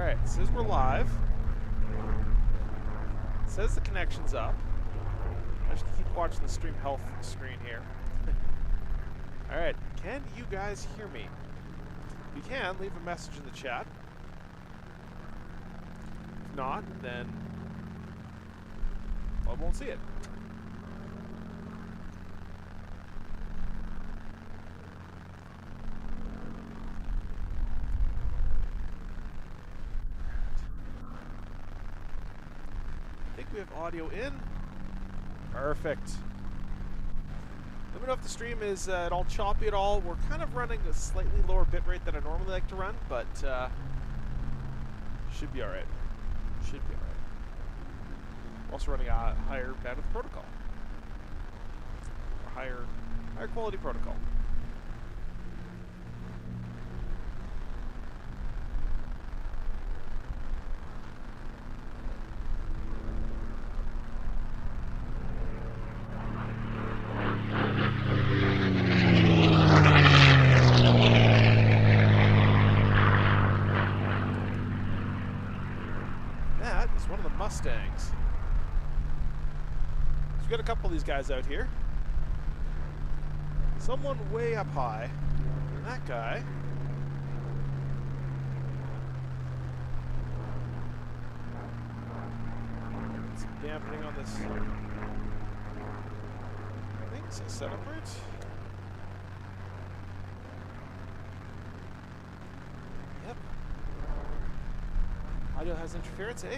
Alright, it says we're live. It says the connection's up. I just keep watching the stream health screen here. Alright, can you guys hear me? If you can, leave a message in the chat. If not, then I won't see it. We have audio in. Perfect. Let me know if the stream is at all choppy at all. We're kind of running a slightly lower bitrate than I normally like to run, but should be alright. Should be alright. We're also running a higher bandwidth protocol. Or higher quality protocol. Mustangs. So we've got a couple of these guys out here. Someone way up high. And that guy. Some dampening on this. I think it's set up right. Yep. Audio has interference, eh?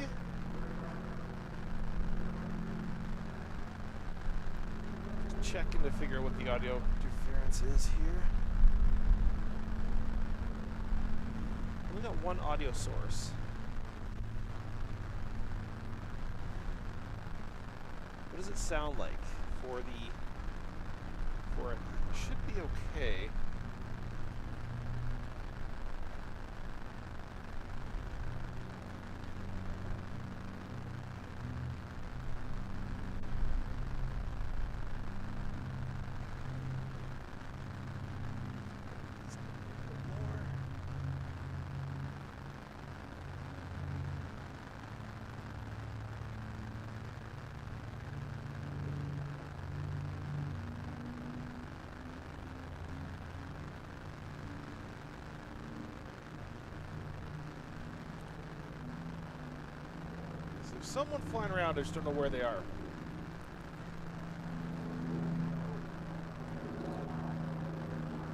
Checking to figure out what the audio interference is here. Only got one audio source. What does it sound like for it? Should be okay. Someone flying around, I just don't know where they are.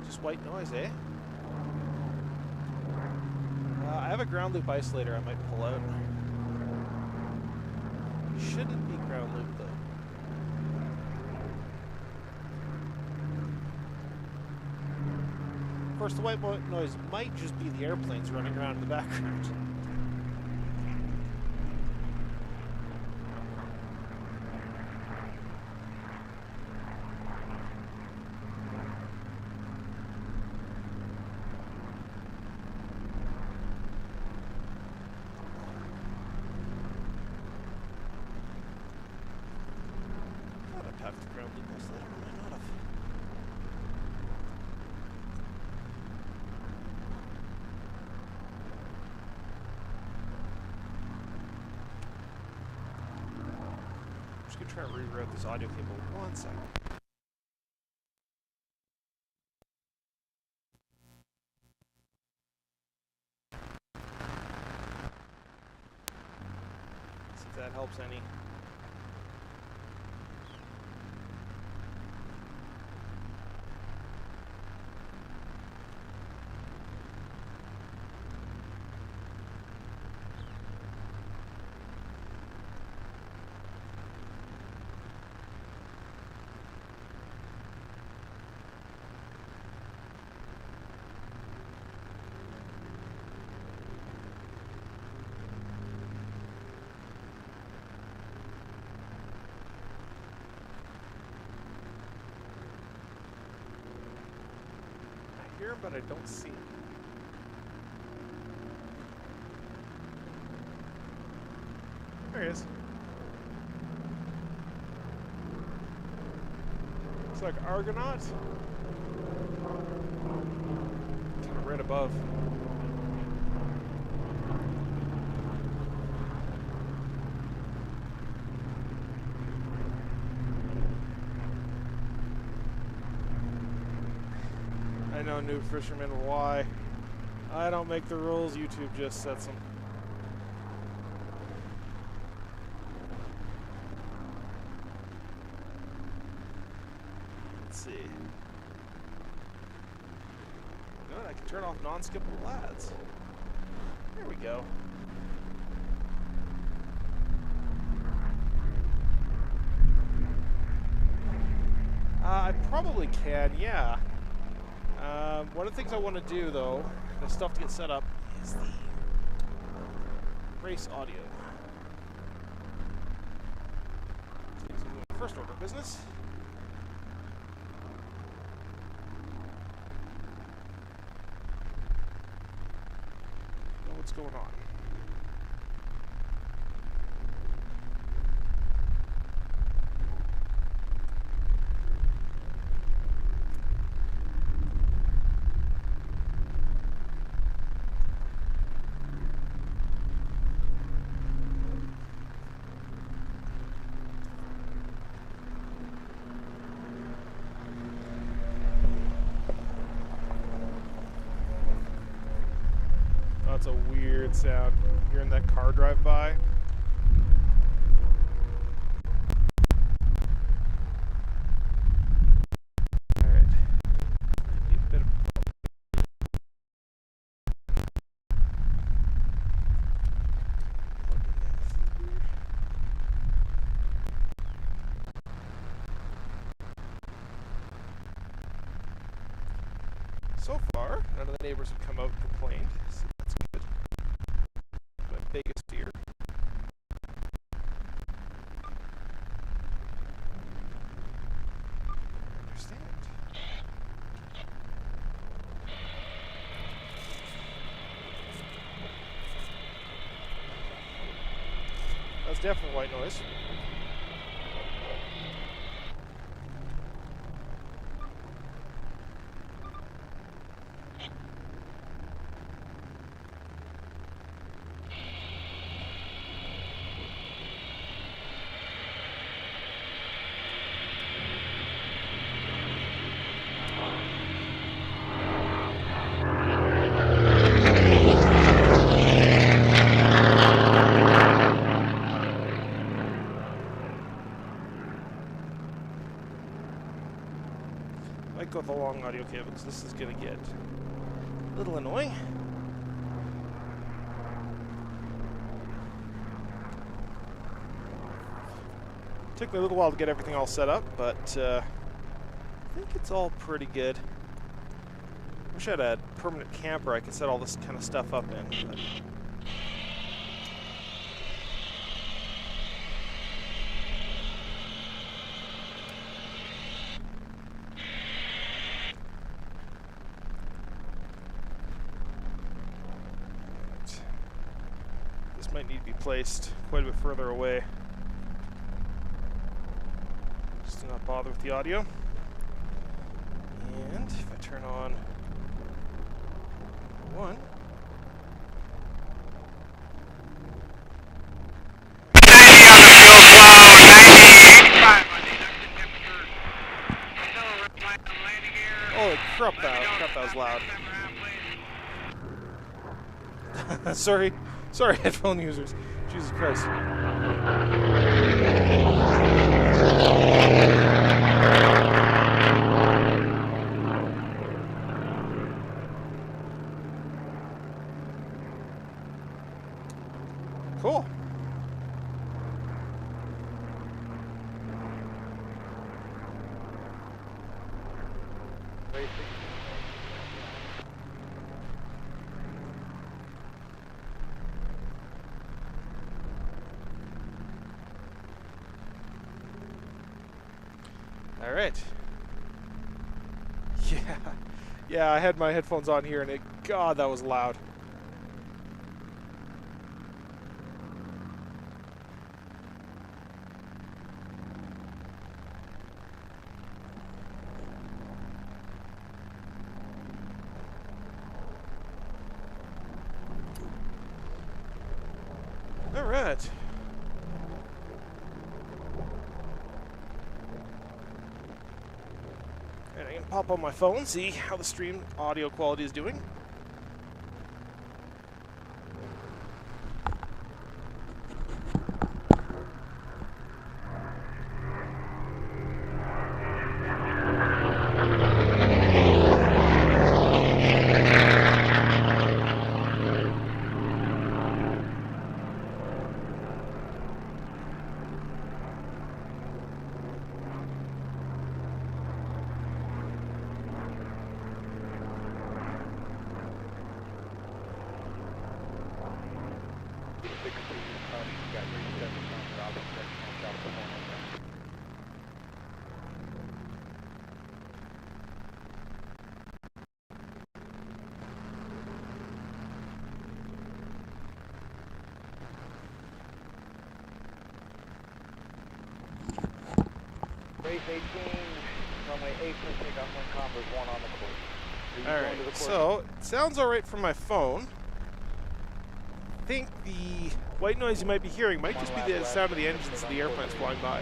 Just white noise, eh? I have a ground loop isolator I might pull out. Shouldn't be ground loop though. Of course, the white noise might just be the airplanes running around in the background. Try to reroute this audio cable. 1 second. See if that helps any. But I don't see him. There he is. Looks like Argonaut. Kind of right above. know, Noob Fisherman, why? I don't make the rules, YouTube just sets them. Let's see. You know what, I can turn off non-skippable ads. There we go. I probably can, yeah. One of the things I want to do, though, the stuff to get set up, is the race audio. First order of business. Know what's going on. That's a weird sound. Hearing that car drive by. Alright. So far, none of the neighbors have come out and complained. So that's good. My biggest fear. I understand. That's definitely white noise. Might go with the long audio cable because this is going to get a little annoying. Took me a little while to get everything all set up, but I think it's all pretty good. Wish I had a permanent camper I could set all this kind of stuff up in. But this might need to be placed quite a bit further away. Just to not bother with the audio. And if I turn on one. Holy crap, that was loud. Sorry, headphone users. Jesus Christ. Cool. All right. Yeah, I had my headphones on here, and God, that was loud. All right. And I can pop on my phone, see how the stream audio quality is doing. Race 18, runway 8, take off one Converse 1 on the course. Alright, so it sounds alright from my phone. I think the white noise you might be hearing might just be the sound of the engines of the airplanes flying by.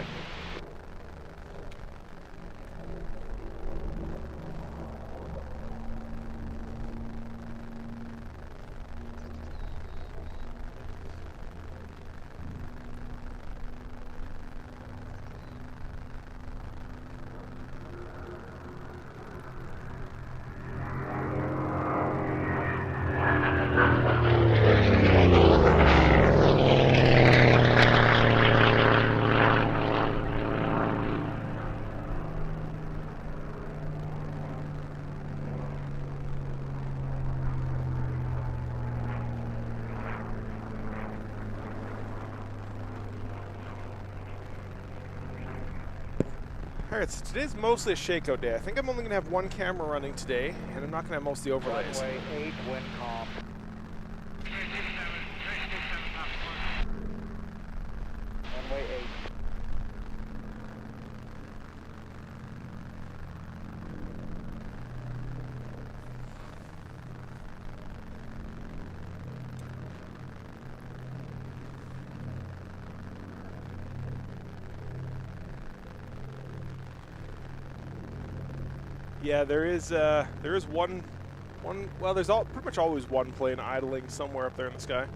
Alright, so today's mostly a shakeout day. I think I'm only going to have one camera running today, and I'm not going to have most of the overlays. Runway 8, wind calm. Runway 8. Yeah, there is one, well, there's pretty much always one plane idling somewhere up there in the sky.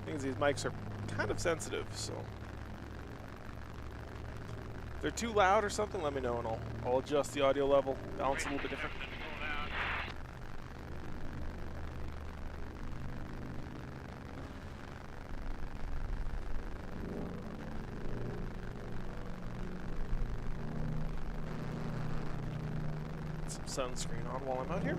Things these mics are kind of sensitive, so if they're too loud or something, let me know and I'll adjust the audio level, balance a little bit different. Sunscreen on while I'm out here.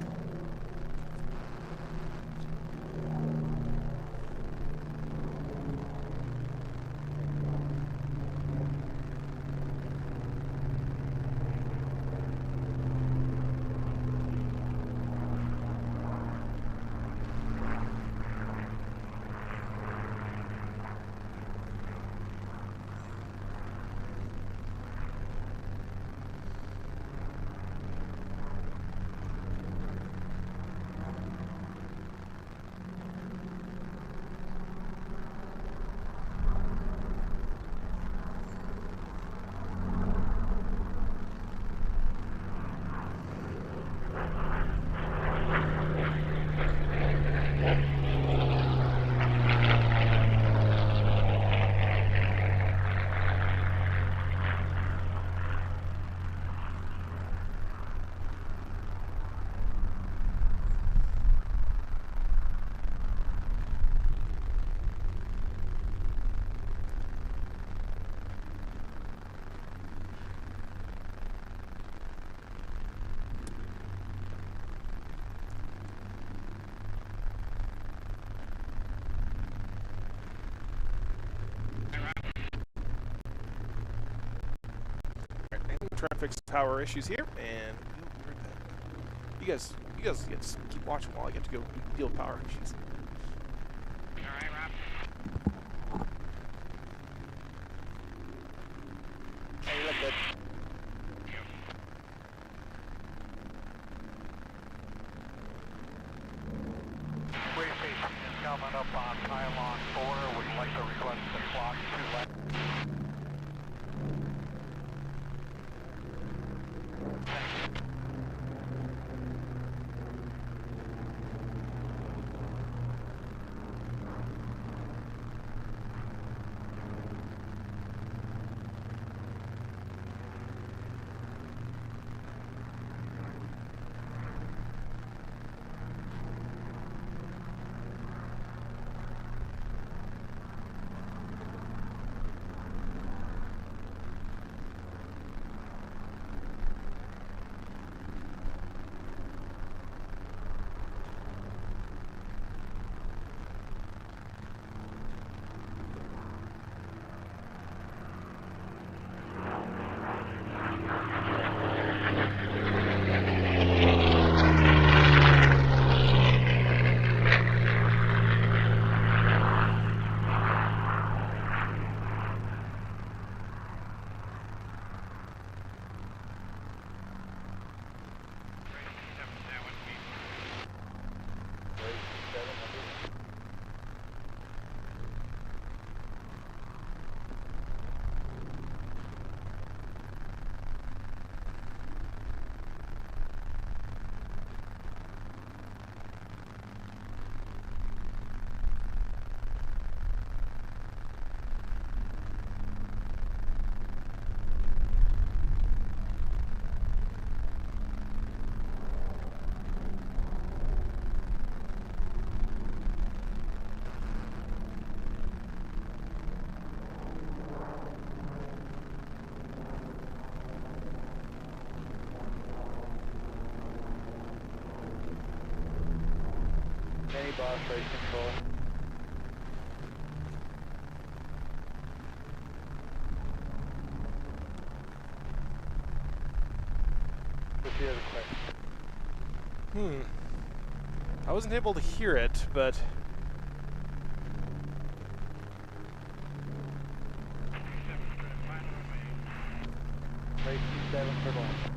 Trying to fix power issues here, and you guys get to keep watching while I get to go deal with power issues. Alright, Rob. Hey, you look good. Race 18 is coming up on pylon 4. Would you like to request the clock to left? race control. What's the other question? I wasn't able to hear it, but Race 27 for long.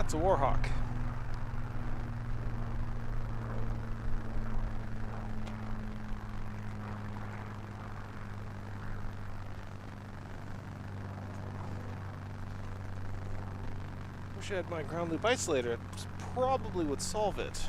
that's a Warhawk. Wish I had my ground loop isolator. It probably would solve it.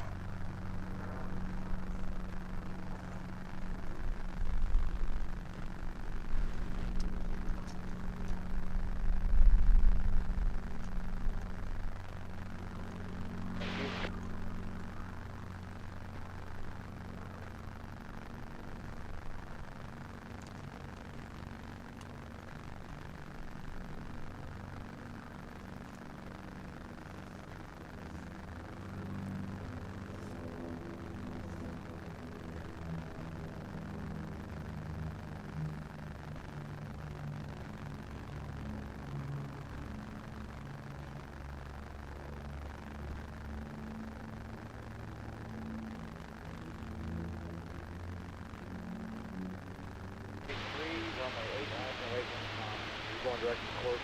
You're going direct to court.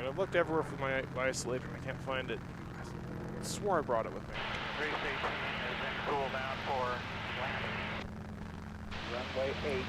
I've looked everywhere for my isolator and I can't find it. I swore I brought it with me. Race 18 has been cooled down for landing. Runway 8.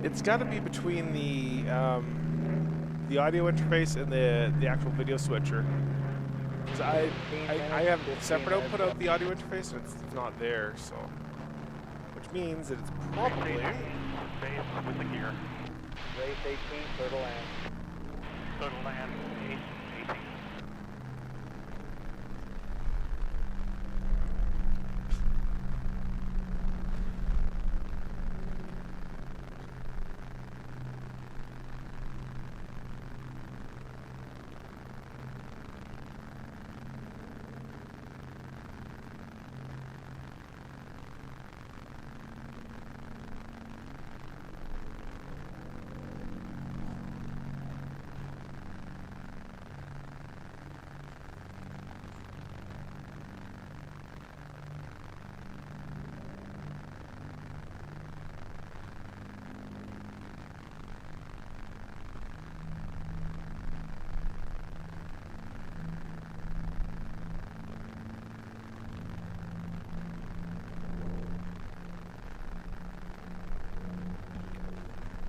It's got to be between the audio interface and the actual video switcher. 'Cause I have separate output of the audio interface and it's not there, so which means that it's probably Base with the gear. Race 18, turtle land. Turtle land, 18.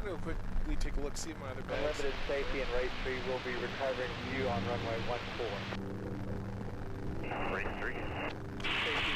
Real quickly take a look, see my other bags. Limited safety and race 3 will be recovering you on runway 14. Race 3. Safety.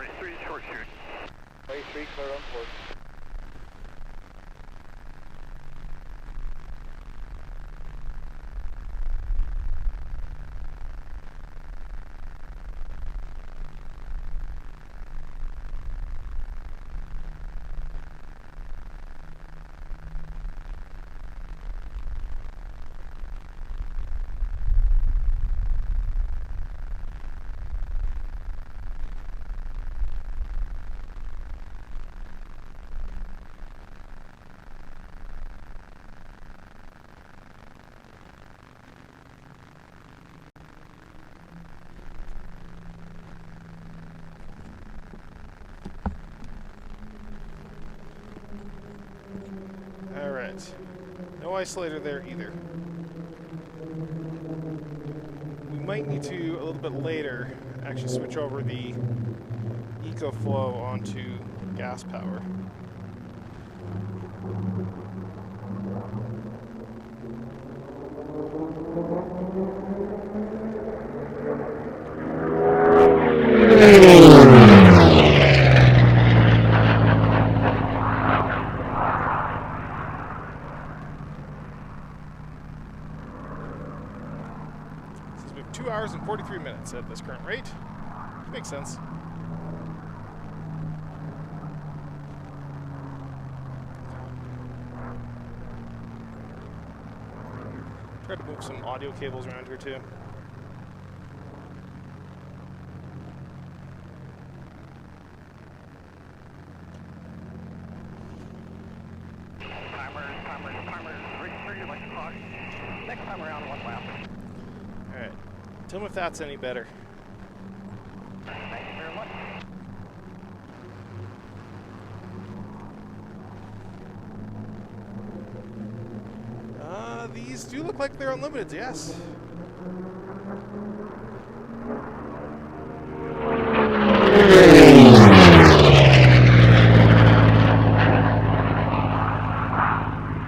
33 short shoot. 33 clear on port. Alright. No isolator there either. We might need to, a little bit later, actually switch over the EcoFlow onto gas power. Says we have 2 hours and 43 minutes at this current rate. Makes sense. Try to move some audio cables around here too. Timers, ready like a clock. Next time around, 1 lap. Alright. Tell me if that's any better. Thank you very much. These do look like they're unlimited, yes.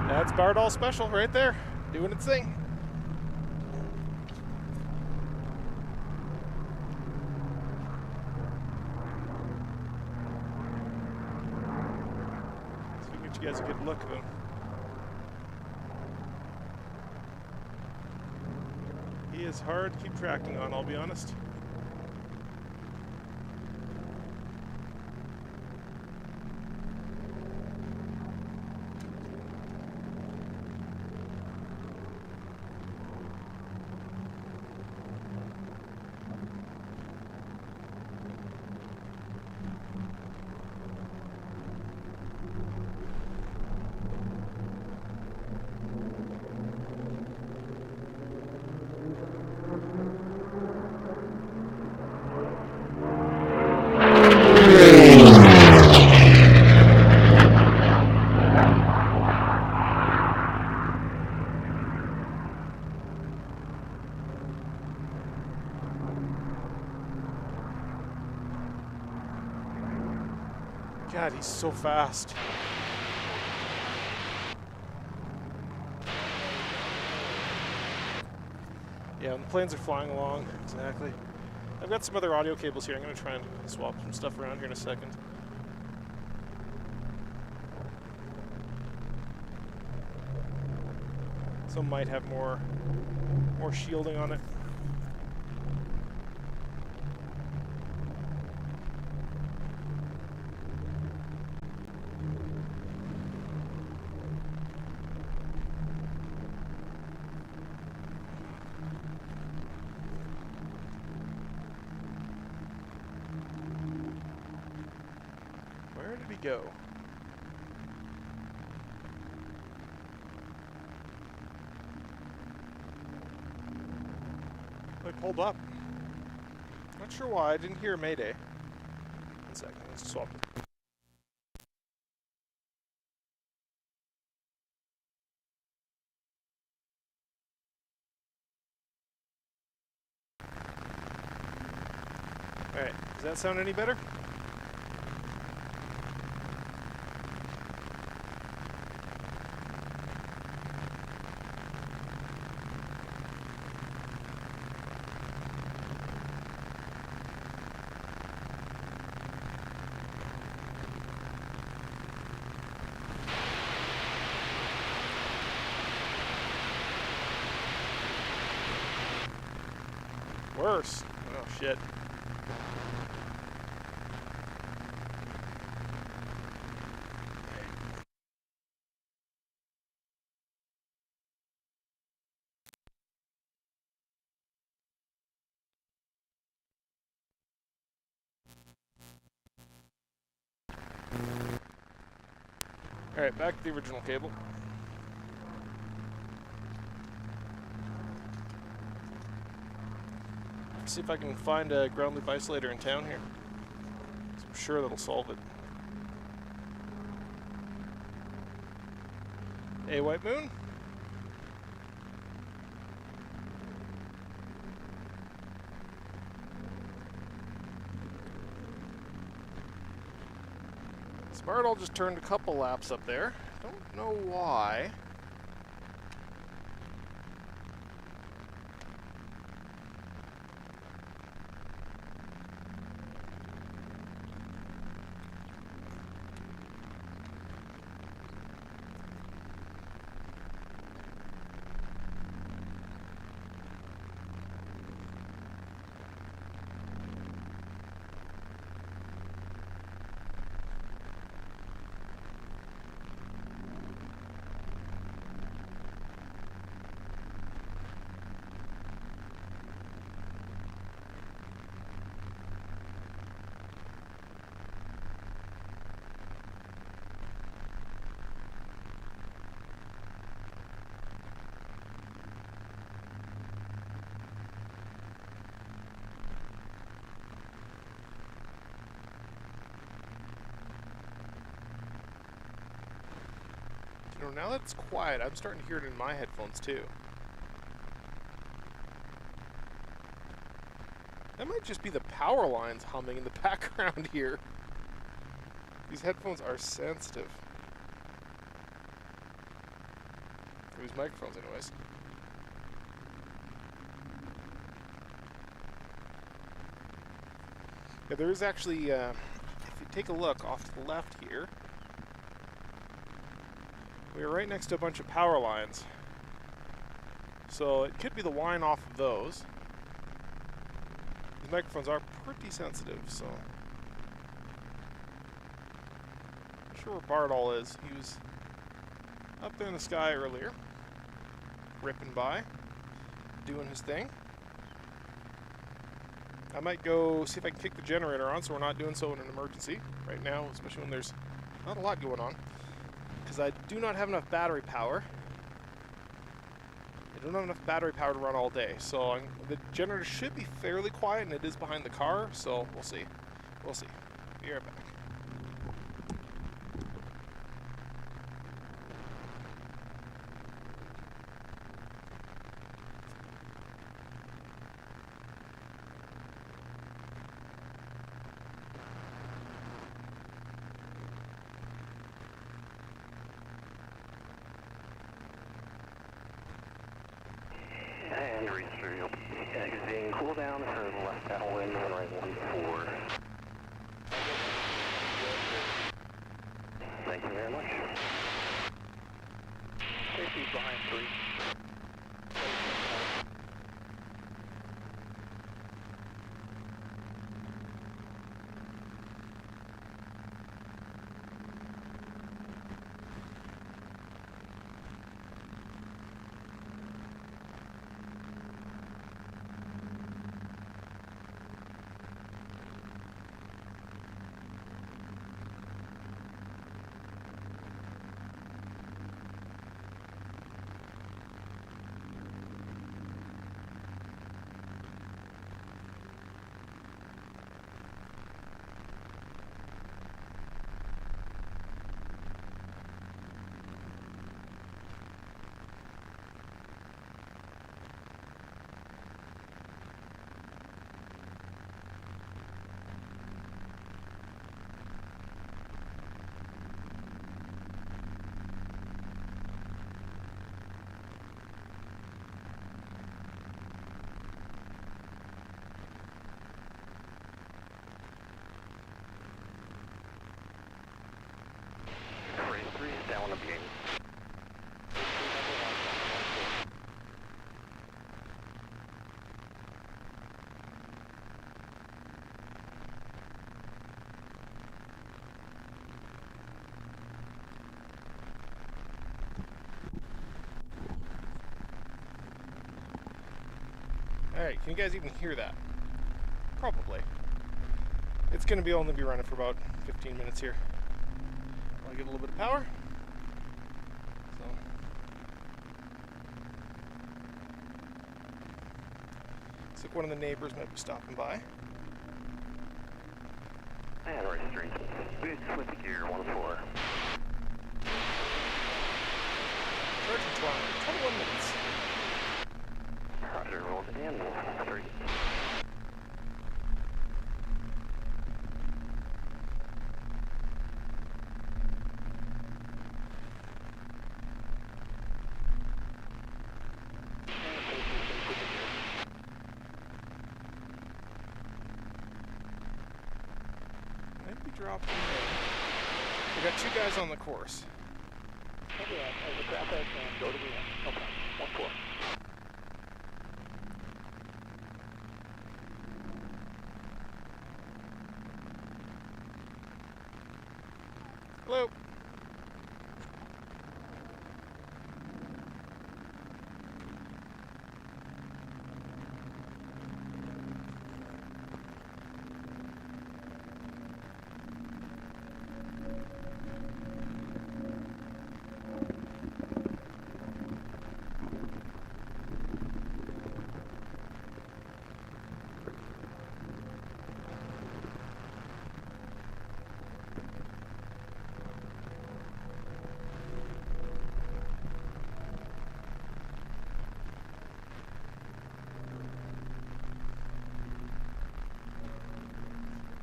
That's Bardall Special right there, doing its thing. So we can get you guys a good look of him. He is hard to keep tracking on, I'll be honest. God, he's so fast. Yeah, and the planes are flying along, exactly. I've got some other audio cables here. I'm going to try and swap some stuff around here in a second. Some might have more shielding on it. Where did he go? Like, hold up. Not sure why. I didn't hear a Mayday. 1 second. Let's swap it. Alright. Does that sound any better? Worse. Oh, shit. Alright, back to the original cable. See if I can find a ground loop isolator in town here. I'm sure that'll solve it. Hey, White Moon? Smart, I'll just turned a couple laps up there. Don't know why. You know, now that it's quiet, I'm starting to hear it in my headphones too. That might just be the power lines humming in the background here. These headphones are sensitive. Or these microphones anyways. Yeah, there is actually, if you take a look off to the left here, we are right next to a bunch of power lines. So it could be the whine off of those. These microphones are pretty sensitive, so. Not sure where Bardall is. He was up there in the sky earlier, ripping by, doing his thing. I might go see if I can kick the generator on so we're not doing so in an emergency right now, especially when there's not a lot going on. Because I do not have enough battery power. I don't have enough battery power to run all day. So the generator should be fairly quiet, and it is behind the car, so we'll see. We'll see. Be right back. And restart. Exiting cool down for the left downwind, runway 14. Thank you very much. Safety's behind 3. Alright, can you guys even hear that? Probably. It's going to only be running for about 15 minutes here. I'll get a little bit of power. So. Looks like one of the neighbors might be stopping by. And race 3. Boost with the gear, 1-4. Charging 21 minutes. Roger, roll it in. 3. Might be dropping in. We got 2 guys on the course. Okay, as a craft edge and go to the end. No problem. 1-4. Hello.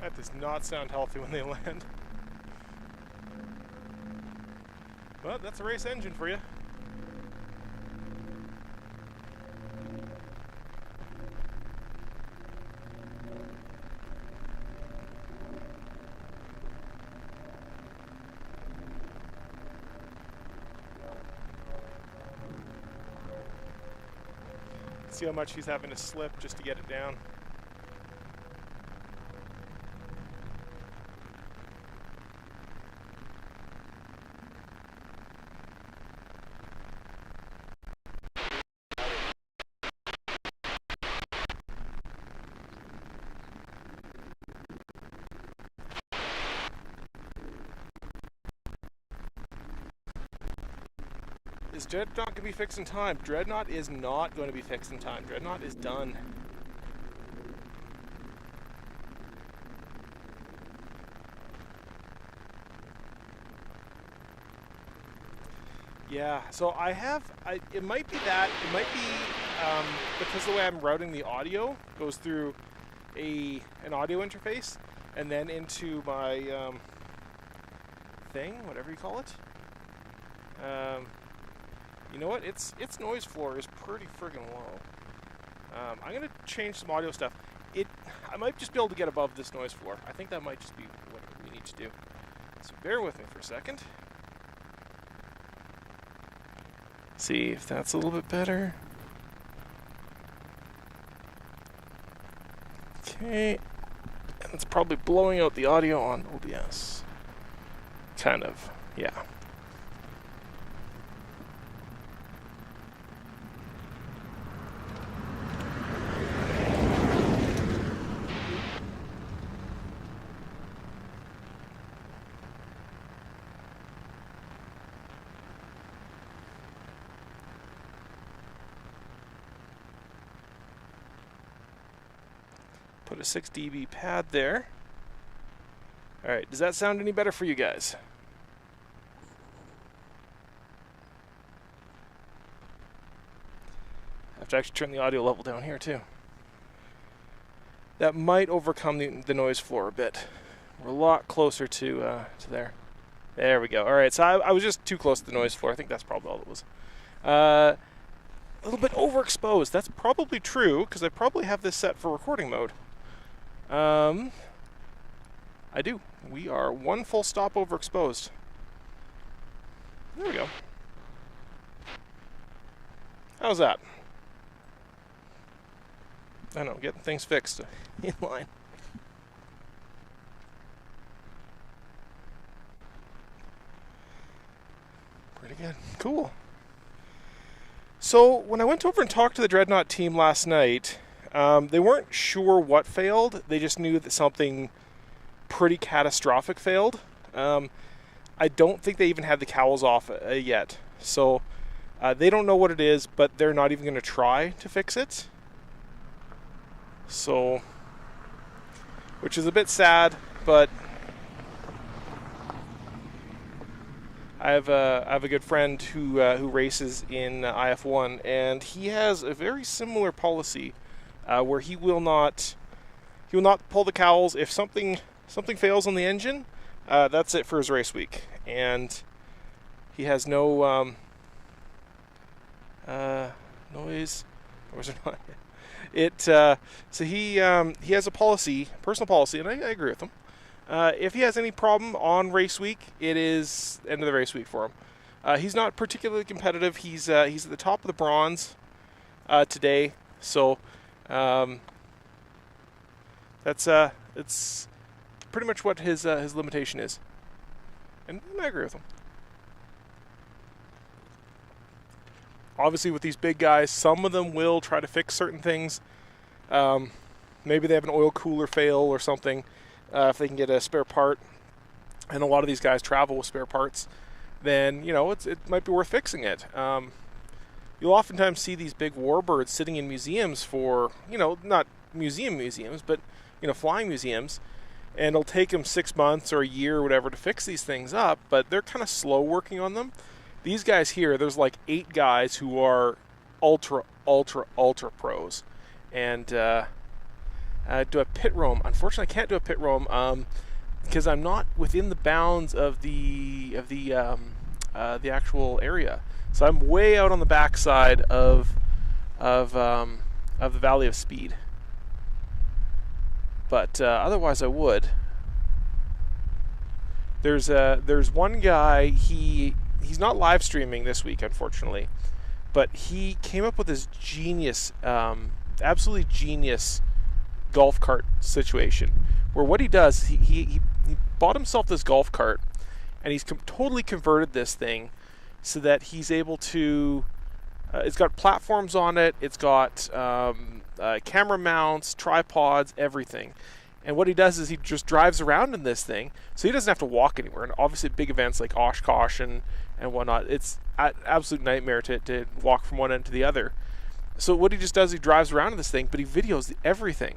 That does not sound healthy when they land. Well, that's a race engine for you. See how much he's having to slip just to get it down. Is Dreadnought going to be fixed in time? Dreadnought is not going to be fixed in time. Dreadnought is done. Yeah, so it might be that, it might be because the way I'm routing the audio goes through an audio interface and then into my thing, whatever you call it. You know what? Its noise floor is pretty friggin' low. I'm gonna change some audio stuff. I might just be able to get above this noise floor. I think that might just be what we need to do. So bear with me for a second. See if that's a little bit better. Okay. And it's probably blowing out the audio on OBS. Kind of, yeah. Put a 6 dB pad there. Alright, does that sound any better for you guys? I have to actually turn the audio level down here too. That might overcome the noise floor a bit. We're a lot closer to there. There we go. Alright, so I was just too close to the noise floor. I think that's probably all it was. A little bit overexposed. That's probably true, because I probably have this set for recording mode. I do. We are one full stop overexposed. There we go. How's that? I know, getting things fixed in line. Pretty good. Cool. So, when I went over and talked to the Dreadnought team last night, They weren't sure what failed. They just knew that something pretty catastrophic failed. I don't think they even had the cowls off yet. So they don't know what it is, but they're not even going to try to fix it. So, which is a bit sad, but I have a good friend who races in IF1, and he has a very similar policy where he will not pull the cowls if something fails on the engine. That's it for his race week, and he has no noise. Or was it not? So he has a policy, personal policy, and I agree with him. If he has any problem on race week, it is end of the race week for him. He's not particularly competitive. He's at the top of the bronze today, so it's pretty much what his limitation is, and I agree with him. Obviously, with these big guys, some of them will try to fix certain things. Maybe they have an oil cooler fail or something. If they can get a spare part, and a lot of these guys travel with spare parts, then it might be worth fixing it. You'll oftentimes see these big warbirds sitting in museums for not museums, but flying museums, and it'll take them 6 months or a year or whatever to fix these things up. But they're kind of slow working on them. These guys here, there's like 8 guys who are ultra pros, and do a pit roam. Unfortunately, I can't do a pit roam because I'm not within the bounds of the actual area. So I'm way out on the backside of the Valley of Speed. But otherwise, I would. There's one guy. He's not live streaming this week, unfortunately, but he came up with this genius, absolutely genius golf cart situation, where what he does, he bought himself this golf cart, and he's totally converted this thing so that he's able to, it's got platforms on it, it's got camera mounts, tripods, everything. And what he does is he just drives around in this thing, so he doesn't have to walk anywhere. And obviously big events like Oshkosh and whatnot, it's an absolute nightmare to walk from one end to the other. So what he just does, he drives around in this thing, but he videos everything.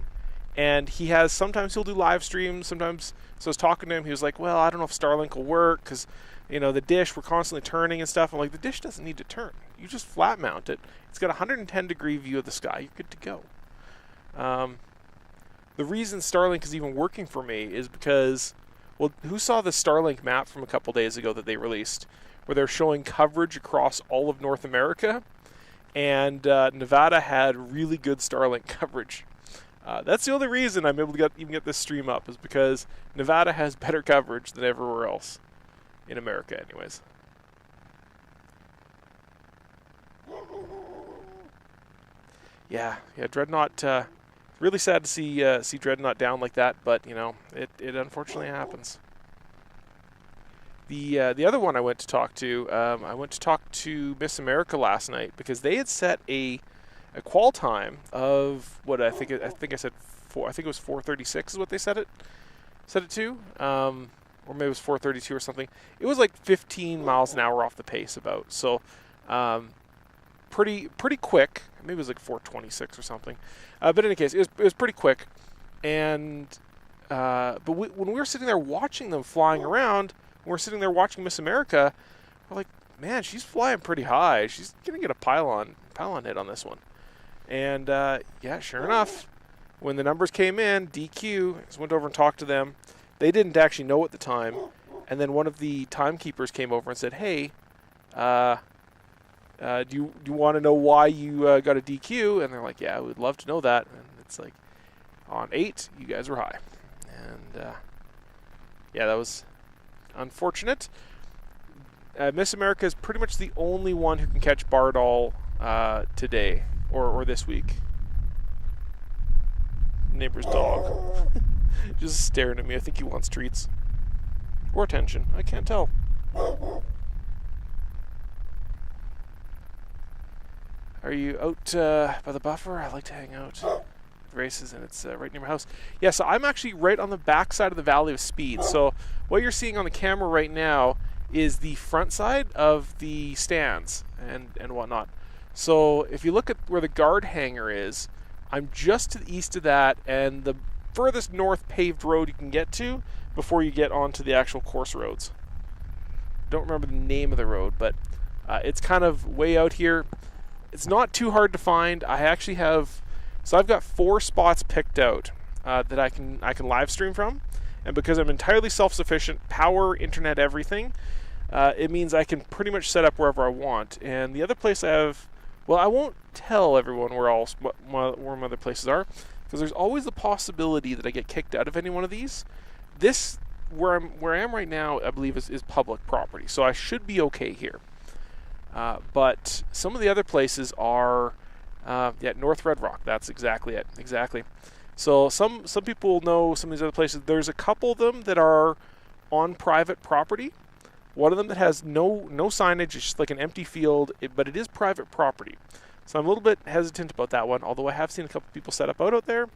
And sometimes he'll do live streams, sometimes, so I was talking to him, he was like, well, I don't know if Starlink will work, because, the dish, we're constantly turning and stuff. I'm like, the dish doesn't need to turn. You just flat mount it. It's got a 110-degree view of the sky. You're good to go. The reason Starlink is even working for me is because, well, who saw the Starlink map from a couple days ago that they released, where they're showing coverage across all of North America, and Nevada had really good Starlink coverage. That's the only reason I'm able to even get this stream up, is because Nevada has better coverage than everywhere else in America, anyways. Yeah, Dreadnought. Really sad to see Dreadnought down like that, but it unfortunately happens. The other one I went to talk to, Miss America last night, because they had set a qual time of what I think I said I think it was 4:36 is what they set it to, or maybe it was 4:32 or something. It was like 15 miles an hour off the pace about. So pretty quick. Maybe it was like 4:26 or something. But in any case, it was pretty quick. And but when we were sitting there watching them flying around, when we're sitting there watching Miss America, we're like, man, she's flying pretty high. She's gonna get a pylon hit on this one. And yeah, sure enough, when the numbers came in, DQ, I just went over and talked to them. They didn't actually know at the time. And then one of the timekeepers came over and said, hey, do you want to know why you got a DQ? And they're like, yeah, we'd love to know that. And it's like, on 8, you guys were high. And yeah, that was unfortunate. Miss America is pretty much the only one who can catch Bardol today or this week. Neighbor's dog. Just staring at me. I think he wants treats. Or attention. I can't tell. Are you out by the buffer? I like to hang out. Races, and it's right near my house. Yeah, so I'm actually right on the back side of the Valley of Speed. So what you're seeing on the camera right now is the front side of the stands and whatnot. So if you look at where the guard hangar is, I'm just to the east of that, and the furthest north paved road you can get to before you get onto the actual course roads. Don't remember the name of the road, but it's kind of way out here. It's not too hard to find. I actually have, so I've got 4 spots picked out that I can live stream from, and because I'm entirely self-sufficient, power, internet, everything, it means I can pretty much set up wherever I want. And the other place I have, well, I won't tell everyone where my other places are, because there's always the possibility that I get kicked out of any one of these. This, where I am right now, I believe is public property, so I should be okay here. But some of the other places are, North Red Rock. That's exactly it. Exactly. So some people know some of these other places. There's a couple of them that are on private property. One of them that has no signage. It's just like an empty field, but it is private property. So I'm a little bit hesitant about that one, although I have seen a couple people set up out there.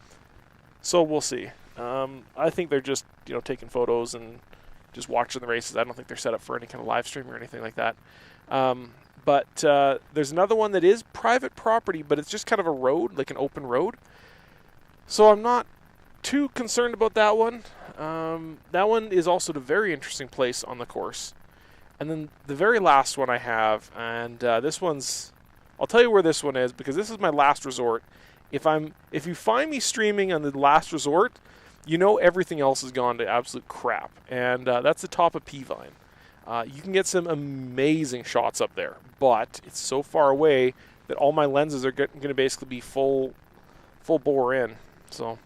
So we'll see. I think they're just taking photos and just watching the races. I don't think they're set up for any kind of live stream or anything like that. But there's another one that is private property, but it's just kind of a road, like an open road. So I'm not too concerned about that one. That one is also a very interesting place on the course. And then the very last one I have, and this one's, I'll tell you where this one is, because this is my last resort. If you find me streaming on the last resort, everything else has gone to absolute crap. And that's the top of Peavine. You can get some amazing shots up there, but it's so far away that all my lenses are going to basically be full bore in. So,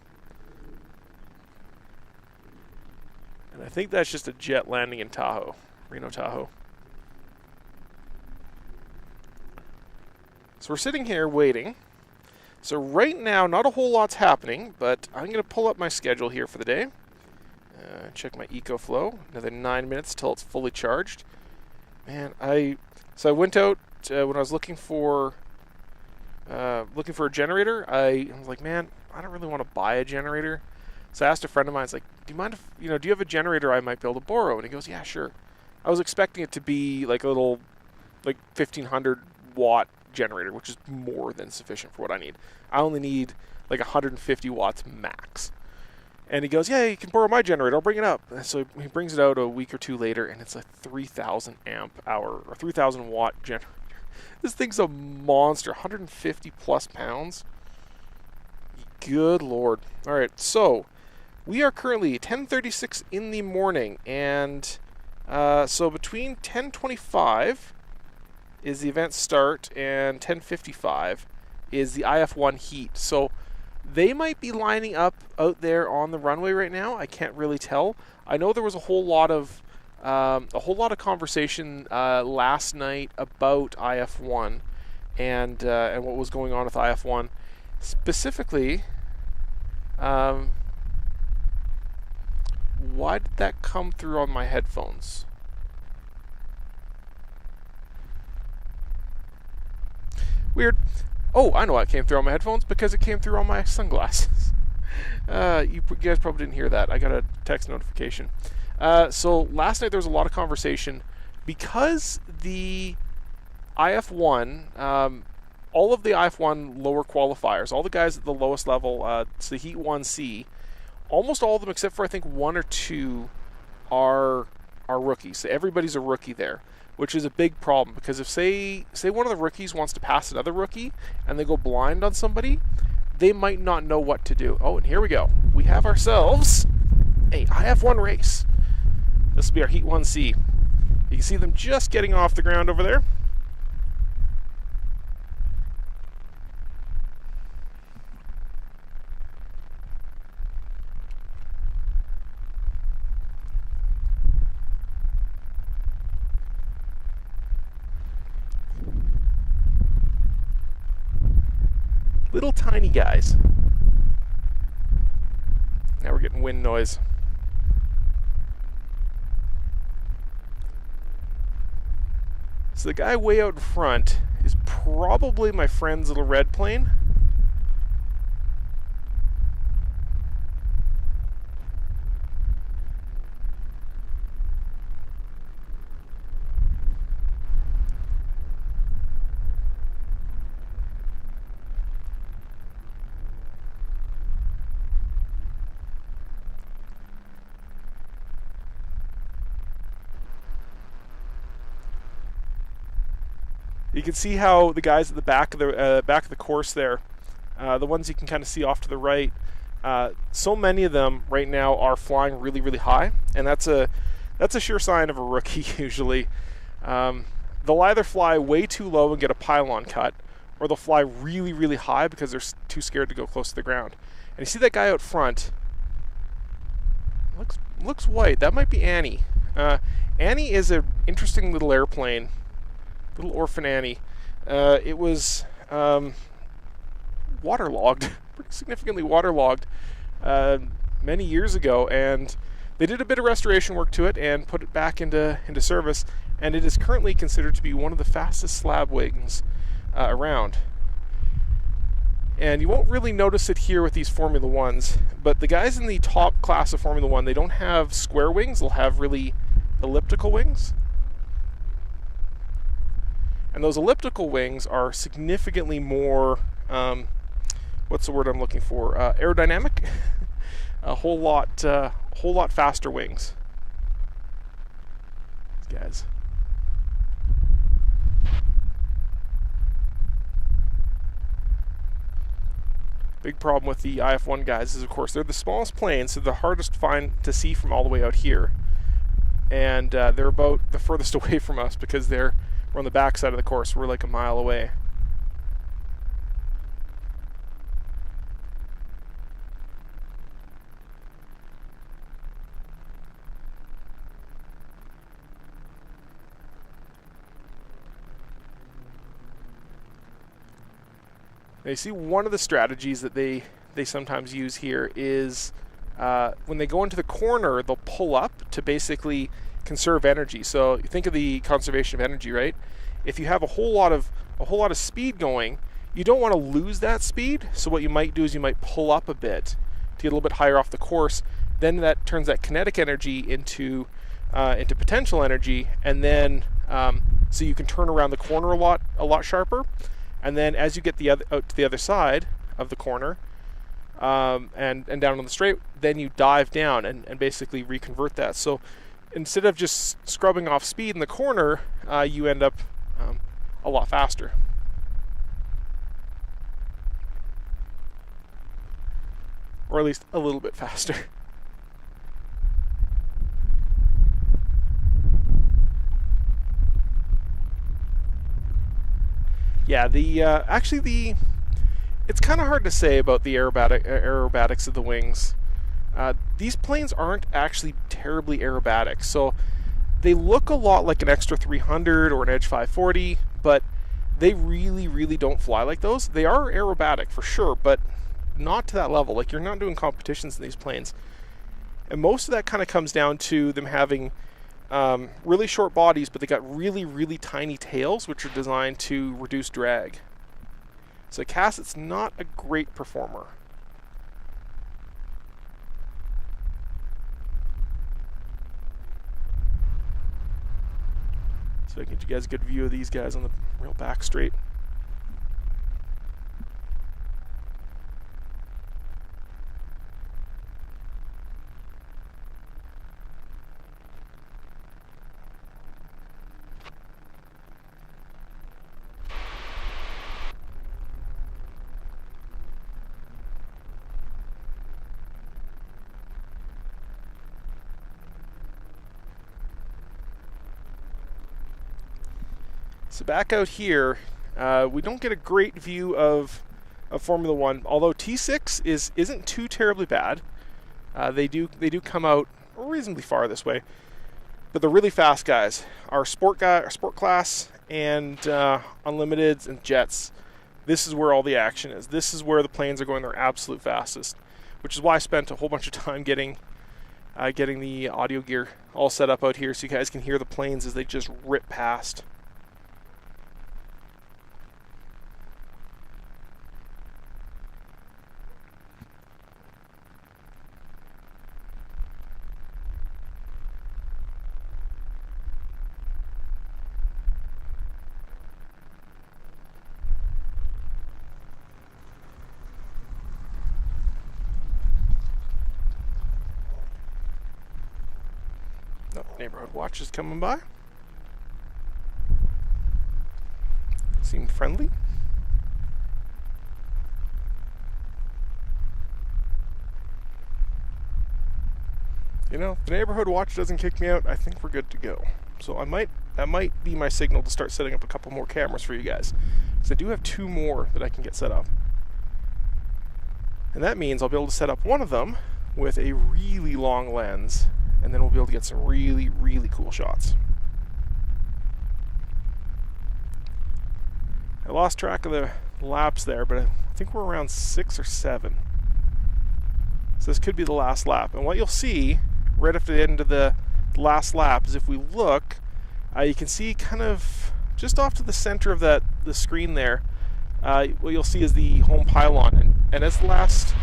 and I think that's just a jet landing in Tahoe, Reno, Tahoe. So we're sitting here waiting. So right now, not a whole lot's happening, but I'm going to pull up my schedule here for the day. Check my EcoFlow. Another 9 minutes till it's fully charged. Man, I went out when I was looking for a generator. I was like, man, I don't really want to buy a generator. So I asked a friend of mine. It's like, do you mind if do you have a generator I might be able to borrow? And he goes, yeah, sure. I was expecting it to be like a little 1500 watt generator, which is more than sufficient for what I need. I only need like 150 watts max. And he goes, yeah, you can borrow my generator. I'll bring it up. And so he brings it out a week or two later, and it's a 3,000 amp hour or 3,000 watt generator. This thing's a monster, 150 plus pounds. Good Lord. All right, so we are currently 10:36 in the morning, and so between 10:25 is the event start and 10:55 is the IF1 heat. So they might be lining up out there on the runway right now. I can't really tell. I know there was a whole lot of conversation last night about IF1 and what was going on with IF1. Specifically, why did that come through on my headphones? Weird. Oh, I know why it came through on my headphones, because it came through on my sunglasses. You guys probably didn't hear that. I got a text notification. So last night there was a lot of conversation because the IF1, all of the IF1 lower qualifiers, all the guys at the lowest level, it's the Heat 1C, almost all of them except for I think 1 or 2 are rookies. So everybody's a rookie there, which is a big problem, because if say one of the rookies wants to pass another rookie and they go blind on somebody, they might not know what to do. Oh, and here we go. We have ourselves a IF1 race. This will be our Heat 1C. You can see them just getting off the ground over there. Little tiny guys. Now we're getting wind noise. So the guy way out in front is probably my friend's little red plane. You can see how the guys at the back of the course there, the ones you can kind of see off to the right, so many of them right now are flying really, really high, and that's a sure sign of a rookie usually. They'll either fly way too low and get a pylon cut, or they'll fly really, really high because they're too scared to go close to the ground. And you see that guy out front, looks white. That might be Annie. Annie is an interesting little airplane, little orphan Annie. It was waterlogged, pretty significantly waterlogged many years ago, and they did a bit of restoration work to it and put it back into service, and it is currently considered to be one of the fastest slab wings around. And you won't really notice it here with these Formula Ones, but the guys in the top class of Formula One, they don't have square wings, they'll have really elliptical wings. And those elliptical wings are significantly more, what's the word I'm looking for? Aerodynamic. a whole lot faster wings. These guys. Big problem with the IF1 guys is, of course, they're the smallest planes, so they're the hardest to see from all the way out here. And they're about the furthest away from us because we're on the back side of the course. We're like a mile away. Now you see one of the strategies that they sometimes use here is when they go into the corner, they'll pull up to basically conserve energy. So you think of the conservation of energy, right? If you have a whole lot of speed going, you don't want to lose that speed. So what you might do is you might pull up a bit to get a little bit higher off the course. Then that turns that kinetic energy into potential energy, and then so you can turn around the corner a lot sharper. And then as you get out to the other side of the corner and down on the straight, then you dive down and basically reconvert that. So instead of just scrubbing off speed in the corner, you end up a lot faster. Or at least a little bit faster. Yeah, it's kind of hard to say about the aerobatics of the wings. These planes aren't actually terribly aerobatic, so they look a lot like an Extra 300 or an Edge 540, but they really, really don't fly like those. They are aerobatic for sure, but not to that level. Like, you're not doing competitions in these planes. And most of that kind of comes down to them having really short bodies, but they got really, really tiny tails, which are designed to reduce drag. So Cassett's not a great performer. So I can get you guys a good view of these guys on the real back straight. So back out here, we don't get a great view of Formula One, although T6 isn't too terribly bad. They do come out reasonably far this way, but the really fast guys are sport class and unlimiteds and jets. This is where all the action is. This is where the planes are going their absolute fastest, which is why I spent a whole bunch of time getting the audio gear all set up out here so you guys can hear the planes as they just rip past. Neighborhood watch is coming by. seem friendly. You know, if the neighborhood watch doesn't kick me out, I think we're good to go. So that might be my signal to start setting up a couple more cameras for you guys. Because I do have 2 more that I can get set up. And that means I'll be able to set up one of them with a really long lens, and then we'll be able to get some really, really cool shots. I lost track of the laps there, but I think we're around 6 or 7. So this could be the last lap. And what you'll see right after the end of the last lap is if we look, you can see kind of just off to the center of the screen there, what you'll see is the home pylon. And as the last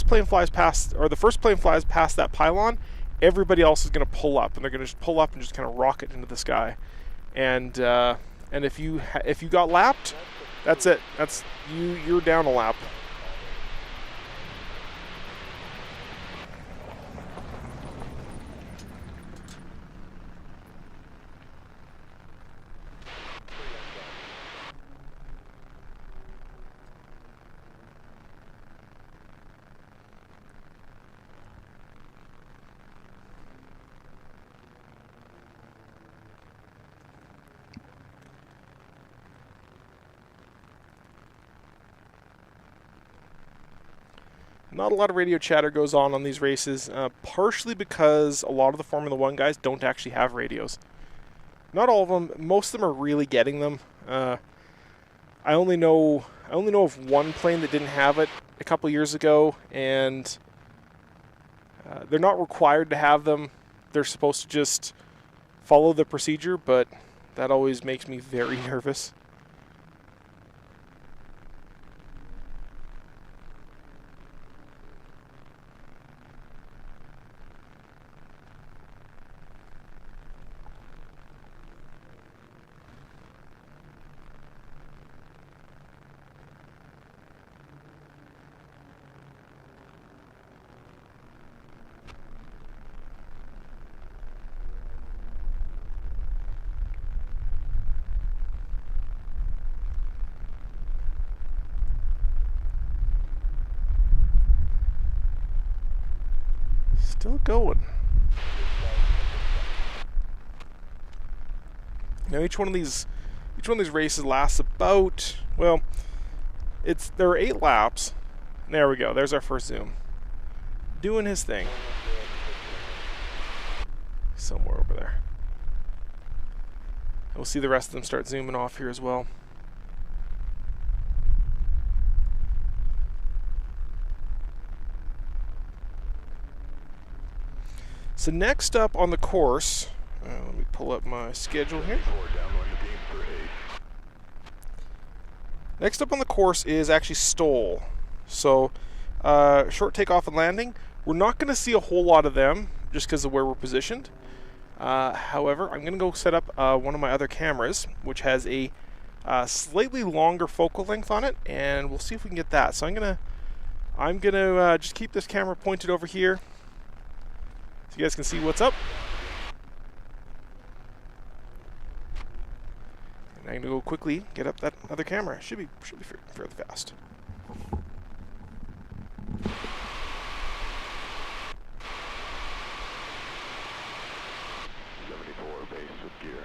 plane flies past, or the first plane flies past that pylon, everybody else is going to pull up, and they're going to just pull up and just kind of rocket into the sky. And if you got lapped, that's it. That's you're down a lap. Not a lot of radio chatter goes on these races, partially because a lot of the Formula 1 guys don't actually have radios. Not all of them. Most of them are really getting them. I only know of one plane that didn't have it a couple years ago, and they're not required to have them. They're supposed to just follow the procedure, but that always makes me very nervous. Still going. Now each one of these races lasts about, well, there are 8 laps. There we go. There's our first zoom. Doing his thing. Somewhere over there. We'll see the rest of them start zooming off here as well. So next up on the course, let me pull up my schedule here. Next up on the course is actually Stoll. So short takeoff and landing. We're not going to see a whole lot of them just because of where we're positioned. However, I'm going to go set up one of my other cameras, which has a slightly longer focal length on it, and we'll see if we can get that. So I'm gonna just keep this camera pointed over here, so you guys can see what's up. And I'm gonna go quickly get up that other camera. Should be fairly fast. 74 base with gear.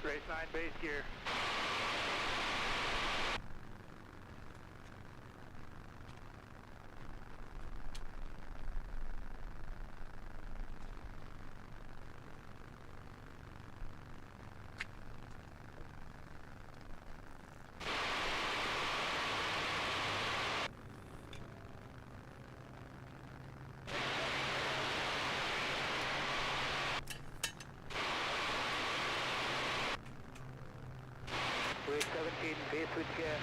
Race 9 base gear. Race 17 base with gas.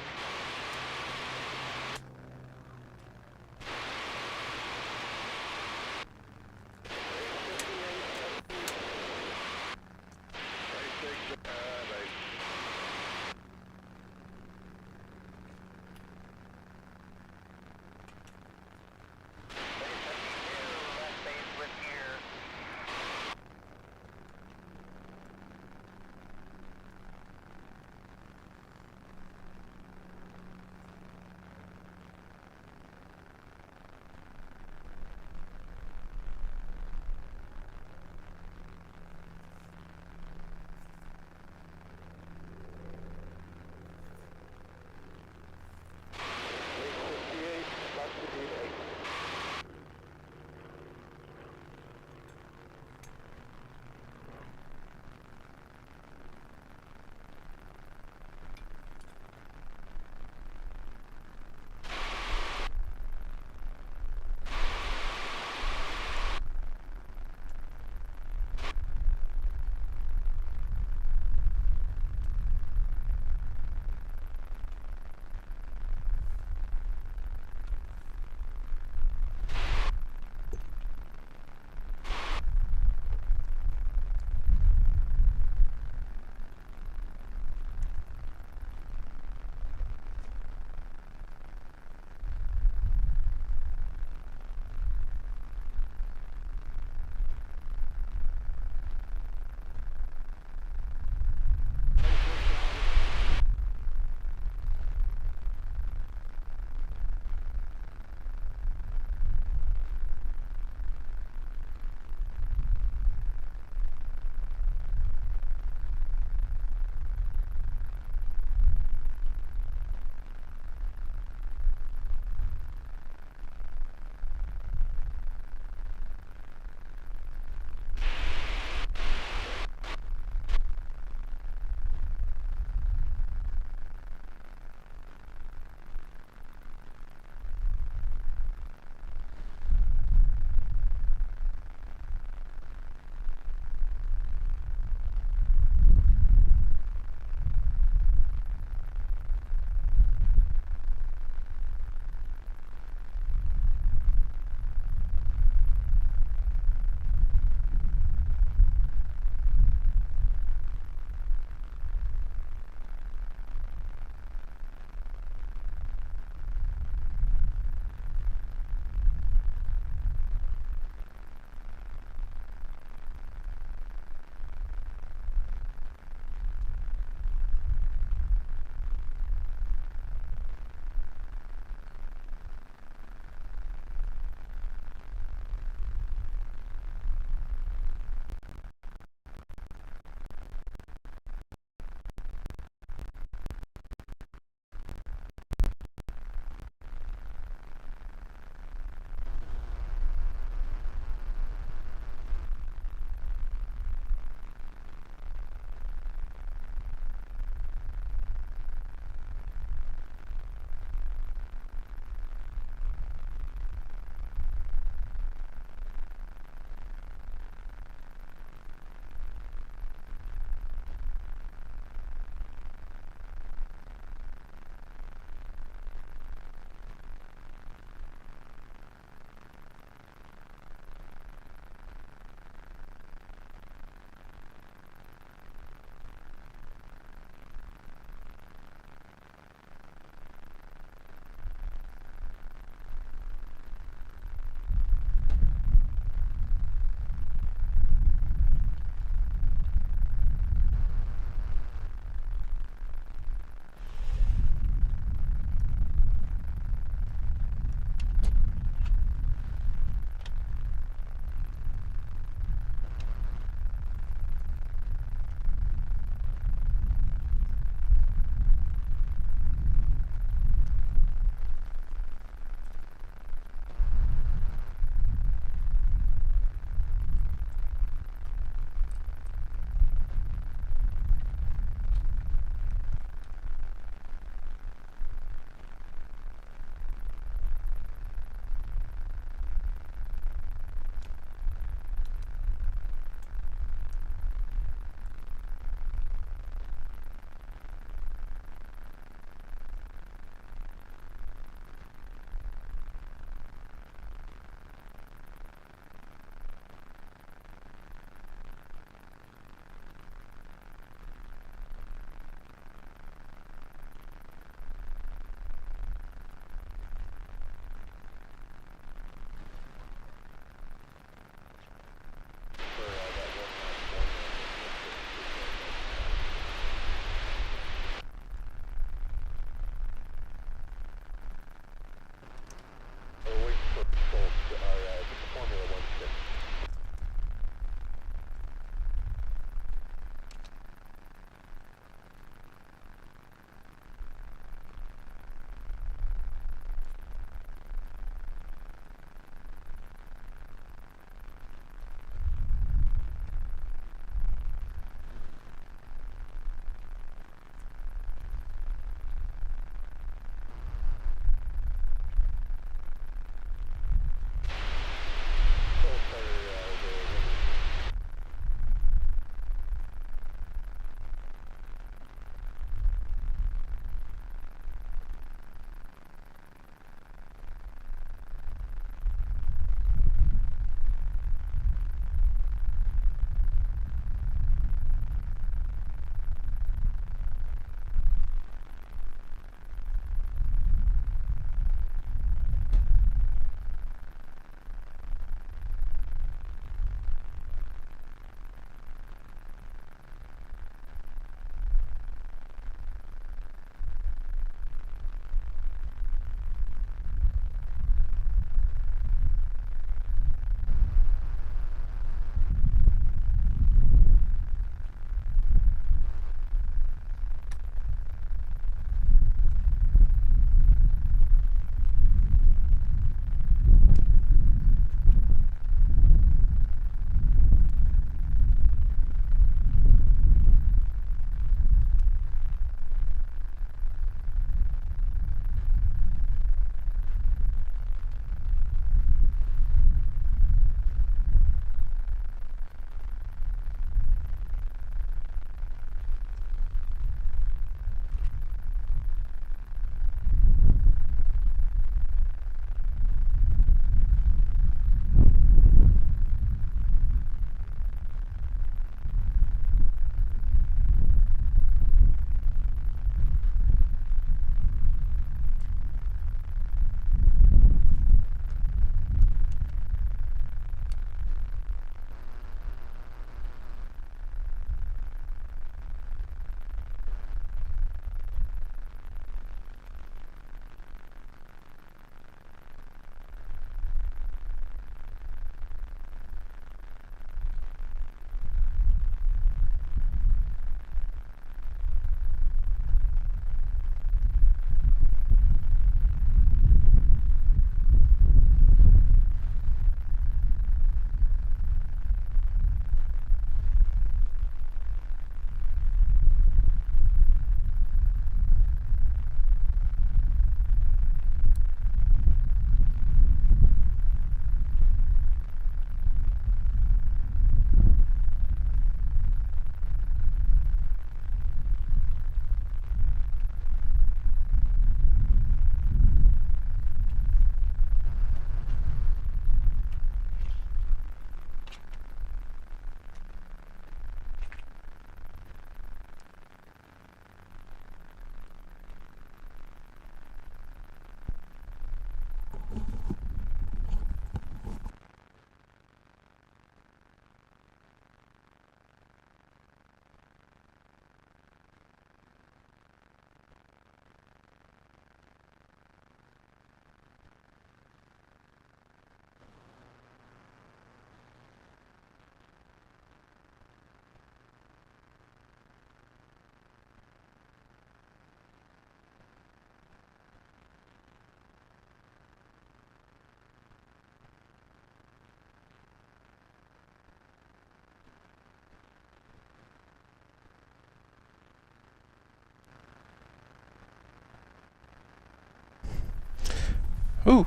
Ooh.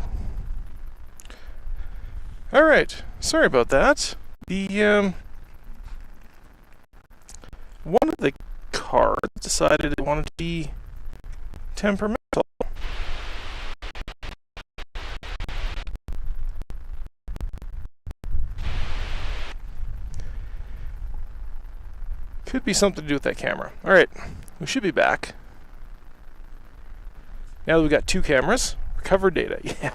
All right. Sorry about that. The one of the cards decided it wanted to be temperamental. Could be something to do with that camera. All right, we should be back. Now that we've got 2 cameras, recovered data. Yeah.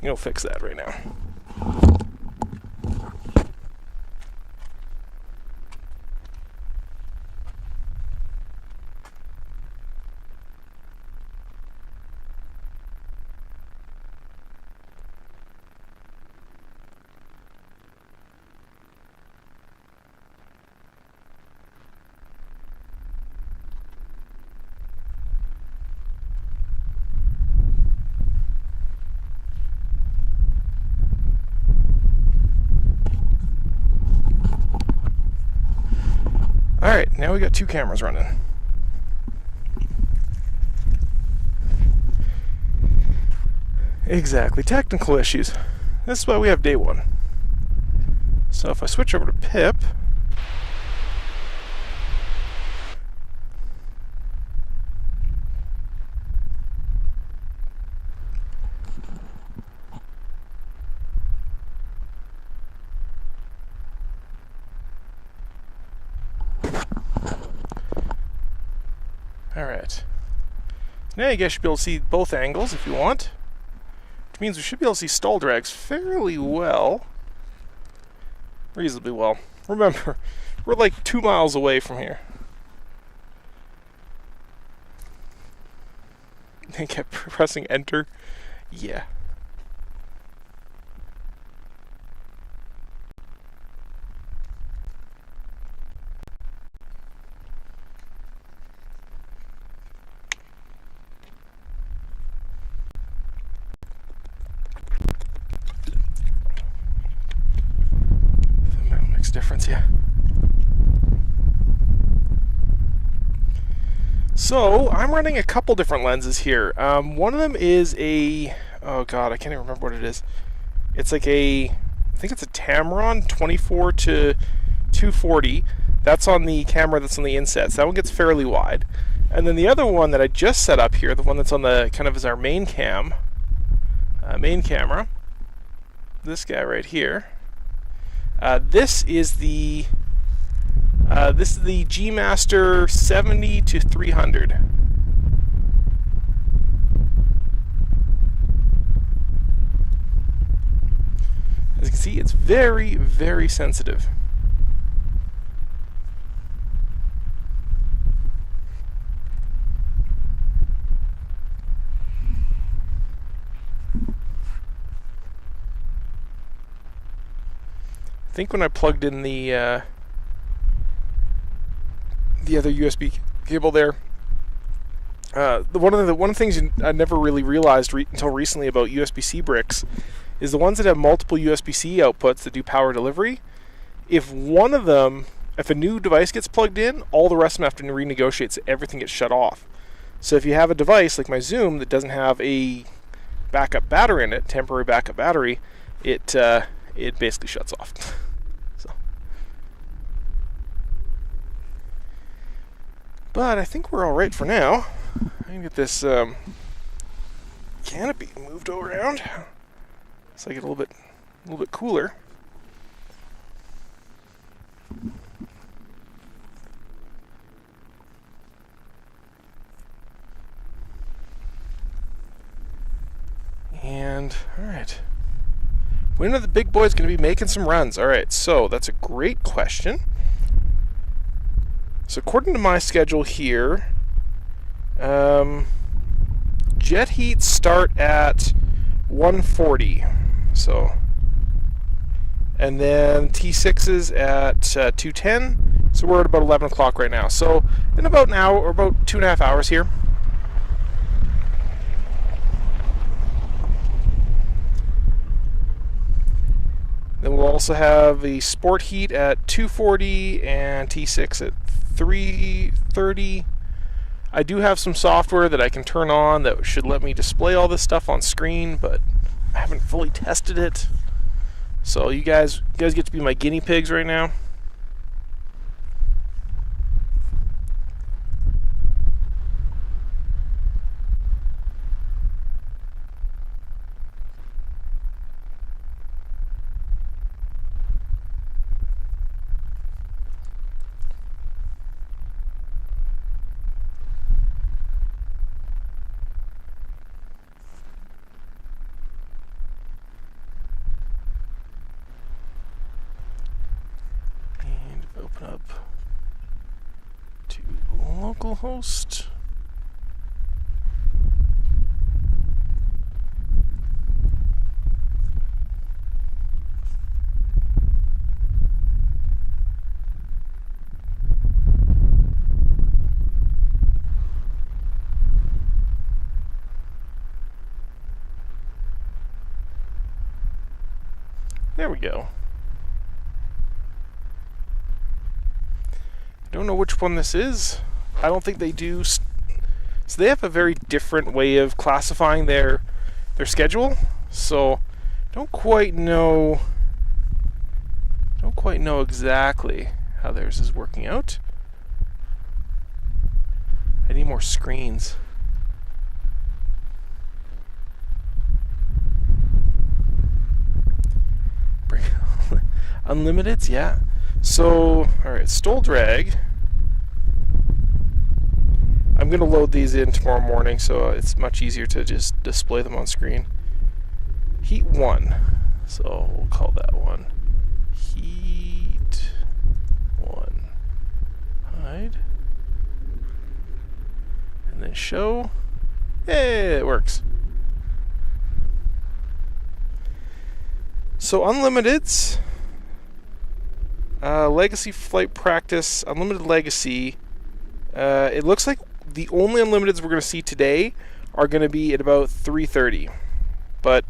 You'll fix that right now. Alright, now we got 2 cameras running. Exactly, technical issues. This is why we have day 1. So if I switch over to Pip, alright. Now you guys should be able to see both angles if you want. Which means we should be able to see stall drags fairly well. Reasonably well. Remember, we're like 2 miles away from here. I kept pressing enter. Yeah. Difference, yeah. So I'm running a couple different lenses here. One of them is a, oh god, I can't even remember what it is. It's like I think it's a Tamron 24 to 240. That's on the camera that's on the insets. That one gets fairly wide. And then the other one that I just set up here, the one that's on the kind of as our main camera, this guy right here. This is the G Master 70 to 300. As you can see, it's very, very sensitive. I think when I plugged in the other USB cable there, one of the things I never really realized until recently about USB-C bricks is the ones that have multiple USB-C outputs that do power delivery. If one of them, if a new device gets plugged in, all the rest of them have to renegotiate, so everything gets shut off. So if you have a device like my Zoom that doesn't have a backup battery in it, temporary backup battery, it basically shuts off. So, but I think we're all right for now. I can get this canopy moved around so I get a little bit cooler. And all right. When are the big boys going to be making some runs? All right, so that's a great question. So according to my schedule here, jet heats start at 1:40. So, and then T6s at 2:10. So we're at about 11 o'clock right now. So in about an hour, or about 2.5 hours here. Then we'll also have the Sport Heat at 2:40 and T6 at 3:30. I do have some software that I can turn on that should let me display all this stuff on screen, but I haven't fully tested it. So you guys get to be my guinea pigs right now. Open up to localhost. There we go. Don't know which one this is. I don't think they do. So they have a very different way of classifying their schedule. So don't quite know exactly how theirs is working out. I need more screens. Unlimiteds, yeah. So, alright, stole drag. I'm going to load these in tomorrow morning, so it's much easier to just display them on screen. Heat 1. So, we'll call that one Heat 1. Hide. And then show. Hey, it works. So, Unlimiteds. Legacy Flight Practice, Unlimited Legacy. It looks like the only Unlimiteds we're going to see today are going to be at about 3:30. But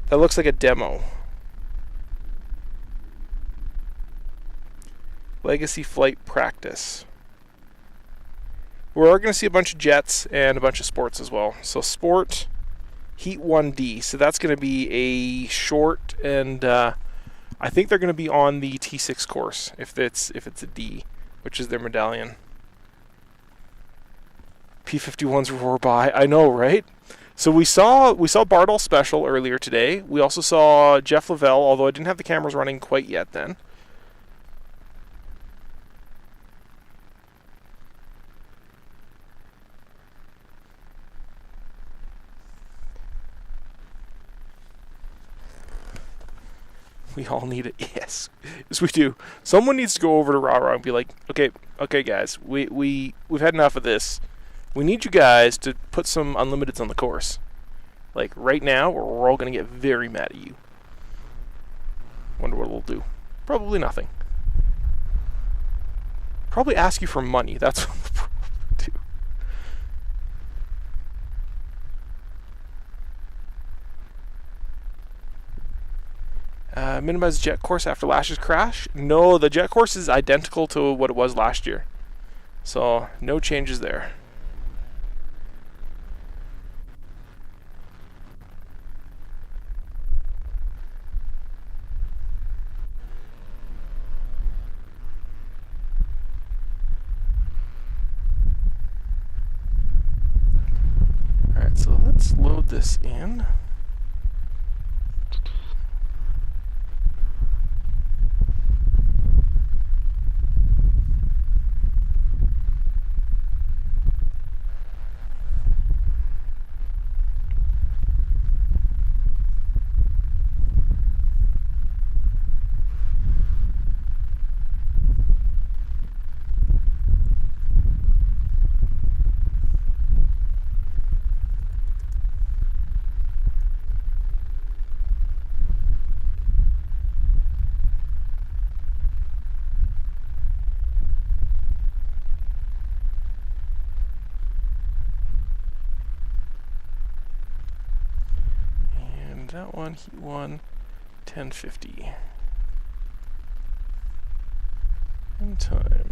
that looks like a demo. Legacy Flight Practice. We're going to see a bunch of jets and a bunch of sports as well. So Sport, Heat 1D. So that's going to be a short, and I think they're going to be on the T6 course if it's a D, which is their medallion. P-51s roar by. I know, right? So we saw Bardol's special earlier today. We also saw Jeff Lavelle, although I didn't have the cameras running quite yet then. We all need it. Yes, we do. Someone needs to go over to Rah and be like, okay, guys, we've had enough of this. We need you guys to put some Unlimiteds on the course. Like right now, or we're all gonna get very mad at you. Wonder what it'll do. Probably nothing. Probably ask you for money. That's what they'll probably do. Minimize jet course after last year's crash. No, the jet course is identical to what it was last year. So, no changes there. Alright, so let's load this in. That one, Heat 1, 1050. And time.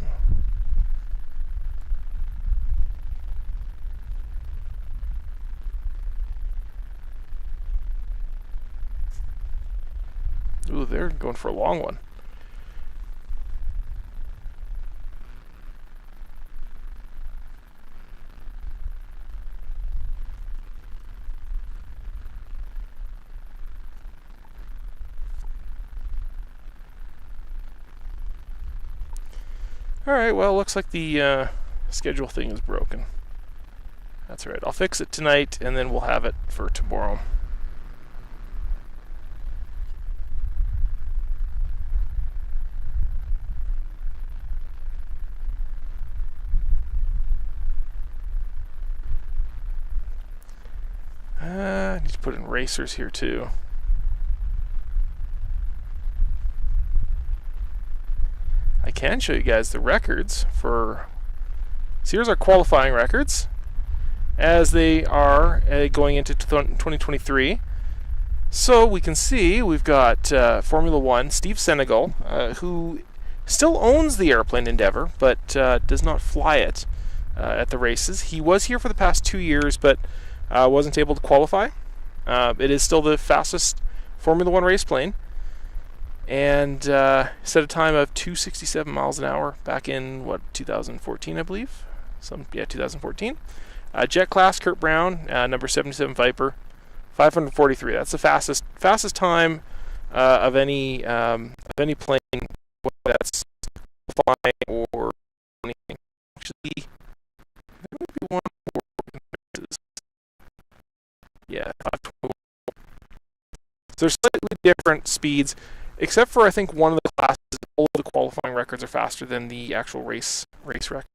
they're going for a long one. Alright, well, looks like the schedule thing is broken. That's alright. I'll fix it tonight, and then we'll have it for tomorrow. I need to put in racers here, too. I can show you guys the records for... So here's our qualifying records as they are going into 2023. So we can see we've got Formula One, Steve Senegal, who still owns the airplane Endeavour, but does not fly it at the races. He was here for the past 2 years, but wasn't able to qualify. It is still the fastest Formula One race plane, and set a time of 267 miles an hour back in, 2014, I believe? 2014. Jet class, Kurt Brown, number 77 Viper, 543. That's the fastest time of any plane, whether that's flying or anything. Actually, there might be one more. Yeah, 512. So there's slightly different speeds, except for I think one of the classes. All of the qualifying records are faster than the actual race records.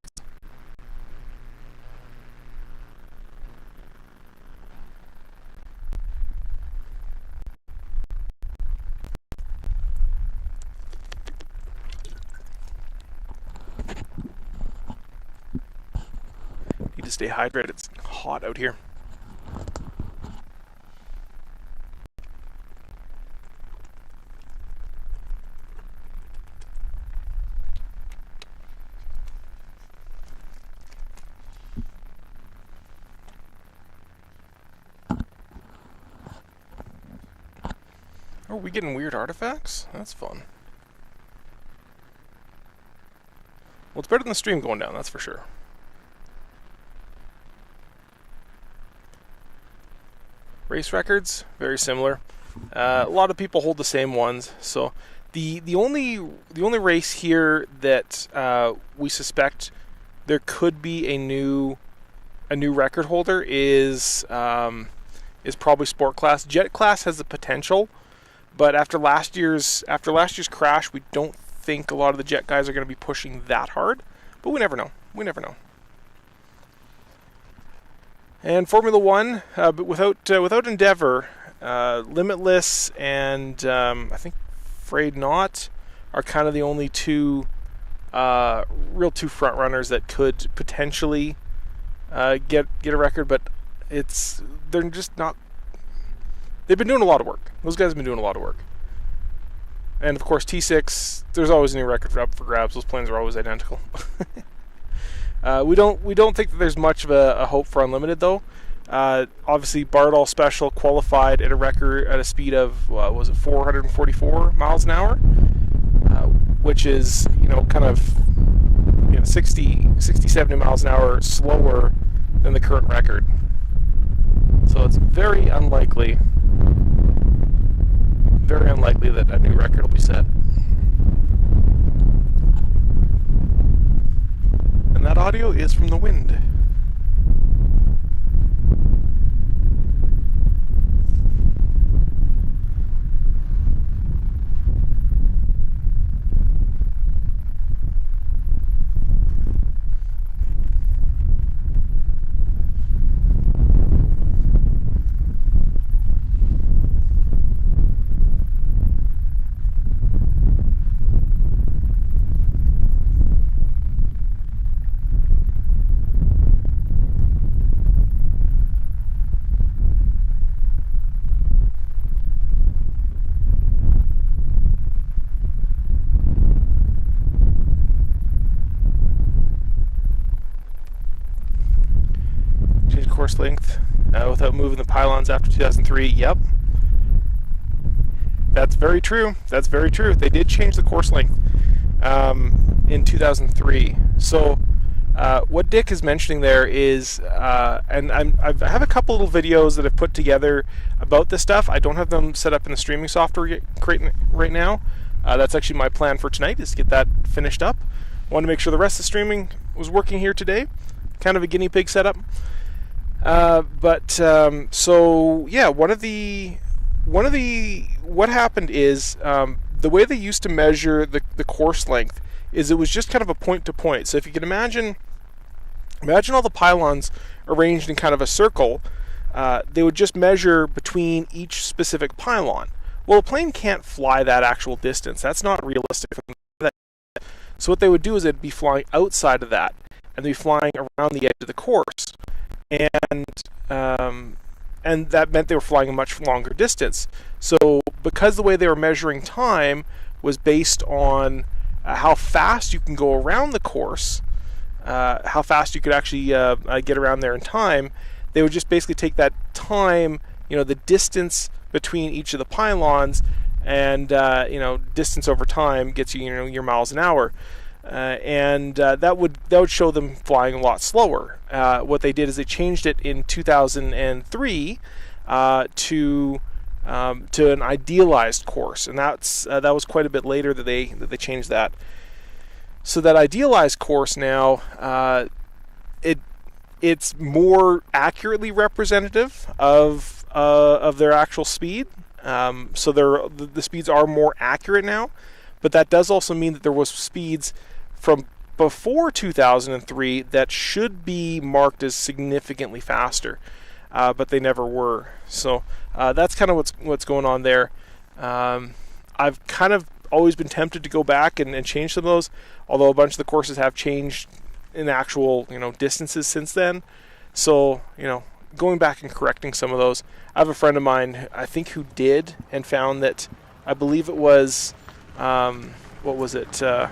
Need to stay hydrated. It's hot out here. Are we getting weird artifacts? That's fun. Well, it's better than the stream going down, that's for sure. Race records, very similar. A lot of people hold the same ones. So the only race here that we suspect there could be a new record holder is probably Sport Class. Jet Class has the potential, but after last year's crash, we don't think a lot of the jet guys are going to be pushing that hard. But we never know. We never know. And Formula One, but without Endeavour, Limitless and I think Afraid Not are kind of the only two front runners that could potentially get a record. But they're just not. They've been doing a lot of work. Those guys have been doing a lot of work. And of course T6, there's always a new record up for grabs. Those planes are always identical. We don't think that there's much of a hope for Unlimited though. Obviously Bardall Special qualified at a speed of 444 miles an hour, which is kind of 60 70 miles an hour slower than the current record. So it's very unlikely that a new record will be set. And that audio is from the wind. Course length without moving the pylons after 2003. Yep. That's very true. That's very true. They did change the course length in 2003. So what Dick is mentioning there is, and I have a couple little videos that I've put together about this stuff. I don't have them set up in the streaming software right now. That's actually my plan for tonight, is to get that finished up. I want to make sure the rest of the streaming was working here today. Kind of a guinea pig setup. So yeah, what happened is, the way they used to measure the course length is it was just kind of a point to point. So if you can imagine all the pylons arranged in kind of a circle, they would just measure between each specific pylon. Well, a plane can't fly that actual distance. That's not realistic. So what they would do is they'd be flying outside of that, and they'd be flying around the edge of the course. And that meant they were flying a much longer distance. So because the way they were measuring time was based on how fast you can go around the course, how fast you could actually get around there in time, they would just basically take that time, the distance between each of the pylons, and distance over time gets you, your miles an hour. And that would show them flying a lot slower. What they did is they changed it in 2003 to an idealized course, and that was quite a bit later that they changed that. So that idealized course now, it's more accurately representative of their actual speed. So the speeds are more accurate now, but that does also mean that there was speeds from before 2003 that should be marked as significantly faster, but they never were. So that's kind of what's going on there. I've kind of always been tempted to go back and change some of those, although a bunch of the courses have changed in actual distances since then. So going back and correcting some of those. I have a friend of mine, I think, who did and found that, I believe it was, what was it? I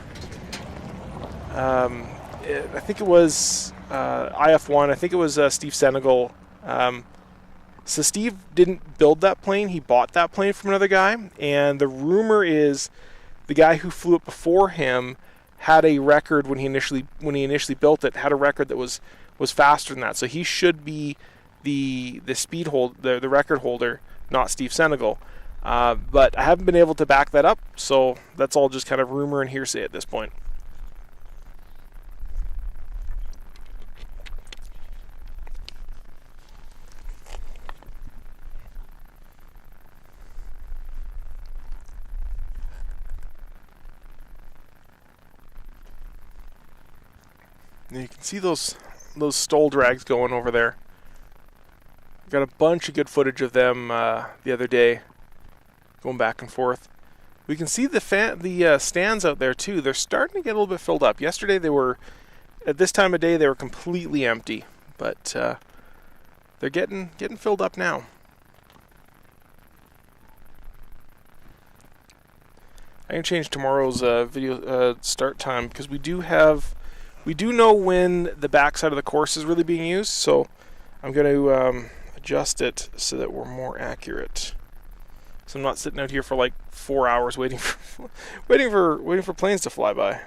think it was IF1. I think it was Steve Senegal. So Steve didn't build that plane. He bought that plane from another guy. And the rumor is the guy who flew it before him had a record when he initially built it, had a record that was faster than that. So he should be the record holder, not Steve Senegal. But I haven't been able to back that up. So that's all just kind of rumor and hearsay at this point. And you can see those stall drags going over there. Got a bunch of good footage of them the other day, going back and forth. We can see the stands out there too. They're starting to get a little bit filled up. Yesterday they were, at this time of day, they were completely empty, but they're getting filled up now. I can change tomorrow's video start time because we do know when the backside of the course is really being used, so I'm going to adjust it so that we're more accurate. So I'm not sitting out here for like 4 hours waiting for planes to fly by.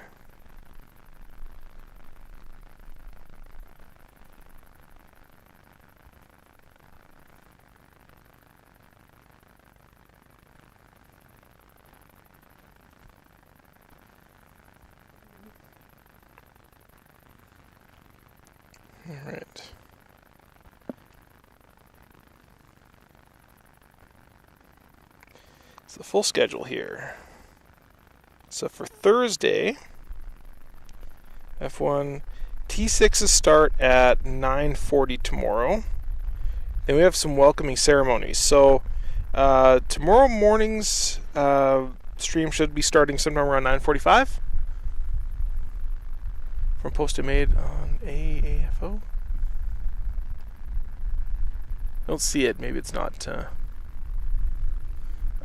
All right. It's the full schedule here. So for Thursday, F1 T6s start at 9:40 tomorrow. Then we have some welcoming ceremonies. So tomorrow morning's stream should be starting sometime around 9:45. From post it made on AAFO. I don't see it. Maybe it's not.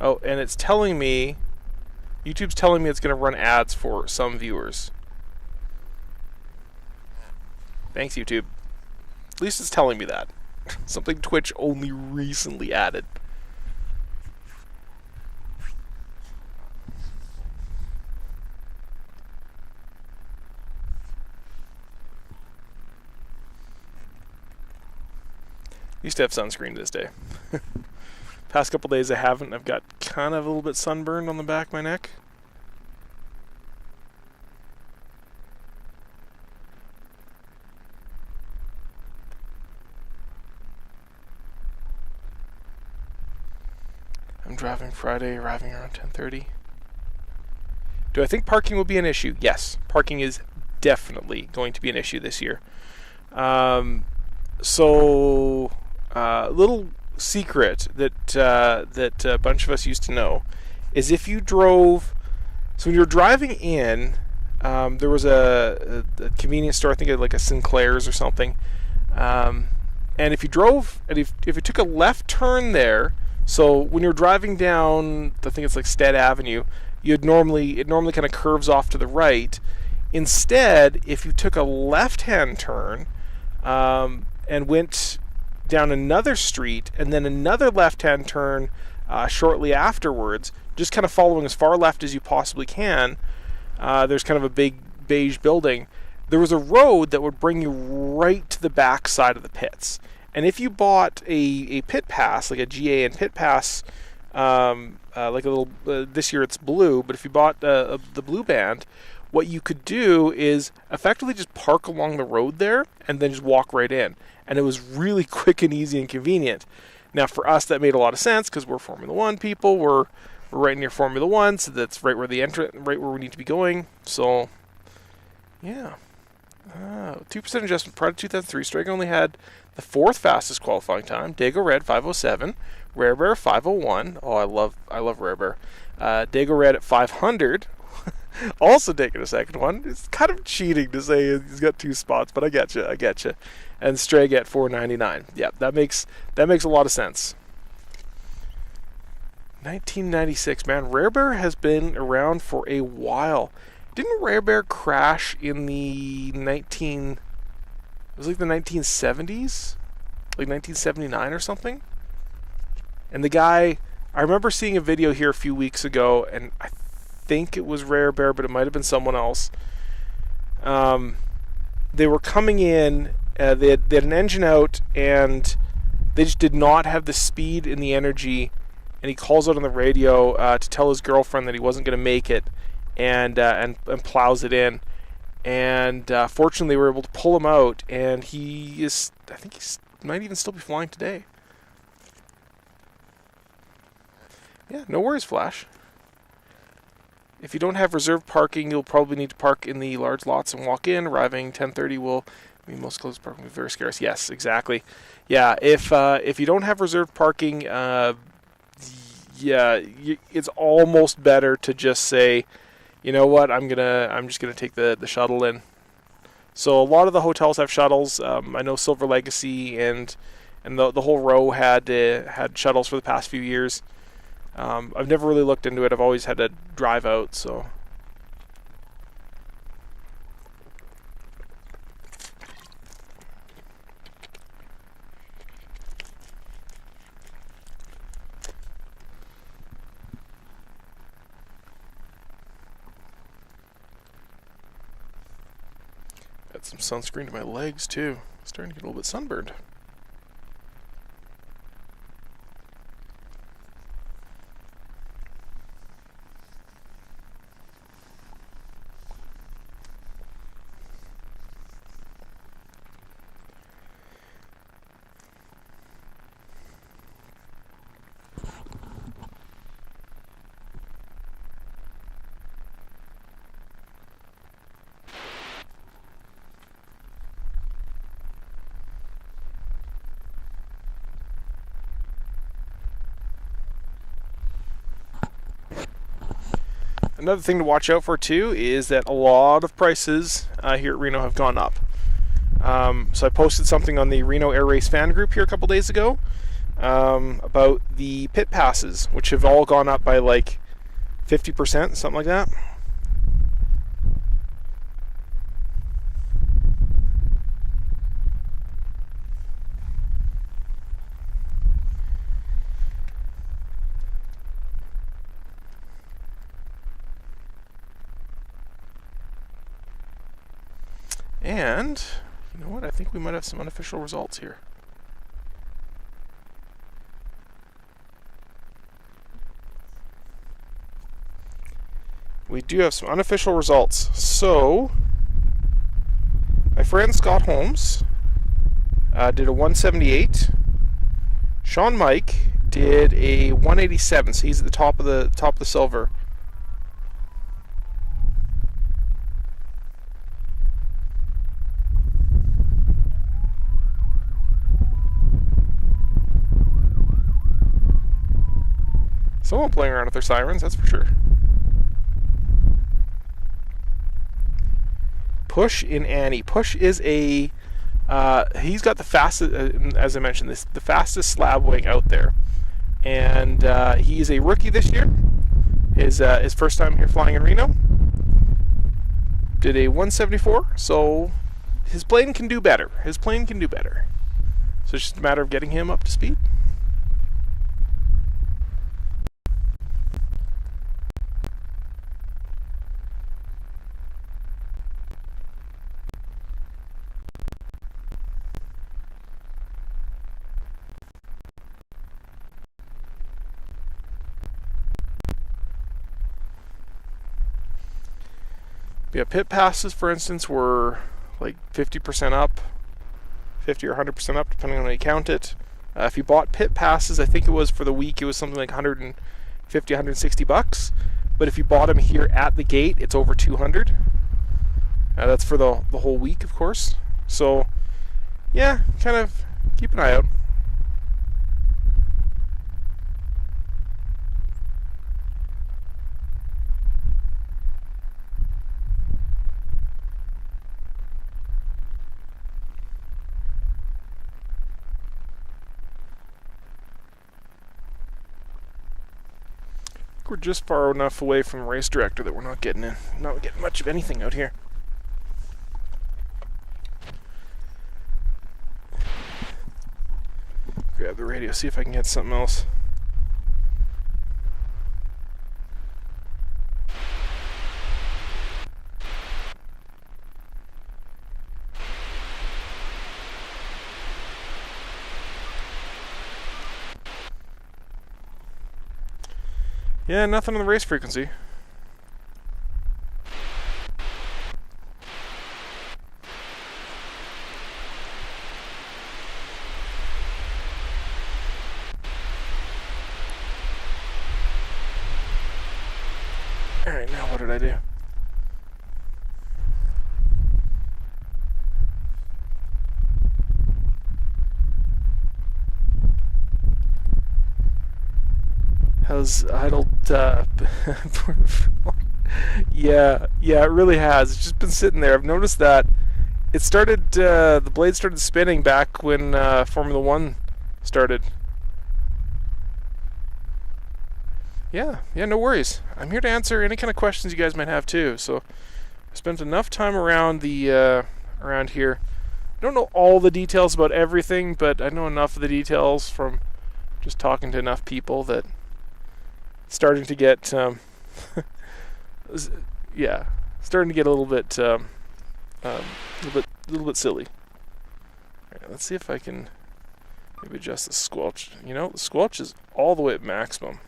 Oh, and it's telling me, YouTube's telling me it's going to run ads for some viewers. Thanks, YouTube. At least it's telling me that. Something Twitch only recently added. Used to have sunscreen this day. Past couple days I haven't. I've got kind of a little bit sunburned on the back of my neck. I'm driving Friday, arriving around 10:30. Do I think parking will be an issue? Yes, parking is definitely going to be an issue this year. Little secret that a bunch of us used to know is if you drove. So when you're driving in, there was a convenience store. I think like a Sinclair's or something. And if you drove, and if you took a left turn there. So when you're driving down, I think it's like Stead Avenue, it normally kind of curves off to the right. Instead, if you took a left-hand turn and went down another street and then another left-hand turn shortly afterwards, just kind of following as far left as you possibly can, there's kind of a big beige building. There was a road that would bring you right to the back side of the pits. And if you bought a pit pass, like a GA and pit pass, like a little, this year it's blue, but if you bought the blue band, what you could do is effectively just park along the road there and then just walk right in. And it was really quick and easy and convenient. Now for us that made a lot of sense because we're Formula One people, we're right near Formula One, so that's right where right where we need to be going. So yeah. 2% adjustment prior to 2003. Strega only had the fourth fastest qualifying time. Dago Red 5:07, Rare Bear 5:01. Oh, I love Rare Bear. Dago Red at 500. Also taking a second one. It's kind of cheating to say he's got two spots, but I get you. And Strega at 4:99. Yeah, that makes a lot of sense. 1996, man. Rare Bear has been around for a while. Didn't Rare Bear crash in the 1970s? Like 1979 or something? And the guy, I remember seeing a video here a few weeks ago, and I think it was Rare Bear, but it might have been someone else. They were coming in, they had an engine out, and they just did not have the speed and the energy, and he calls out on the radio to tell his girlfriend that he wasn't going to make it, and plows it in. And fortunately, we were able to pull him out, and I think he might even still be flying today. Yeah, no worries, Flash. If you don't have reserved parking, you'll probably need to park in the large lots and walk in. Arriving 10:30 will mean most closed parking will be very scarce. Yes, exactly. Yeah, if you don't have reserved parking, it's almost better to just say, you know what, I'm just gonna take the shuttle in. So a lot of the hotels have shuttles. I know Silver Legacy and the whole row had shuttles for the past few years. I've never really looked into it. I've always had to drive out, so. Got some sunscreen to my legs too. Starting to get a little bit sunburned. Another thing to watch out for too is that a lot of prices here at Reno have gone up. So I posted something on the Reno Air Race fan group here a couple days ago about the pit passes, which have all gone up by like 50%, something like that. And, you know what, I think we might have some unofficial results here. we do have some unofficial results. So, my friend Scott Holmes did a 178. Sean Mike did a 187, so he's at the top of the silver. Someone playing around with their sirens, that's for sure. Push in Annie. Push is a he's got the fastest, as I mentioned, the fastest slab wing out there, and he's a rookie this year. His first time here flying in Reno. Did a 174, so his plane can do better. So it's just a matter of getting him up to speed. Yeah, pit passes, for instance, were like 50% up, 50 or 100% up, depending on how you count it. If you bought pit passes, I think it was for the week, it was something like 150, 160 bucks. But if you bought them here at the gate, it's over 200. That's for the whole week, of course. So, yeah, kind of keep an eye out. We're just far enough away from race director that we're not getting much of anything out here. Grab the radio, see if I can get something else. Yeah, nothing on the race frequency. Alright, now what did I do? Has idled yeah, it really has. It's just been sitting there. I've noticed that it started the blade started spinning back when Formula 1 started. Yeah, no worries. I'm here to answer any kind of questions you guys might have too. So I spent enough time around the around here. I don't know all the details about everything, but I know enough of the details from just talking to enough people that starting to get starting to get a little bit silly. All right, let's see if I can maybe adjust the squelch. You know, the squelch is all the way at maximum.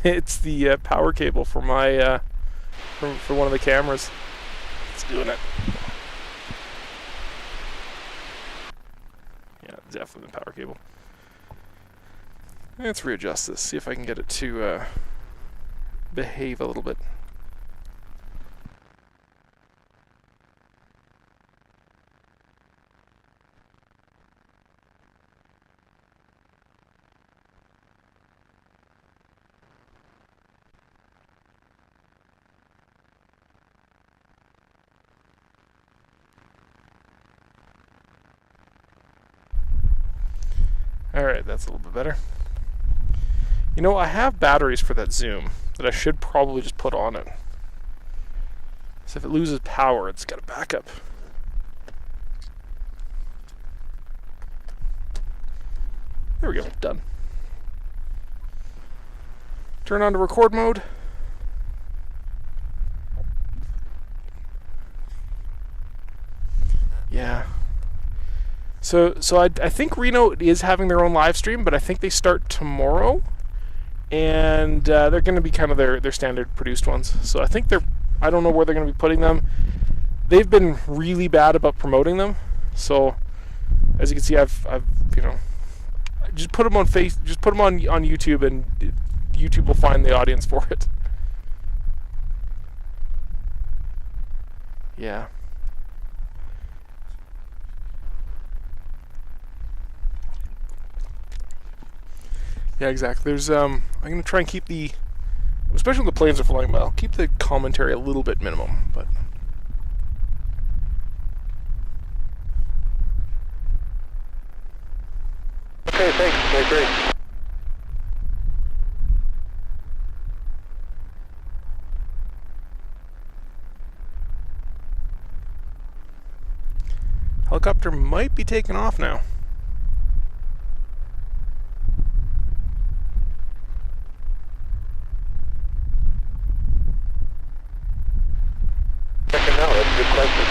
It's the power cable for my for one of the cameras. It's doing it. Yeah, definitely the power cable. Let's readjust this. See if I can get it to behave a little bit. Alright, that's a little bit better. You know, I have batteries for that zoom that I should probably just put on it. So if it loses power, it's got a backup. There we go, done. Turn on to record mode. Yeah. So I think Reno is having their own live stream, but I think they start tomorrow, and they're going to be kind of their standard produced ones. So I think I don't know where they're going to be putting them. They've been really bad about promoting them. So as you can see, I've just put them on YouTube, and YouTube will find the audience for it. Yeah. Yeah, exactly. There's I'm gonna try and keep especially when the planes are flying by, I'll keep the commentary a little bit minimum, but. Okay, thanks. Okay, great. Helicopter might be taking off now. Checking now, that's a good question.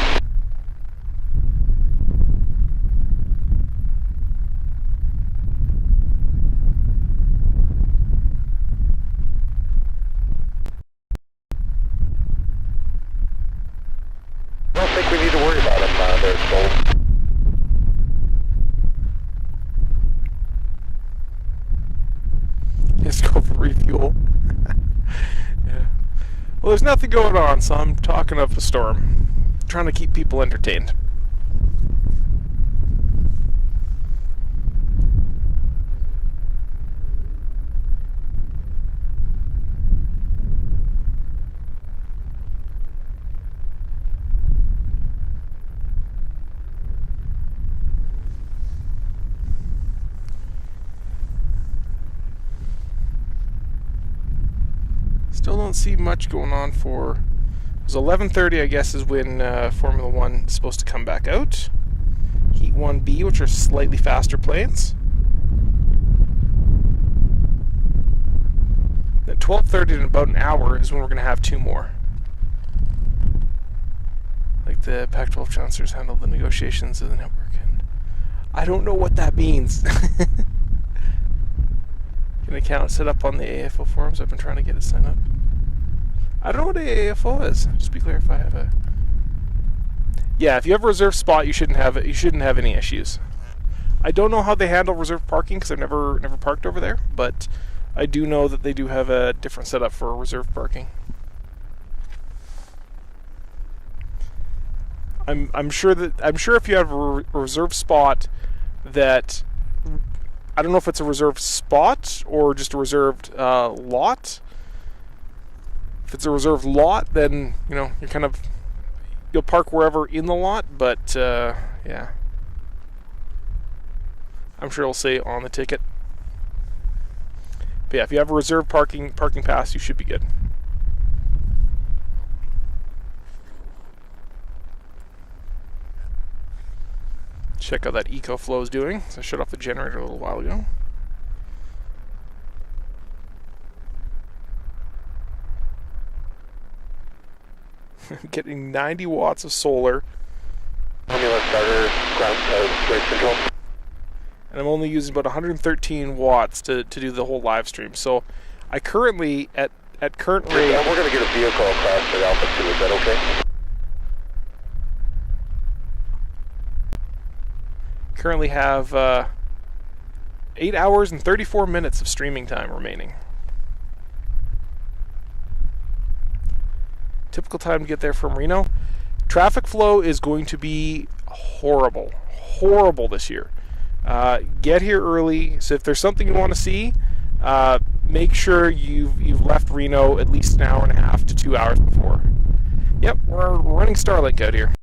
I don't think we need to worry about them. They're sold. Let's go for refuel. Yeah. Well, there's nothing going on, so I'm talking up a storm. Trying to keep people entertained. Still don't see much going on for. It was 11:30, I guess, is when Formula One is supposed to come back out. Heat 1B, which are slightly faster planes. At 12:30 in about an hour is when we're going to have two more. Like the Pac-12 chancellors handled the negotiations of the network, and I don't know what that means. An account set up on the AFO forums. I've been trying to get it set up. I don't know what AFO is. Just be clear if I have a. Yeah, if you have a reserved spot, you shouldn't have any issues. I don't know how they handle reserved parking because I've never parked over there, but I do know that they do have a different setup for reserved parking. I'm sure if you have a reserved spot that. I don't know if it's a reserved spot or just a reserved lot. If it's a reserved lot, then you'll park wherever in the lot. But yeah, I'm sure it'll say on the ticket. But yeah, if you have a reserved parking pass, you should be good. Check out that EcoFlow is doing. So I shut off the generator a little while ago. Getting 90 watts of solar. Formula starter, ground race control. And I'm only using about 113 watts to do the whole live stream. So I currently, at current rate... Yeah, we're going to get a vehicle across at Alpha 2. Is that okay? Currently have 8 hours and 34 minutes of streaming time remaining. Typical time to get there from Reno. Traffic flow is going to be horrible this year. Get here early. So if there's something you want to see, make sure you've left Reno at least an hour and a half to 2 hours before. Yep, we're running Starlink out here.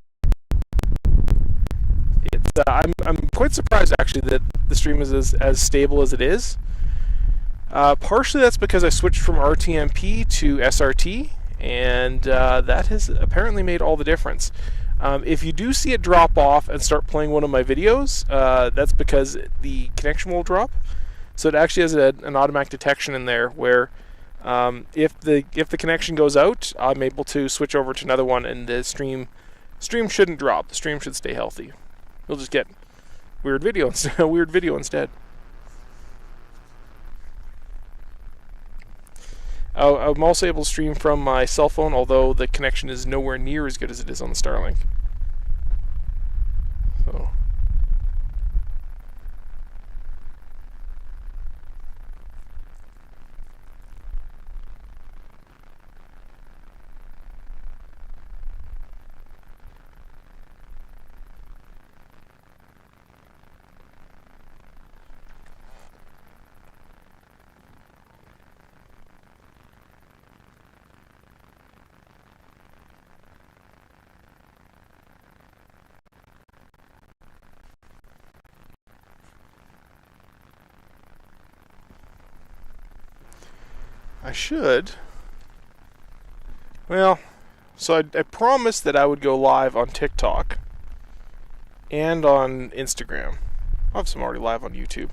I'm quite surprised actually that the stream is as stable as it is. Partially that's because I switched from RTMP to SRT, and that has apparently made all the difference. If you do see it drop off and start playing one of my videos, that's because the connection will drop. So it actually has an automatic detection in there where if the connection goes out, I'm able to switch over to another one, and the stream Stream shouldn't drop. The stream should stay healthy. You'll just get weird video instead. I'm also able to stream from my cell phone, although the connection is nowhere near as good as it is on the Starlink. So. I should. Well, so I promised that I would go live on TikTok and on Instagram. I have some already live on YouTube.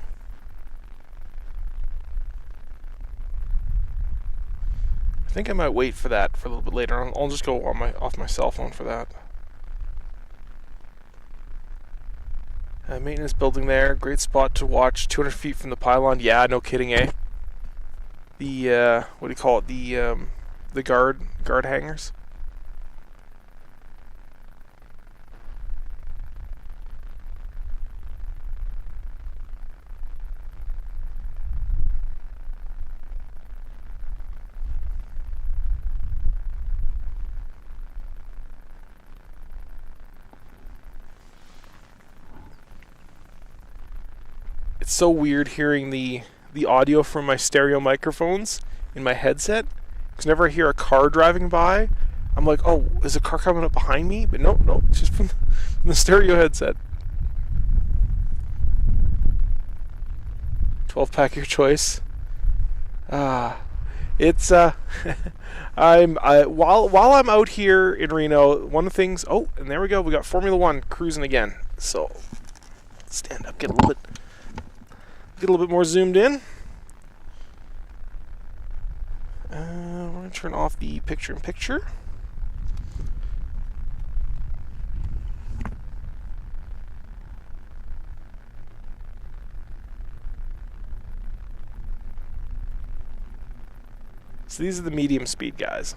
I think I might wait for that for a little bit later. I'll just go on off my cell phone for that. Maintenance building there. Great spot to watch. 200 feet from the pylon. Yeah, no kidding, eh? The what do you call it? The guard hangars. It's so weird hearing the audio from my stereo microphones in my headset, because whenever I hear a car driving by, I'm like, oh, is a car coming up behind me? But no, it's just from the stereo headset. 12-pack your choice. It's while I'm out here in Reno, one of the things. Oh, and there we go. We got Formula One cruising again. So stand up, get a little bit more zoomed in. We're going to turn off the picture-in-picture. So these are the medium speed guys.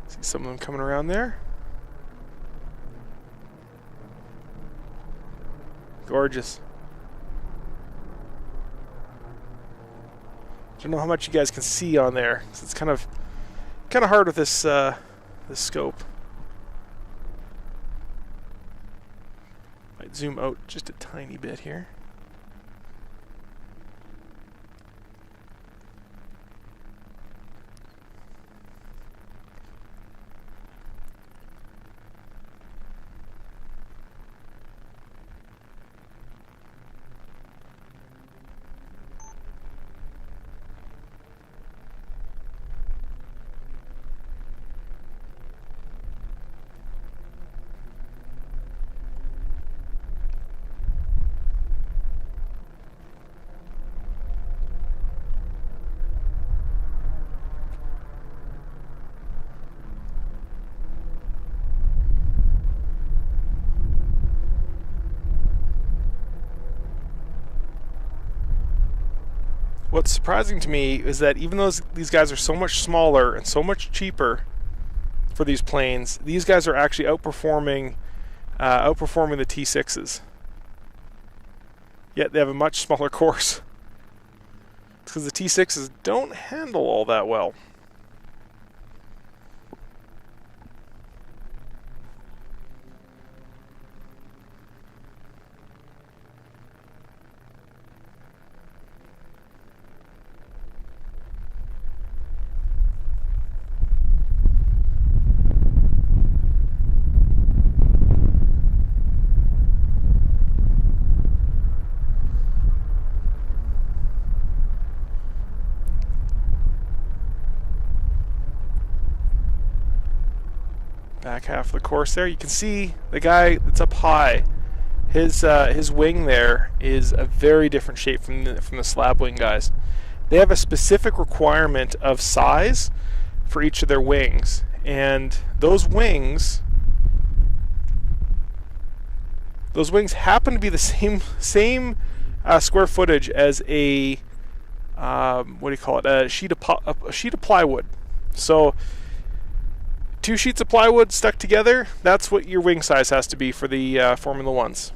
See some of them coming around there. Gorgeous. I don't know how much you guys can see on there, 'cause it's kind of hard with this this scope. Might zoom out just a tiny bit here. What's surprising to me is that even though these guys are so much smaller and so much cheaper for these planes, these guys are actually outperforming the T6s. Yet they have a much smaller course. It's because the T6s don't handle all that well. back half of the course there. You can see the guy that's up high. His wing there is a very different shape from the slab wing guys. They have a specific requirement of size for each of their wings, and those wings happen to be the same square footage as a what do you call it? A sheet of plywood. So 2 sheets of plywood stuck together, that's what your wing size has to be for the Formula Ones.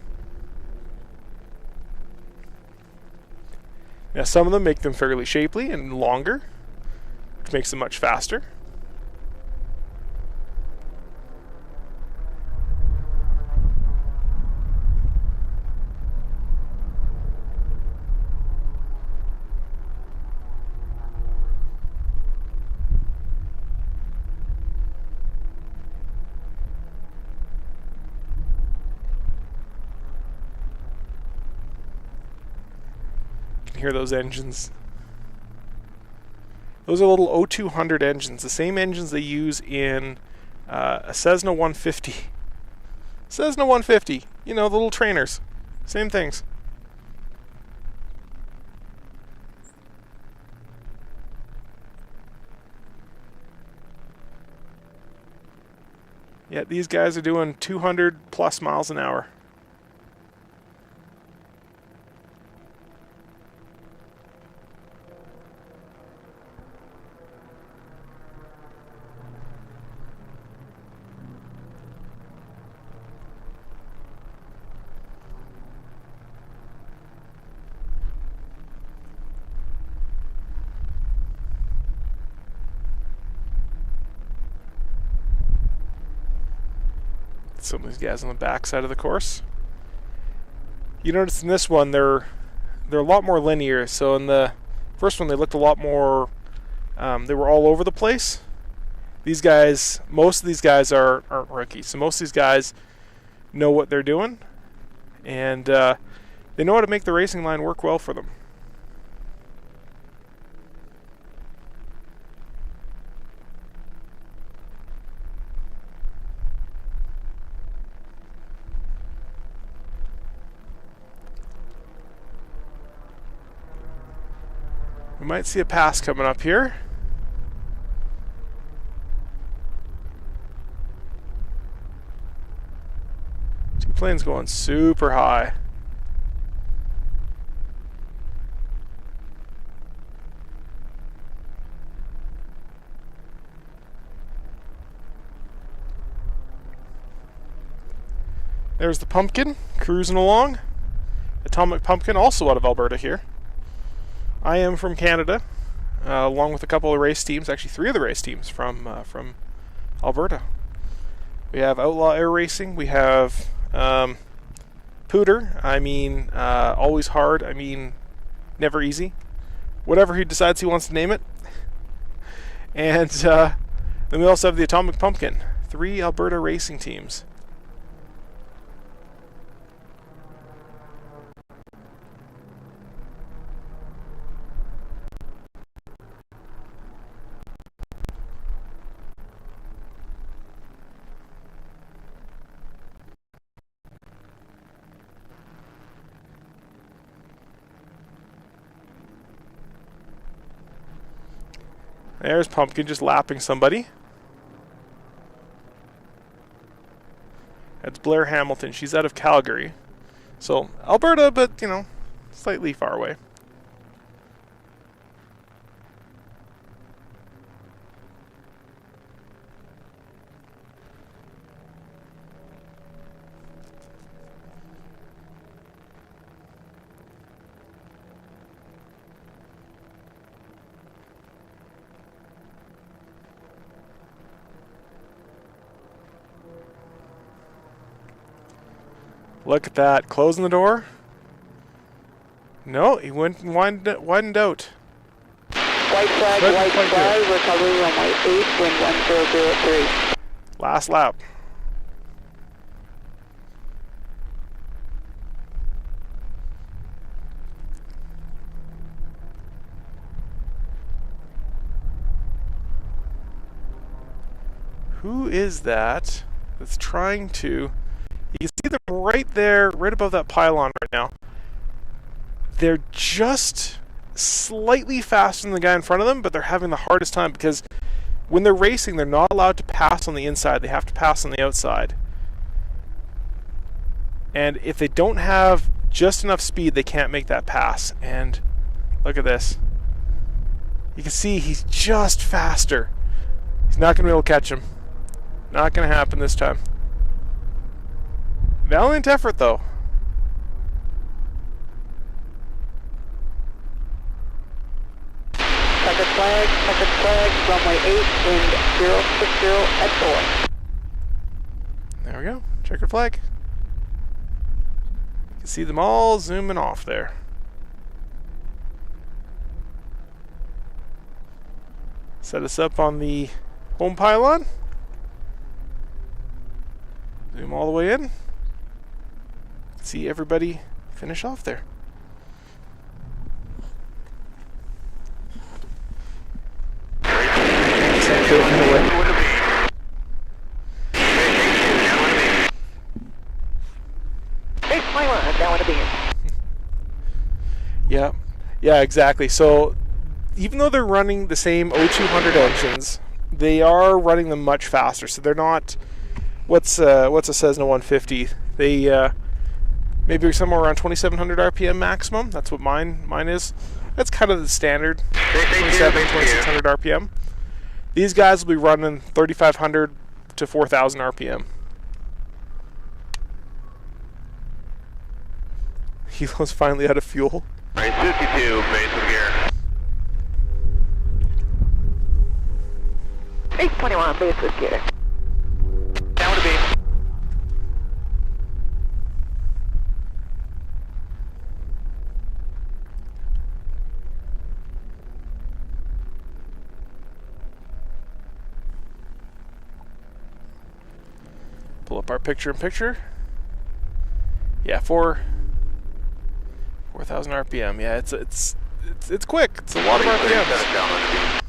Now some of them make them fairly shapely and longer, which makes them much faster. Hear those engines. Those are little O200 engines, the same engines they use in a Cessna 150. Cessna 150, you know, the little trainers. Same things. Yeah, these guys are doing 200 plus miles an hour. Some of these guys on the back side of the course. You notice in this one they're a lot more linear. So in the first one they looked a lot more. They were all over the place. These guys, most of these guys aren't rookies. So most of these guys know what they're doing, and they know how to make the racing line work well for them. We might see a pass coming up here. Two planes going super high. There's the Pumpkin cruising along. Atomic Pumpkin, also out of Alberta here. I am from Canada, along with a couple of race teams, actually 3 of the race teams from Alberta. We have Outlaw Air Racing, we have Pooter, I mean always hard, I mean never easy, whatever he decides he wants to name it. And then we also have the Atomic Pumpkin, 3 Alberta racing teams. There's Pumpkin just lapping somebody. That's Blair Hamilton. She's out of Calgary. So, Alberta, but, you know, slightly far away. Look at that. Closing the door. No, he went and widened out. White flag, recovery runway 8, wind 1003. Last lap. Who is that that's trying to... You can see them right there, right above that pylon right now. They're just slightly faster than the guy in front of them, but they're having the hardest time because when they're racing, they're not allowed to pass on the inside. They have to pass on the outside. And if they don't have just enough speed, they can't make that pass. And look at this. You can see he's just faster. He's not going to be able to catch him. Not going to happen this time. Valiant effort, though. Checkered flag, runway 8, wind 060 at 4. There we go. Checkered flag. You can see them all zooming off there. Set us up on the home pylon. Zoom all the way in. See everybody finish off there. Yeah, exactly. So even though they're running the same O200 engines, they are running them much faster. So they're not what's a Cessna 150. They maybe somewhere around 2,700 RPM maximum. That's what mine is. That's kind of the standard, 2,600 RPM. These guys will be running 3,500 to 4,000 RPM. Helo's finally out of fuel. Right, 52, base of gear. Base 21, base with gear. Down to beam. Pull up our picture-in-picture. Yeah, 4,000 RPM. Yeah, it's quick. It's a lot of RPMs.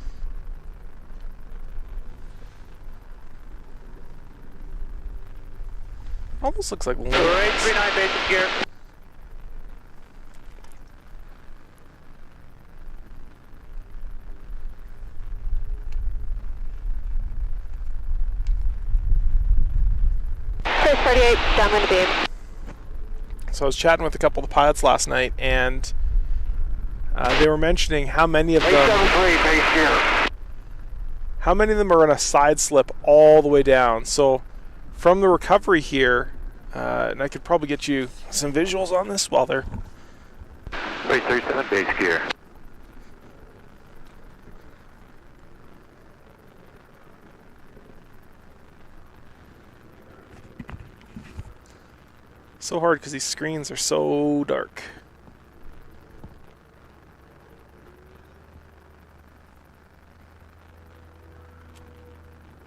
Almost looks like Lynx. 839 base of gear. Base 48, down the beam. So I was chatting with a couple of the pilots last night, and they were mentioning how many of them are in a side slip all the way down. So from the recovery here, and I could probably get you some visuals on this while they're... Base 37 base gear. So hard because these screens are so dark.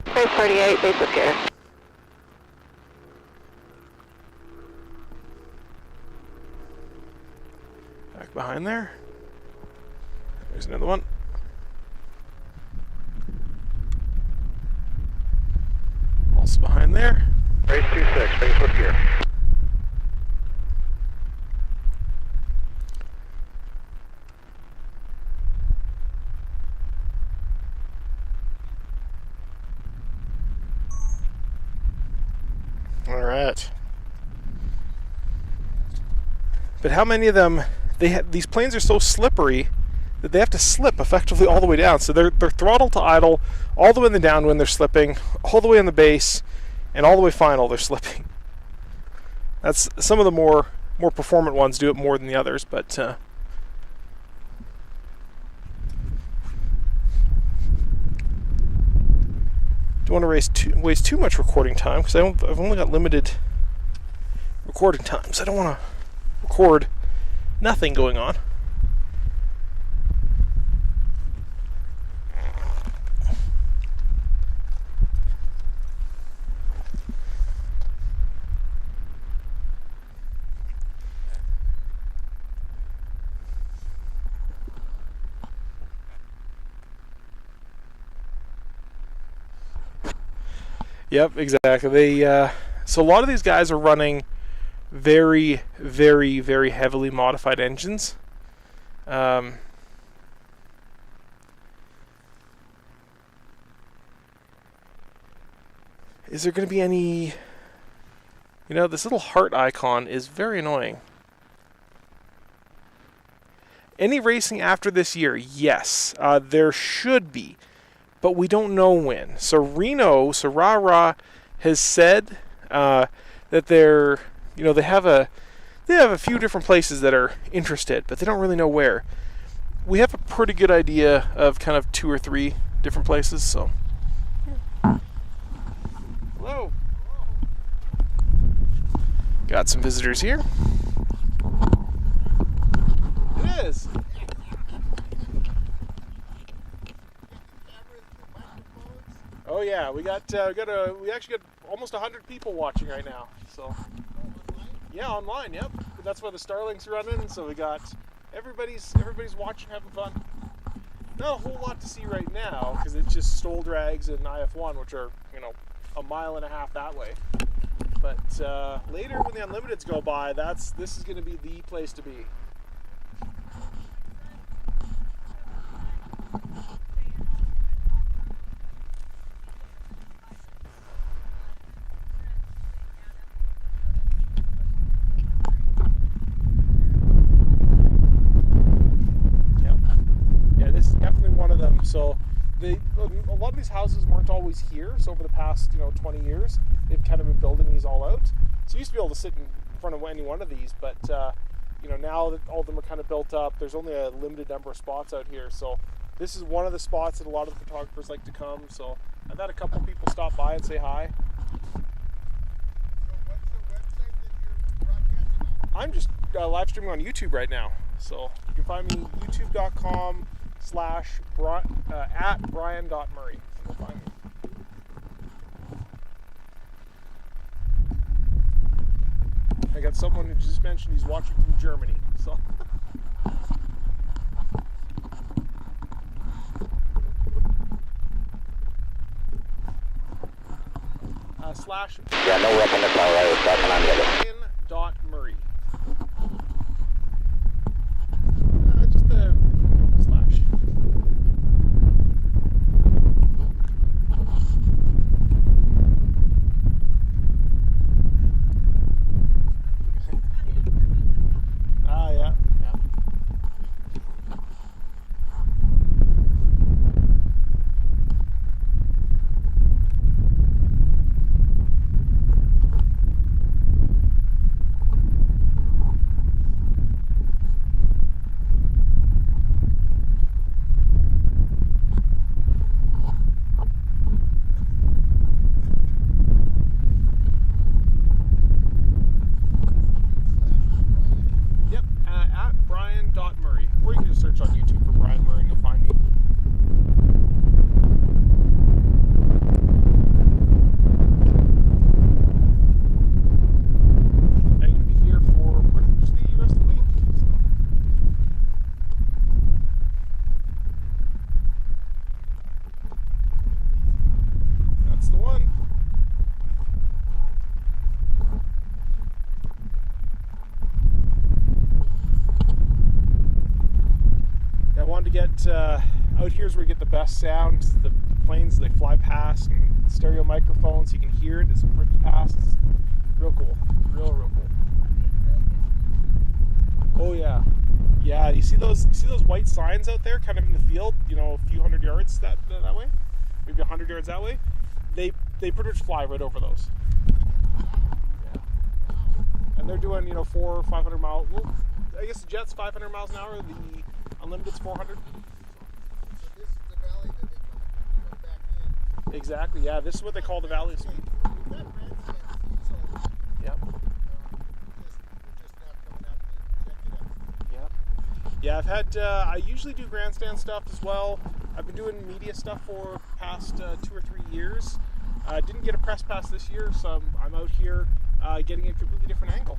Base 48, base with gear. Back behind there. There's another one. Also behind there. Base 26, base with gear. All right. But how many of them? These planes are so slippery that they have to slip effectively all the way down. So they're throttle to idle, all the way in the downwind they're slipping, all the way on the base, and all the way final they're slipping. That's some of the more performant ones do it more than the others, but don't want to waste too much recording time because I've only got limited recording time, so I don't want to record nothing going on. Yep, exactly. They so a lot of these guys are running very, very, very heavily modified engines. Is there going to be any... You know, this little heart icon is very annoying. Any racing after this year? Yes. There should be. But we don't know when. So Reno, so Rah-Rah has said that they're... You know, they have a few different places that are interested, but they don't really know where. We have a pretty good idea of kind of 2 or 3 different places, so... Hello. Got some visitors here. It is. Oh yeah, we actually got almost 100 people watching right now. So. Yeah, online. Yep. That's why the Starlink's running. So we got everybody's watching, having fun. Not a whole lot to see right now because it's just Stoll Drags and IF1, which are, you know, a mile and a half that way. But later when the Unlimiteds go by, this is going to be the place to be. So a lot of these houses weren't always here. So over the past 20 years, they've kind of been building these all out. So you used to be able to sit in front of any one of these, but now that all of them are kind of built up, there's only a limited number of spots out here. So this is one of the spots that a lot of the photographers like to come. So I've had a couple people stop by and say hi. So what's the website that you're broadcasting on? I'm just live streaming on YouTube right now. So you can find me youtube.com/@Brian.Murray. You'll find me. I got someone who just mentioned he's watching from Germany. So. Yeah, no weapon at all. Right, second on the other. Brian.Murray. Just the slash. Yeah. Brian.Murray, or you can just search on YouTube for Brian Murray and you'll find me. I'm going to be here for pretty much the rest of the week. That's the one. I wanted to get out here's where you get the best sound. The planes, they fly past, and stereo microphone so you can hear it as it rips past. It's real cool. Real cool. Oh yeah. Yeah, you see those white signs out there kind of in the field, a few hundred yards that way? Maybe 100 yards that way? They pretty much fly right over those. Yeah. And they're doing, 400 or 500 miles. Well, I guess the jet's 500 miles an hour, the Unlimited's 400. So this is the valley that they come back in. Exactly, yeah. This is what they call the valley of speed. Yep. Yep. Yeah, I've had. I usually do grandstand stuff as well. I've been doing media stuff for the past 2 or 3 years. I didn't get a press pass this year, so I'm out here getting a completely different angle.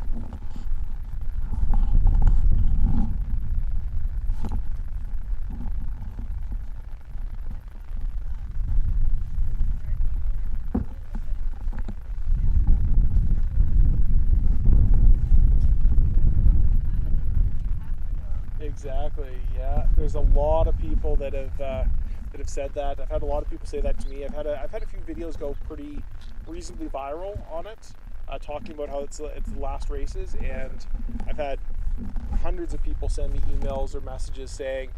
Exactly. Yeah. There's a lot of people that have said that. I've had a lot of people say that to me. I've had a few videos go pretty reasonably viral on it, talking about how it's the last races, and I've had hundreds of people send me emails or messages saying,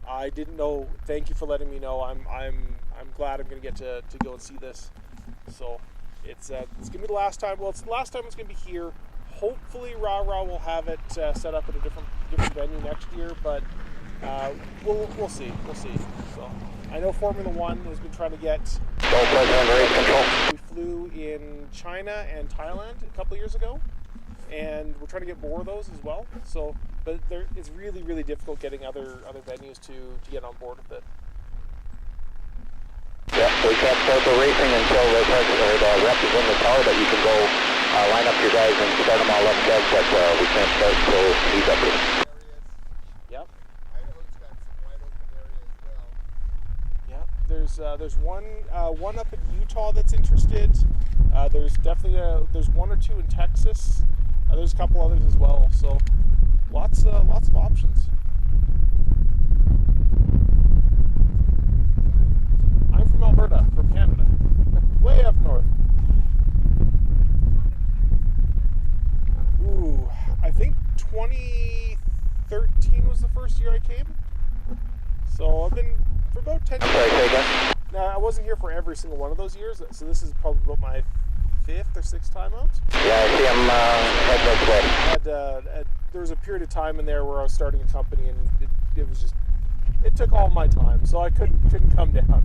"I didn't know. Thank you for letting me know. I'm glad I'm going to get to go and see this." So it's going to be the last time. Well, it's the last time it's going to be here. Hopefully, Rah will have it set up at a different venue next year, but we'll see. We'll see. So I know Formula One has been trying to get. We flew in China and Thailand a couple of years ago, and we're trying to get more of those as well. So, but it's really, really difficult getting other venues to get on board with it. Yeah, we can't start the racing until the rep is in the car, but you can go line up your guys and start them all up, Kev, but we can't start until he's up here. Yep. Idaho's got some wide open area as well. Yep. There's one up in Utah that's interested. There's definitely there's one or two in Texas. There's a couple others as well. So lots of options. I'm from Alberta, from Canada, way up north. Ooh, I think 2013 was the first year I came. So I've been for about 10 years. Sorry, say again? Now, I wasn't here for every single one of those years, so this is probably about my 5th or 6th time out. Yeah, I see him head this way. There was a period of time in there where I was starting a company, and it was just, it took all my time, so I couldn't come down.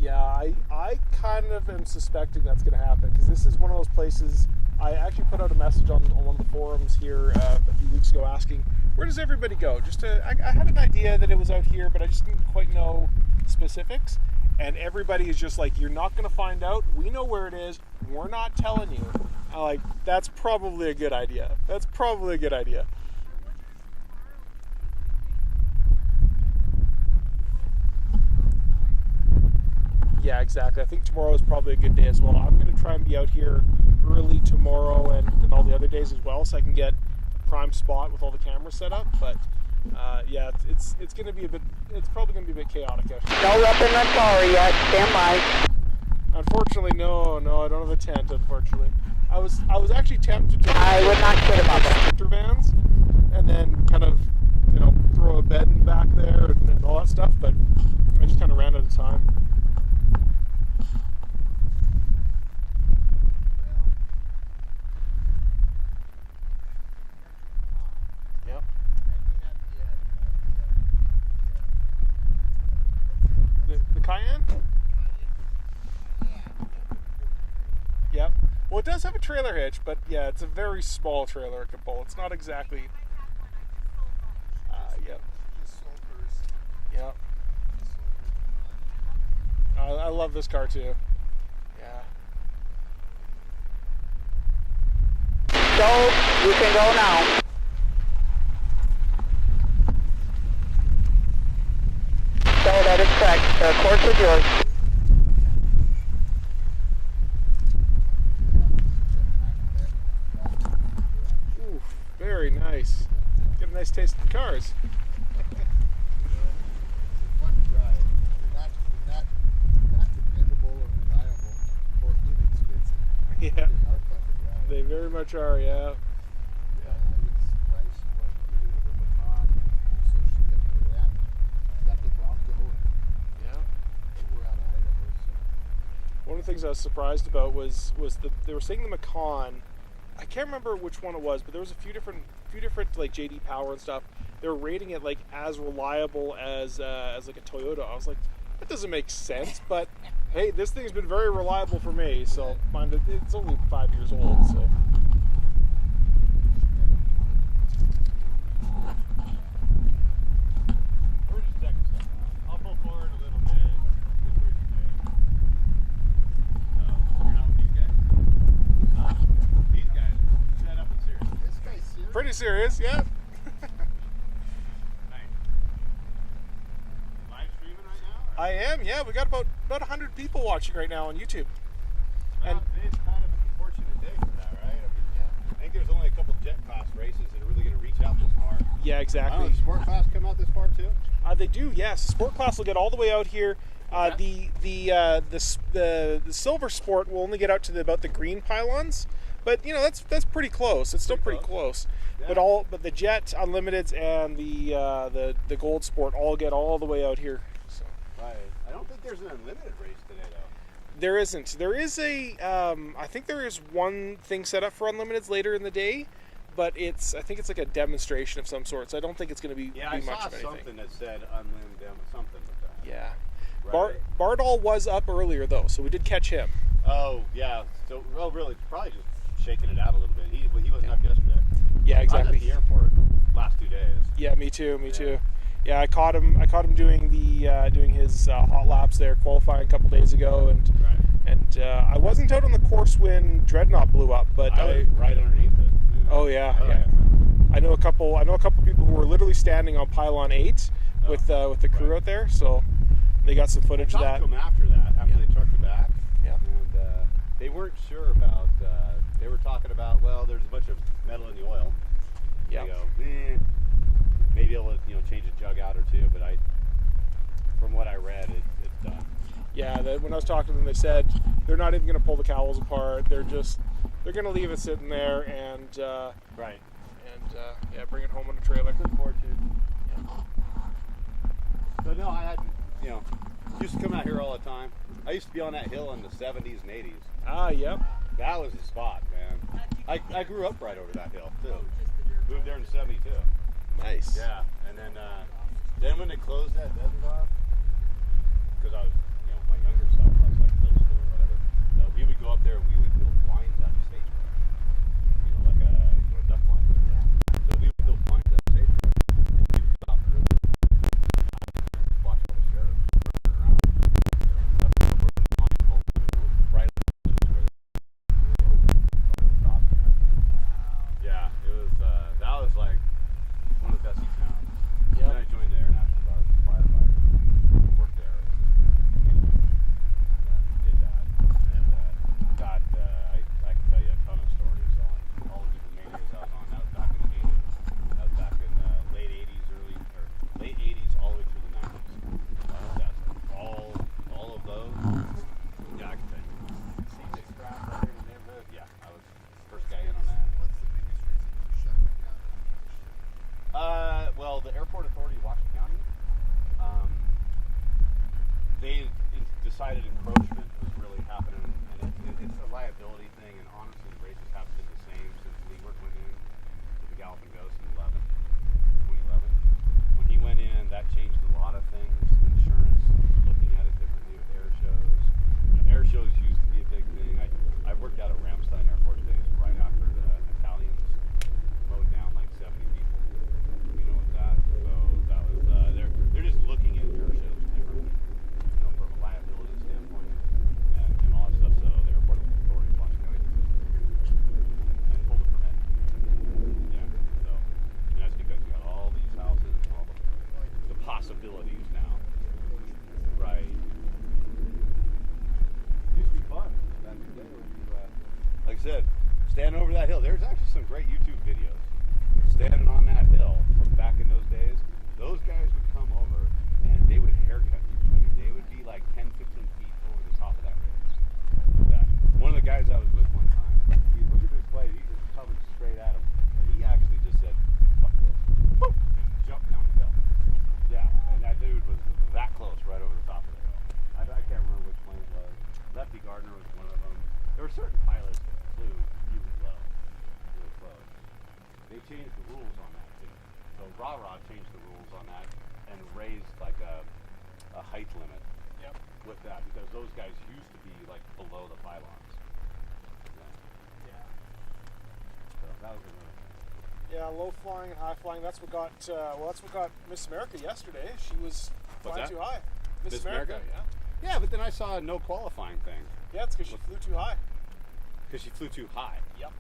Yeah, I kind of am suspecting that's going to happen, because this is one of those places. I actually put out a message on one of the forums here a few weeks ago asking, where does everybody go? I had an idea that it was out here, but I just didn't quite know specifics. And everybody is just like, you're not going to find out. We know where it is. We're not telling you. I'm like, that's probably a good idea. That's probably a good idea. Yeah, exactly. I think tomorrow is probably a good day as well. I'm going to try and be out here early tomorrow and all the other days as well, so I can get a prime spot with all the cameras set up. But yeah, it's going to be it's probably going to be a bit chaotic. Actually. No rep in the car yet. Stand by. Unfortunately, no, I don't have a tent. Unfortunately, I was actually tempted to. I would not kid about that. Winter vans, and then kind of throw a bed in back there and all that stuff, but I just kind of ran out of time. Cayenne? Yep. Well, it does have a trailer hitch, but yeah, it's a very small trailer it can pull. It's not exactly. Yep. Yep. I love this car too. Yeah. So you can go now. So that is correct. The course is yours. Ooh, very nice. Get a nice taste of the cars. It's a fun drive. They're not dependable or reliable or inexpensive. Yeah. They are fun to drive. They very much are, yeah. It's surprised what the Macan association got rid of that. Got the Bronco. Yeah. We're out of Idaho, so. One of the things I was surprised about was they were saying the Macan. I can't remember which one it was, but there was a few different like JD Power and stuff. They were rating it like as reliable as like a Toyota. I was like, that doesn't make sense. But hey, this thing's been very reliable for me. So mind it, it's only 5 years old. So. Where's your second step? I'll pull forward a little bit. You're not with these guys? These guys, set up and serious. This guy's serious. Pretty serious, yeah. Nice. I am, yeah. We got about 100 people watching right now on YouTube. And today's kind of an unfortunate day for that, right? I mean, I think there's only a couple jet class races that are really going to reach out this far. yeah, I exactly. don't know, does sport class come out this far too? They do, yes. Sport class will get all the way out here. Okay. The silver sport will only get out to about the green pylons, but you know that's pretty close. It's still pretty close. Yeah. But the jet unlimiteds and the gold sport all get all the way out here. So Right. I don't think there's an unlimited race today though. there isn't. There is I think there is one thing set up for unlimiteds later in the day, but I think it's like a demonstration of some sort. So I don't think it's going to be Yeah, I much saw of anything. something that said unlimited demo, something with that. Yeah. Right. Bardall was up earlier though, so we did catch him. Oh yeah. So really, probably just shaking it out a little bit. He wasn't up yesterday. Yeah, I was exactly. at the airport last 2 days. Yeah, me too. Yeah, I caught him doing doing his hot laps there, qualifying a couple days ago, Right. and I wasn't out on the course when Dreadnought blew up, but I was right underneath it. Yeah. oh yeah, Oh, yeah. I know a couple people who were literally standing on pylon 8 with the crew right. out there, so they got some footage I of talked that. to them after they trucked it back. Yeah. And they weren't sure about. They were talking about, well, there's a bunch of metal in the oil. Yeah. They go, maybe it'll change a jug out or two, but from what I read, it's done. Yeah, when I was talking to them, they said they're not even going to pull the cowls apart. They're going to leave it sitting there and Right. bring it home on a trailer. Good fortune. But no, I hadn't. Used to come out here all the time. I used to be on that hill in the 70s and 80s. Ah, yep. That was the spot, man. I grew up right over that hill too. Moved there in '72. Nice. Yeah, and then when they closed that desert off, because I was, my younger self, I was like middle school or whatever. We would go up there and we would build blinds out of sagebrush, like a duck blind. So we would build blinds out of sagebrush. And we would stop early, watch all the sheriffs running around. Right up to where yeah, it was. That was like one of the best heat towns. Yeah. Then I joined the Air National Guard as a firefighter. Worked there. Did that. And got. I can tell you a ton of stories on all the different manias I was on. That was back in the 80s. That was back in the late 80s, all the way through the 90s. All of those. Yeah, I can tell you. CJ Scrap right here in the neighborhood. Yeah, I was first guy in on that. What's the biggest reason for shutting it down? Well, the Airport Authority of Washington County, they decided encroachment was really happening, and it's a liability thing, and honestly, the races have been the same since Leeward went in with the Galloping Ghost in 2011. When he went in, that changed a lot of things, insurance, looking at it differently with air shows. Air shows used to be a big thing. I worked out at Ramstein Air Force Base right after the Italians mowed down like 70 people. With that. So that was they're just looking at air shows differently, from a liability standpoint and all that stuff. So the Airport Authority of Washington County and pulled a permit. Yeah. So that's because you got all these houses and all the possibilities now. Right. Used to be fun back in the day when you, like I said, standing over that hill. There's actually some great YouTube videos. Standing on that hill from back in those days, those guys would come over and they would haircut you. I mean, they would be like 10, 15 feet over the top of that ridge. One of the guys I was with one time, he looked at this plate, he was coming straight at him, and he actually just said, "Fuck this," and jumped down the hill. Yeah, and that dude was that close, right over the top of the hill. I can't remember which plane it was. Lefty Gardner was one of them. There were certain pilots that flew really low, really close. They changed the rules on that too. So Rah-Rah changed the rules on that and raised like a height limit with that, because those guys used to be like below the pylons. Yeah. So that was another thing. Yeah, low flying and high flying. That's what got Miss America yesterday. She was flying that? too high. Miss America? Yeah. Yeah, but then I saw a no qualifying thing Yeah, it's because she flew too high. because she flew too high. Yep.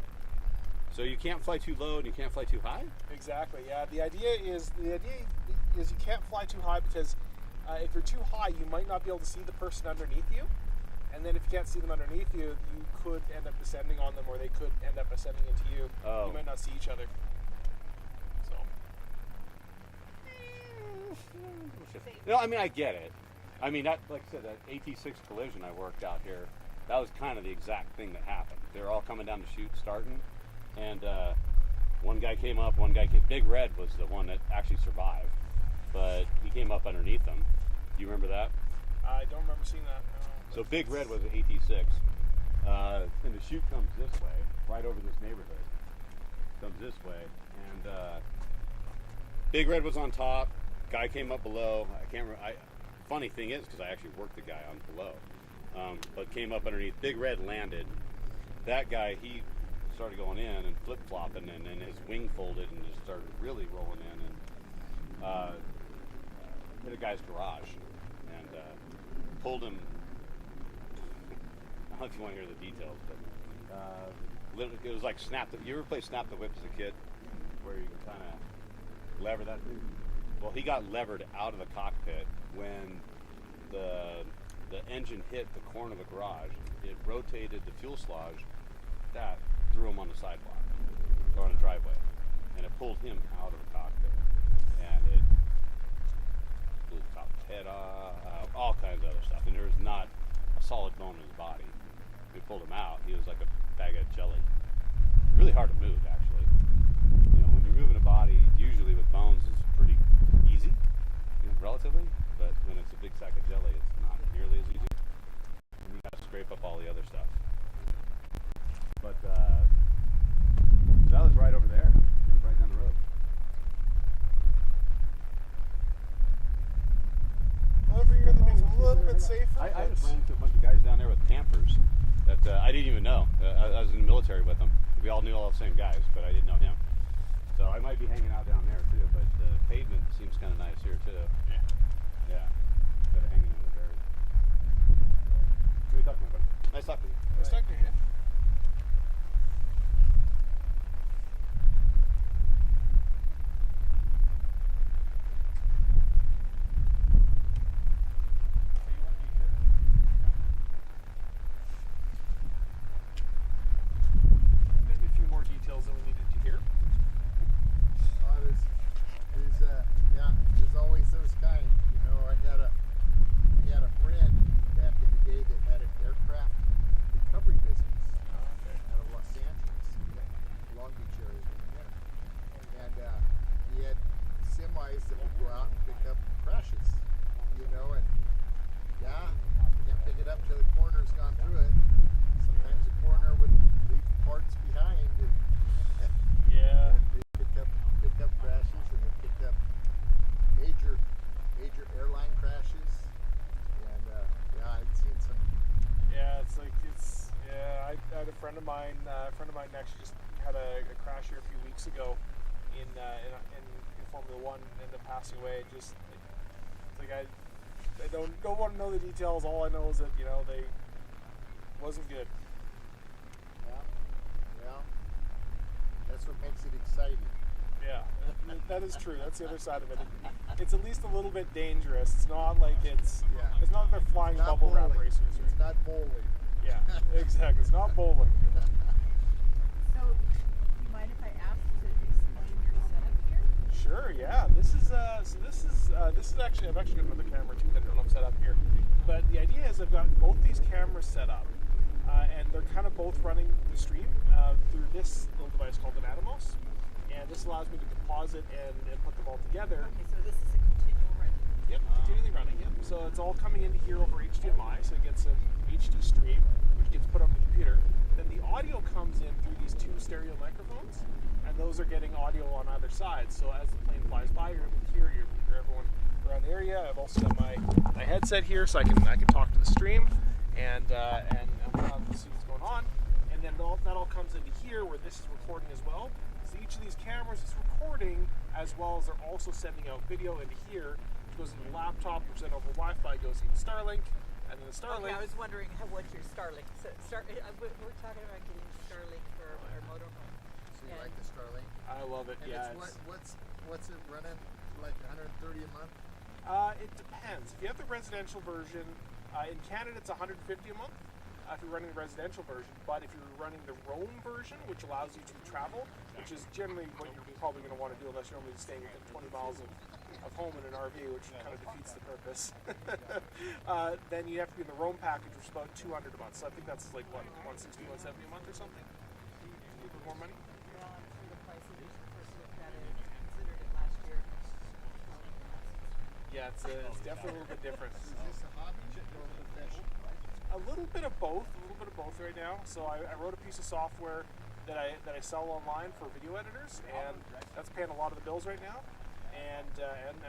So you can't fly too low and you can't fly too high? Exactly. Yeah. The idea is you can't fly too high because if you're too high, you might not be able to see the person underneath you. And then if you can't see them underneath you, you could end up descending on them, or they could end up ascending into you. Oh. You might not see each other. So. No, I mean, I get it. I mean, that, like I said, that AT6 collision I worked out here, that was kind of the exact thing that happened. They were all coming down the chute starting, and one guy came up, Big Red was the one that actually survived, but he came up underneath them. Do you remember that? I don't remember seeing that. No. So Big Red was an AT6, and the chute comes this way, right over this neighborhood. Comes this way, and Big Red was on top. Guy came up below. I can't remember. Funny thing is, because I actually worked the guy on below, but came up underneath. Big Red landed. That guy, he started going in and flip-flopping, and then his wing folded and just started really rolling in and hit a guy's garage and pulled him. I don't know if you want to hear the details, but it was like Snap the. You ever play Snap the Whip as a kid, where you can kind of lever that thing? Well, he got levered out of the cockpit when the engine hit the corner of the garage. It rotated the fuselage. That threw him on the sidewalk or on the driveway, and it pulled him out of the cockpit, and it blew the top of his head off, all kinds of other stuff. And there was not a solid bone in his body. We pulled him out. He was like a bag of jelly. Really hard to move, actually. You know, when you're moving a body, usually with bones, it's pretty easy, relatively. But when it's a big sack of jelly, it's not nearly as easy. And you got to scrape up all the other stuff. But that was right over there. It was right down the road. Over here, that makes it a little bit safer. I just ran into a bunch of guys down there with campers that I didn't even know. I was in the military with them. We all knew all the same guys, but I didn't know him. So I might be hanging out down there too. But the pavement seems kind of nice here too. Yeah. Yeah. Instead of hanging in the dirt. What are you talking about? Nice talking to you. Nice talking to you. Maybe a few more details than we needed to hear. There's always those kind. You know, I had a friend back in the day that had an aircraft recovery business out of Los Angeles, Long Beach area, and he had semis that would go out and pick up crashes. You know, and can't pick it up till the coroner's gone through it. Sometimes the coroner would leave parts behind, and Yeah. they picked up crashes, and they picked up major airline crashes, and I'd seen some. Yeah, I had a friend of mine. Actually just had a crash here a few weeks ago in Formula One, and ended up passing away. Just it's like I don't want to know the details. All I know is that they wasn't good. Yeah, that's what makes it exciting. Yeah, that is true. That's the other side of it. It's at least a little bit dangerous. It's not like it's not that they're flying It's not bubble wrap bowling. racers. Right? It's not bowling. Yeah, exactly. It's not bowling. So, do you mind if I ask to explain your setup here? Sure. Yeah. This is actually I've actually got another camera too that I don't have set up here. But the idea is I've got both these cameras set up, and they're kind of both running the stream through this little device called an Atomos, and this allows me to deposit and put them all together. Okay, so this is a continual running. Yep, continually running. Yep. So it's all coming into here over HDMI, so it gets an HD stream, which gets put on the computer. Then the audio comes in through these two stereo microphones, and those are getting audio on either side. So as the plane flies by, you're able to hear everyone around the area. I've also got my headset here, so I can talk to the stream and see what's going on. And then that all comes into here, where this is recording as well. So each of these cameras is recording, as well as they're also sending out video into here, which goes into the laptop, which then over Wi-Fi goes into Starlink, and then the Starlink. Okay, I was wondering what your Starlink. So we're talking about getting Starlink for our motorhome. So you Yeah. like the Starlink? I love it. And Yeah. it's what's it running? Like 130 a month? It depends. If you have the residential version, in Canada it's $150 a month if you're running the residential version. But if you're running the roam version, which allows you to travel, which is generally what you're probably going to want to do unless you're only staying within 20 miles of home in an RV, which kind of defeats the purpose. Then you have to be in the roam package, which is about $200 a month. So I think that's like what, $160, $170 a month or something. A little bit more money. Well, I'm sure the price of each first looked at it, considered it last year. Yeah, it's definitely a little bit different. Is this a hobby or a profession? A little bit of both right now. So I wrote a piece of software that I sell online for video editors, and that's paying a lot of the bills right now, and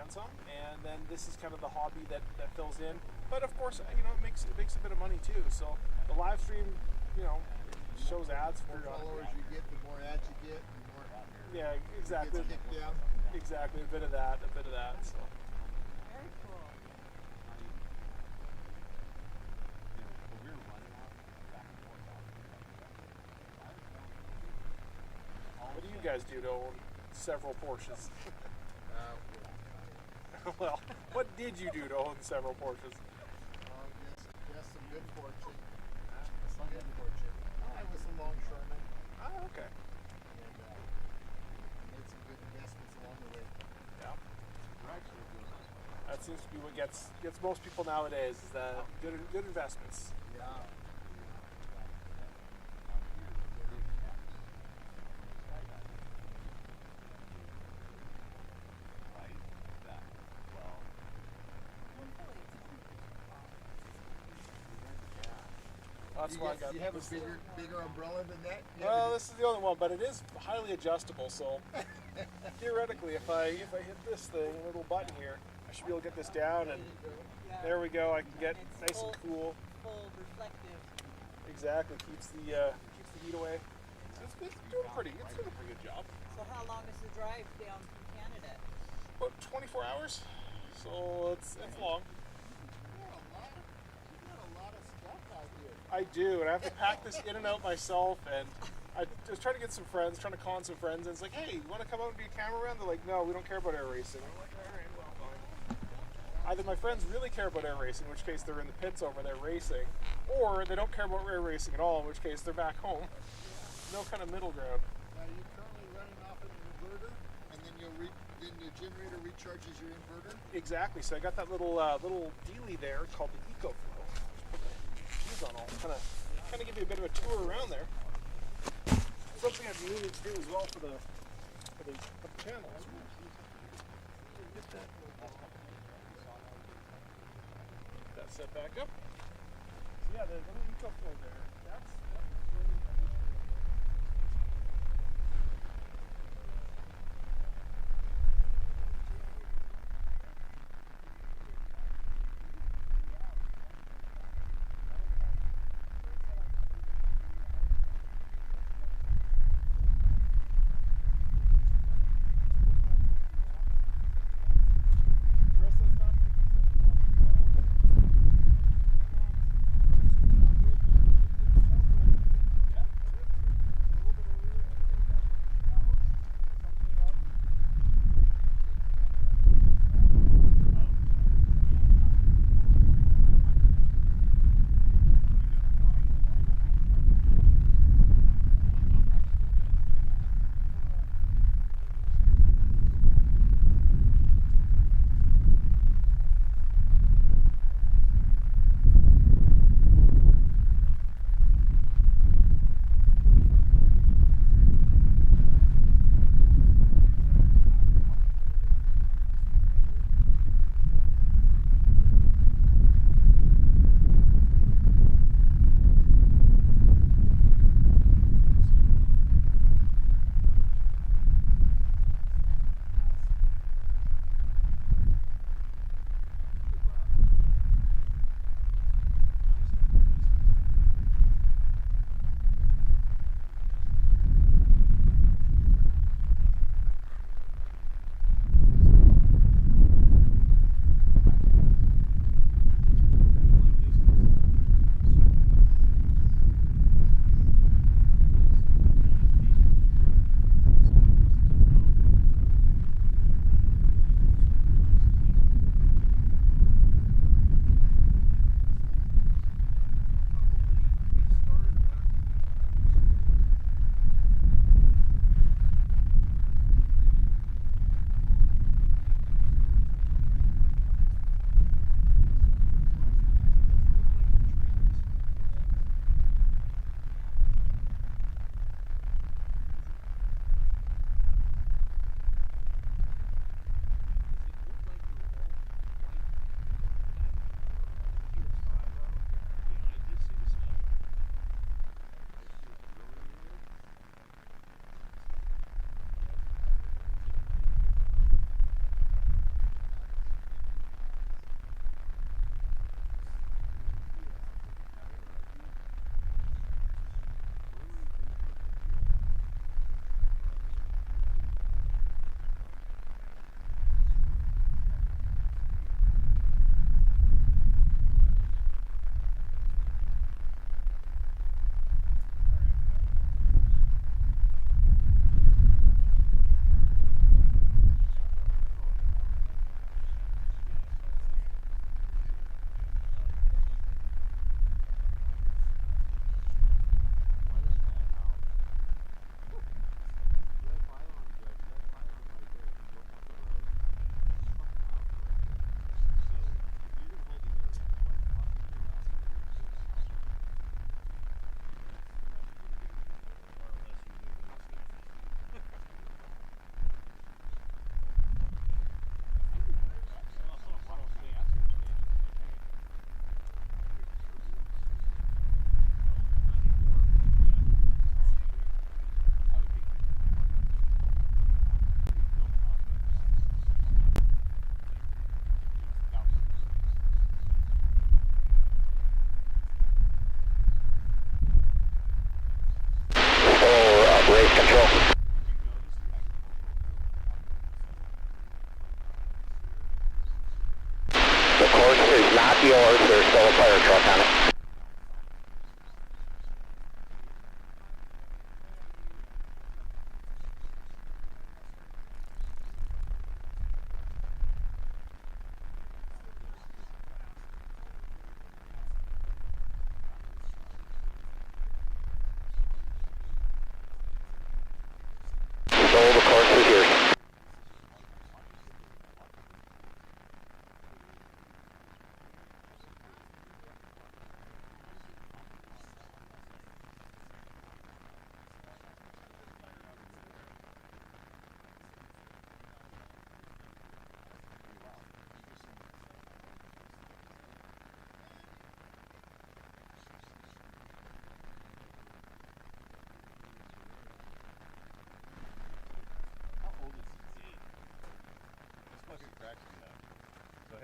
some. And then this is kind of the hobby that fills in. But of course, it makes a bit of money too. So the live stream, shows ads The more followers you get, the more ads you get, the more Yeah, exactly. it gets kicked down. Exactly, a bit of that. So. Very cool. What do you guys do to own several Porsches? Well, what did you do to own several Porsches? Yes, some good fortune. Some good fortune. I was a longshoreman Oh, okay. and made some good investments along the way. Yeah. That seems to be what gets most people nowadays, is that good investments. Yeah. That's why I got You have a this. bigger umbrella than that? You Well, have this is the only one, but it is highly adjustable. So theoretically, if I hit this thing, little button here, I should be able to get this down, and Yeah. there we go. I can get It's nice and cool. Full reflective. Exactly, keeps the heat away. So it's doing pretty. It's doing a pretty good job. So how long is the drive down from Canada? About 24 hours. So it's long. you got a lot of stuff out here. I do, and I have to pack this in and out myself. And I was trying to get some friends, trying to con some friends, and it's like, hey, you want to come out and be a cameraman? They're like, no, we don't care about air racing. I'm like, all right, well, fine. Either my friends really care about air racing, in which case they're in the pits over there racing, or they don't care about air racing at all, in which case they're back home. No kind of middle ground. Now, you're currently running off an inverter, and then then the generator recharges your inverter. Exactly. So I got that little dealie there called the EcoFlow. Shoes on, all kind of give you a bit of a tour around there. Something I've been needing to do as well for the channel. Get that set back up. So yeah, the little EcoFlow there. That's really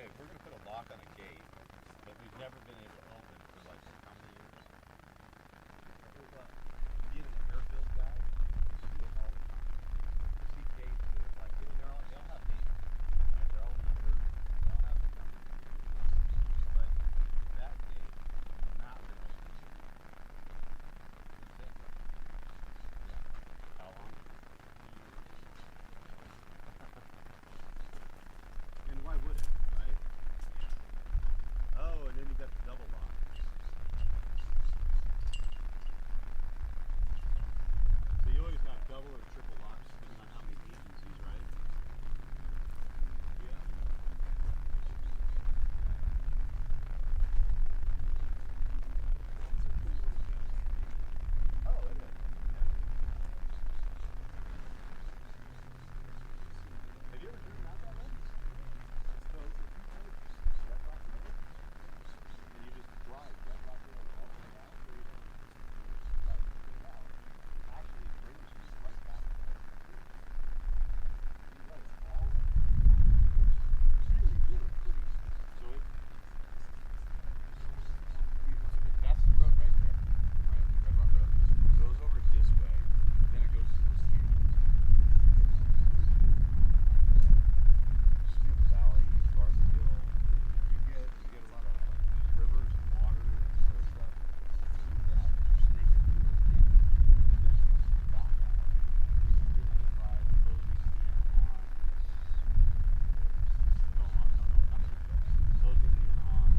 like we're gonna put a lock on a gate, but we've never been able to open it for like how many years? Being an airfield guy, you see it all the time. You see gates that it's like they all have names, right? They're all numbered, they all have numbers and everything else. But that gate has not been open. That's it. Yeah. How long? And why would it, right? Yeah. Oh, and then you got the double lock. So you always got double or triple locks depending on how many agencies, right? Yeah. Oh, it is. Yeah. Have you ever driven out that way? So if you take Red Rock Road and you just drive Red Rock Road all the way out, or you don't drive the way out, it actually brings you right back to the street. You let it all the way. It's really, really pretty. So if that's the road right there, right? Red Rock Road goes over this way, then it goes to this canyon. Snoop Valley, Garden Hill. You get a lot of rivers and water and other stuff. Through that, you're snaking through those canyons. And then once you get back out, is 395 closing in on. No, not Snoop. Closing in on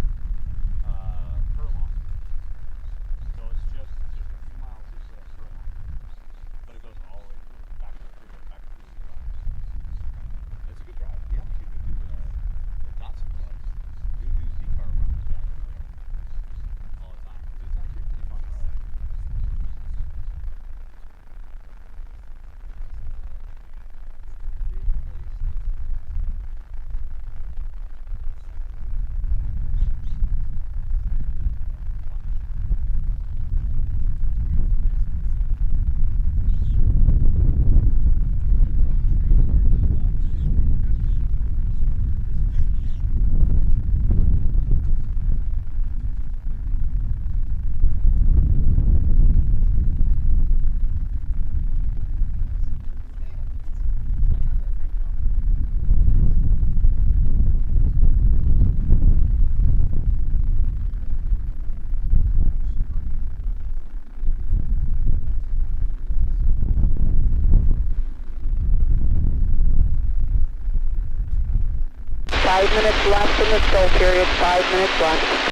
Furlong. So it's just a few miles east of Furlong. But it goes all the way through, back to the drive. It's a good drive. We actually would do the Datsun clubs. We would do Z-car runs back through there all the time. 'Cause it's actually a pretty fun road. Minutes left in the still period, 5 minutes left.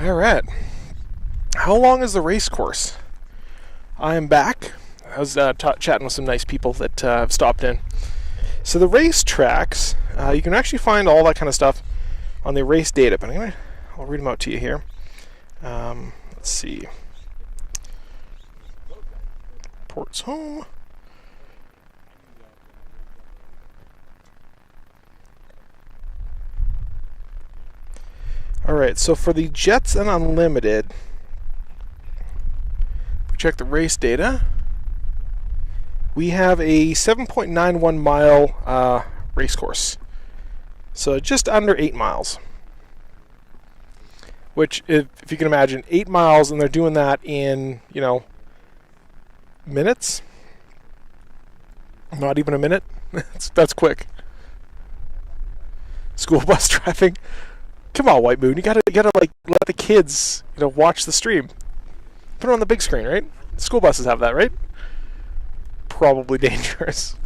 All right. How long is the race course? I am back. I was chatting with some nice people that have stopped in. So the race tracks, you can actually find all that kind of stuff on the race data, but I'll read them out to you here. Let's see. Ports home. Alright, so for the Jets and Unlimited, we check the race data. We have a 7.91 mile race course. So just under 8 miles. Which, if you can imagine, 8 miles, and they're doing that in, minutes? Not even a minute? That's quick. School bus driving. Come on, White Moon. You gotta like let the kids, watch the stream. Put it on the big screen, right? School buses have that, right? Probably dangerous.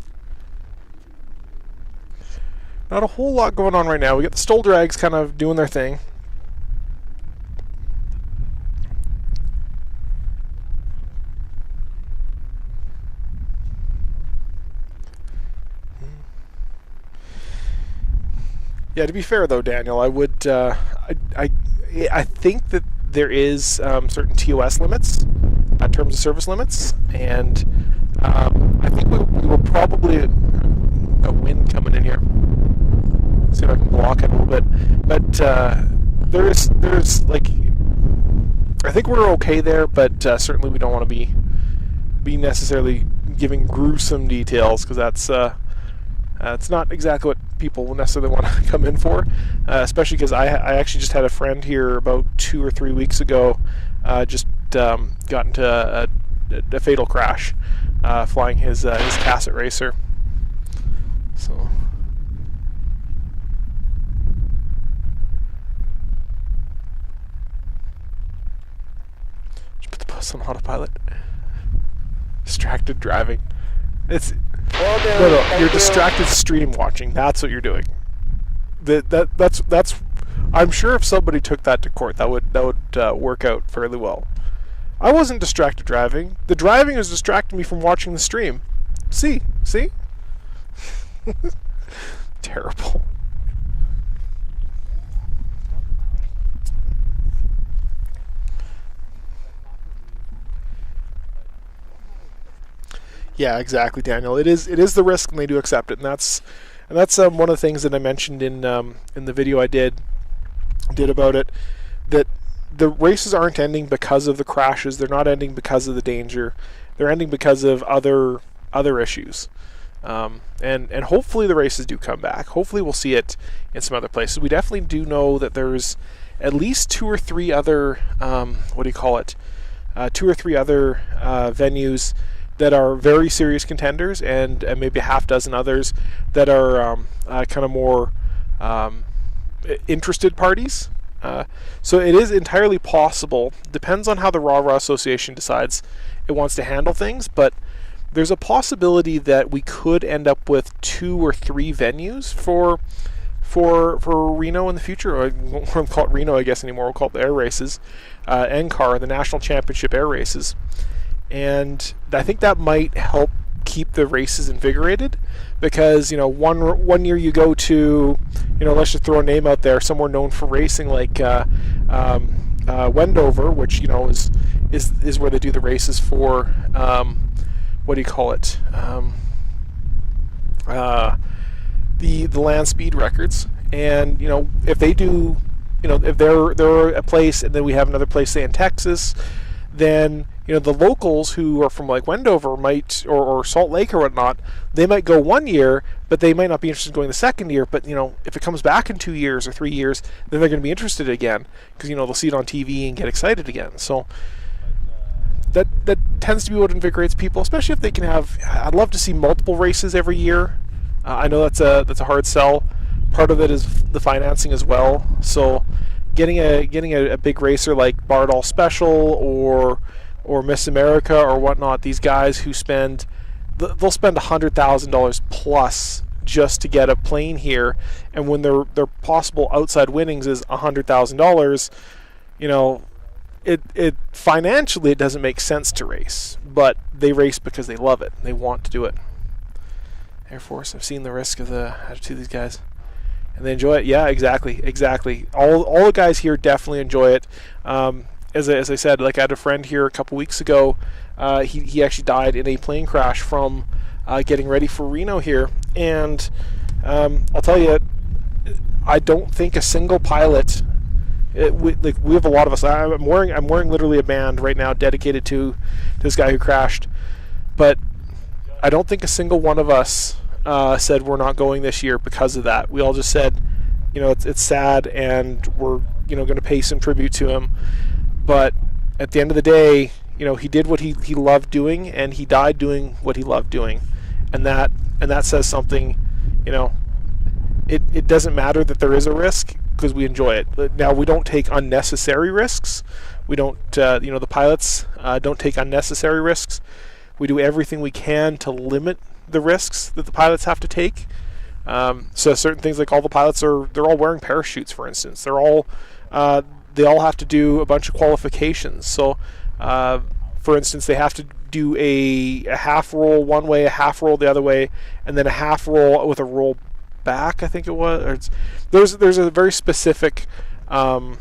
Not a whole lot going on right now. We got the Stole Drags kind of doing their thing. Yeah, to be fair though, Daniel, I would, I think that there is certain TOS limits, terms of service limits, and I think we will probably a wind coming in here. Let's see if I can block it a little bit, but there's like, I think we're okay there, but certainly we don't want to be necessarily giving gruesome details, because that's it's not exactly what people will necessarily want to come in for, especially because I actually just had a friend here about 2 or 3 weeks ago just got into a fatal crash flying his Cassette Racer. So just put the bus on autopilot. Distracted driving. It's no, you're distracted stream watching. That's what you're doing. That's. I'm sure if somebody took that to court, that would work out fairly well. I wasn't distracted driving. The driving was distracting me from watching the stream. See, terrible. Yeah, exactly, Daniel. It is the risk, and they do accept it, and that's one of the things that I mentioned in the video I did about it, that the races aren't ending because of the crashes. They're not ending because of the danger. They're ending because of other issues. And hopefully the races do come back. Hopefully we'll see it in some other places. We definitely do know that there's at least 2 or 3 other 2 or 3 other venues that are very serious contenders, and maybe a half dozen others that are kind of more interested parties. So it is entirely possible, depends on how the Rah-Rah Association decides it wants to handle things, but there's a possibility that we could end up with 2 or 3 venues for Reno in the future. Or we won't call it Reno, I guess, anymore. We'll call it the Air Races, NCAR, the National Championship Air Races. And I think that might help keep the races invigorated, because one year you go to, let's just throw a name out there, somewhere known for racing like Wendover, which is where they do the races for the land speed records. And if they do, if they're a place, and then we have another place, say in Texas, then the locals who are from like Wendover might, or Salt Lake or whatnot, they might go 1 year, but they might not be interested in going the second year. But if it comes back in 2 years or 3 years, then they're going to be interested again, because they'll see it on TV and get excited again. So that tends to be what invigorates people, especially if they can have. I'd love to see multiple races every year. I know that's a hard sell. Part of it is the financing as well. So getting a big racer like Bardol Special or Miss America or whatnot, these guys who they'll spend $100,000 plus just to get a plane here, and when their possible outside winnings is $100,000, you know, it financially it doesn't make sense to race, but they race because they love it. They want to do it. Air Force, I've seen the risk of the attitude of these guys, and they enjoy it. Yeah, exactly. All the guys here definitely enjoy it. As I said, like I had a friend here a couple weeks ago. He actually died in a plane crash from getting ready for Reno here, and I'll tell you, I don't think a single pilot. We have a lot of us. I'm wearing literally a band right now dedicated to this guy who crashed, but I don't think a single one of us said we're not going this year because of that. We all just said, you know, it's sad, and we're, you know, going to pay some tribute to him. But at the end of the day, you know, he did what he loved doing, and he died doing what he loved doing, and that says something. You know, it doesn't matter that there is a risk because we enjoy it. Now, we don't take unnecessary risks. We don't, you know, the pilots don't take unnecessary risks. We do everything we can to limit the risks that the pilots have to take. So certain things, like all the pilots they're all wearing parachutes, for instance. They all have to do a bunch of qualifications. So, for instance, they have to do a half roll one way, a half roll the other way, and then a half roll with a roll back, I think it was. There's a very specific regime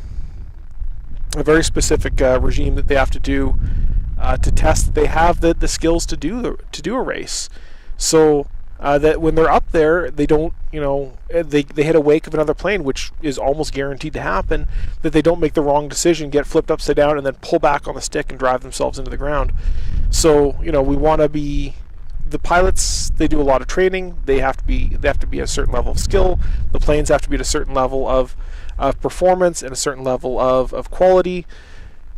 that they have to do to test that they have the skills to do a race. So that when they're up there, they don't, you know, they hit a wake of another plane, which is almost guaranteed to happen, that they don't make the wrong decision, get flipped upside down, and then pull back on the stick and drive themselves into the ground. So, you know, we want to be, the pilots, they do a lot of training. They have to be at a certain level of skill. The planes have to be at a certain level of performance and a certain level of quality.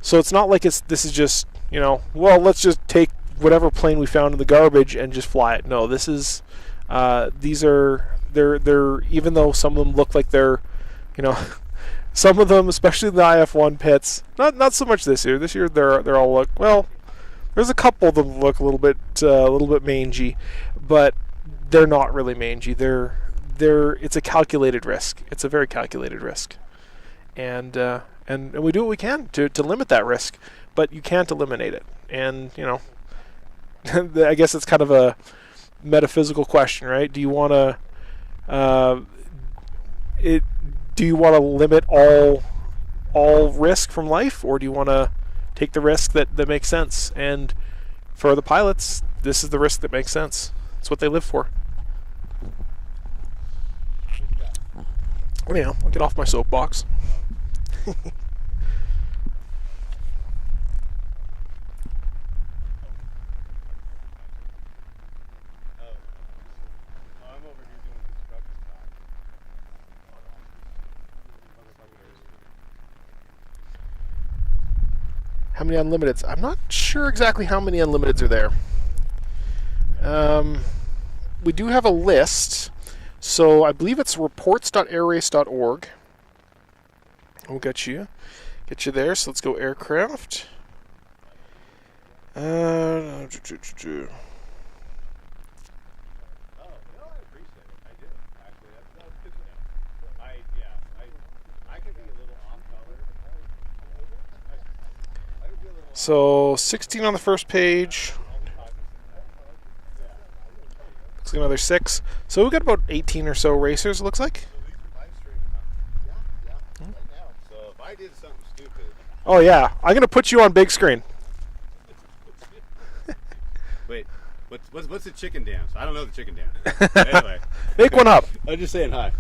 So it's not like this is just, you know, well, let's just take whatever plane we found in the garbage and just fly it. No, this is they're even though some of them look like they're, you know, some of them, especially the IF1 pits, not so much this year. This year they're all look, well, there's a couple of them look a little bit mangy, but they're not really mangy. It's a calculated risk. It's a very calculated risk, and we do what we can to limit that risk, but you can't eliminate it. And, you know, I guess it's kind of a metaphysical question, right? Do you want to limit all risk from life, or do you want to take the risk that makes sense? And for the pilots, this is the risk that makes sense. It's what they live for. Anyhow, I'll get off my soapbox. How many unlimiteds? I'm not sure exactly how many unlimiteds are there. We do have a list, so I believe it's reports.airrace.org. We'll get you there. So let's go aircraft. So 16 on the first page. Looks like another 6. So we've got about 18 or so racers, it looks like. So if I did something stupid. Oh yeah, I'm gonna put you on big screen. Wait, what's the chicken dance? I don't know the chicken dance. Anyway, Make one up. I'm just saying hi.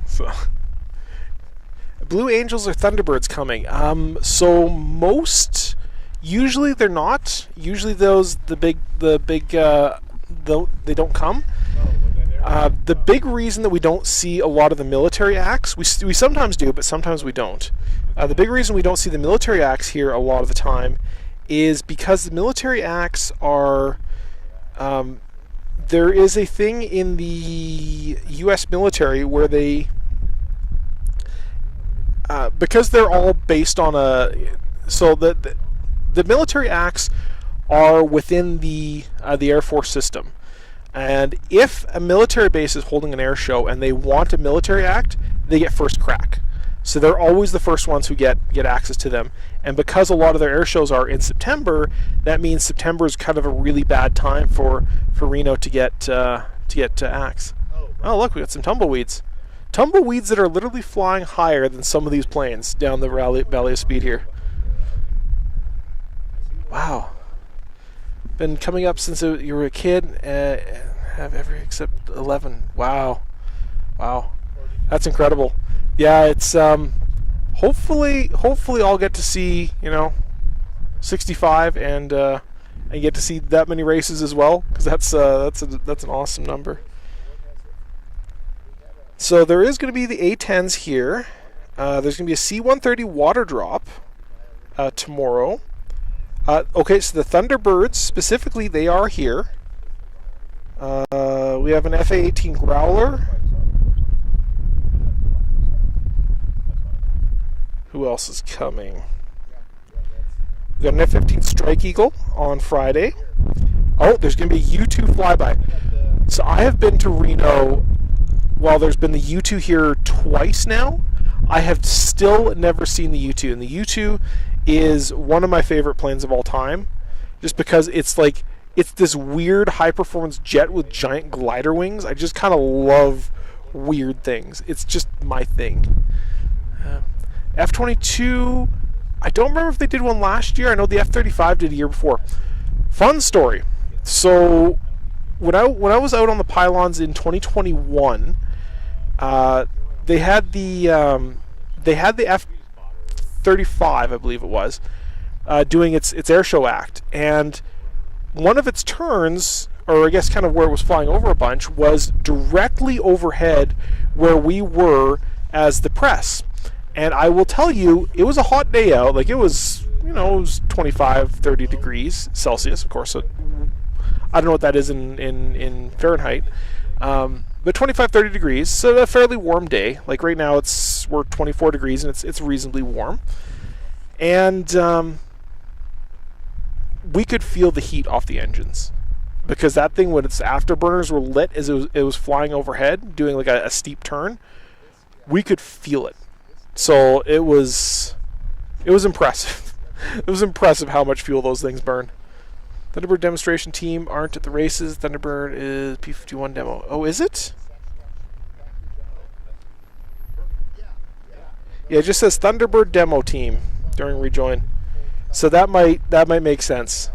So, Blue Angels or Thunderbirds coming? So most, usually they're not. Usually they don't come. The big reason that we don't see a lot of the military acts, we sometimes do, but sometimes we don't. The big reason we don't see the military acts here a lot of the time is because the military acts are, there is a thing in the U.S. military where they, because they're all based on the military acts are within the Air Force system. And if a military base is holding an air show and they want a military act, they get first crack. So they're always the first ones who get access to them. And because a lot of their air shows are in September, that means September is kind of a really bad time for Reno to get acts. Oh, look, we got some tumbleweeds. Tumbleweeds that are literally flying higher than some of these planes down the Valley of Speed here. Wow. Been coming up since you were a kid. Have every except 11. Wow. That's incredible. Yeah, it's hopefully I'll get to see 65 and get to see that many races as well, because that's an awesome number. So there is going to be the A10s here. There's going to be a C-130 water drop tomorrow. Okay, so the Thunderbirds specifically, they are here. We have an FA-18 Growler. Who else is coming? We got an F-15 Strike Eagle on Friday. Oh, there's going to be a U-2 flyby. So I have been to Reno. While there's been the U-2 here twice now, I have still never seen the U-2. And the U-2 is one of my favorite planes of all time, just because it's this weird high-performance jet with giant glider wings. I just kind of love weird things. It's just my thing. F-22, I don't remember if they did one last year. I know the F-35 did a year before. Fun story. So when I was out on the pylons in 2021, they had the F-35, I believe it was, doing its air show act, and one of its turns, or I guess kind of where it was flying over a bunch, was directly overhead where we were as the press. And I will tell you, it was a hot day out. Like, it was 25, 30 degrees Celsius, of course. So I don't know what that is in Fahrenheit. But 25, 30 degrees, so a fairly warm day. Like right now, we're 24 degrees, and it's reasonably warm. And we could feel the heat off the engines, because that thing, when its afterburners were lit as it was flying overhead, doing like a steep turn, we could feel it. So it was impressive. It was impressive how much fuel those things burn. Thunderbird demonstration team aren't at the races. Thunderbird is P-51 demo. Oh, is it? Yeah, it just says Thunderbird demo team during rejoin. So that might make sense.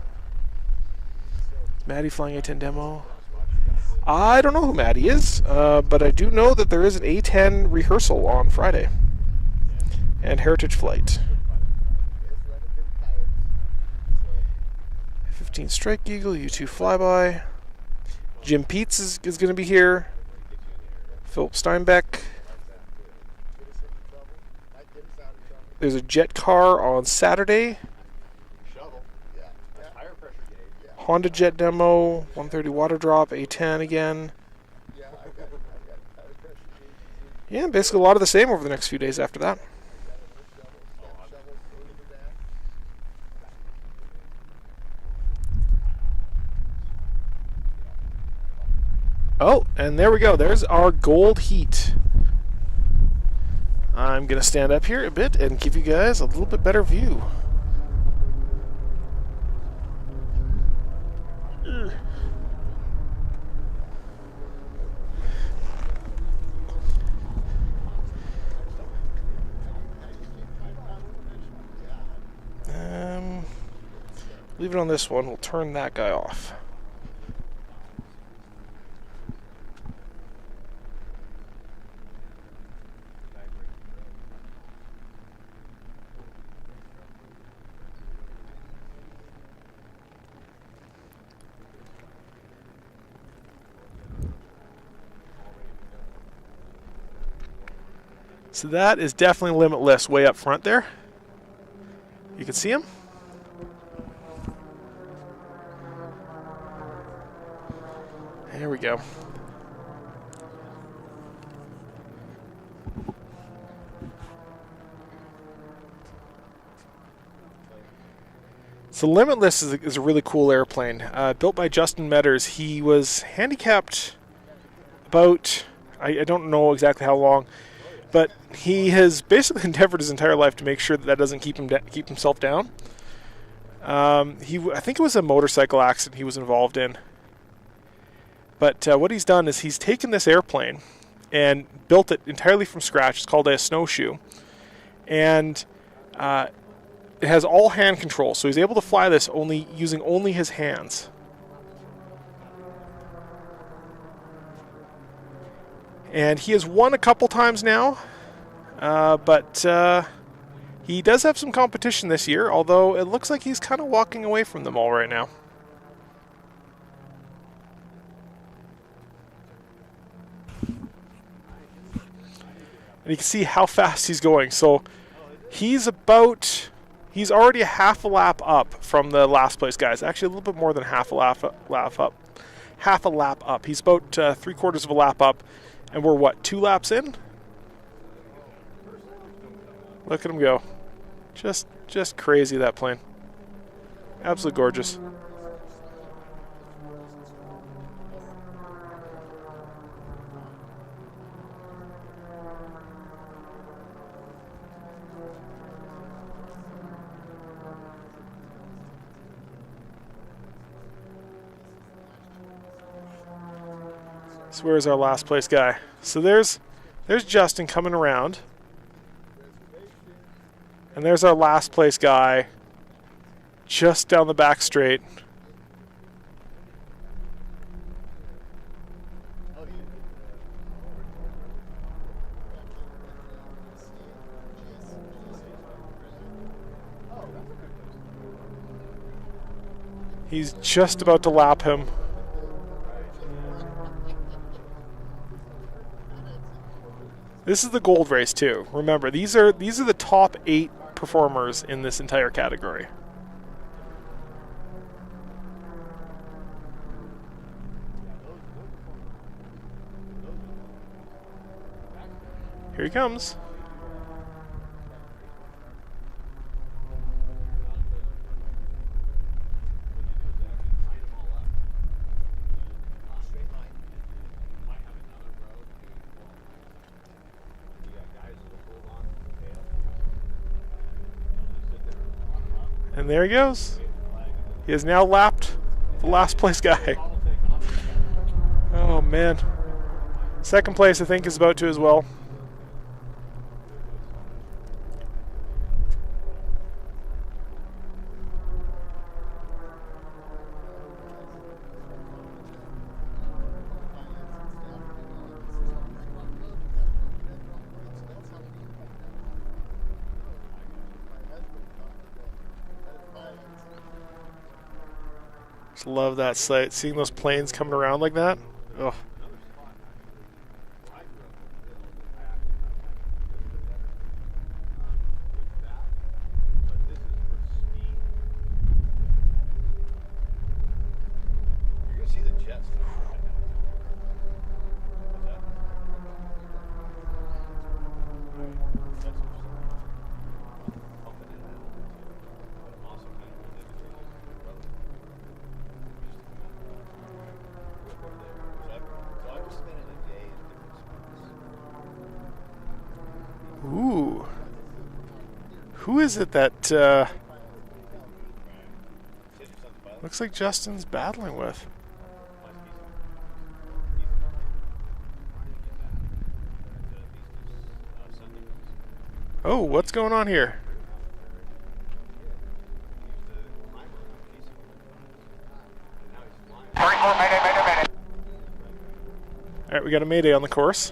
Maddie flying A-10 demo. I don't know who Maddie is, but I do know that there is an A-10 rehearsal on Friday. And Heritage Flight. 15 Strike Eagle, U-2 flyby. Jim Peets is going to be here. Philip Steinbeck. There's a jet car on Saturday. Honda jet demo, 130 water drop, A-10 again. Yeah, basically a lot of the same over the next few days after that. Oh, and there we go. There's our gold heat. I'm going to stand up here a bit and give you guys a little bit better view. Leave it on this one. We'll turn that guy off. So that is definitely Limitless way up front there. You can see him. There we go. So Limitless is a really cool airplane, built by Justin Metters. He was handicapped about, I don't know exactly how long, but he has basically endeavored his entire life to make sure that that doesn't keep himself down. I think it was a motorcycle accident he was involved in. But what he's done is he's taken this airplane and built it entirely from scratch. It's called a snowshoe. And it has all hand control, so he's able to fly this using only his hands. And he has won a couple times now, but he does have some competition this year, although it looks like he's kind of walking away from them all right now. And you can see how fast he's going. So he's already a half a lap up from the last place guys. Actually, a little bit more than half a lap up. He's about 3/4 of a lap up, and we're what, 2 laps in? Look at him go. Just crazy, that plane. Absolutely gorgeous. So where's our last place guy? So there's Justin coming around. And there's our last place guy just down the back straight. He's just about to lap him. This is the gold race too. Remember, these are the top 8 performers in this entire category. Here he comes. And there he goes. He has now lapped the last place guy. Oh man. Second place I think is about to as well. Just love that sight, seeing those planes coming around like that. Oh. Ooh. Who is it that looks like Justin's battling with? Oh, what's going on here? Alright, we got a mayday on the course.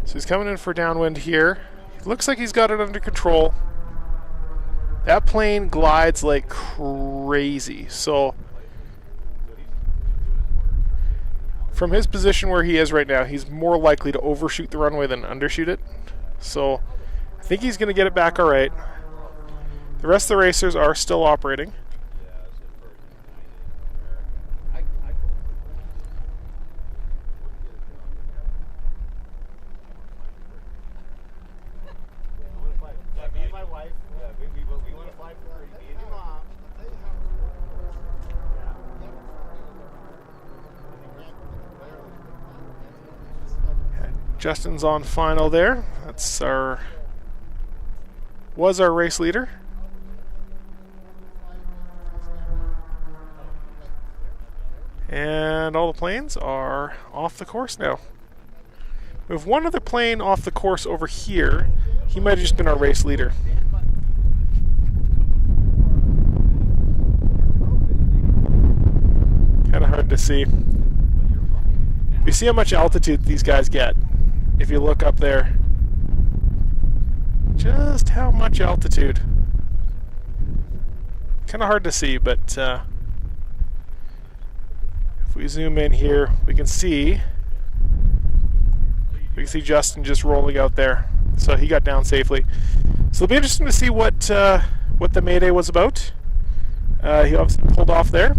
So he's coming in for downwind here. Looks like he's got it under control. That plane glides like crazy. So from his position where he is right now, he's more likely to overshoot the runway than undershoot it. So I think he's going to get it back all right. The rest of the racers are still operating. Me and my wife, we want to fly for free. Me and your mom. Justin's on final there. Was our race leader. And all the planes are off the course now. We have one other plane off the course over here. He might have just been our race leader. Kind of hard to see. You see how much altitude these guys get if you look up there. Just how much altitude. Kind of hard to see, but if we zoom in here, we can see Justin just rolling out there. So he got down safely. So it'll be interesting to see what the Mayday was about. He obviously pulled off there.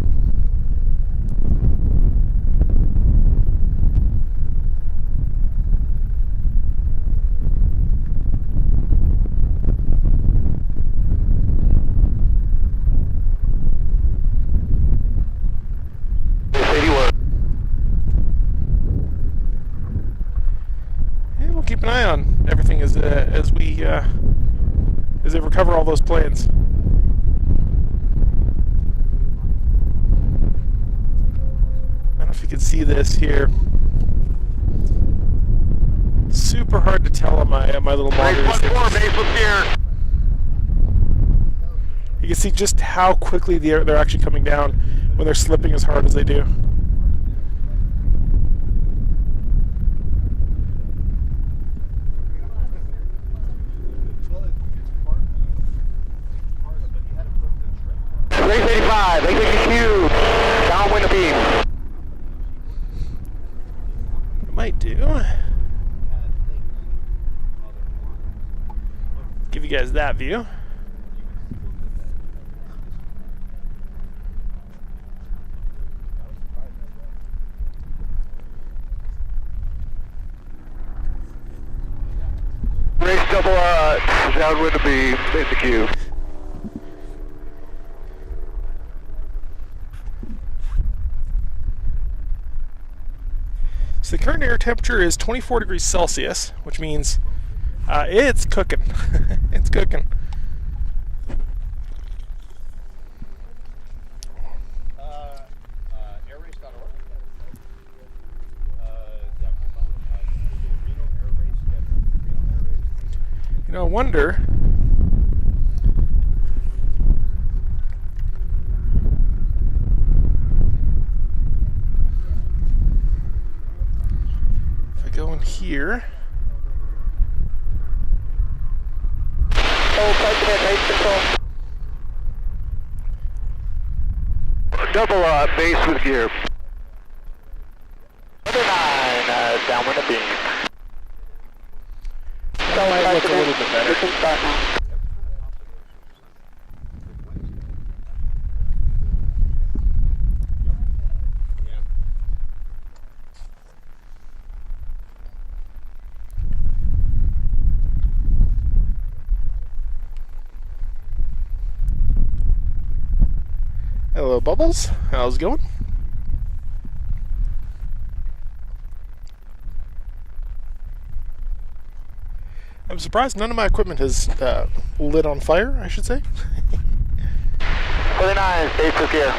Keep an eye on everything as they recover all those planes. I don't know if you can see this here. Super hard to tell on my little monitors. You can see just how quickly they're actually coming down when they're slipping as hard as they do. Race 85, AQQ, downwind of beam. It might do. Give you guys that view. Race double downwind of beam, AQQ. So the current air temperature is 24 degrees Celsius, which means it's cooking. It's cooking. Airrace.org. Reno Air Race schedule. Reno Air Race. You know, I wonder. Go in here. Double base with gear. 9, downwind of beam. That might look a little bit better. You can start now. Hello, Bubbles. How's it going? I'm surprised none of my equipment has lit on fire, I should say. 49, base with gear.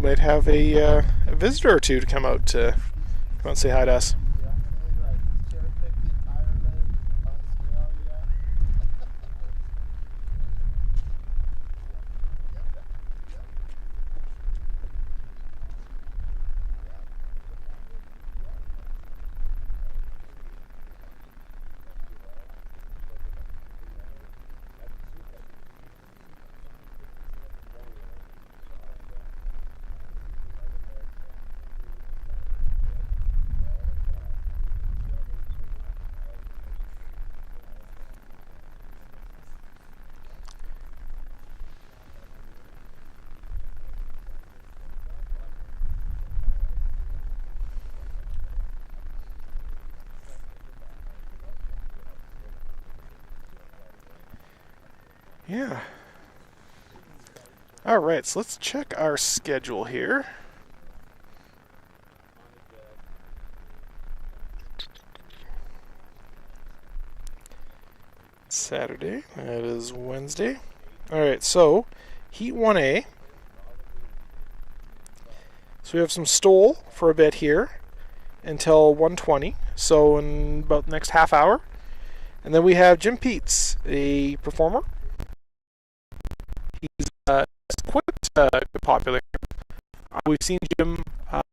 might have a visitor or two to come out and say hi to us. Yeah, absolutely right. Cherry-picked Ireland, Australia. Yeah. All right, so let's check our schedule here. Saturday. That is Wednesday. All right, so Heat 1A. So we have some Stoll for a bit here until 1:20. So in about the next half hour. And then we have Jim Peets, a performer. He's quite popular. We've seen Jim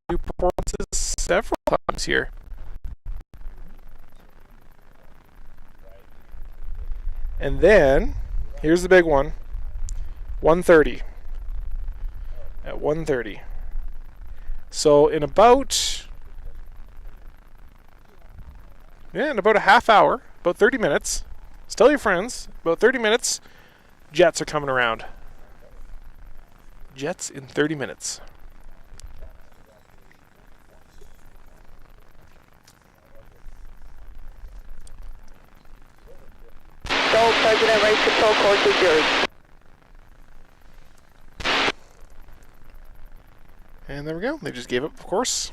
do performances several times here. And then, here's the big one, 1:30. At 1:30. So in about a half hour, about 30 minutes, just tell your friends, about 30 minutes, Jets are coming around. Jets in 30 minutes. Stoll, President, race control course is yours. And there we go. They just gave up, of course.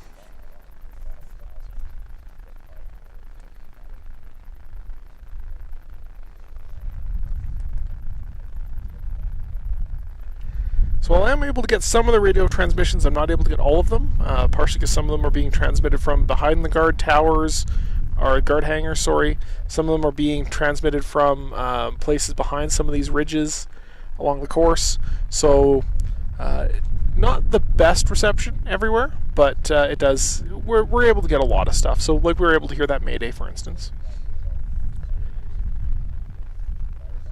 So while I'm able to get some of the radio transmissions, I'm not able to get all of them, partially because some of them are being transmitted from behind the guard towers, or guard hangars, sorry. Some of them are being transmitted from places behind some of these ridges along the course. So not the best reception everywhere, but it does. We're able to get a lot of stuff. So like we were able to hear that Mayday, for instance.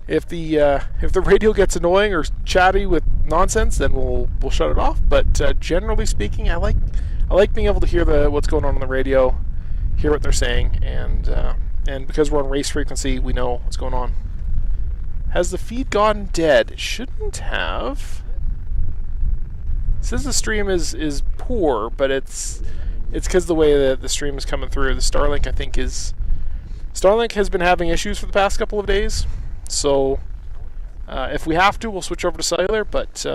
If the radio gets annoying or chatty with nonsense, then we'll shut it off. But generally speaking, I like being able to hear what's going on the radio, hear what they're saying, and because we're on race frequency, we know what's going on. Has the feed gone dead? It shouldn't have. It says the stream is poor, but it's because the way that the stream is coming through. The Starlink, I think, Starlink has been having issues for the past couple of days. So if we have to, we'll switch over to cellular, but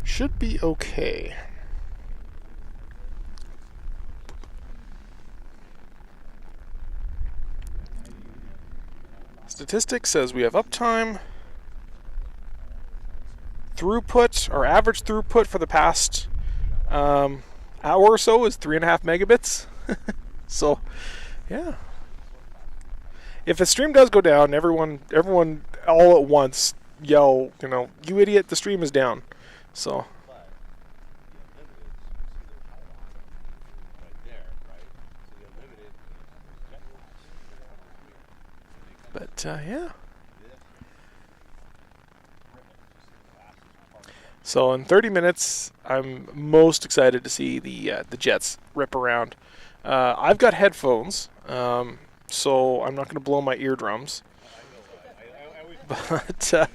should be okay. Statistics says we have uptime. Throughput, our average throughput for the past hour or so is 3.5 megabits. So, yeah. If the stream does go down, everyone all at once yell, you idiot, the stream is down. So. But, yeah. So in 30 minutes, I'm most excited to see the Jets rip around. I've got headphones, so I'm not going to blow my eardrums. But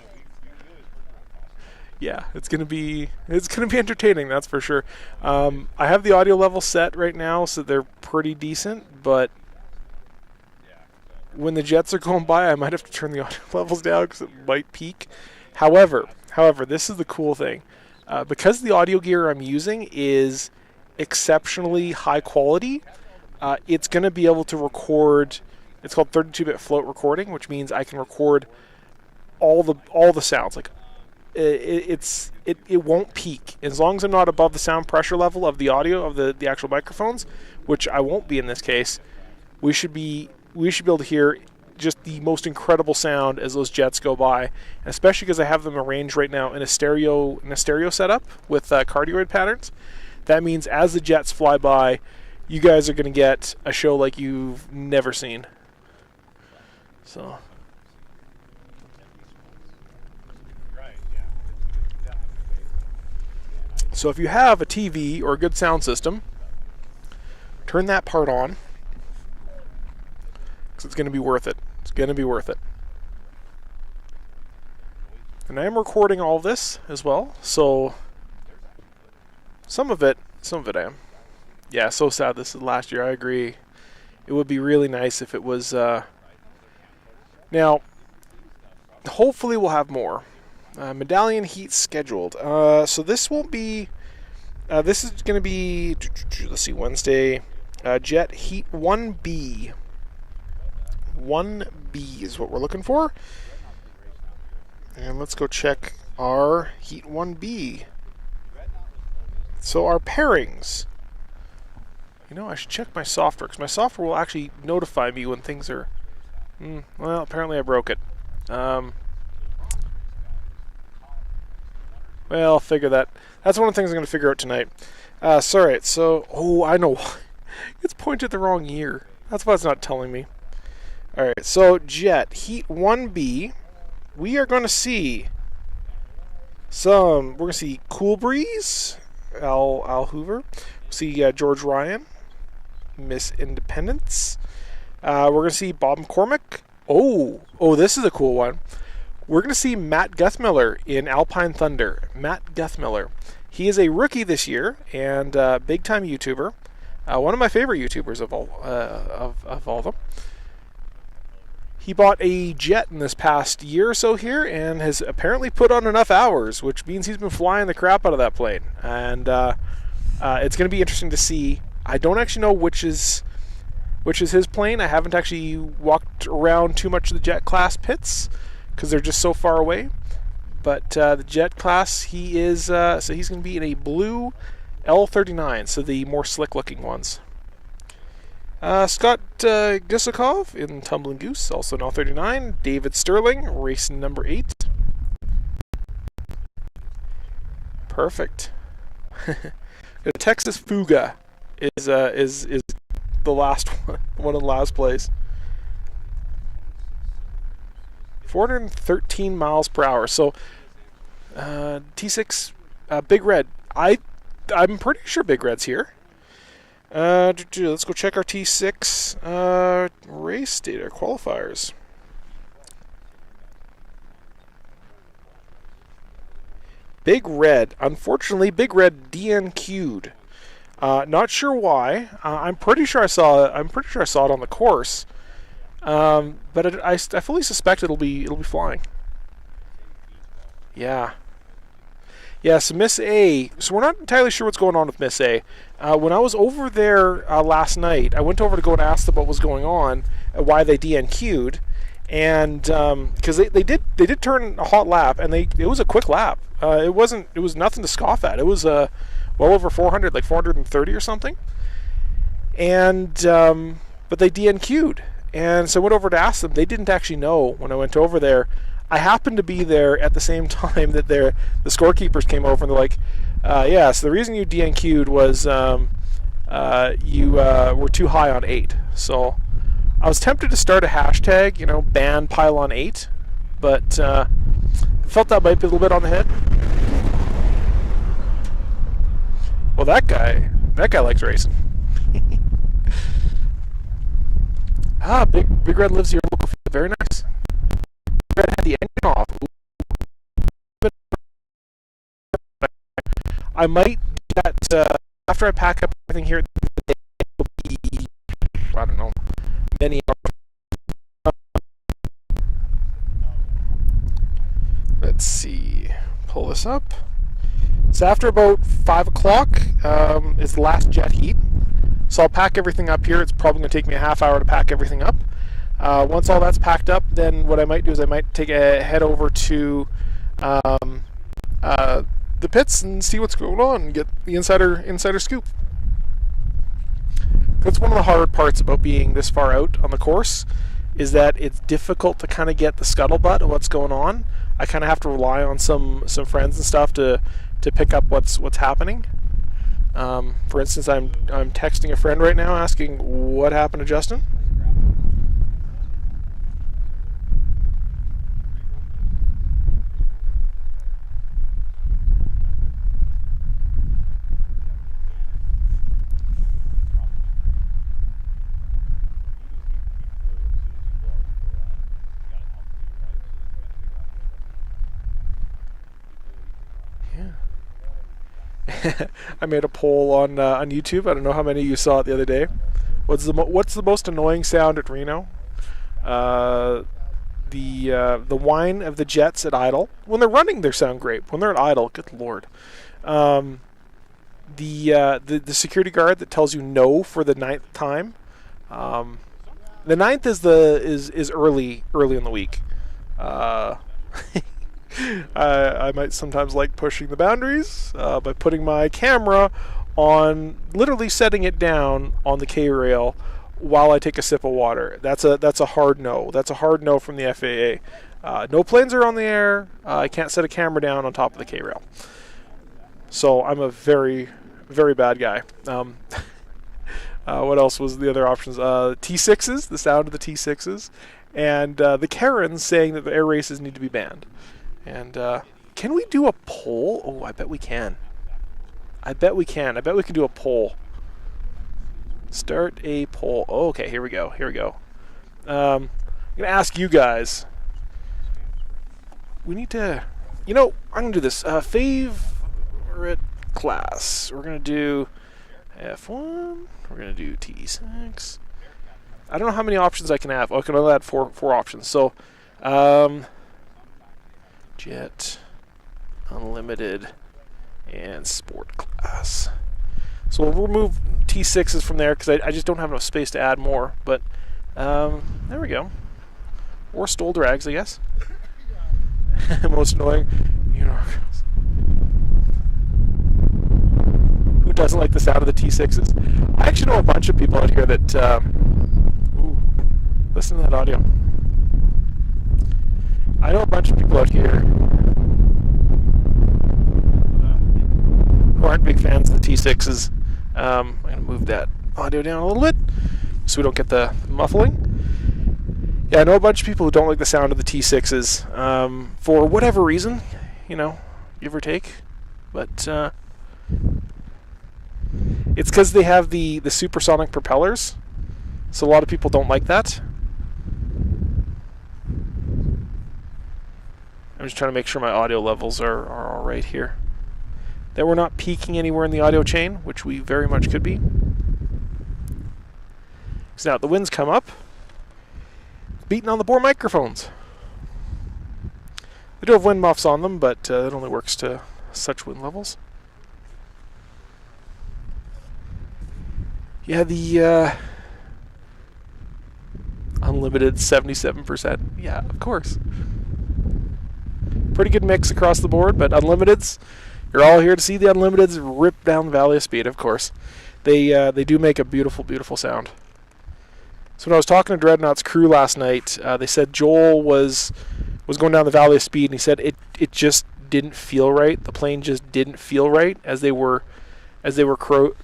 yeah, it's gonna be entertaining, that's for sure. I have the audio level set right now, so they're pretty decent. But when the Jets are going by, I might have to turn the audio levels down because it might peak. However, this is the cool thing. Because the audio gear I'm using is exceptionally high quality, it's going to be able to record. It's called 32-bit float recording, which means I can record all the sounds, like it won't peak as long as I'm not above the sound pressure level of the audio of the actual microphones, which I won't be in this case. We should be able to hear just the most incredible sound as those jets go by, and especially because I have them arranged right now in a stereo setup with cardioid patterns. That means as the jets fly by, you guys are going to get a show like you've never seen. So. So if you have a TV or a good sound system, turn that part on, because it's going to be worth it. It's going to be worth it. And I am recording all this as well, so some of it I am. Yeah, so sad this is last year. I agree. It would be really nice if it was. Now, hopefully we'll have more. Medallion heat scheduled. So this won't be. This is going to be. Let's see, Wednesday. Jet Heat 1B. 1B is what we're looking for. And let's go check our Heat 1B. So our pairings. You know, I should check my software, because my software will actually notify me when things are... well, apparently I broke it. Well, I'll figure that. That's one of the things I'm going to figure out tonight. Sorry, so... Oh, I know. It's pointed the wrong year. That's why it's not telling me. Alright, so Jet Heat 1B. We are going to see we're going to see Cool Breeze, Al Hoover. We'll see George Ryan, Miss Independence. We're going to see Bob McCormick. Oh, this is a cool one. We're going to see Matt Guthmiller in Alpine Thunder. Matt Guthmiller. He is a rookie this year and big-time YouTuber. One of my favorite YouTubers of all of them. He bought a jet in this past year or so here and has apparently put on enough hours, which means he's been flying the crap out of that plane. And it's going to be interesting to see. I don't actually know which is his plane. I haven't actually walked around too much of the jet class pits because they're just so far away. But the jet class, he is so he's going to be in a blue L39, so the more slick-looking ones. Scott Gusakov in Tumbling Goose, also an L39. David Sterling, race number 8. Perfect. The Texas Fuga is the last one in last place. 413 miles per hour. So T6 Big Red. I'm pretty sure Big Red's here. Let's go check our T6 race data qualifiers. Big Red. Unfortunately, Big Red DNQ'd. Not sure why. I'm pretty sure I saw it on the course. But I fully suspect it'll be flying. Yeah. Yeah, so Miss A, so we're not entirely sure what's going on with Miss A. When I was over there last night, I went over to go and ask them what was going on, why they DNQ'd, and because they did turn a hot lap, and it was a quick lap. It was nothing to scoff at. It was well over 400, like 430 or something, and but they DNQ'd, and so I went over to ask them. They didn't actually know when I went over there. I happened to be there at the same time that the scorekeepers came over, and they're like, yeah, so the reason you DNQ'd was you were too high on 8. So I was tempted to start a hashtag, ban pylon 8, but I felt that might be a little bit on the head. Well, that guy likes racing. Big Red lives here. Very nice. Red had the engine off. I might get after I pack up everything here. It will be, I don't know, many hours. Let's see. Pull this up. So after about 5 o'clock is the last jet heat. So I'll pack everything up here. It's probably going to take me a half hour to pack everything up. Once all that's packed up, then what I might do is I might take a head over to the pits and see what's going on and get the insider scoop. That's one of the hard parts about being this far out on the course, is that it's difficult to kind of get the scuttlebutt of what's going on. I kind of have to rely on some friends and stuff to pick up what's happening. For instance, I'm texting a friend right now asking what happened to Justin. I made a poll on YouTube. I don't know how many of you saw it the other day. What's the most annoying sound at Reno? The whine of the jets at idle. When they're running, they sound great. When they're at idle, good lord. The security guard that tells you no for the 9th time. The 9th is early in the week. I might sometimes like pushing the boundaries by putting my camera on, literally setting it down on the K-rail while I take a sip of water. That's a hard no. That's a hard no from the FAA. No planes are on the air. I can't set a camera down on top of the K-rail. So I'm a very, very bad guy. What else was the other options? T6s, the sound of the T6s, and the Karens saying that the air races need to be banned. And can we do a poll? Oh, I bet we can. I bet we can do a poll. Start a poll. Oh, okay, here we go. I'm going to ask you guys. We need to... I'm going to do this. Favorite class. We're going to do F1. We're going to do T6. I don't know how many options I can have. I can only add four options. So, Jet, Unlimited, and Sport class. So we'll remove T6s from there because I just don't have enough space to add more. But there we go. Or stole drags, I guess. Most annoying. Who doesn't like the sound of the T6s? I actually know a bunch of people out here that... listen to that audio. I know a bunch of people out here who aren't big fans of the T6s. I'm going to move that audio down a little bit so we don't get the muffling. Yeah, I know a bunch of people who don't like the sound of the T6s for whatever reason, give or take. But it's because they have the supersonic propellers, so a lot of people don't like that. I'm just trying to make sure my audio levels are all right here. That we're not peaking anywhere in the audio chain, which we very much could be. So now the winds come up, beating on the Bohr microphones. They do have wind muffs on them, but it only works to such wind levels. Yeah, the Unlimited 77%. Yeah, of course. Pretty good mix across the board, but Unlimiteds, you're all here to see the Unlimiteds rip down the Valley of Speed, of course. They do make a beautiful, beautiful sound. So when I was talking to Dreadnought's crew last night, they said Joel was going down the Valley of Speed, and he said it just didn't feel right. The plane just didn't feel right as he was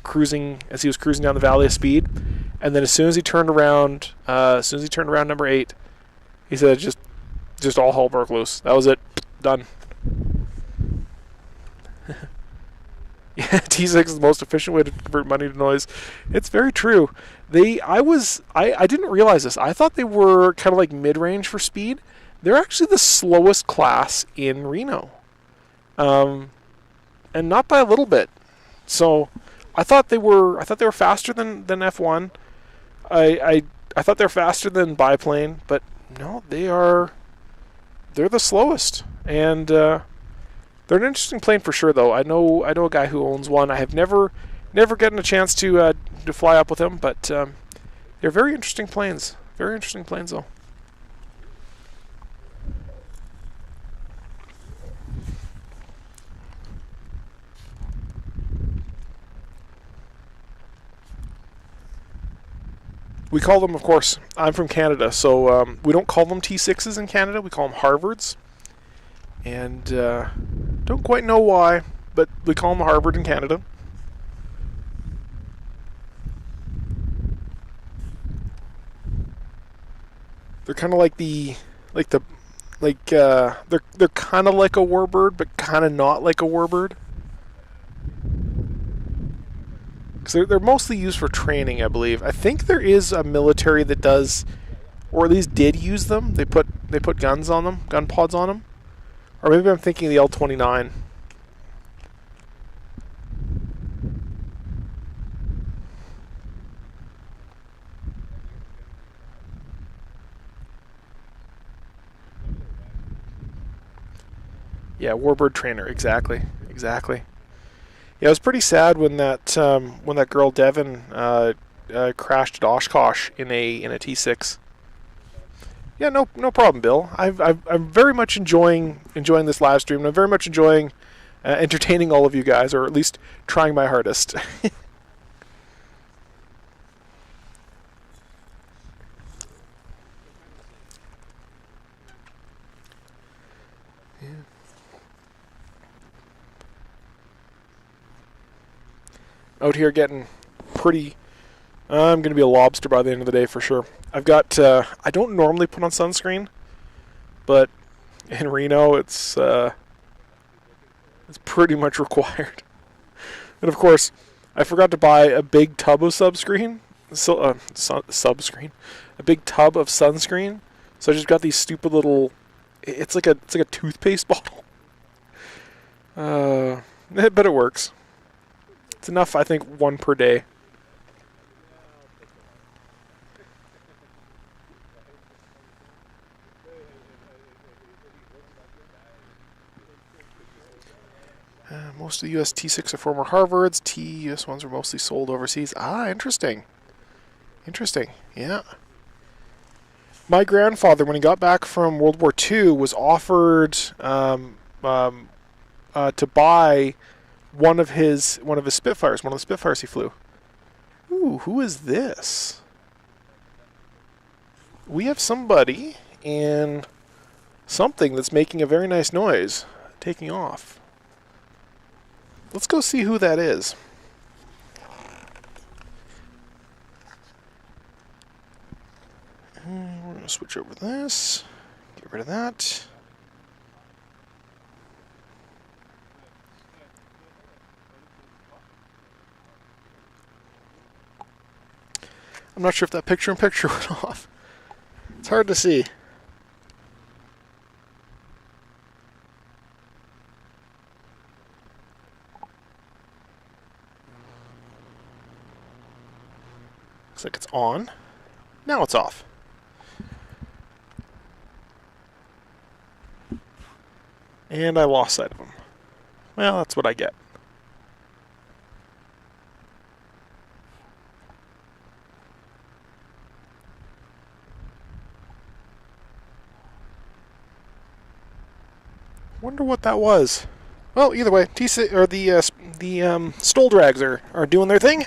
cruising down the Valley of Speed. And then as soon as he turned around number 8, he said just all hell broke loose. That was it. Done. Yeah, T6 is the most efficient way to convert money to noise. It's very true. I didn't realize this. I thought they were kind of like mid-range for speed. They're actually the slowest class in Reno. And not by a little bit. So I thought they were faster than F1. I thought they were faster than biplane, but no, they're the slowest. And they're an interesting plane for sure, though. I know a guy who owns one. I have never gotten a chance to fly up with him, but they're very interesting planes. Very interesting planes, though. We call them, of course, I'm from Canada, so we don't call them T6s in Canada. We call them Harvards. And don't quite know why, but we call them Harvard in Canada. They're kind of like they're kind of like a warbird, but kind of not like a warbird. Because they're mostly used for training, I believe. I think there is a military that does, or at least did use them. They put guns on them, gun pods on them. Or maybe I'm thinking of the L-29. Yeah, warbird trainer, exactly. Yeah, it was pretty sad when that girl Devin crashed at Oshkosh in a T6. Yeah, no problem, Bill. I'm very much enjoying this live stream, and I'm very much enjoying entertaining all of you guys, or at least trying my hardest. Out here getting pretty. I'm going to be a lobster by the end of the day for sure. I've got. I don't normally put on sunscreen, but in Reno, it's pretty much required. And of course, I forgot to buy a big tub of sunscreen. A big tub of sunscreen. So I just got these stupid little. It's like a toothpaste bottle. But it works. It's enough, I think, one per day. Most of the US T6 are former Harvards. US ones are mostly sold overseas. Ah, interesting. Yeah. My grandfather, when he got back from World War II, was offered to buy one of his Spitfires, one of the Spitfires he flew. Ooh, who is this? We have somebody in something that's making a very nice noise, taking off. Let's go see who that is. We're going to switch over this. Get rid of that. I'm not sure if that picture-in-picture went off. It's hard to see. Looks like it's on. Now it's off. And I lost sight of him. Well, that's what I get. Wonder what that was. Well, either way, the stole drags are doing their thing.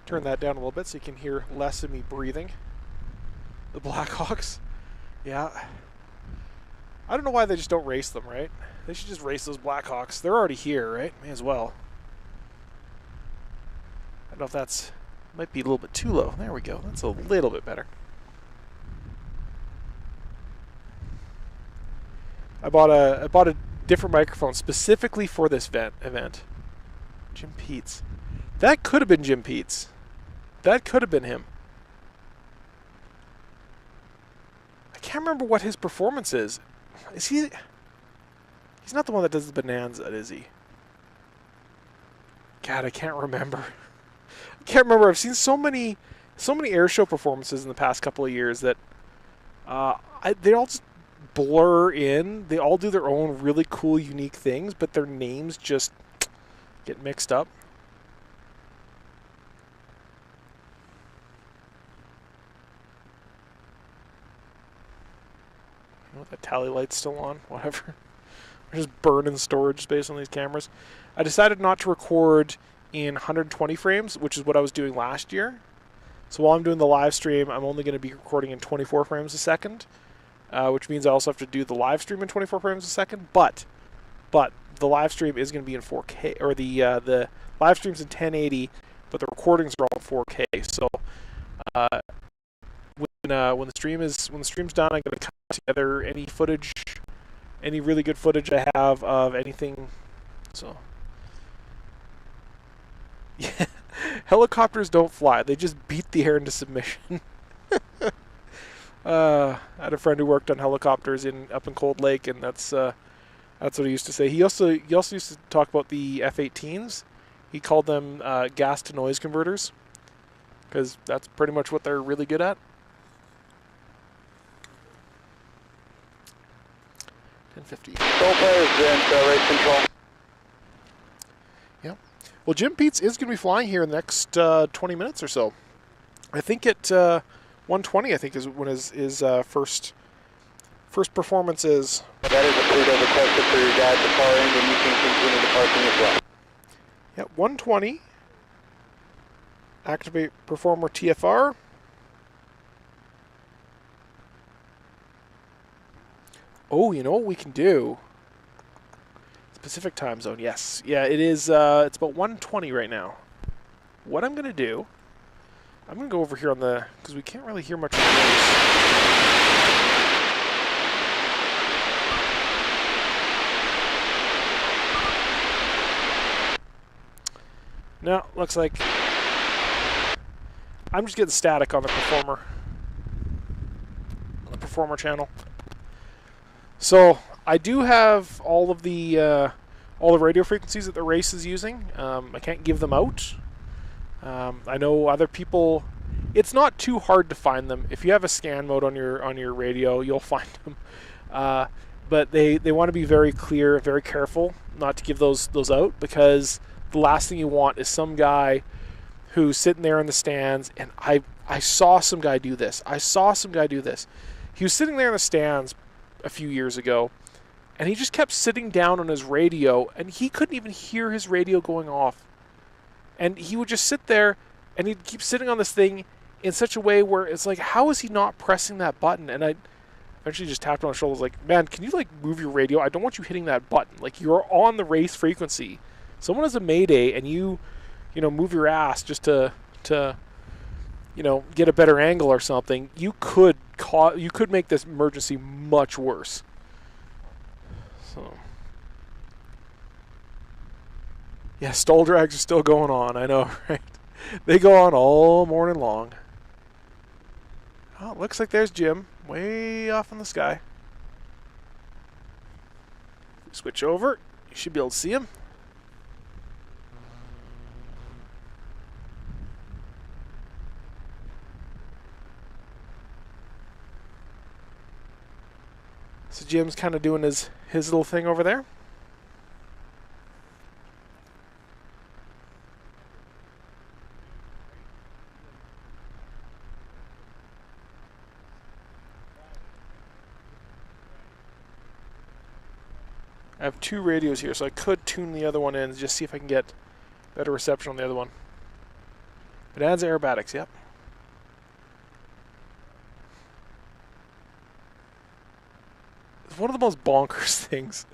Turn that down a little bit so you can hear less of me breathing. The Blackhawks. Yeah. I don't know why they just don't race them, right? They should just race those Blackhawks. They're already here, right? May as well. I don't know if that's... might be a little bit too low. There we go. That's a little bit better. I bought a different microphone specifically for this event. Jim Peets. That could have been Jim Peets. That could have been him. I can't remember what his performance is. Is he... He's not the one that does the Bonanza, is he? God, I can't remember. I can't remember. I've seen so many air show performances in the past couple of years that they all just blur in. They all do their own really cool, unique things, but their names just get mixed up. the tally light's still on, whatever. We're just burning storage space on these cameras. I decided not to record in 120 frames, which is what I was doing last year. So while I'm doing the live stream, I'm only going to be recording in 24 frames a second, which means I also have to do the live stream in 24 frames a second. But the live stream is going to be in 4K, or the live stream's in 1080, but the recordings are all in 4K. So when the stream's done, I'm going to cut together any footage, any really good footage I have of anything. So yeah, helicopters don't fly; they just beat the air into submission. I had a friend who worked on helicopters up in Cold Lake, and that's what he used to say. He also used to talk about the F-18s. He called them gas to noise converters, because that's pretty much what they're really good at. 1050. Control President, race control. Yeah. Well, Jim Peets is going to be flying here in the next 20 minutes or so. I think at 120, I think, is when his first performance is. That is approved as requested for your guys to far end, and you can continue the parking as well. Yeah, 120. Activate Performer TFR. Oh, you know what we can do? Pacific time zone, yes. Yeah, it is, it's about 1:20 right now. What I'm going to do, I'm going to go over here on the, because we can't really hear much of the noise. No, looks like I'm just getting static on the performer channel. So I do have all the radio frequencies that the race is using. I can't give them out. I know other people. It's not too hard to find them. If you have a scan mode on your radio, you'll find them. But they want to be very clear, very careful not to give those out, because the last thing you want is some guy who's sitting there in the stands. And I saw some guy do this. He was sitting there in the stands a few years ago, and he just kept sitting down on his radio, and he couldn't even hear his radio going off. And he would just sit there, and he'd keep sitting on this thing in such a way where it's like, how is he not pressing that button? And I eventually just tapped him on the shoulder. I was like, man, can you move your radio? I don't want you hitting that button. You're on the race frequency. Someone has a mayday, and you move your ass just to get a better angle or something. You could make this emergency much worse. So, yeah, stall drags are still going on. I know, right? They go on all morning long. Oh, it looks like there's Jim, way off in the sky. Switch over. You should be able to see him. So Jim's kind of doing his little thing over there. I have two radios here, so I could tune the other one in and just see if I can get better reception on the other one. It adds aerobatics, yep. One of the most bonkers things,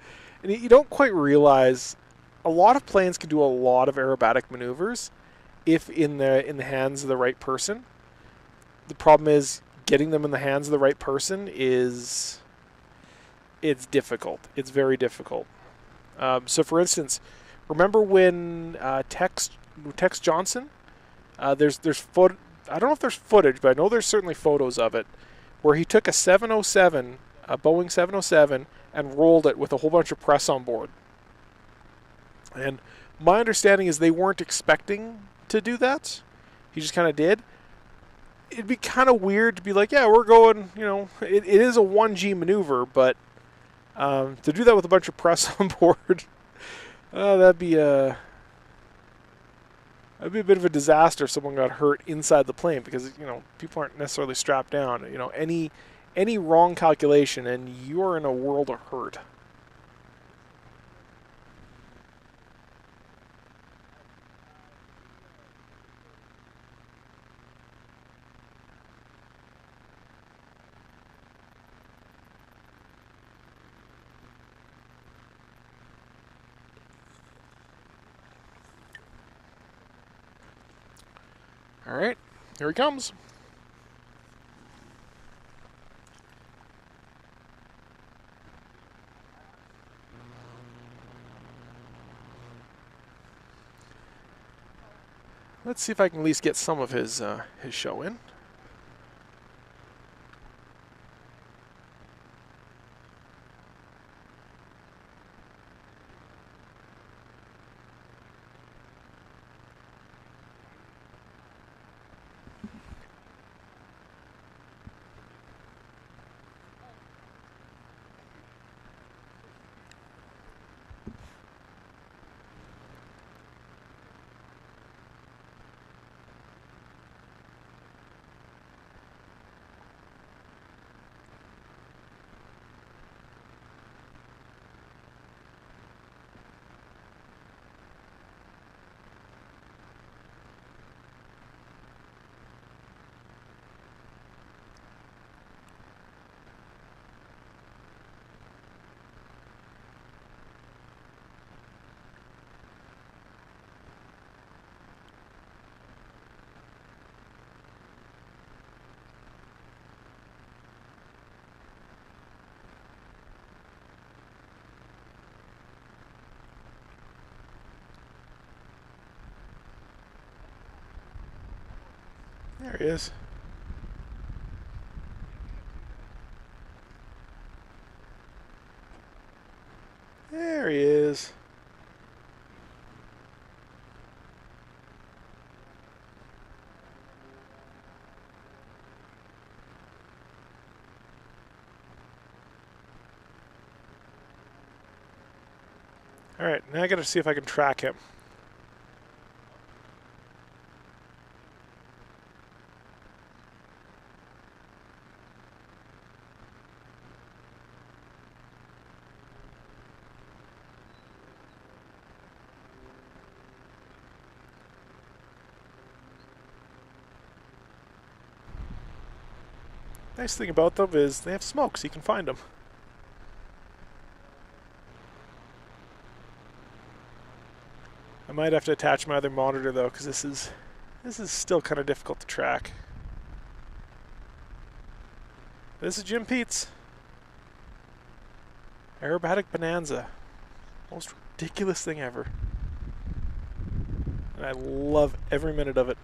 and you don't quite realize, a lot of planes can do a lot of aerobatic maneuvers if in the hands of the right person. The problem is getting them in the hands of the right person it's difficult. It's very difficult. So for instance, remember when Tex Johnson, there's photo, I don't know if there's footage, but I know there's certainly photos of it, where he took a 707, a Boeing 707, and rolled it with a whole bunch of press on board. And my understanding is they weren't expecting to do that. He just kind of did. It'd be kind of weird to be like, yeah, we're going, it is a 1G maneuver, but to do that with a bunch of press on board, that'd be a bit of a disaster if someone got hurt inside the plane, because people aren't necessarily strapped down. any wrong calculation and you're in a world of hurt. All right, here he comes. Let's see if I can at least get some of his show in. There he is. There he is. All right, now I got to see if I can track him. Nice thing about them is they have smoke, so you can find them. I might have to attach my other monitor though, because this is still kind of difficult to track. This is Jim Pete's aerobatic bonanza. Most ridiculous thing ever. And I love every minute of it.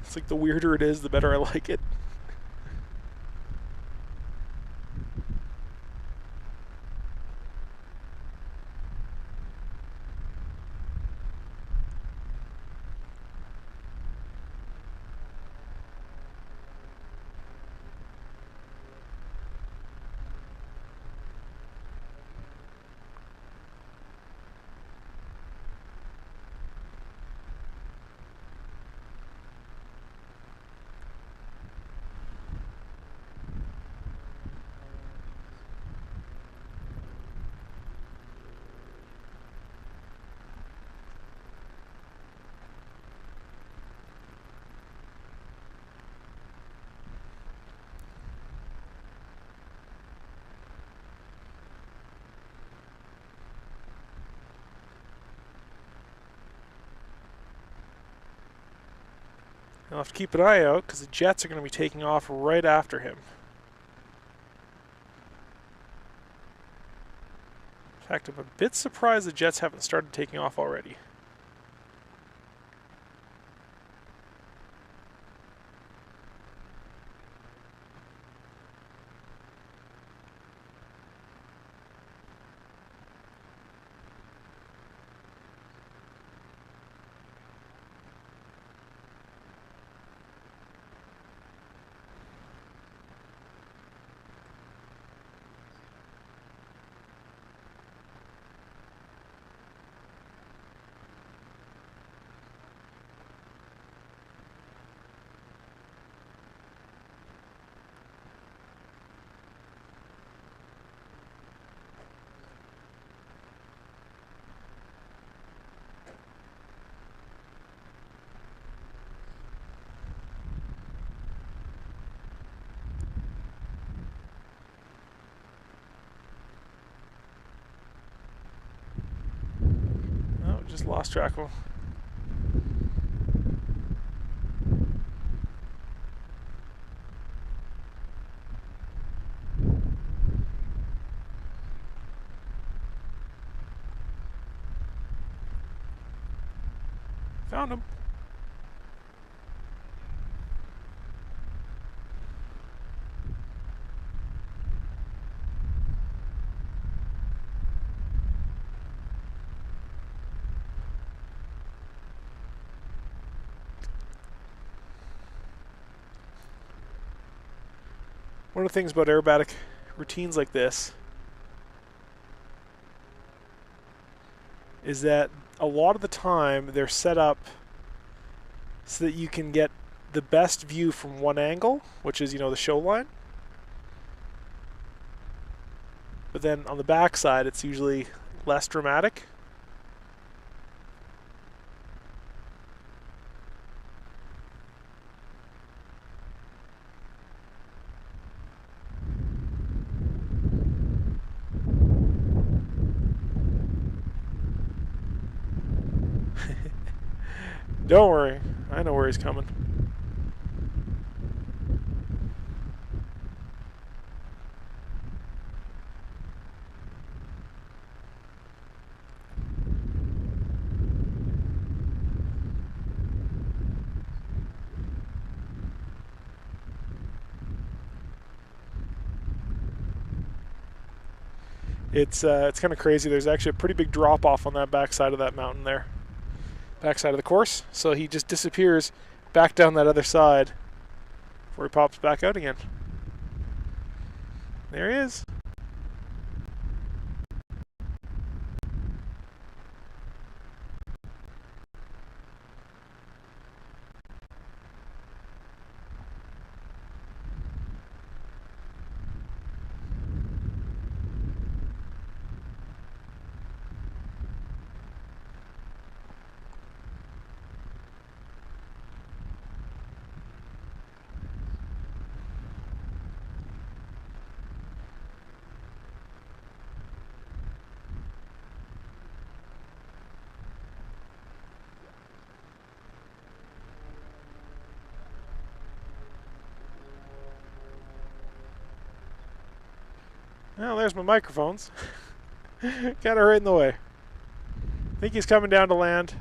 It's like the weirder it is, the better I like it. I'll have to keep an eye out because the jets are going to be taking off right after him. In fact, I'm a bit surprised the jets haven't started taking off already. Just lost track of him. Found him. One of the things about aerobatic routines like this is that a lot of the time they're set up so that you can get the best view from one angle, which is, the show line. But then on the back side, it's usually less dramatic. Don't worry, I know where he's coming. It's kind of crazy. There's actually a pretty big drop off on that backside of that mountain there. Backside of the course. So he just disappears back down that other side before he pops back out again. There he is. Well, there's my microphones. Kind of right in the way. I think he's coming down to land,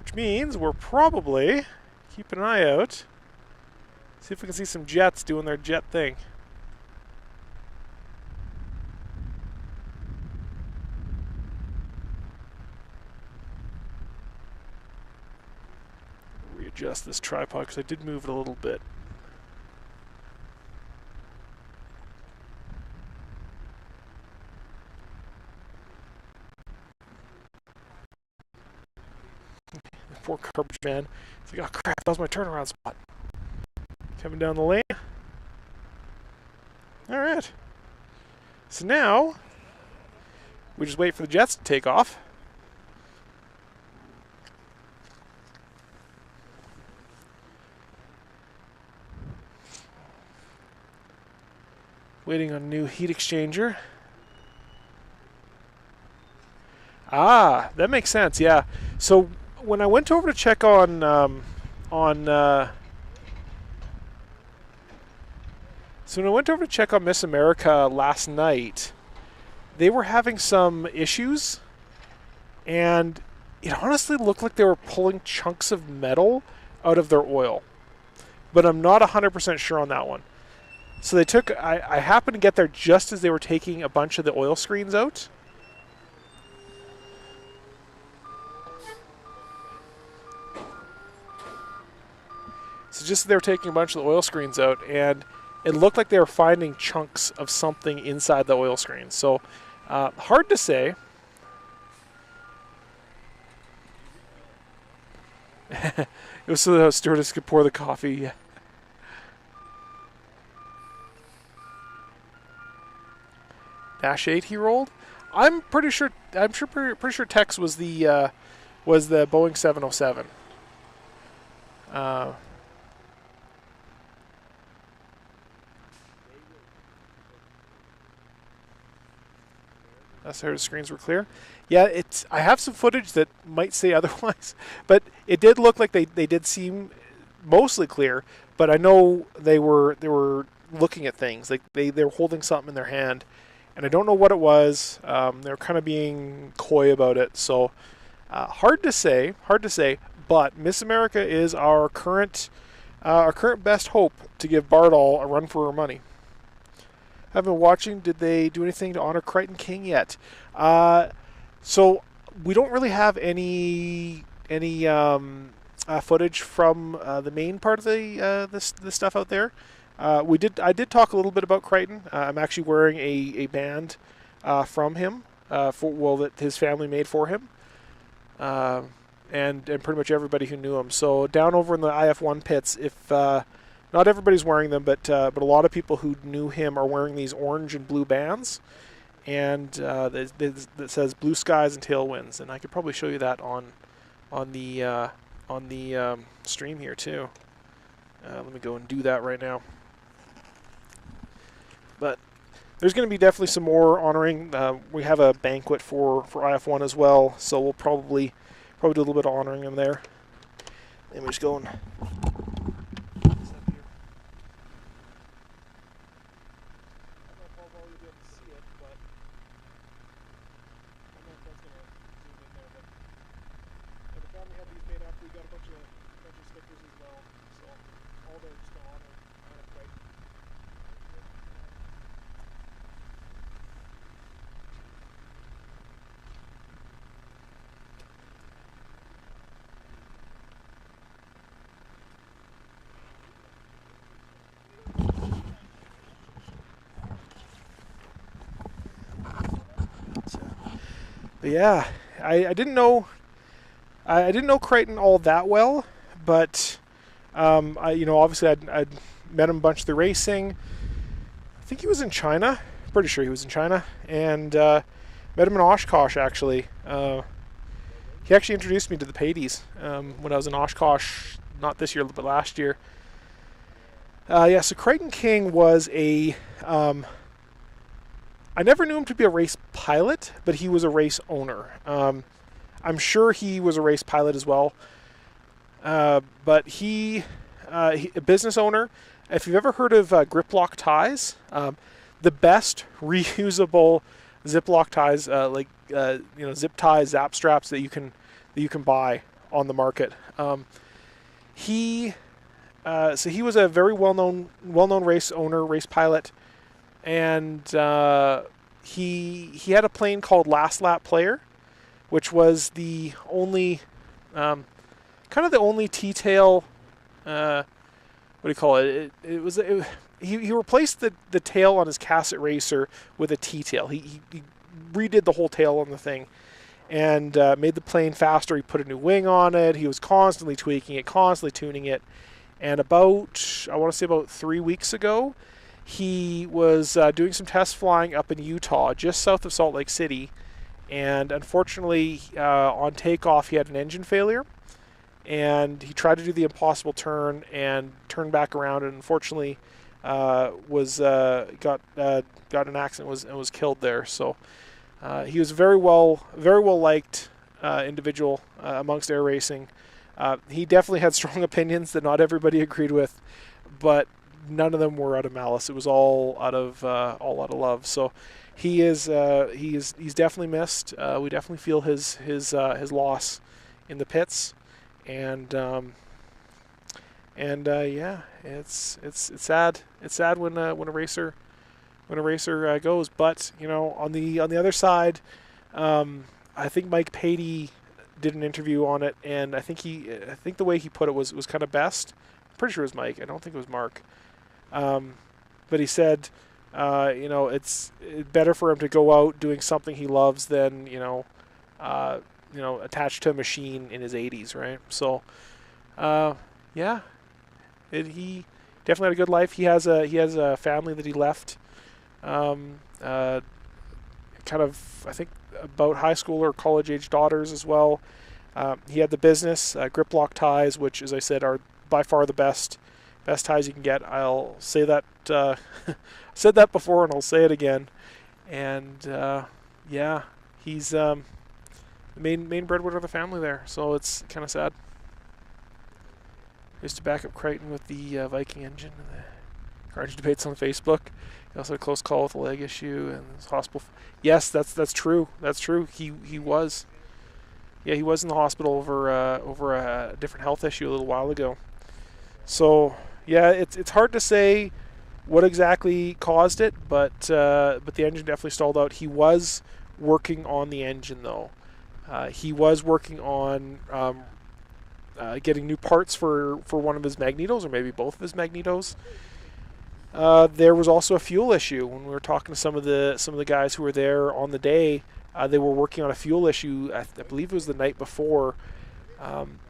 which means we're probably keeping an eye out. See if we can see some jets doing their jet thing. Readjust this tripod because I did move it a little bit. Poor garbage man. It's like, oh crap, that was my turnaround spot. Coming down the lane. Alright. So now, we just wait for the jets to take off. Waiting on a new heat exchanger. Ah, that makes sense, yeah. So when I went over to check on Miss America last night, they were having some issues, and it honestly looked like they were pulling chunks of metal out of their oil. But I'm not 100% sure on that one. So they took, I happened to get there just as they were taking a bunch of the oil screens out. So just as they were taking a bunch of the oil screens out, and it looked like they were finding chunks of something inside the oil screens. So hard to say. It was so the stewardess could pour the coffee. Yeah. Dash 8 he rolled. I'm pretty sure Tex was the Boeing 707. Saturday screens were clear. Yeah, I have some footage that might say otherwise, but it did look like they did seem mostly clear. But I know they were looking at things, like they were holding something in their hand, and I don't know what it was. They're kind of being coy about it, so hard to say. But Miss America is our current best hope to give Bardol a run for her money. I've been watching. Did they do anything to honor Crichton King yet? So we don't really have any footage from the main part of the stuff out there. I did talk a little bit about Crichton. I'm actually wearing a band from him that his family made for him, and pretty much everybody who knew him. So down over in the IF1 pits, if not everybody's wearing them, but a lot of people who knew him are wearing these orange and blue bands, and that says "Blue Skies and Tailwinds." And I could probably show you that on the stream here too. Let me go and do that right now. But there's going to be definitely some more honoring. We have a banquet for IF1 as well, so we'll probably do a little bit of honoring them there. Let me just go and. But yeah, I didn't know Crichton all that well, but obviously I'd met him a bunch through racing. I think he was in China. Pretty sure he was in China, and met him in Oshkosh actually. He actually introduced me to the Padies when I was in Oshkosh, not this year but last year. So Crichton King was I never knew him to be a race pilot, but he was a race owner. I'm sure he was a race pilot as well. But he a business owner. If you've ever heard of grip lock ties, the best reusable zip lock ties, zip ties, zap straps that you can buy on the market. He was a very well-known race owner, race pilot. And he had a plane called Last Lap Player, which was the only, kind of the only T-tail, what do you call it? He replaced the tail on his Cassett Racer with a T-tail. He redid the whole tail on the thing and made the plane faster. He put a new wing on it. He was constantly tweaking it, constantly tuning it. And about 3 weeks ago, he was doing some test flying up in Utah, just south of Salt Lake City, and unfortunately, on takeoff, he had an engine failure, and he tried to do the impossible turn and turned back around, and unfortunately, got an accident and was killed there. So he was a very well liked individual amongst air racing. He definitely had strong opinions that not everybody agreed with, but none of them were out of malice. It was all out of love. So he's definitely missed. We definitely feel his loss in the pits, and it's sad. It's sad when a racer goes. But on the other side, I think Mike Patey did an interview on it, and I think the way he put it was kind of best. I'm pretty sure it was Mike. I don't think it was Mark. But he said, it's better for him to go out doing something he loves than attached to a machine in his 80s, right? So, he definitely had a good life. He has a family that he left, kind of, I think, about high school or college age daughters as well. He had the business, Grip Lock Ties, which, as I said, are by far the best ties you can get. I'll say that said that before, and I'll say it again. And yeah, he's the main breadwinner of the family there, so it's kind of sad. Used to back up Crichton with the Viking engine and the carnage debates on Facebook. He also had a close call with a leg issue and his hospital. Yes, that's true. That's true. He was. Yeah, he was in the hospital over a different health issue a little while ago. So yeah, it's hard to say what exactly caused it, but the engine definitely stalled out. He was working on the engine though. He was working on getting new parts for one of his magnetos, or maybe both of his magnetos. There was also a fuel issue when we were talking to some of the guys who were there on the day. They were working on a fuel issue. I believe it was the night before.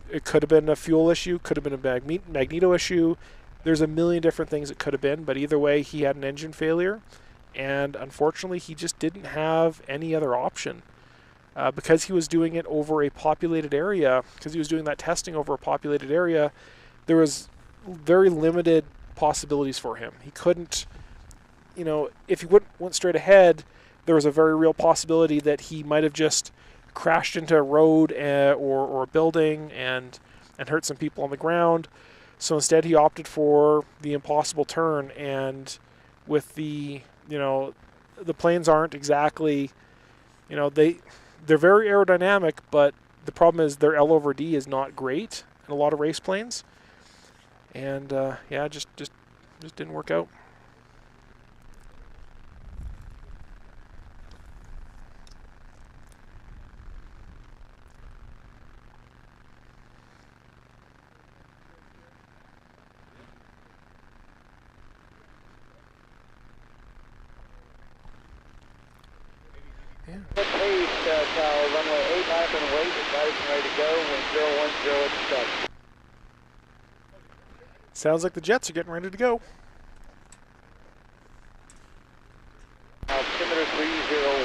It could have been a fuel issue, could have been a magneto issue. There's a million different things it could have been, but either way, he had an engine failure, and unfortunately, he just didn't have any other option. Because he was doing it over a populated area, because he was doing that testing over a populated area, there was very limited possibilities for him. He couldn't, if he went straight ahead, there was a very real possibility that he might have just crashed into a road or a building and hurt some people on the ground. So instead he opted for the impossible turn, and with the planes aren't exactly, they're very aerodynamic, but the problem is their L over D is not great in a lot of race planes. And just didn't work out. Runway 89 and wait, advising ready to go, wind 010 at the start. Sounds like the jets are getting ready to go. Altimeter 3012.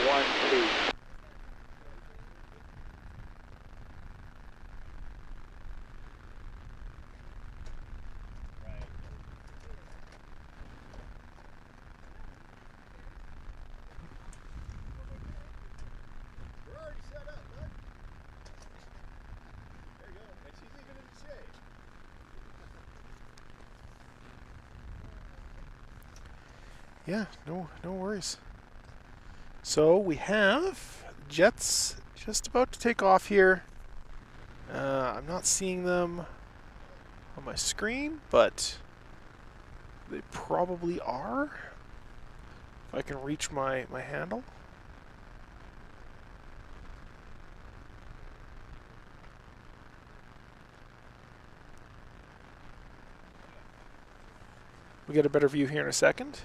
We're already set up, bud. There you go. And she's even in the shade. Yeah, no worries. So we have jets just about to take off here. I'm not seeing them on my screen, but they probably are. If I can reach my handle. We'll get a better view here in a second.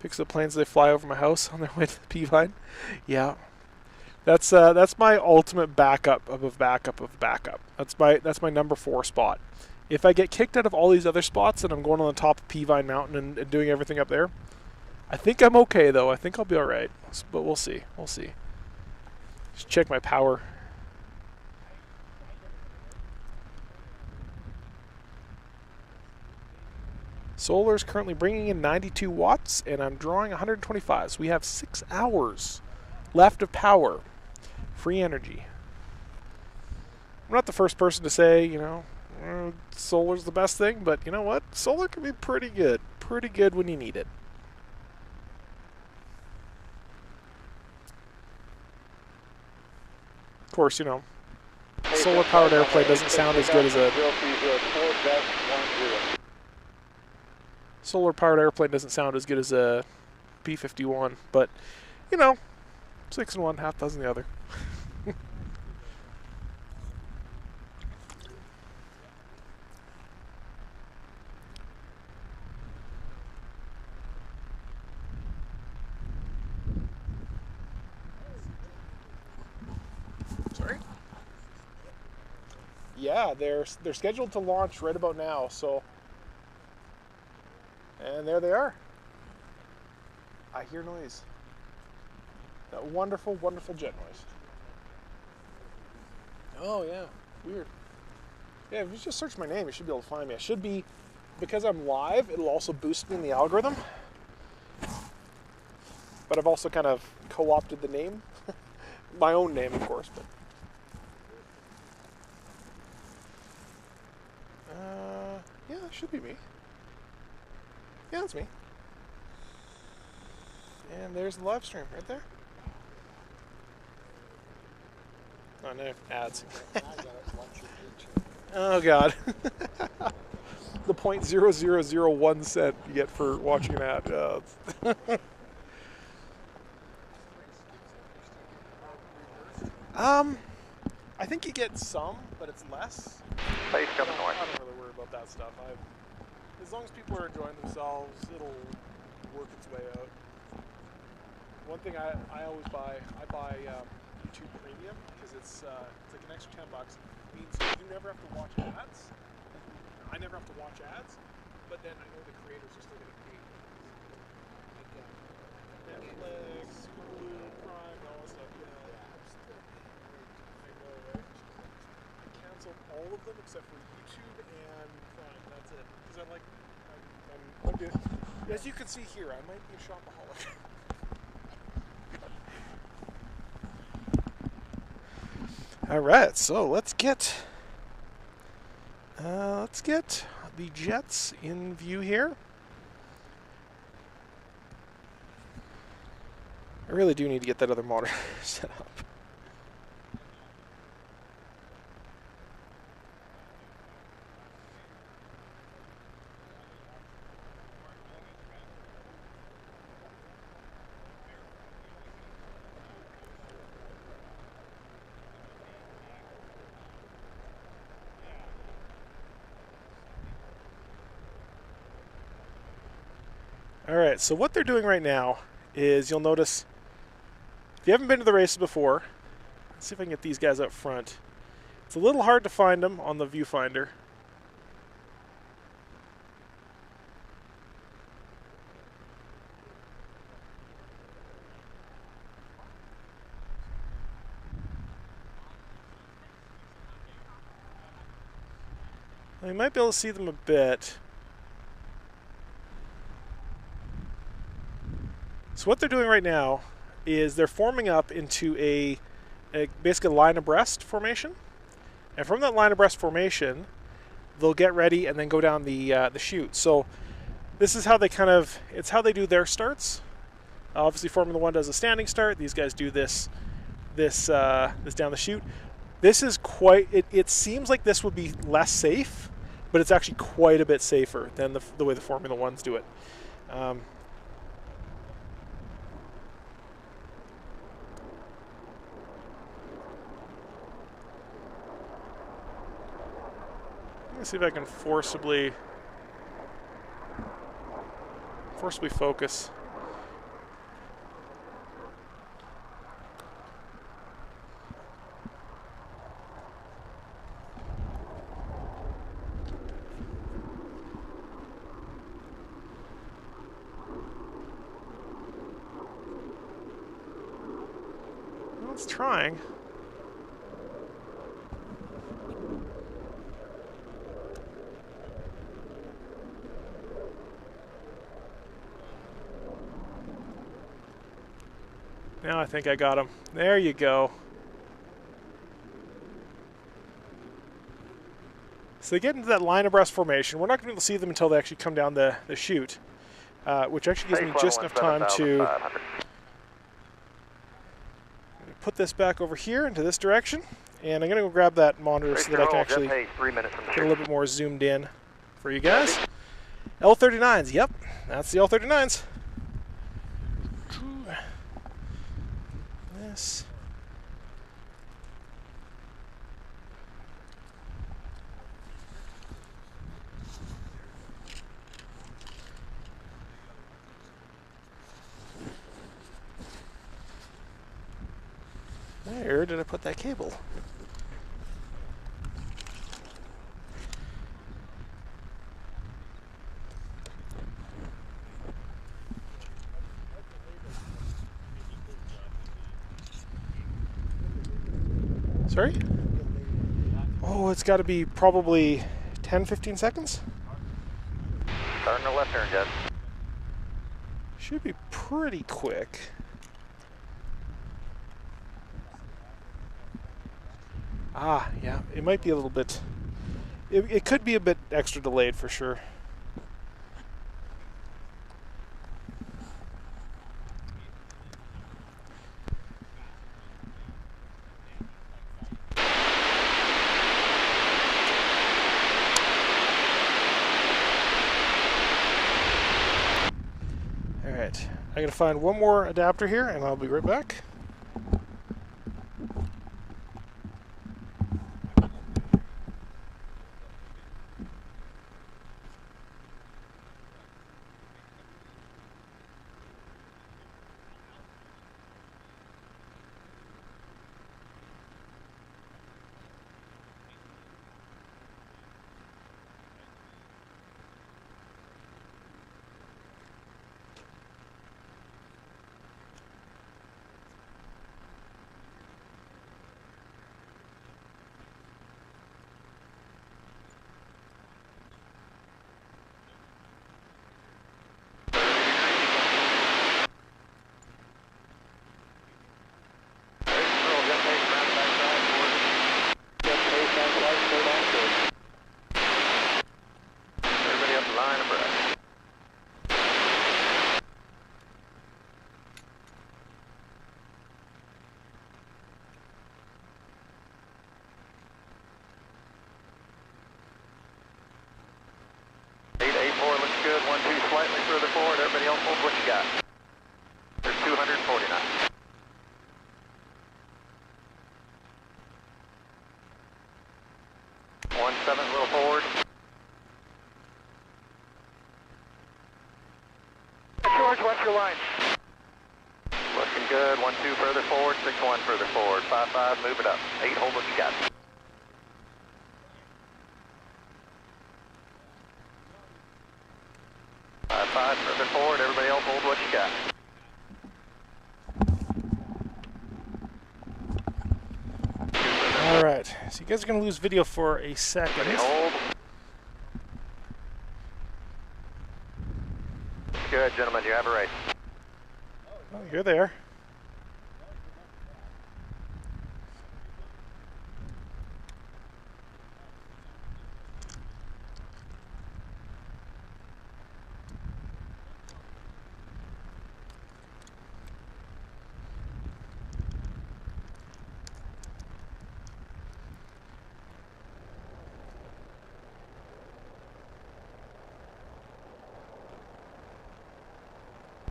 Picks up planes as they fly over my house on their way to the P-Vine. Yeah. That's my ultimate backup of backup of backup. That's my number 4 spot. If I get kicked out of all these other spots and I'm going on the top of P-Vine Mountain and doing everything up there, I think I'm okay though. I think I'll be alright. But we'll see. We'll see. Just check my power. Solar is currently bringing in 92 watts, and I'm drawing 125. So we have 6 hours left of power. Free energy. I'm not the first person to say, solar's the best thing, but you know what? Solar can be pretty good. Pretty good when you need it. Of course, solar-powered airplane doesn't sound as good as a... Solar-powered airplane doesn't sound as good as a P-51, but, 6 in one, half dozen the other. Sorry? Yeah, they're scheduled to launch right about now, so... And there they are. I hear noise. That wonderful, wonderful jet noise. Oh, yeah. Weird. Yeah, if you just search my name, you should be able to find me. I should be, because I'm live, it'll also boost me in the algorithm. but I've also kind of co-opted the name. My own name, of course, but yeah, it should be me. Yeah, it's me. And there's the live stream right there. Oh no, ads. Oh god. The 0.0001 cent you get for watching an ad. I think you get some, but it's less. Please come north. I don't really worry about that stuff. As long as people are enjoying themselves, it'll work its way out. One thing I always buy, I buy YouTube Premium because it's like an extra $10. It means you never have to watch ads. I never have to watch ads, but then I know the creators are still getting paid. Like Netflix, Hulu, Prime, all that stuff. Yeah. I know, right? I canceled all of them except for YouTube and Prime. That's it. Because I'm good. As you can see here, I might be a shopaholic. All right, so let's get the jets in view here. I really do need to get that other monitor set up. Alright, so what they're doing right now is, you'll notice, if you haven't been to the races before, let's see if I can get these guys up front. It's a little hard to find them on the viewfinder. You might be able to see them a bit. So what they're doing right now is they're forming up into a basically a line abreast formation, and from that line abreast formation, they'll get ready and then go down the chute. So this is how they it's how they do their starts. Obviously, Formula One does a standing start. These guys do this down the chute. This is quite. It seems like this would be less safe, but it's actually quite a bit safer than the way the Formula Ones do it. Let's see if I can forcibly focus. Well, it's trying. Now I think I got him. There you go. So they get into that line abreast formation. We're not going to be able to see them until they actually come down the chute, which actually gives me just enough time to put this back over here into this direction. And I'm going to go grab that monitor so that I can actually get a little bit more zoomed in for you guys. L39s, yep, that's the L39s. This. Where did I put that cable? Sorry? Oh, it's got to be probably 10-15 seconds. Starting the left turn, Jed. Should be pretty quick. Ah, yeah, it might be a little bit. It could be a bit extra delayed for sure. All right, I gotta find one more adapter here, and I'll be right back. Everybody up the line abreast. Four looks good. 1-2 slightly further forward. Everybody else hold what you got. There's 249. One 7 a little forward. George, watch your line. Looking good. 1-2 further forward. 6-1 further forward. 5-5, move it up. 8, hold what you got. 5-5 further forward. Everybody else hold what you got. All right, so you guys are gonna lose video for a second. Everybody hold. Good, gentlemen. You have a race. Oh, you're there.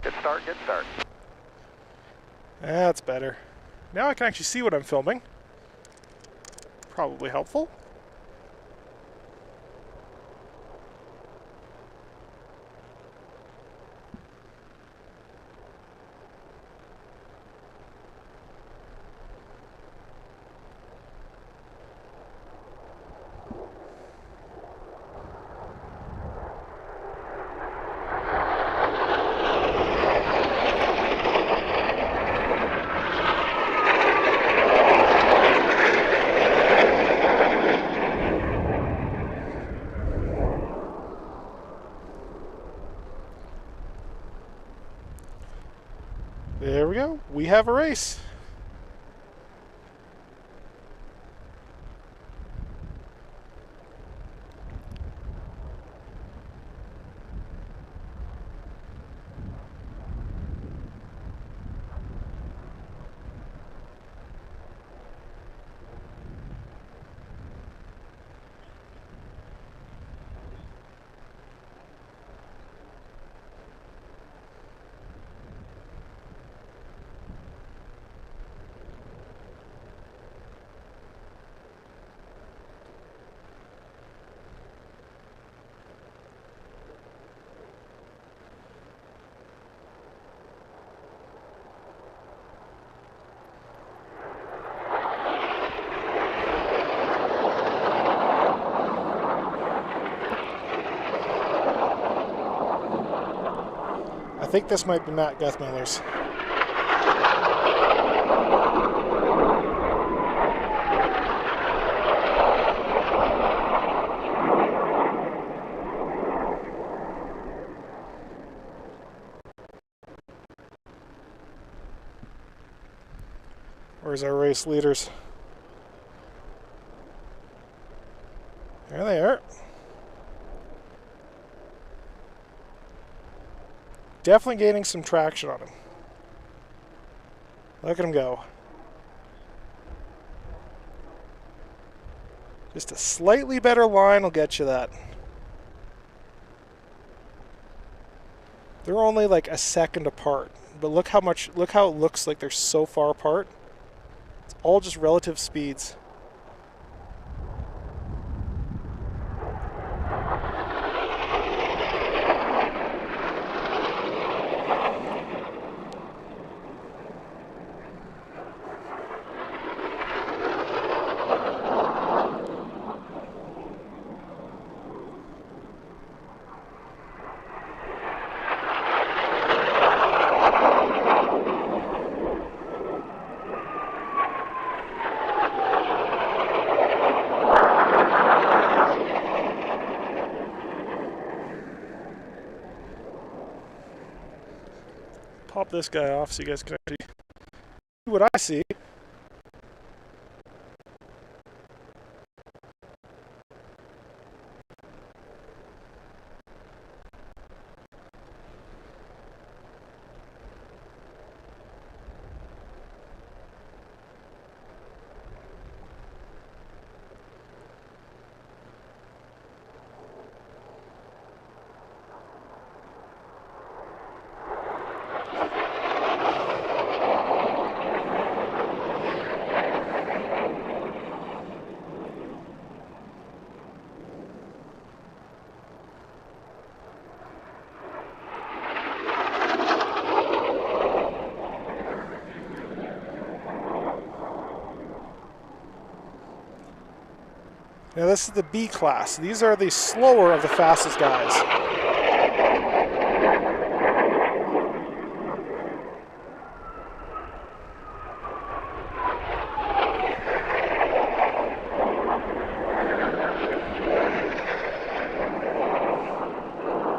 Good start, good start. That's better. Now I can actually see what I'm filming. Probably helpful. There we go. We have a race. I think this might be Matt Guthmiller's. Where's our race leaders? Definitely gaining some traction on him. Look at him go. Just a slightly better line will get you that. They're only like a second apart, but look how it looks like they're so far apart. It's all just relative speeds. Pop this guy off so you guys can actually see what I see. Now this is the B class. These are the slower of the fastest guys.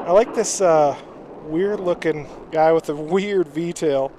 I like this weird looking guy with a weird V-tail.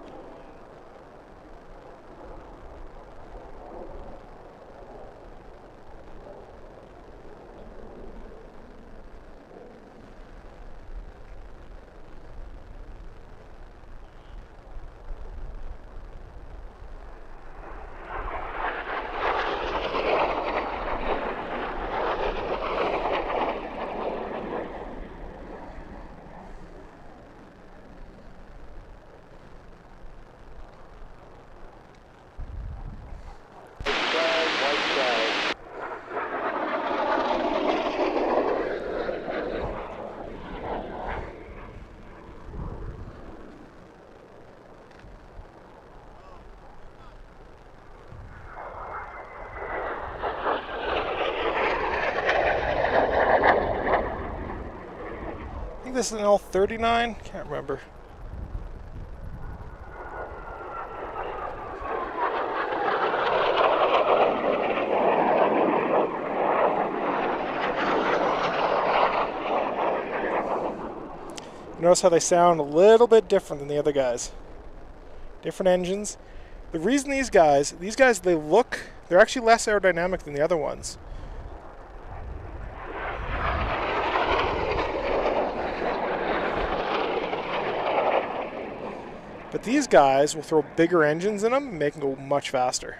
I think this is an L39, can't remember. Notice how they sound a little bit different than the other guys. Different engines. The reason they're actually less aerodynamic than the other ones. But these guys will throw bigger engines in them and make them go much faster.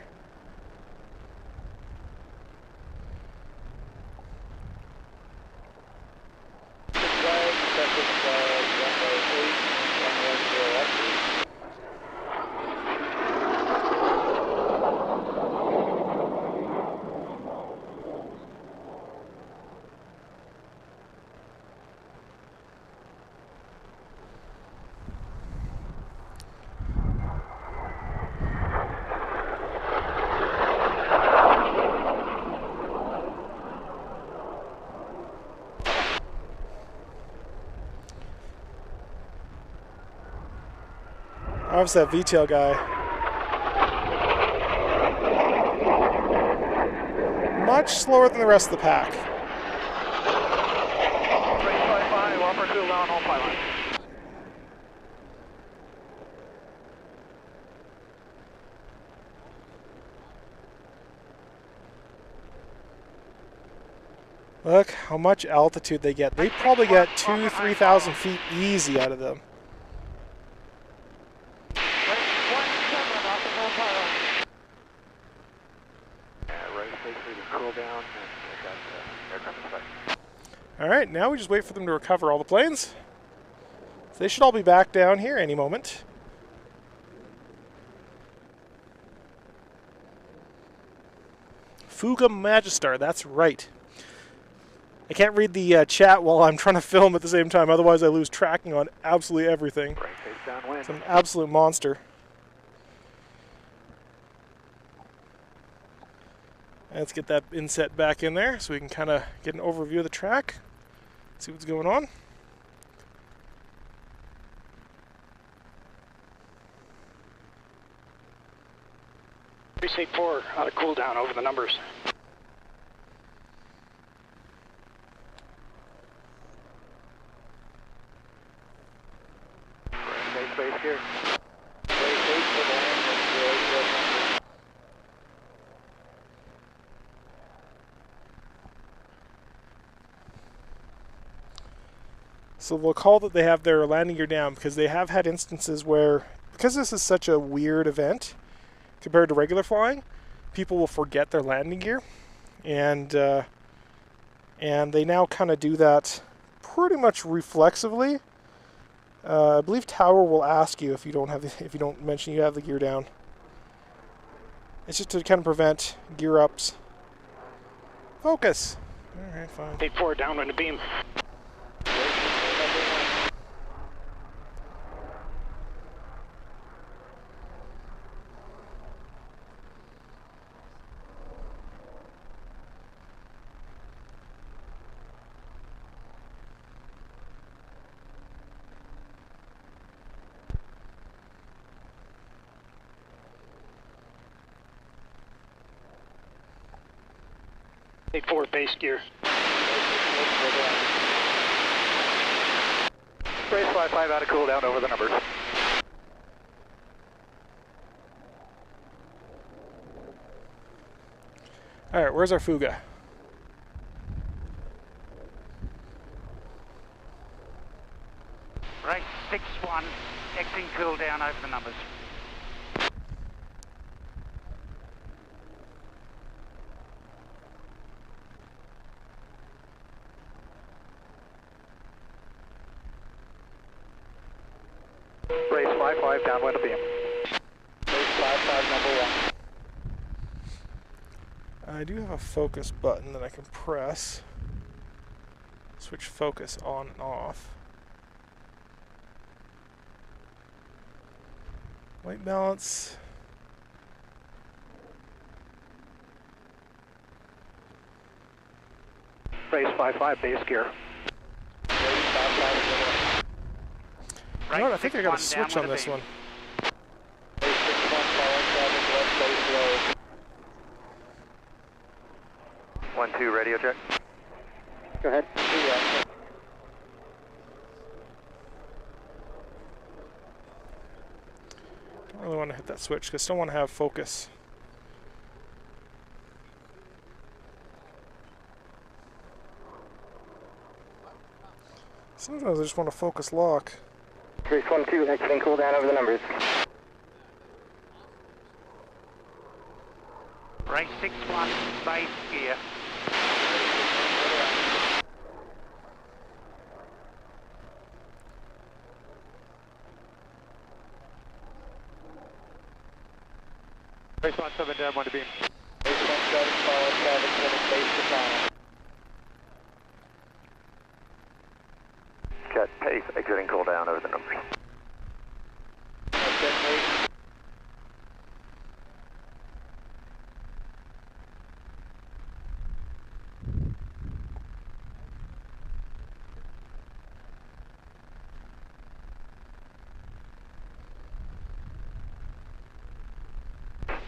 Obviously that V-tail guy. Much slower than the rest of the pack. Look how much altitude they get. They probably get 2,000 to 3,000 feet easy out of them. All right, now we just wait for them to recover all the planes. So they should all be back down here any moment. Fuga Magistar, that's right. I can't read the chat while I'm trying to film at the same time, otherwise I lose tracking on absolutely everything. It's an absolute monster. Let's get that inset back in there so we can kind of get an overview of the track, see what's going on. Precinct 4 out of cool down over the numbers. Space here. So we'll call that they have their landing gear down because they have had instances where, because this is such a weird event compared to regular flying, people will forget their landing gear, and they now kind of do that pretty much reflexively. I believe Tower will ask you if you don't mention you have the gear down. It's just to kind of prevent gear ups. Focus. All right, fine. 8-4 downwind to beam. Forward base gear. Race 55 out of cool down over the numbers. All right, where's our Fuga? Right, 6-1, exiting cool down over the numbers. Race 55 downwind of beam. Race 55 number 1. I do have a focus button that I can press. Switch focus on and off. White balance. Race 55 base gear. Race 55 You know what? I think I got a switch on this one. Race 61 following traffic west base road. 1-2 radio check. Go ahead. Don't really want to hit that switch because I still want to have focus. Sometimes I just want to focus lock. Race 1-2 exiting cool down over the numbers. Race 6-1, base gear. Race 17 down, 1 to beam. Race 17 follow traffic limit base to final. Cut pace exiting cool down over the numbers.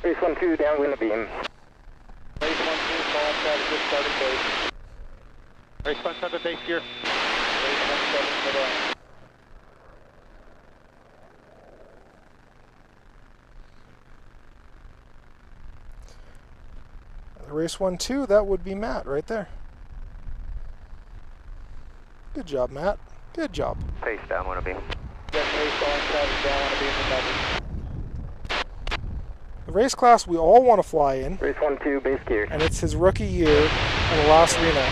Race 1-2 downwind of beam. Race 1-2 follow traffic just starting base. Race 17 base gear. Race 17 middle. Race 1-2, that would be Matt right there. Good job, Matt. Good job. Pace downwind of beam. Race following traffic downwind of beam and numbers. The race class we all want to fly in, Race 1-2 base gear. and it's his rookie year in the last Reno.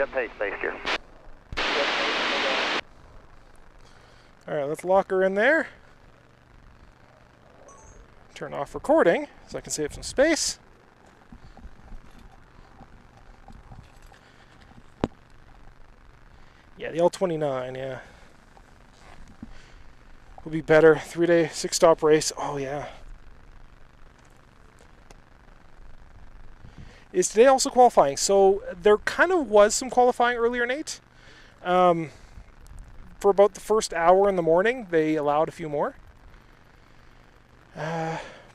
jet pace base here. All right, let's lock her in there. Turn off recording so I can save some space. Yeah, the L29, yeah. Will be better. 3-day, 6-stop race. Oh, yeah. Is today also qualifying? So there kind of was some qualifying earlier, Nate. For about the first hour in the morning, they allowed a few more.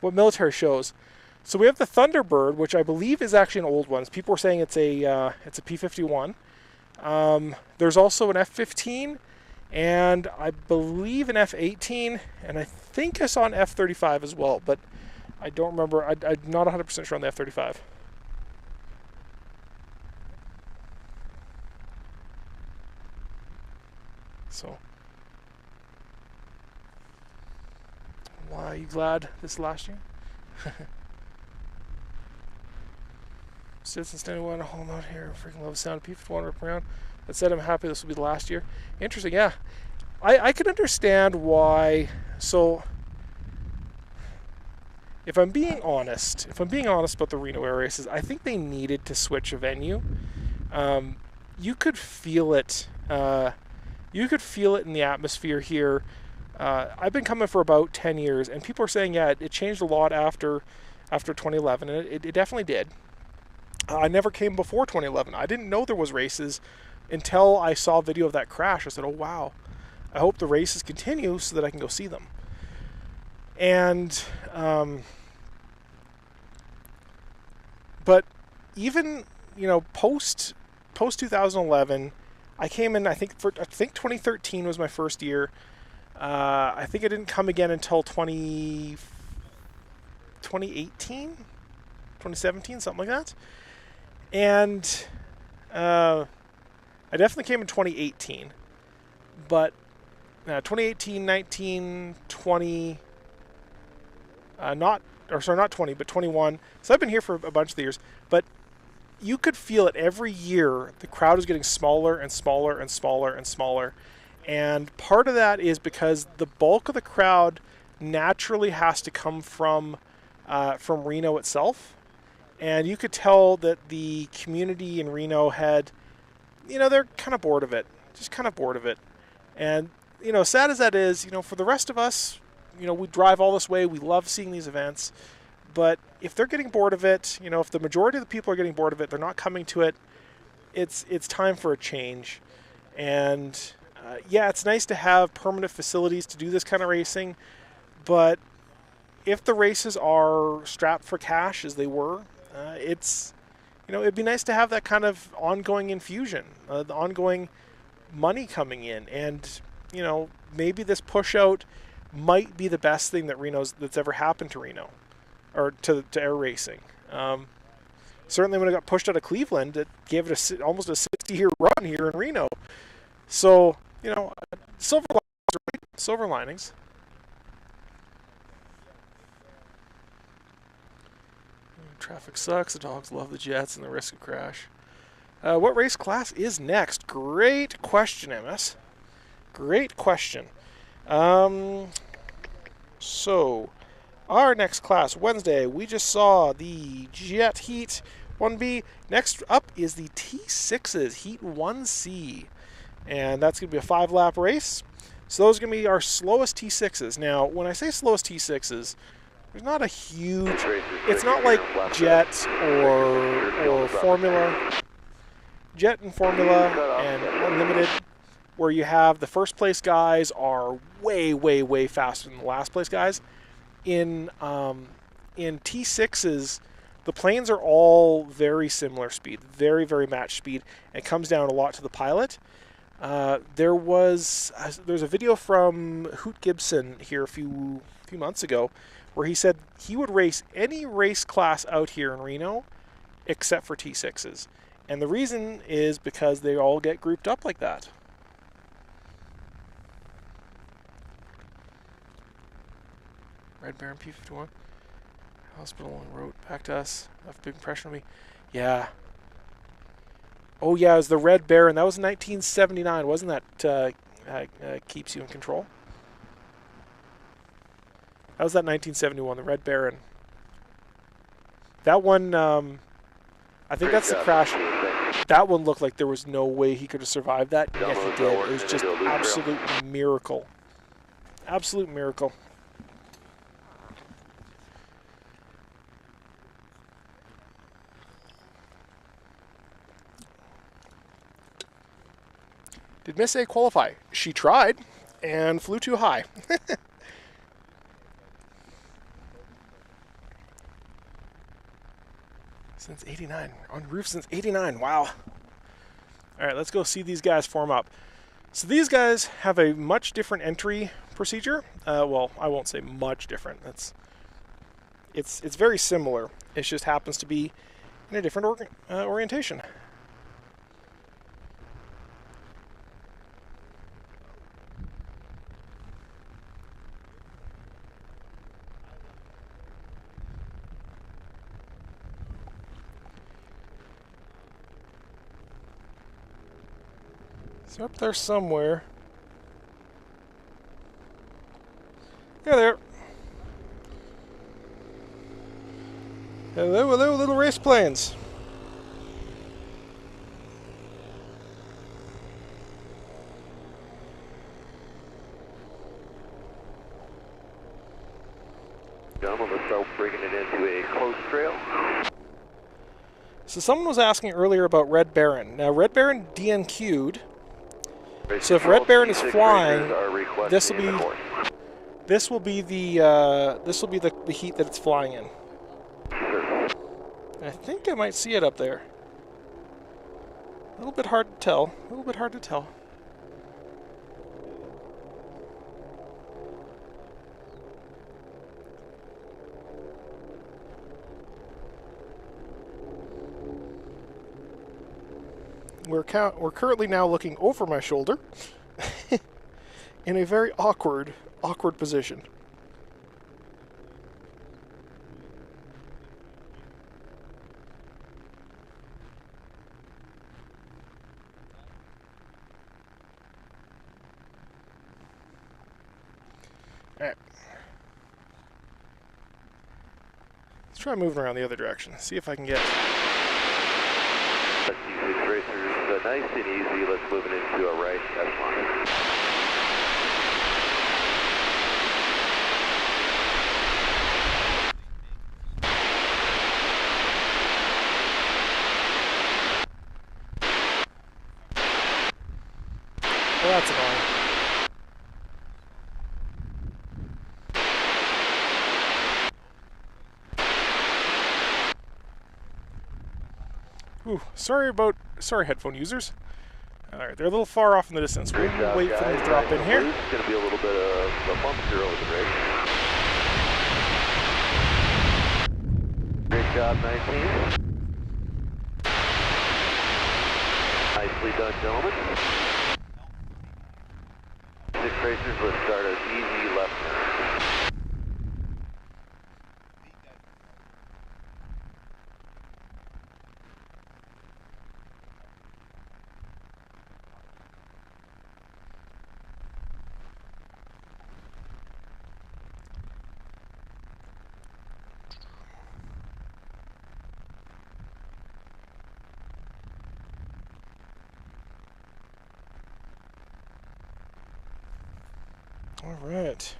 What military shows? So we have the Thunderbird, which I believe is actually an old one. People were saying it's a P-51. There's also an F-15, and I believe an F-18, and I think I saw an F-35 as well, but I don't remember. I'm not 100% sure on the F-35. So, why are you glad this last year? Citizen standing one home out here. Freaking love the sound of P-51 rip around. That said, I'm happy this will be the last year. Interesting, yeah. I can understand why. So, if I'm being honest about the Reno Air Races, I think they needed to switch a venue. You could feel it. You could feel it in the atmosphere here. I've been coming for about 10 years, and people are saying, yeah, it changed a lot after 2011, and it definitely did. I never came before 2011. I didn't know there was races until I saw a video of that crash. I said, oh, wow. I hope the races continue so that I can go see them. And, but even, post 2011, I came in, I think 2013 was my first year. I think I didn't come again until 2018, 2017, something like that. And I definitely came in 2018. But 2018, 19, 20, not 20, but 21. So I've been here for a bunch of the years. But you could feel it every year. The crowd is getting smaller and smaller and smaller and smaller. And part of that is because the bulk of the crowd naturally has to come from Reno itself. And you could tell that the community in Reno had, they're kind of bored of it. Just kind of bored of it. And, sad as that is, for the rest of us, we drive all this way. We love seeing these events. But if they're getting bored of it, if the majority of the people are getting bored of it, they're not coming to it, it's time for a change. And, yeah, it's nice to have permanent facilities to do this kind of racing. But if the races are strapped for cash, as they were, it'd be nice to have that kind of ongoing infusion, the ongoing money coming in. And, maybe this push out might be the best thing that's ever happened to Reno. Or to air racing. Certainly when it got pushed out of Cleveland, it gave it almost a 60-year run here in Reno. So, silver linings, right? Silver linings. Traffic sucks. The dogs love the jets and the risk of crash. What race class is next? Great question, MS. Great question. So, our next class, Wednesday, we just saw the Jet Heat 1B. Next up is the T6s, Heat 1C. And that's going to be a 5-lap race. So those are going to be our slowest T6s. Now, when I say slowest T6s, there's not a huge... It's not like Jet or Formula. Jet and Formula and Unlimited, where you have the first place guys are way, way, way faster than the last place guys. In T6s, the planes are all very similar speed, very, very matched speed. It comes down a lot to the pilot. There's a video from Hoot Gibson here a few months ago where he said he would race any race class out here in Reno except for T6s. And the reason is because they all get grouped up like that. Red Baron P-51. Hospital and wrote back to us. Left a big impression on me. Yeah. Oh yeah, it was the Red Baron. That was 1979, wasn't that? Keeps you in control. That was that 1971, the Red Baron. That one, I think that's the crash. That one looked like there was no way he could have survived that, and yet he did. It was just absolute miracle. Absolute miracle. Did Miss A qualify? She tried and flew too high. Since 89. On roof since 89. Wow. All right, let's go see these guys form up. So these guys have a much different entry procedure. Well, I won't say much different. It's very similar. It just happens to be in a different orientation. It's up there somewhere. Yeah, there. Hello, hello, little race planes. Gentlemen, let's start bringing it into a close trail. So someone was asking earlier about Red Baron. Now, Red Baron DNQ'd. So if Red Baron is flying, this will be the heat that it's flying in. I think I might see it up there. A little bit hard to tell. A little bit hard to tell. We're currently now looking over my shoulder in a very awkward position. All right. Let's try moving around the other direction. See if I can get... Let's use these racers nice and easy. Let's move it into a right. That's fine. Oh, that's annoying. Ooh, sorry headphone users. Alright, they're a little far off in the distance. We'll wait for them to drop in here. It's going to be a little bit of a bump here over the rig. Great job, 19. Nicely done, gentlemen. 6 racers, let's start an easy left turn. All right.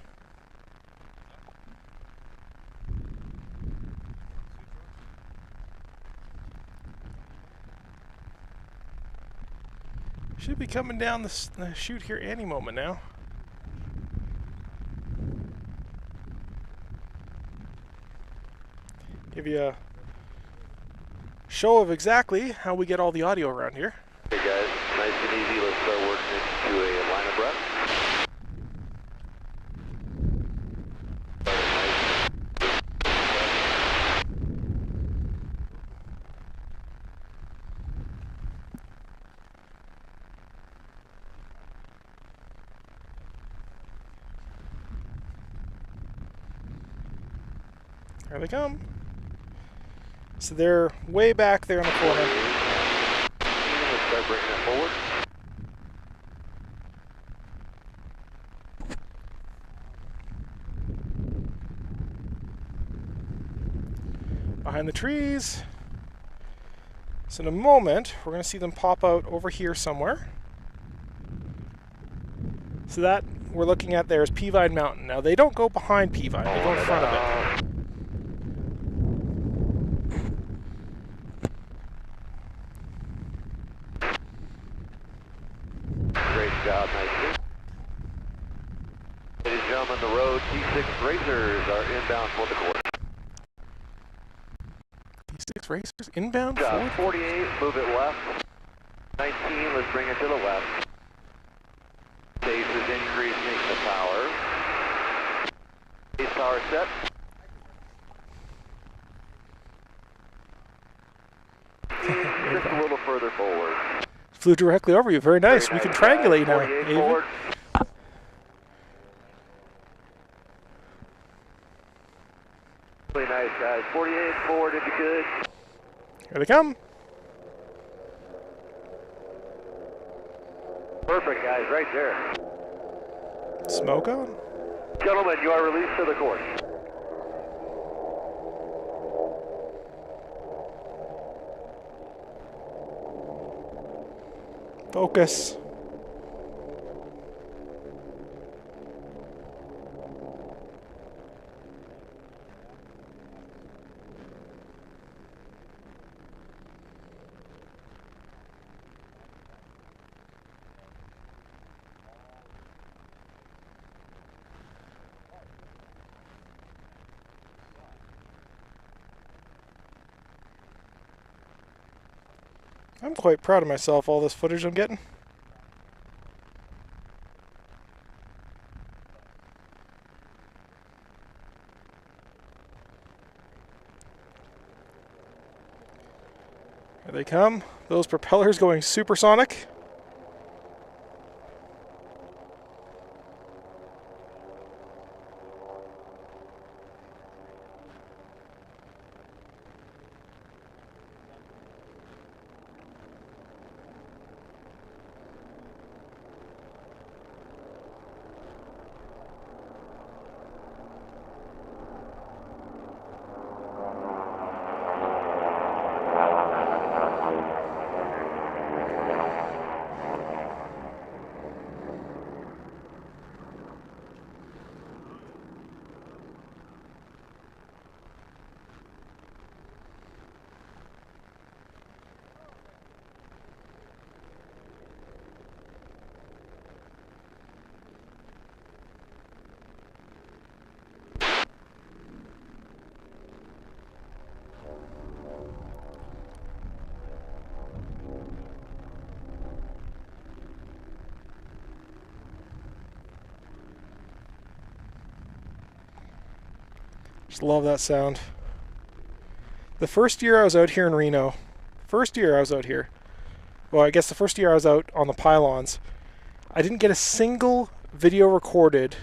Should be coming down the chute here any moment now. Give you a show of exactly how we get all the audio around here. Hey guys, nice and easy. Let's start working into a line of breath. Here they come. So they're way back there in the corner. Start bringing it forward. Behind the trees. So in a moment, we're going to see them pop out over here somewhere. So that we're looking at there is Peavine Mountain. Now they don't go behind Peavine, they go in front of it. Great job, nice. Ladies and gentlemen, the road T6 Racers are inbound for the course. T6 Racers inbound Good job. forward? 48, move it left. 19, let's bring it to the left. Base is increasing the power. Base power set. Just a little further forward. Flew directly over you. Very nice. Very We can nice, triangulate guys. now. 48 Ava. forward. Really nice, guys. 48 forward if you could. Here they come. Perfect, guys, right there. Smoke on. Gentlemen, you are released to the course. Focus. I'm quite proud of myself, all this footage I'm getting. Here they come. Those propellers going supersonic. Just love that sound. The first year I was out here in Reno, well, I guess the first year I was out on the pylons, I didn't get a single video recorded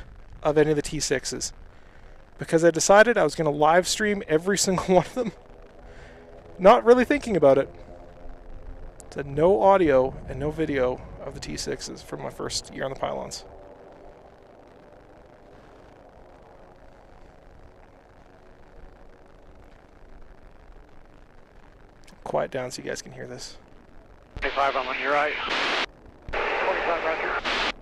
of any of the T6s because I decided I was going to live stream every single one of them, not really thinking about it. So no audio and no video of the T6s from my first year on the pylons. Quiet down so you guys can hear this. 25, I'm on your right. 25, roger.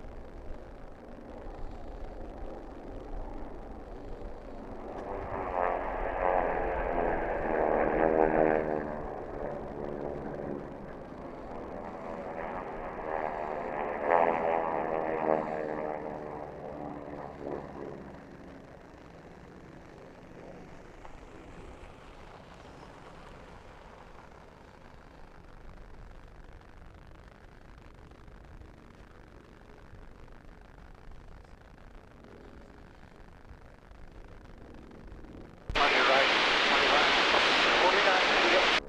On your right, 49, yep.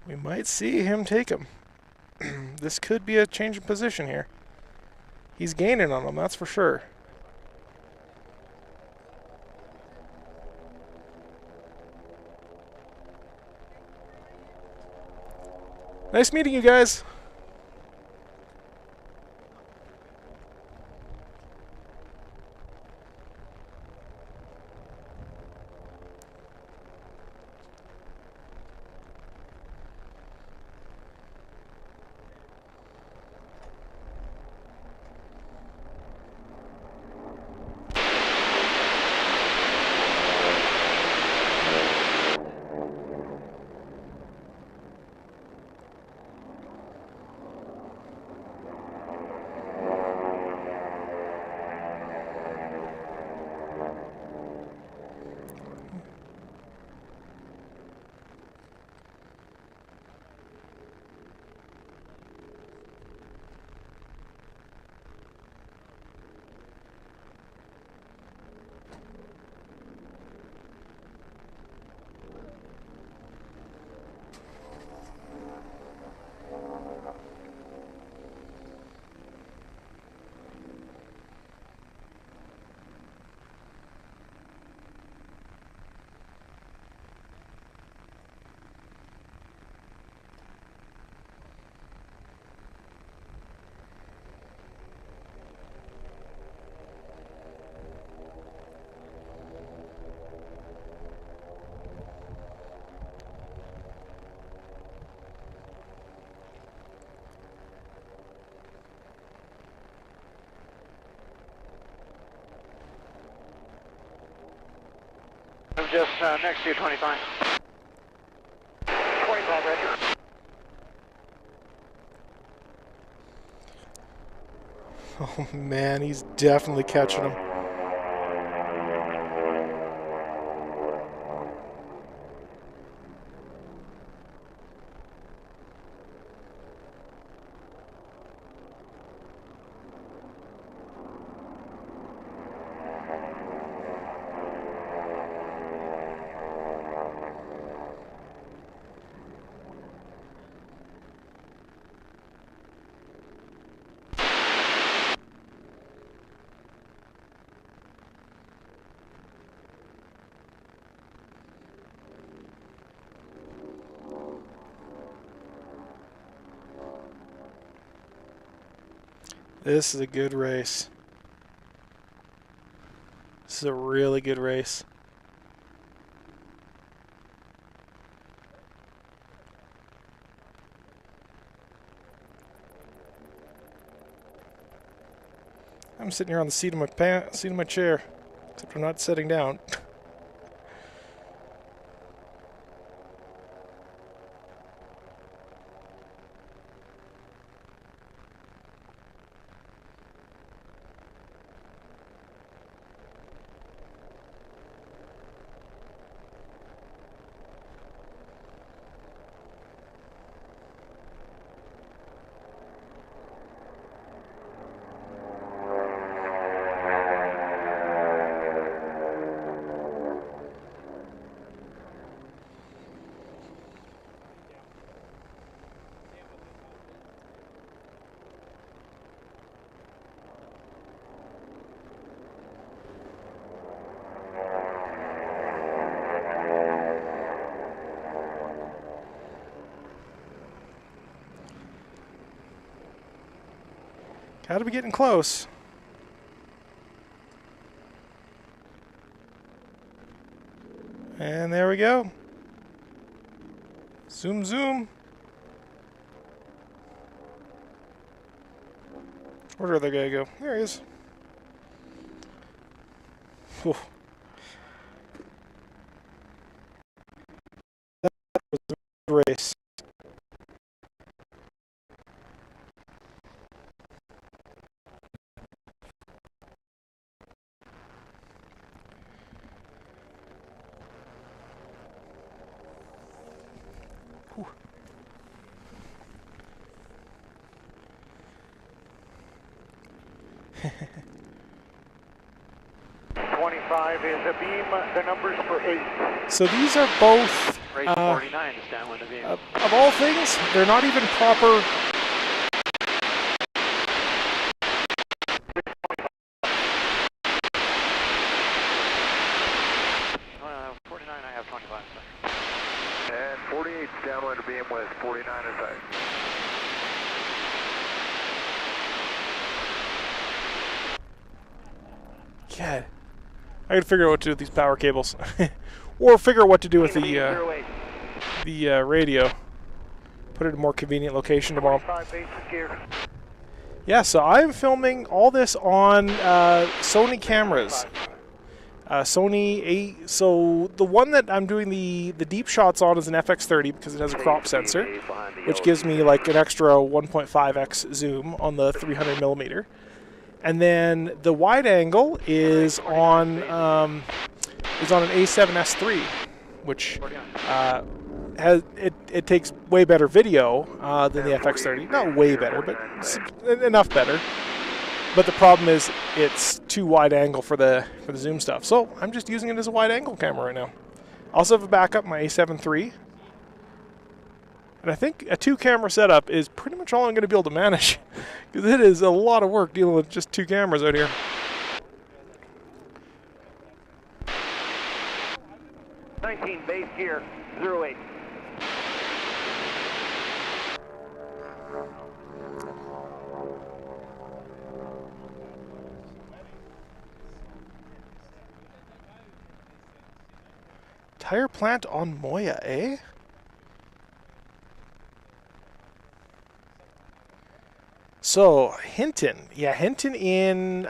We might see him take him. this could be a change in position here. He's gaining on him, that's for sure. Nice meeting you guys. I'm just next to you, 25. 25, Roger. Oh man, he's definitely catching him. This is a good race. This is a really good race. I'm sitting here on the seat of my chair, except I'm not sitting down. Gotta be getting close. And there we go. Zoom, zoom. Where did the guy go? There he is. Whew. That was a good race. Whew. 25 is a beam. The numbers for 8. So these are both, Race 49 is downwind of beam. of all things, they're not even proper winter beam with 49 in sight. God, I gotta figure out what to do with these power cables, or figure out what to do with the radio. Put it in a more convenient location tomorrow. 5 bases gear. Yeah, so I'm filming all this on Sony cameras. So the one that I'm doing the deep shots on is an FX30 because it has a crop sensor, which gives me like an extra 1.5x zoom on the 300 millimeter. And then the wide angle is on an A7S3, which it takes way better video than the FX30. Not way better, but enough better. But the problem is it's too wide angle for the zoom stuff. So I'm just using it as a wide angle camera right now. I also have a backup, my A7 III. And I think a 2-camera setup is pretty much all I'm going to be able to manage. Because it is a lot of work dealing with just 2 cameras out here. Base gear, 08. Tire plant on Moya, eh? So, Hinton. Yeah, Hinton in...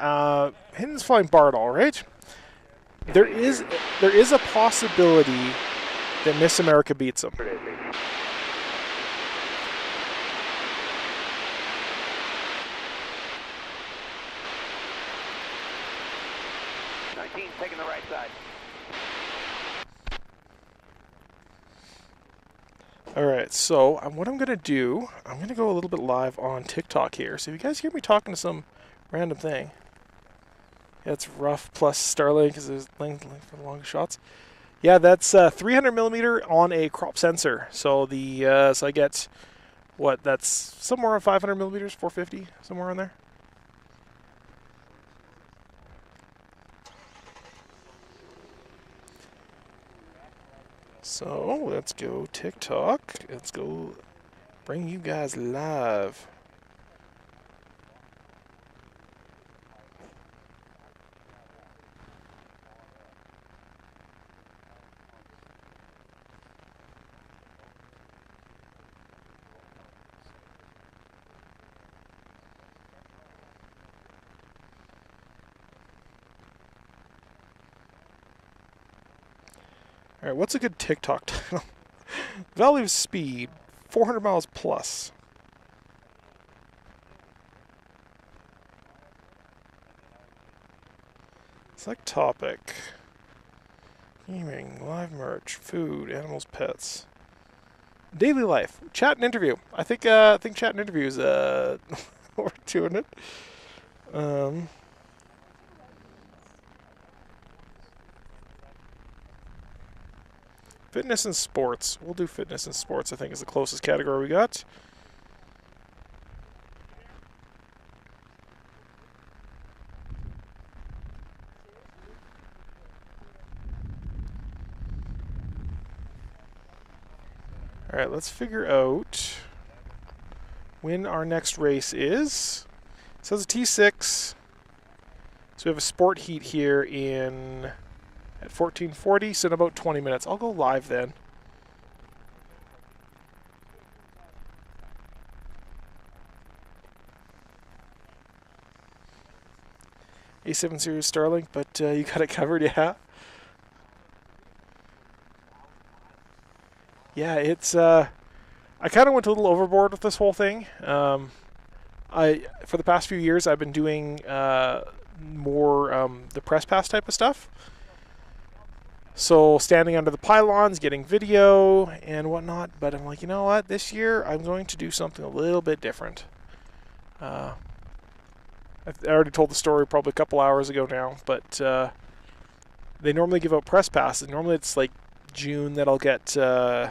Hinton's flying Bardol, right? There is a possibility that Miss America beats him. 19, taking the right side. Alright, so what I'm going to do, I'm going to go a little bit live on TikTok here. So if you guys hear me talking to some random thing, yeah, it's rough plus Starlink because there's length for the long shots. Yeah, that's 300 millimeter on a crop sensor. So so I get, what, that's somewhere around 500 millimeters, 450, somewhere in there. So let's go TikTok. Let's go bring you guys live. Alright, what's a good TikTok title? Value of speed, 400 miles plus. Select topic. Gaming, live merch, food, animals, pets. Daily life, chat and interview. I think chat and interview is what we're doing it. Fitness and sports. We'll do fitness and sports, I think, is the closest category we got. Alright, let's figure out when our next race is. It says a T6. So we have a sport heat here at 1440, so in about 20 minutes. I'll go live then. A7 series Starlink, but you got it covered, yeah. Yeah, it's I kind of went a little overboard with this whole thing. For the past few years I've been doing more the press pass type of stuff. So standing under the pylons, getting video and whatnot, but I'm like, you know what, this year I'm going to do something a little bit different. I already told the story probably a couple hours ago now, but they normally give out press passes. Normally it's like June that I'll get a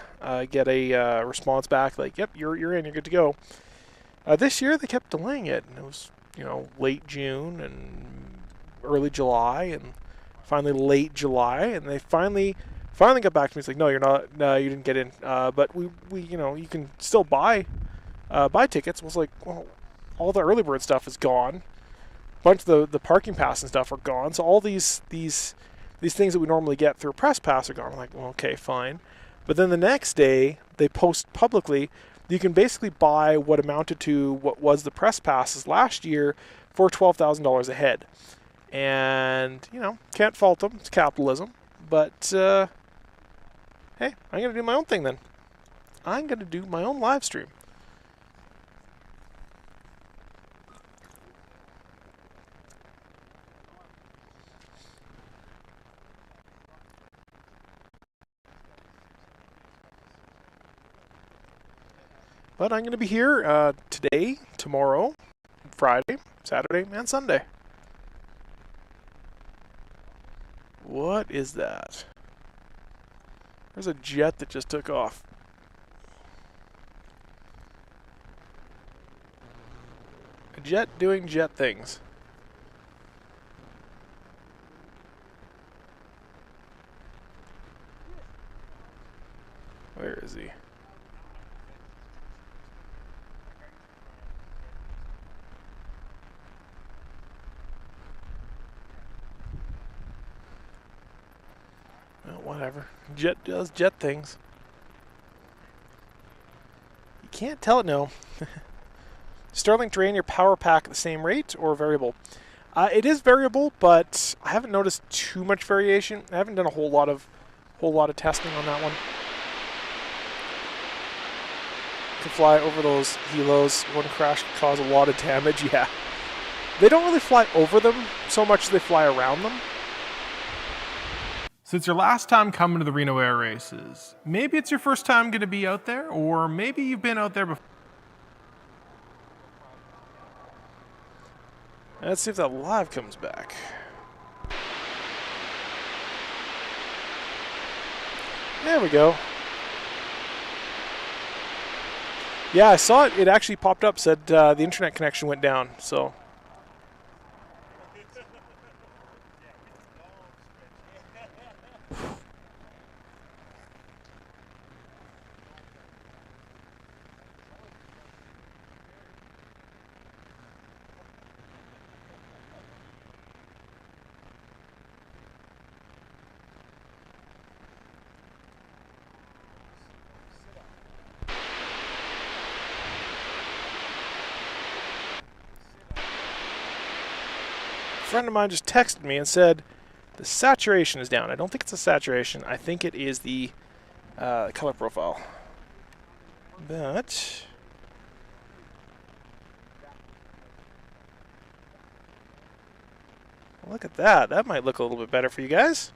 response back like, yep, you're in, you're good to go. This year they kept delaying it, and it was, you know, late June and early July and finally late July, and they finally Finally got back to me. He's like, no, you're not. No, you didn't get in. But we you know, you can still buy tickets. I was like, well, all the early bird stuff is gone. A bunch of the parking pass and stuff are gone. So all these things that we normally get through a press pass are gone. I'm like, well, okay, fine. But then the next day, they post publicly, you can basically buy what amounted to what was the press passes last year for $12,000 a head. And, you know, can't fault them. It's capitalism. But, hey, I'm going to do my own thing then. I'm going to do my own live stream. But I'm going to be here today, tomorrow, Friday, Saturday, and Sunday. What is that? There's a jet that just took off. A jet doing jet things. Where is he? Well, whatever. Jet does jet things. You can't tell it, no. Starlink drain your power pack at the same rate or variable? It is variable, but I haven't noticed too much variation. I haven't done a whole lot of testing on that one. To fly over those helos, one crash could cause a lot of damage. Yeah, they don't really fly over them so much as they fly around them. So it's your last time coming to the Reno Air Races. Maybe it's your first time going to be out there, or maybe you've been out there before. Let's see if that live comes back. There we go. Yeah, I saw it. It actually popped up, said the internet connection went down, so. A friend of mine just texted me and said the saturation is down. I don't think it's a saturation. I think it is the color profile. But look at that. That might look a little bit better for you guys.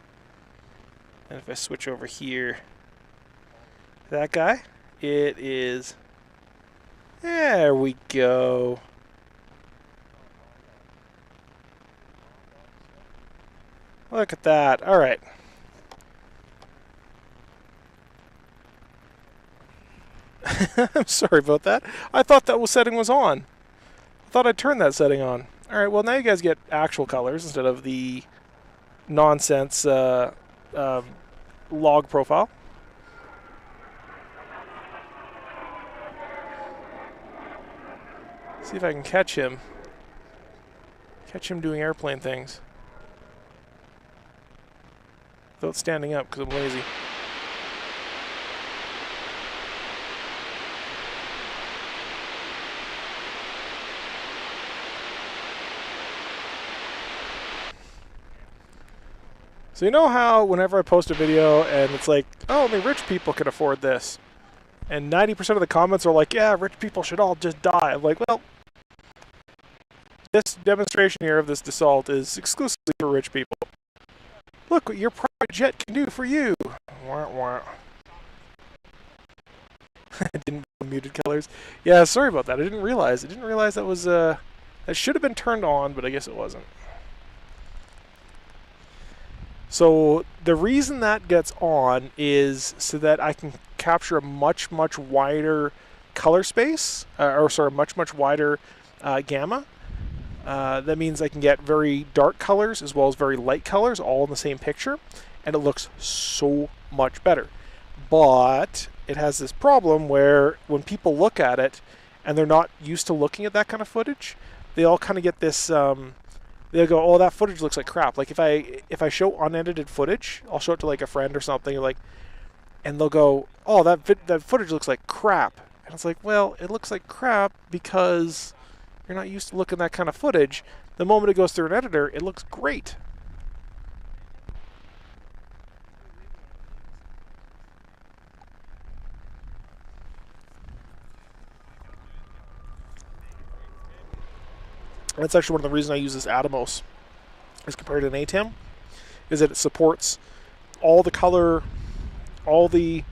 And if I switch over here, that guy, it is. There we go. Look at that. All right. I'm sorry about that. I thought that setting was on. I thought I'd turn that setting on. All right, well, now you guys get actual colors instead of the nonsense log profile. See if I can catch him. Catch him doing airplane things. Without standing up because I'm lazy. So you know how whenever I post a video and it's like, oh, only rich people can afford this. And 90% of the comments are like, yeah, rich people should all just die. I'm like, well, this demonstration here of this Dassault is exclusively for rich people. Look what your private jet can do for you. Wah, wah. I didn't muted colors. Yeah, sorry about that. I didn't realize. I didn't realize that was that should have been turned on, but I guess it wasn't. So the reason that gets on is so that I can capture a much wider color space, much wider gamma. That means I can get very dark colors as well as very light colors all in the same picture. and it looks so much better. But it has this problem where when people look at it and they're not used to looking at that kind of footage, they all kind of get this, they'll go, oh, that footage looks like crap. Like if I show unedited footage, I'll show it to like a friend or something, like, and they'll go, oh, that footage looks like crap. And it's like, well, it looks like crap because you're not used to looking at that kind of footage. The moment it goes through an editor, it looks great. And that's actually one of the reasons I use this Atomos as compared to an ATEM, is that it supports all the color, all the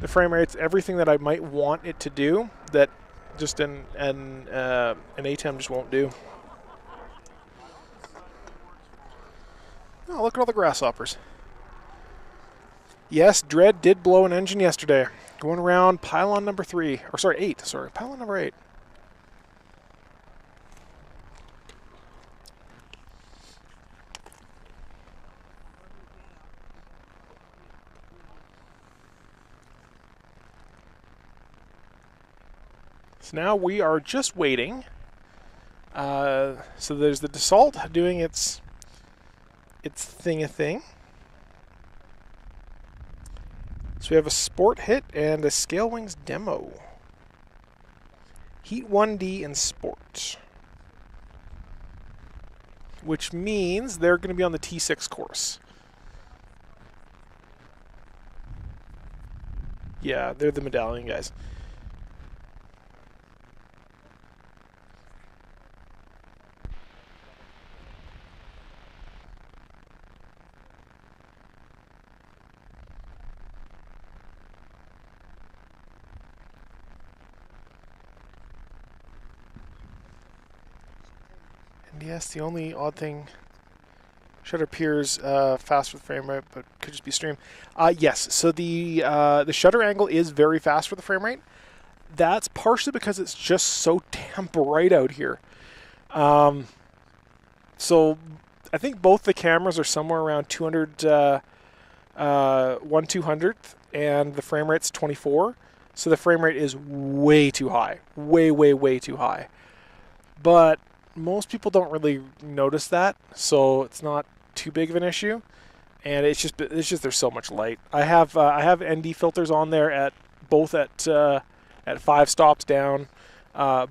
frame rates, everything that I might want it to do that just an ATEM just won't do. Oh, look at all the grasshoppers. Yes, Dread did blow an engine yesterday. Going around pylon number 3, or sorry, 8. Sorry, pylon number 8. So now we are just waiting. So there's the Dassault doing its thing. So we have a Sport hit and a Scale Wings demo. Heat 1D and Sport. Which means they're going to be on the T6 course. Yeah, they're the medallion guys. And yes, the only odd thing, shutter appears fast with frame rate, but could just be stream. Yes, so the shutter angle is very fast for the frame rate. That's partially because it's just so damn bright out here. So I think both the cameras are somewhere around 200, 1/200th, and the frame rate's 24. So the frame rate is way too high, way too high. But most people don't really notice that, so it's not too big of an issue. And it's just there's so much light. I have ND filters on there at 5 stops down.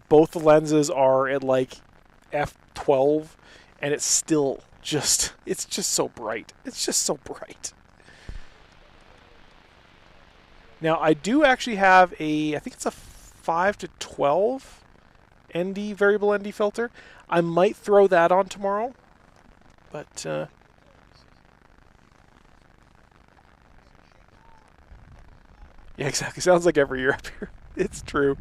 Both the lenses are at like f12, and it's just so bright. It's just so bright. Now I do actually have I think it's a 5 to 12 ND variable ND filter. I might throw that on tomorrow, but yeah, exactly. Sounds like every year up here. It's true.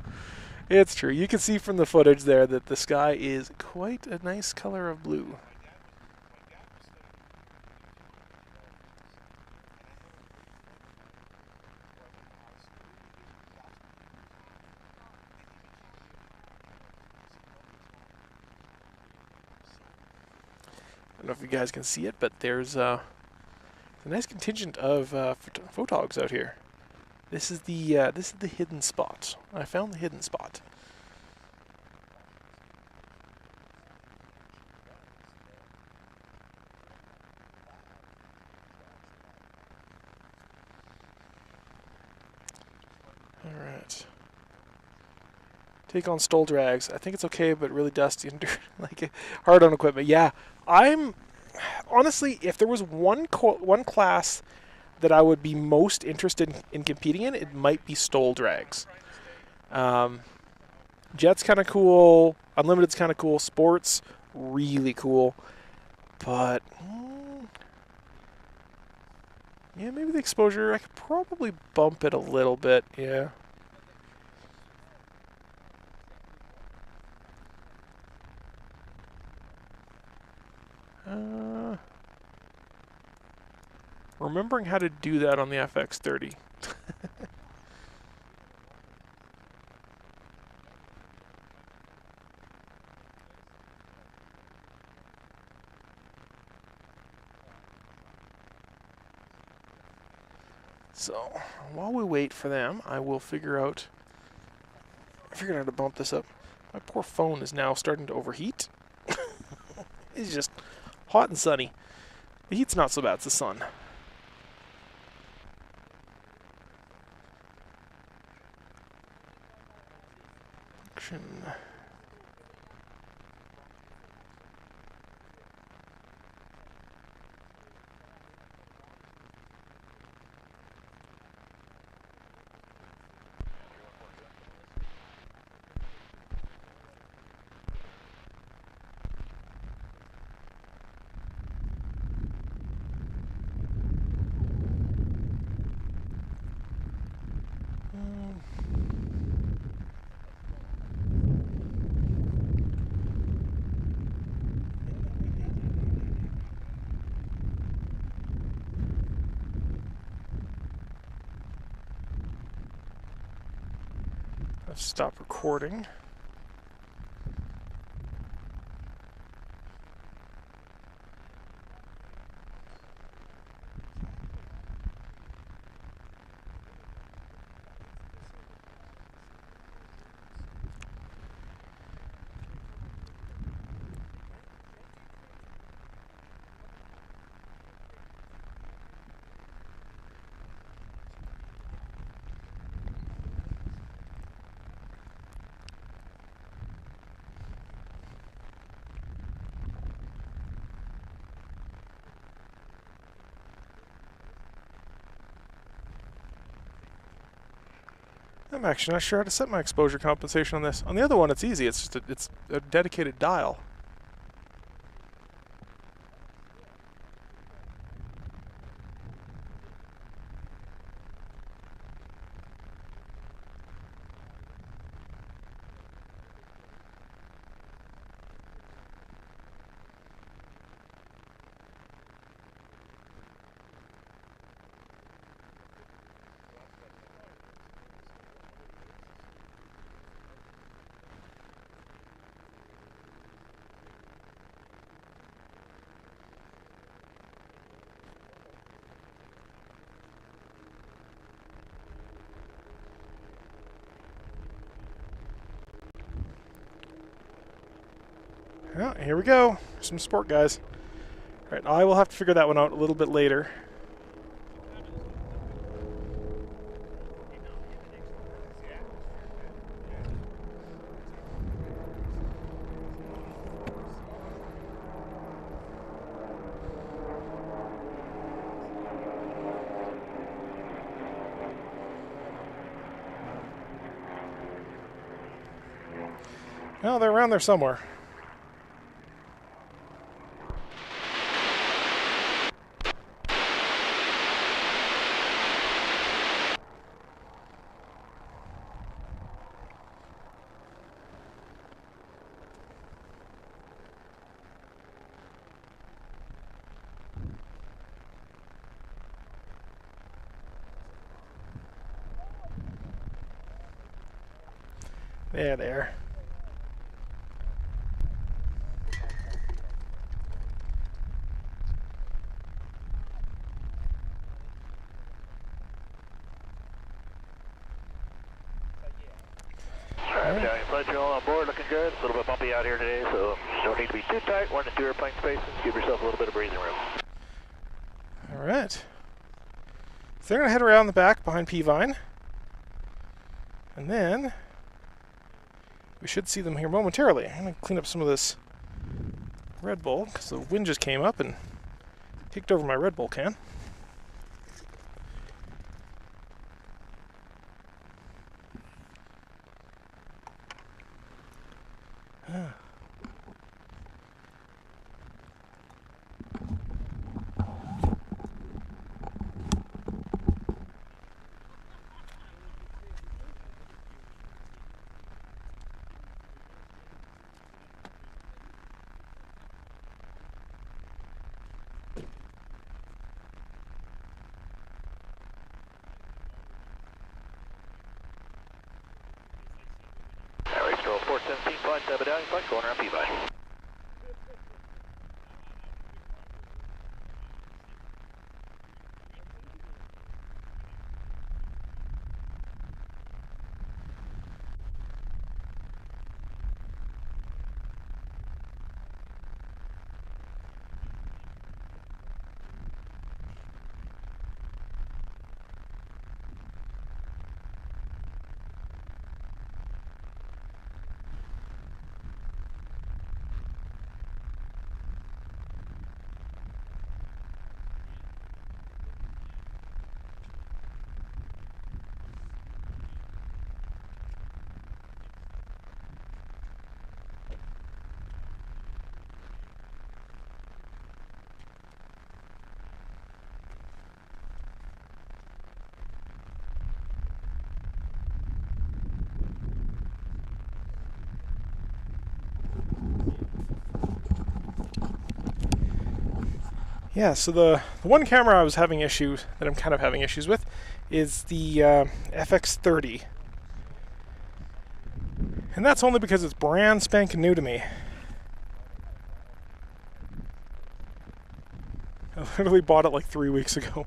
It's true. You can see from the footage there that the sky is quite a nice color of blue. I don't know if you guys can see it, but there's a nice contingent of photogs out here. This is the hidden spot. I found the hidden spot. All right. Take on stole drags. I think it's okay, but really dusty and dirt, like hard on equipment. Yeah, I'm honestly, if there was one class that I would be most interested in competing in, it might be stole drags. Jet's kind of cool. Unlimited's kind of cool. Sport's really cool. But yeah, maybe the exposure, I could probably bump it a little bit. Yeah. Remembering how to do that on the FX30. So while we wait for them, I will figure out how to bump this up. My poor phone is now starting to overheat. It's just hot and sunny. The heat's not so bad, it's the sun. Action. Let's stop recording. I'm actually not sure how to set my exposure compensation on this. On the other one, it's easy. It's just it's a dedicated dial. Well, here we go. Some sport guys. All right, I will have to figure that one out a little bit later. Well, they're around there somewhere. There. Alright, flight you all on board, looking good. A little bit bumpy out here today, so don't need to be too tight. 1 to 2 airplane spaces. Give yourself a little bit of breathing room. All right. So they're going to head around the back behind P-Vine. And then we should see them here momentarily. I'm going to clean up some of this Red Bull because the wind just came up and kicked over my Red Bull can. Alright, stroll 417, flight medallion flight, going around P-Vine. Yeah, so the one camera I was having issues, that I'm kind of having issues with, is the FX30. And that's only because it's brand spanking new to me. I literally bought it like 3 weeks ago.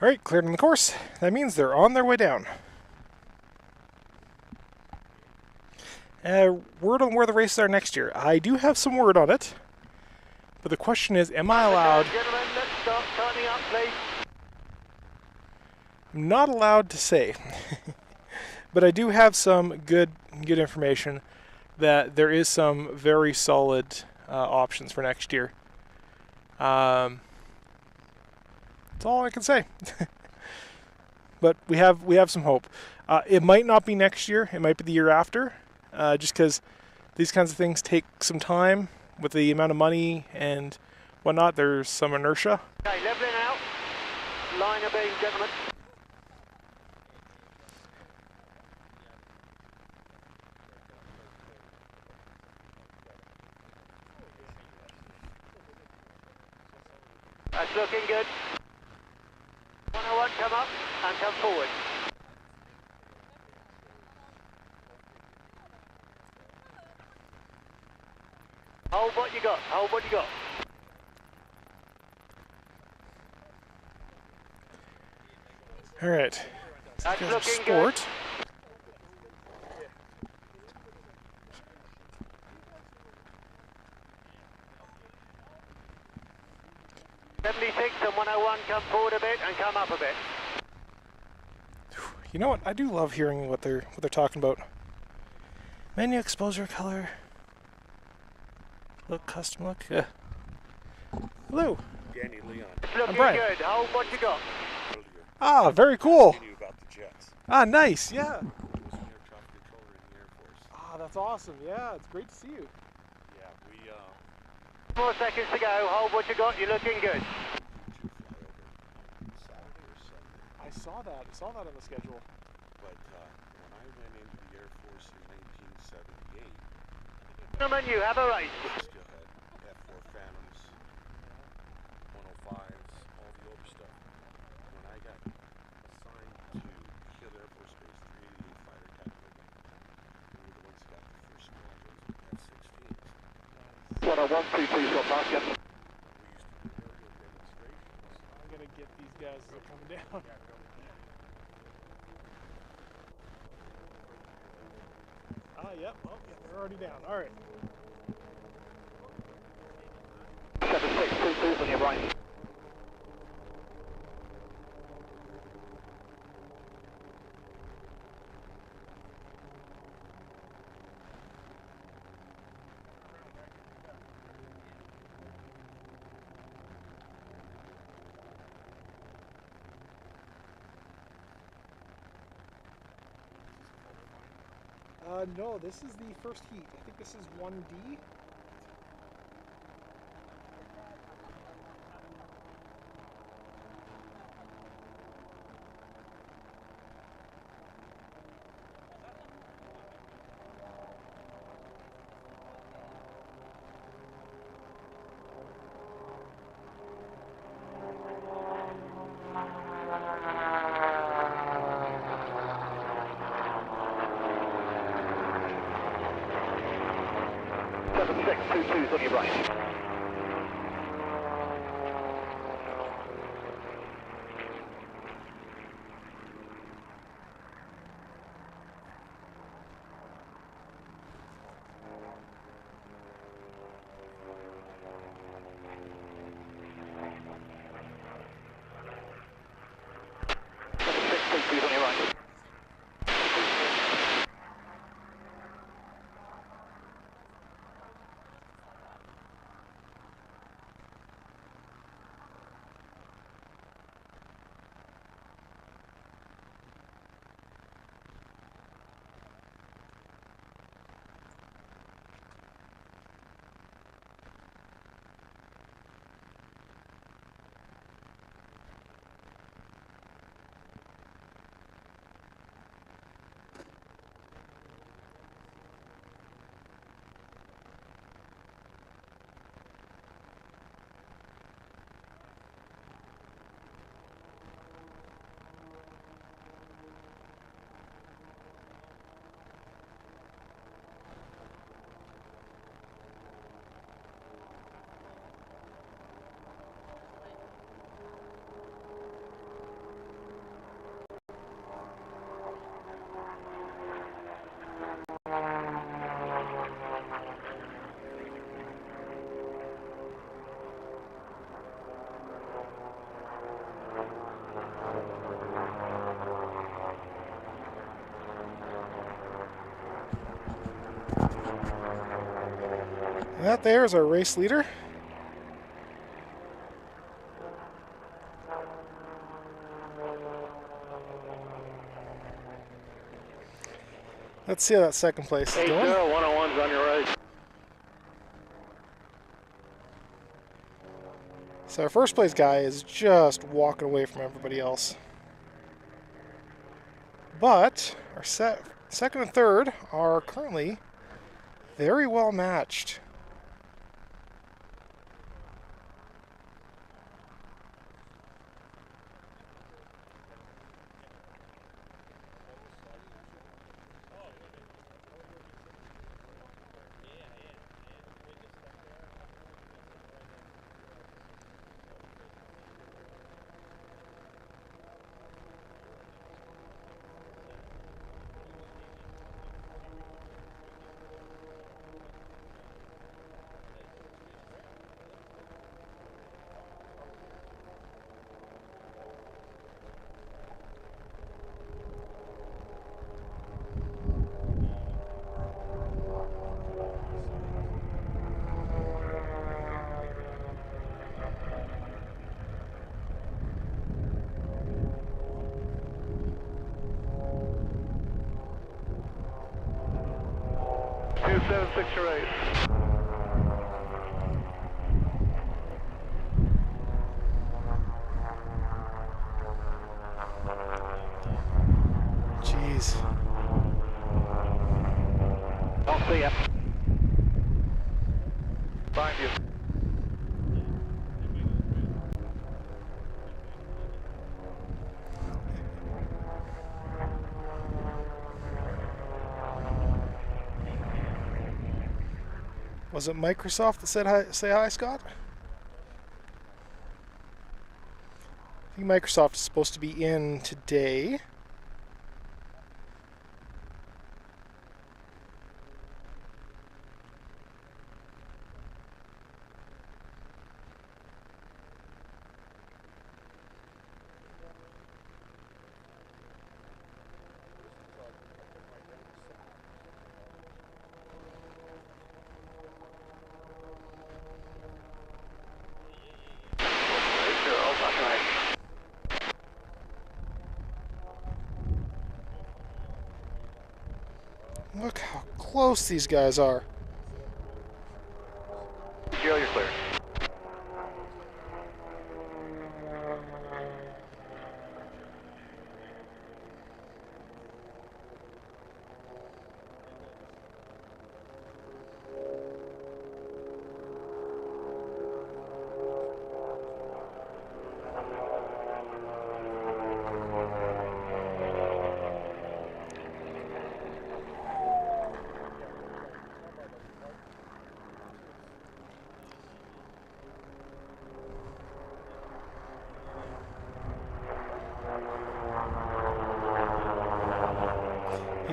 Alright, cleared on the course. That means they're on their way down. Word on where the races are next year. I do have some word on it. But the question is, am I allowed... Gentlemen, let's start turning up, please. I'm not allowed to say. But I do have some good information that there is some very solid options for next year. That's all I can say. But we have some hope. It might not be next year. It might be the year after. Just because these kinds of things take some time with the amount of money and whatnot. There's some inertia. Okay, leveling out. Line of beam, gentlemen. That's looking good. 101, come up and come forward. Hold what you got, hold what you got. Alright. That's looking Sport. good. 76 and 101, come forward a bit and come up a bit. You know what? I do love hearing what they're talking about. Menu exposure color. Look, custom look. Hello. Danny Leon. It's looking Brian. good. Hold what you got. Ah, very cool. You about the jets. Ah, nice. Yeah. He was an air traffic controller in the Air Force. Ah, that's awesome. Yeah, it's great to see you. Yeah, we 4 seconds to go. Hold what you got. You're looking good. Saturday or Sunday. I saw that. I saw that on the schedule. But when I went into the Air Force in 1978, Gentlemen, you have a race. we still had F-4 Phantoms, 105s, all the older stuff. When I got assigned to Hill Air Force Base 388 Fighter Academy, we were the ones that got the first squadrons with F-16s. 101, please go past you. We used to do radio demonstrations. I'm gonna get these guys as they're coming down. Ah, yep. Oh, yeah, they're already down. All right. 7622 on your right. No, this is the first heat. I think this is 1D. 22's on your right. Please on your right. That there is our race leader. Let's see how that second place is going. 101's on your right. So our first place guy is just walking away from everybody else. But our second and third are currently very well matched. Jeez. I'll see ya. Find you. Was it Microsoft that said hi, say hi, Scott? I think Microsoft is supposed to be in today. Look how close these guys are. Joe, you're clear.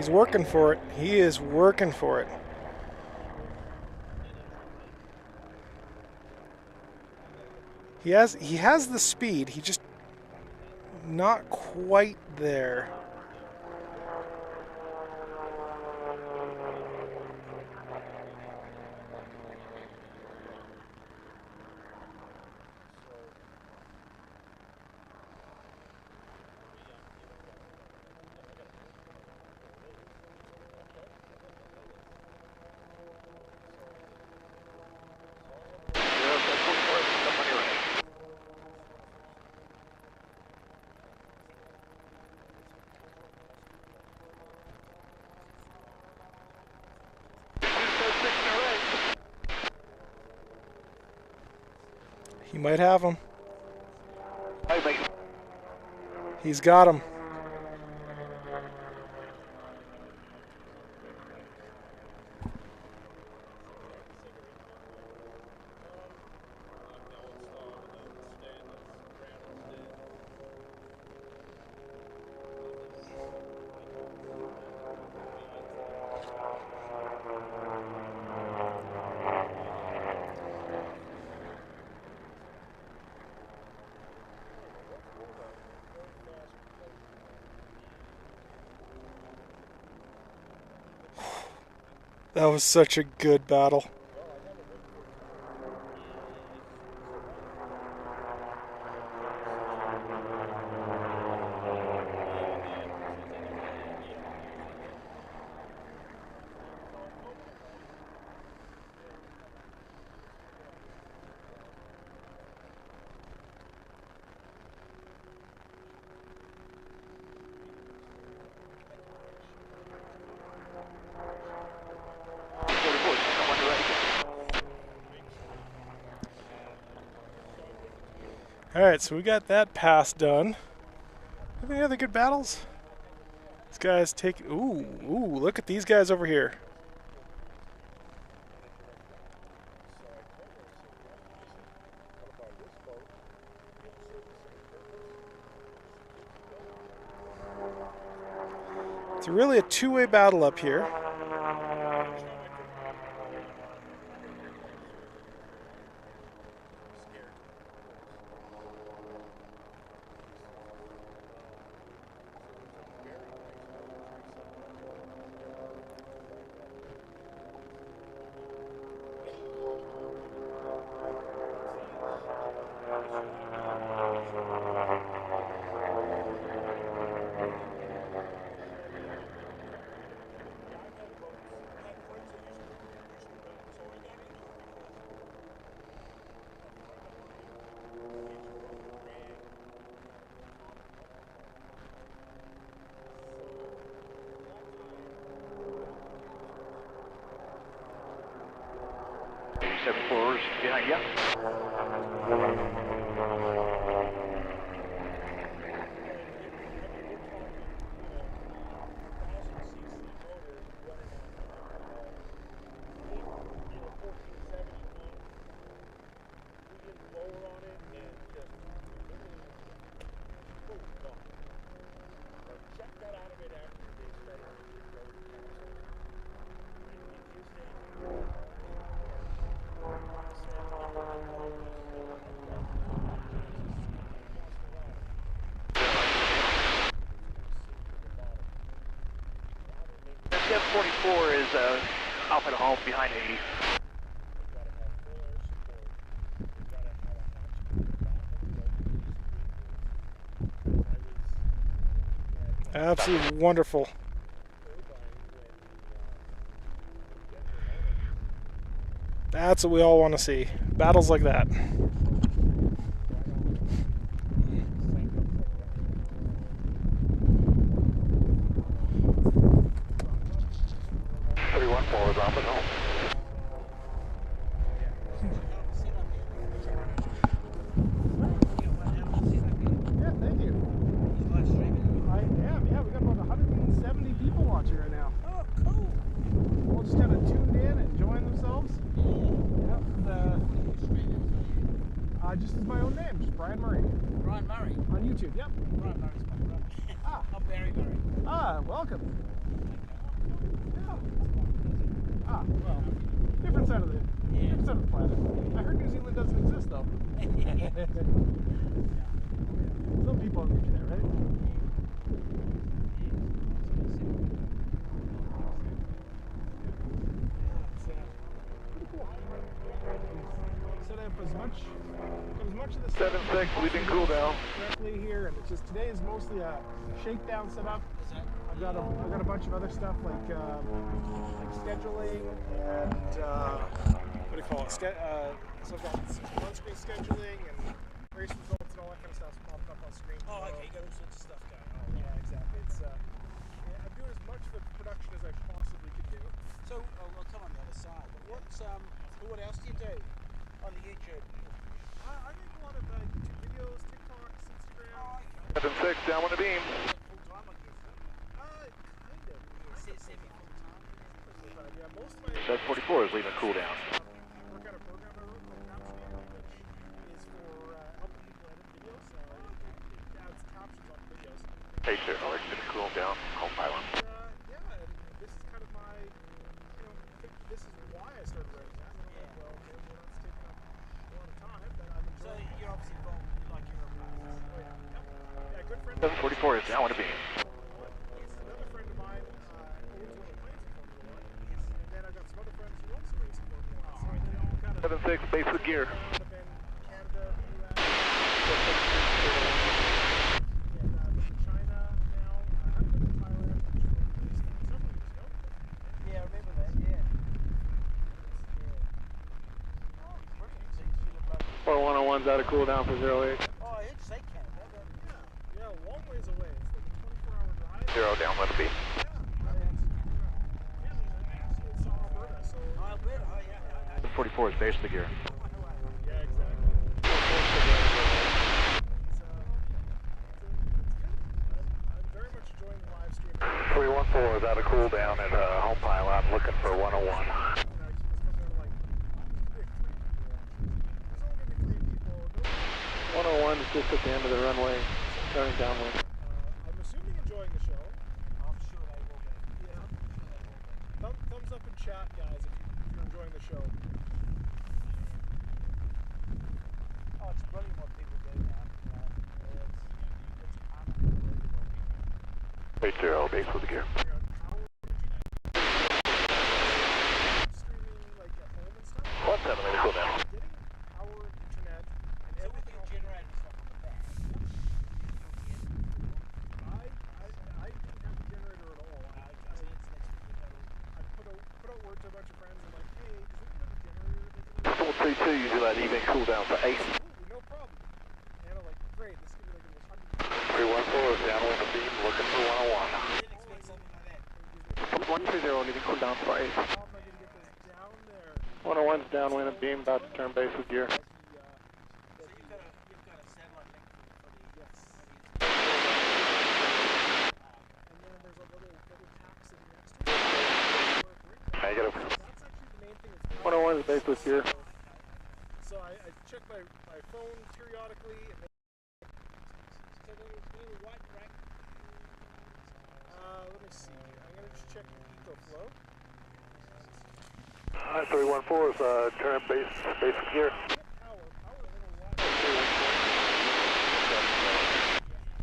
He's working for it. He is working for it. He has the speed. He just not quite there. He might have him. He's got him. That was such a good battle. Alright, so we got that pass done. Have any other good battles? These guys take... Ooh, look at these guys over here. It's really a two-way battle up here. Behind you. F-44 is up at home behind 80. Absolutely wonderful. That's what we all want to see. Battles like that. Just as my own name, just Brian Murray. Brian Murray? On YouTube, yep. Brian Murray's my brother. Ah. I'm Barry Murray. Ah, welcome. Ah, well, different side of the planet. I heard New Zealand doesn't exist though. Some people are making it, right? Pretty cool. Set up as much of the 7-6, leaving cool down. correctly here, and it's just today is mostly a shakedown setup. I've got a bunch of other stuff like scheduling and what do you call it? So I've got on-screen scheduling and race results and all that kind of stuff popped up on screen. Oh, okay, you got all sorts of stuff going on. Yeah, exactly. It's I'm doing as much of the production as I possibly can do. So, we'll come on the other side. But what else do you do on the YouTube? I make a lot of YouTube videos, TikToks, Instagram. 7-6, downwind of beam. Full time, I guess. Kind of. Semi-full time. Yeah, most of my 744 is leaving cool down. work out a program I wrote called Captioning, which is for helping people edit videos. So it adds captions on videos. Hey, sir, I'll let you cool down. Home pylon. Yeah, and this is kind of my, I think this is why I started writing that. Well, okay, that's taking up a lot of time, but I'm So enjoying it. you're obviously involved like you're a practice. Oh, yeah, good friend. 744 is downwind of beam. Another friend of mine owns one of the planes in Formula 1. And then I've got some other friends who also race in Formula 1. So they all kind of 7-6, base with gear. have been Canada, the US, and China now. I've been to Thailand, which is where we raced several years ago. Yeah, I remember that, yeah. Oh, brilliant. So you feel like, 4101's out of cool down for 08. oh, I heard you say Canada, but Yeah, a long ways away. It's like a 24-hour drive. 0 downwind of beam. It's Alberta, so Alberta, oh yeah. 44 is base with gear. yeah, exactly. I'm very much enjoying the live stream. 314 is out of cool down at home pylon, looking for 101. 101 is just at the end of the runway, turning downwind. I'm assuming enjoying the show. I'm sure they will be. Yeah. Thumbs up in chat, guys, if you're enjoying the show. Oh, it's brilliant what people do now. It's unbelievable. 80, base with gear. Streaming like at home and stuff. 17, leaving cool down. Getting our internet and So with everything your else. generator stuff on the back. I didn't have a generator at all. I put out word to a bunch of friends and like, hey, does anyone have a generator that they can 422 usually leaving cool down for 8. Absolutely, no problem. And I'm like, great, this is gonna be like 314 is downwind of beam, looking for 101. Didn't expect something like that. 120 leaving cool down for 8. how am I gonna get this down there? 101's downwind of beam, about to turn base with gear. So you've got a satellite link for the Yes. for the And then there's a little tax in next to it. I get it. That's actually the main thing that's 101 is base with gear. So I check my phone periodically and then So the white rack. let me see. I'm gonna just check EcoFlow. 314 is turn base with gear. Power in a white.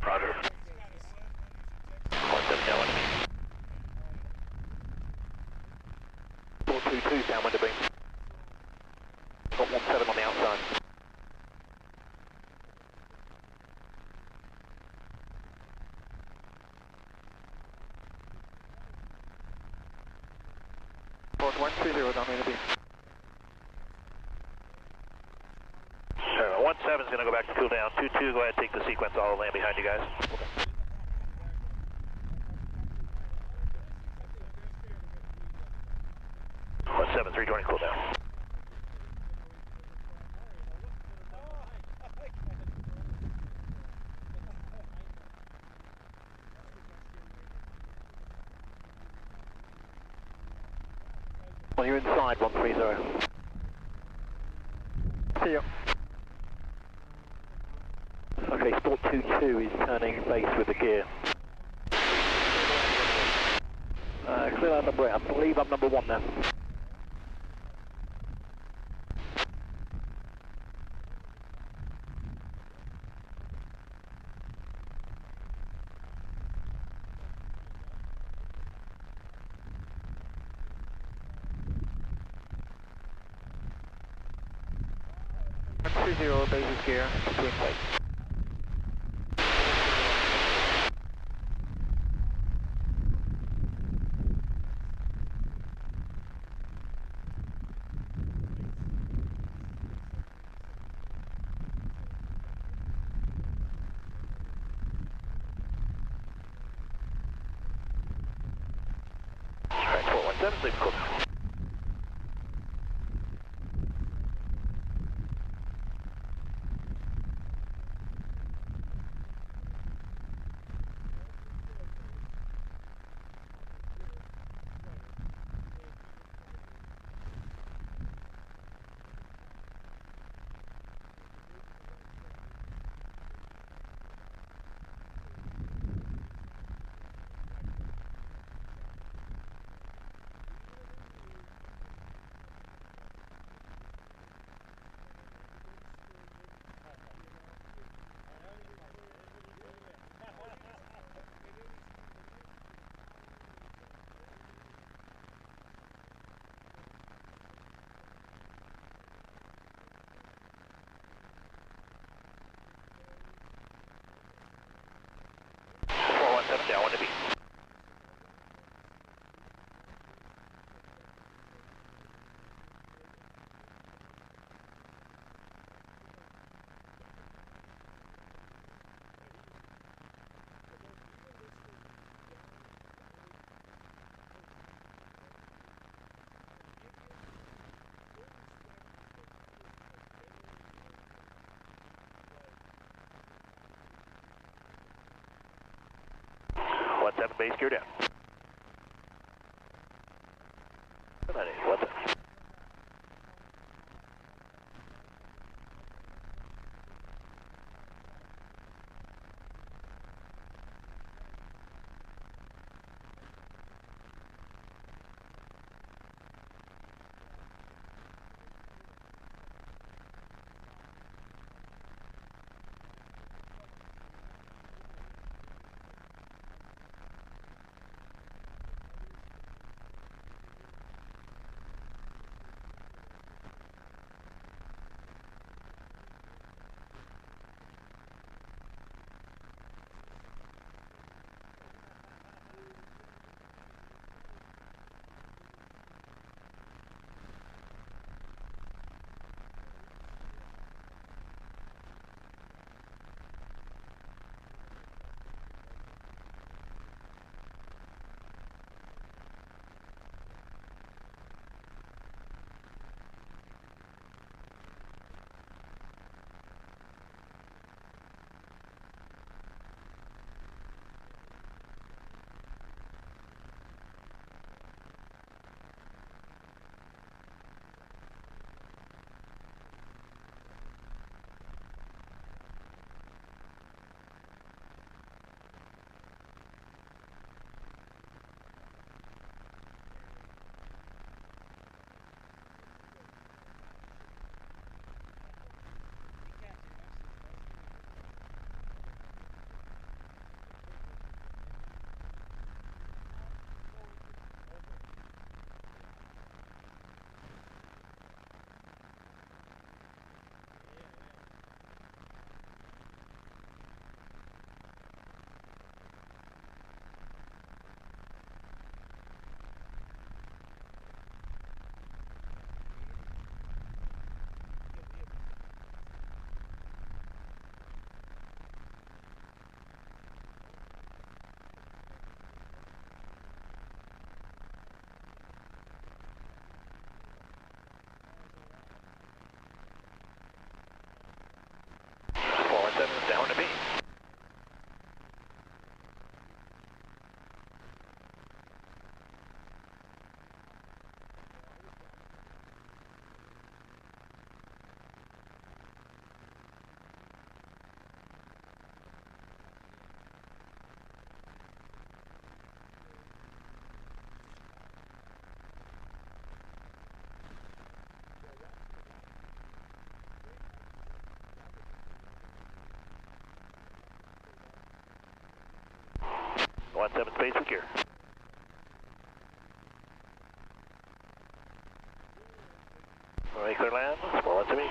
Roger. 17 downwind of beam. 422 downwind of beam. Got 17 on the outside. Port 130 downwind of beam. 17's going to go back to cool down. 22, go ahead and take the sequence. I'll land behind you guys. Okay. 320, cool down. Well, you're inside 130. See ya. Okay, Sport 22 is turning base with the gear. Clear out number, I believe I'm number 1 now. Zero basis gear, between plate. Alright, 417, sleep cool. Down, one to be. What's up, base gear down. What's up? 417 space secure. Runway clear land, 417 me.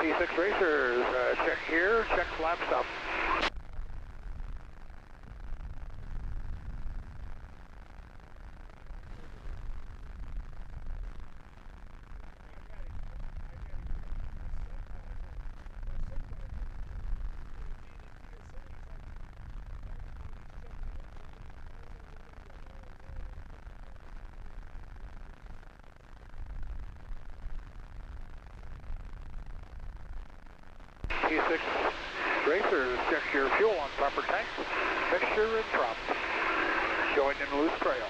C6 Racers, check here, check flaps up. T6 Racers, check your fuel on proper tank. Mixture and prop. Showing in loose trail.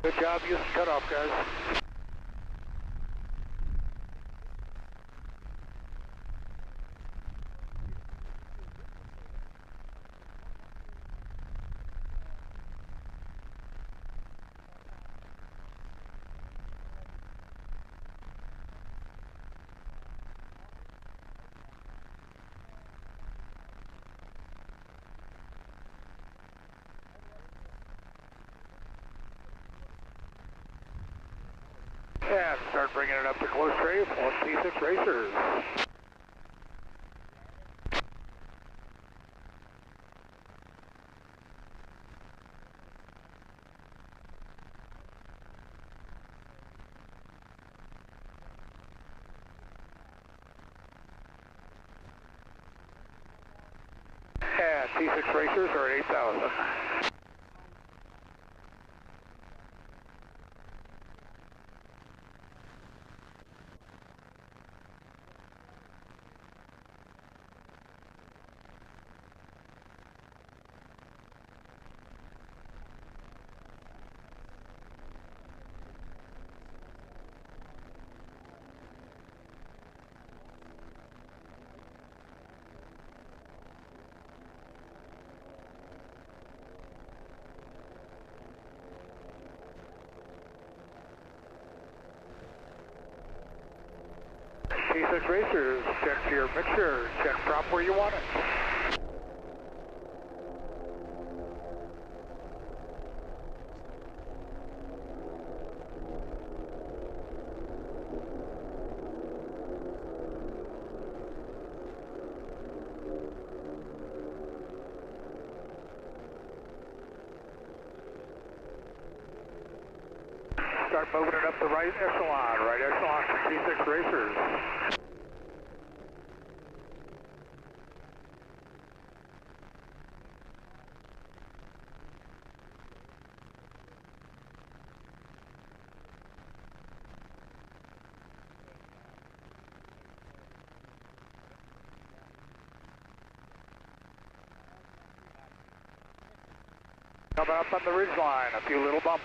Good job using cutoff, guys. And start bringing it up to close trave on T6 Racers. And T6 Racers are at 8,000. T6 Racers, check your mixture, check prop where you want it. Start moving it up the right echelon for T6 Racers. Coming up on the ridge line, a few little bumps.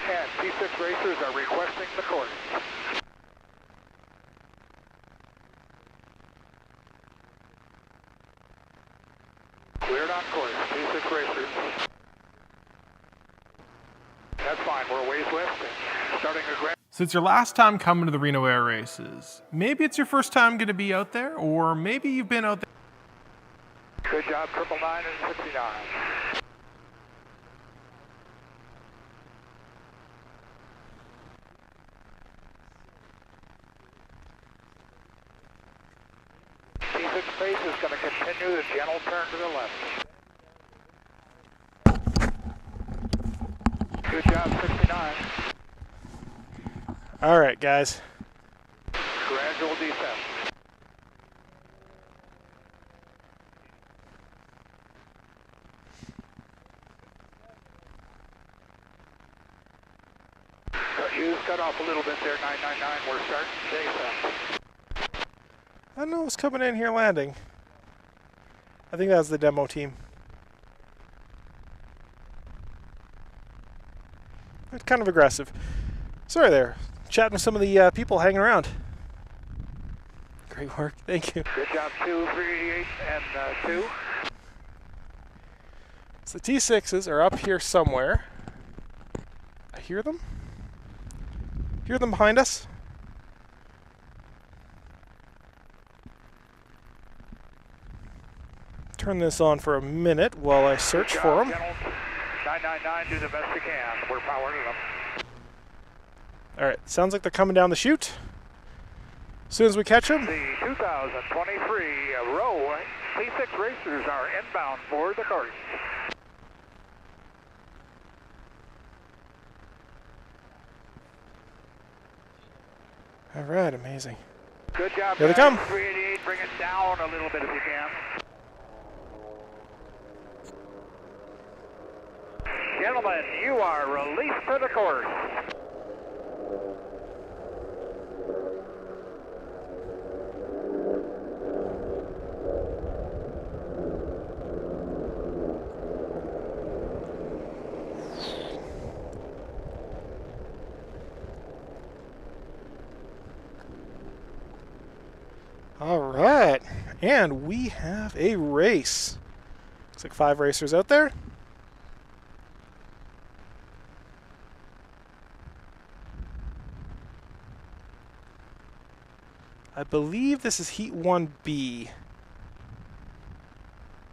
And T6 Racers are requesting the course. Cleared on course, T6 Racers. That's fine, we're a ways west and starting a grand. So it's your last time coming to the Reno Air Races. Maybe it's your first time going to be out there, or maybe you've been out there. Good job, 999 and 69. T6 base is going to continue the gentle turn to the left. Good job, 69. All right, guys. Gradual descent. Use cut off a little bit there, 999. We're starting descent. I don't know who's coming in here landing. I think that was the demo team. It's kind of aggressive. Sorry there. Chatting with some of the people hanging around. Great work. Thank you. Good job, 2, 388, and 2. So the T6s are up here somewhere. I hear them. Hear them behind us. Turn this on for a minute while I search for them. 999, do the best you can. We're powering it up. All right, sounds like they're coming down the chute. As soon as we catch them. The 2023 row T6 racers are inbound for the course. All right, amazing. Good job, Here they guys. come. 388, bring it down a little bit if you can. Gentlemen, you are released to the course. All right, and we have a race. Looks like 5 racers out there. I believe this is Heat 1B.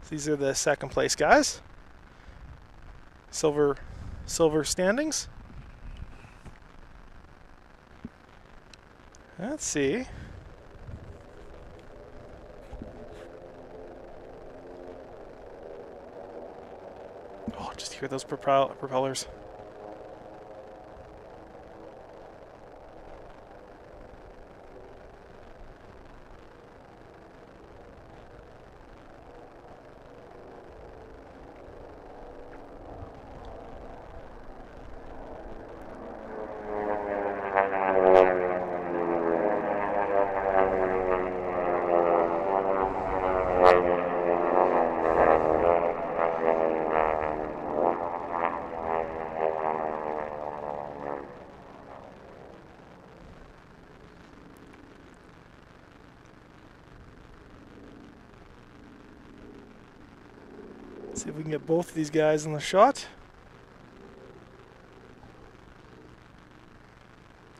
These are the second place guys. Silver standings. Let's see. Oh, just hear those propellers. See if we can get both of these guys in the shot.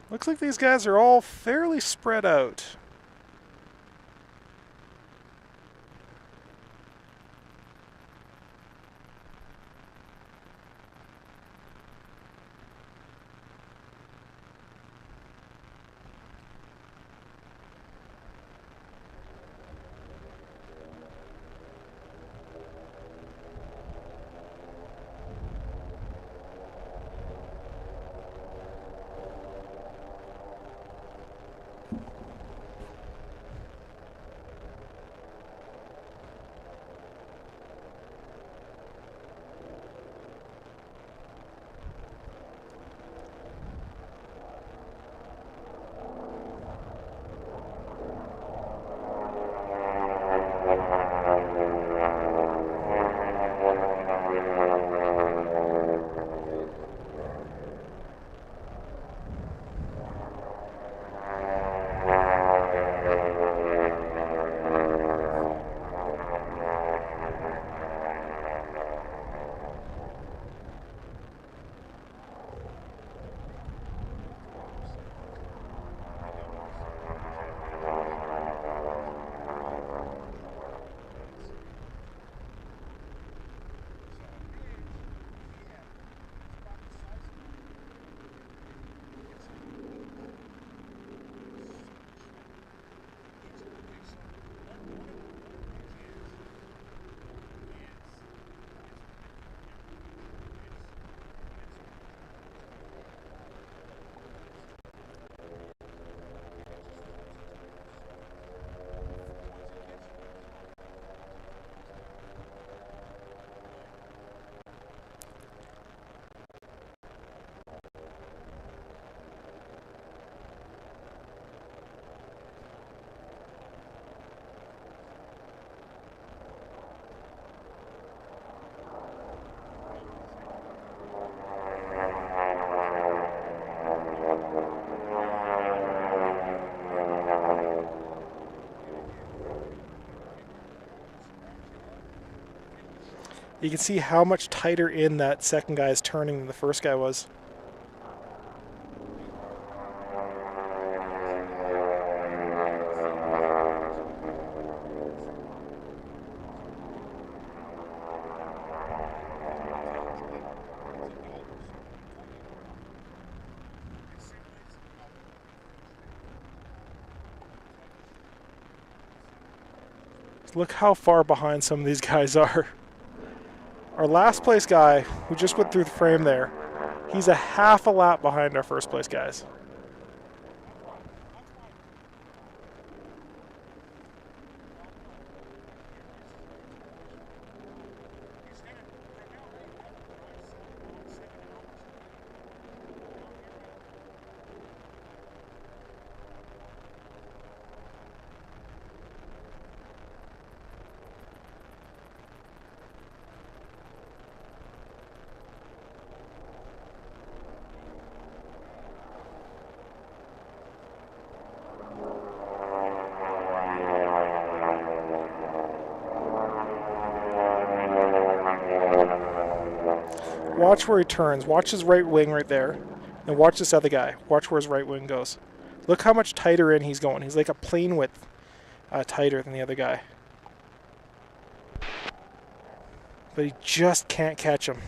Looks like these guys are all fairly spread out. You can see how much tighter in that second guy is turning than the first guy was. Look how far behind some of these guys are. Our last place guy, who just went through the frame there, he's a half a lap behind our first place guys. Watch where he turns. Watch his right wing right there. And watch this other guy. Watch where his right wing goes. Look how much tighter in he's going. He's like a plane width tighter than the other guy. But he just can't catch him.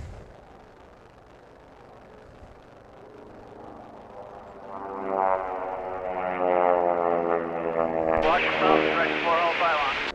Watch yourself, ready for all pylon.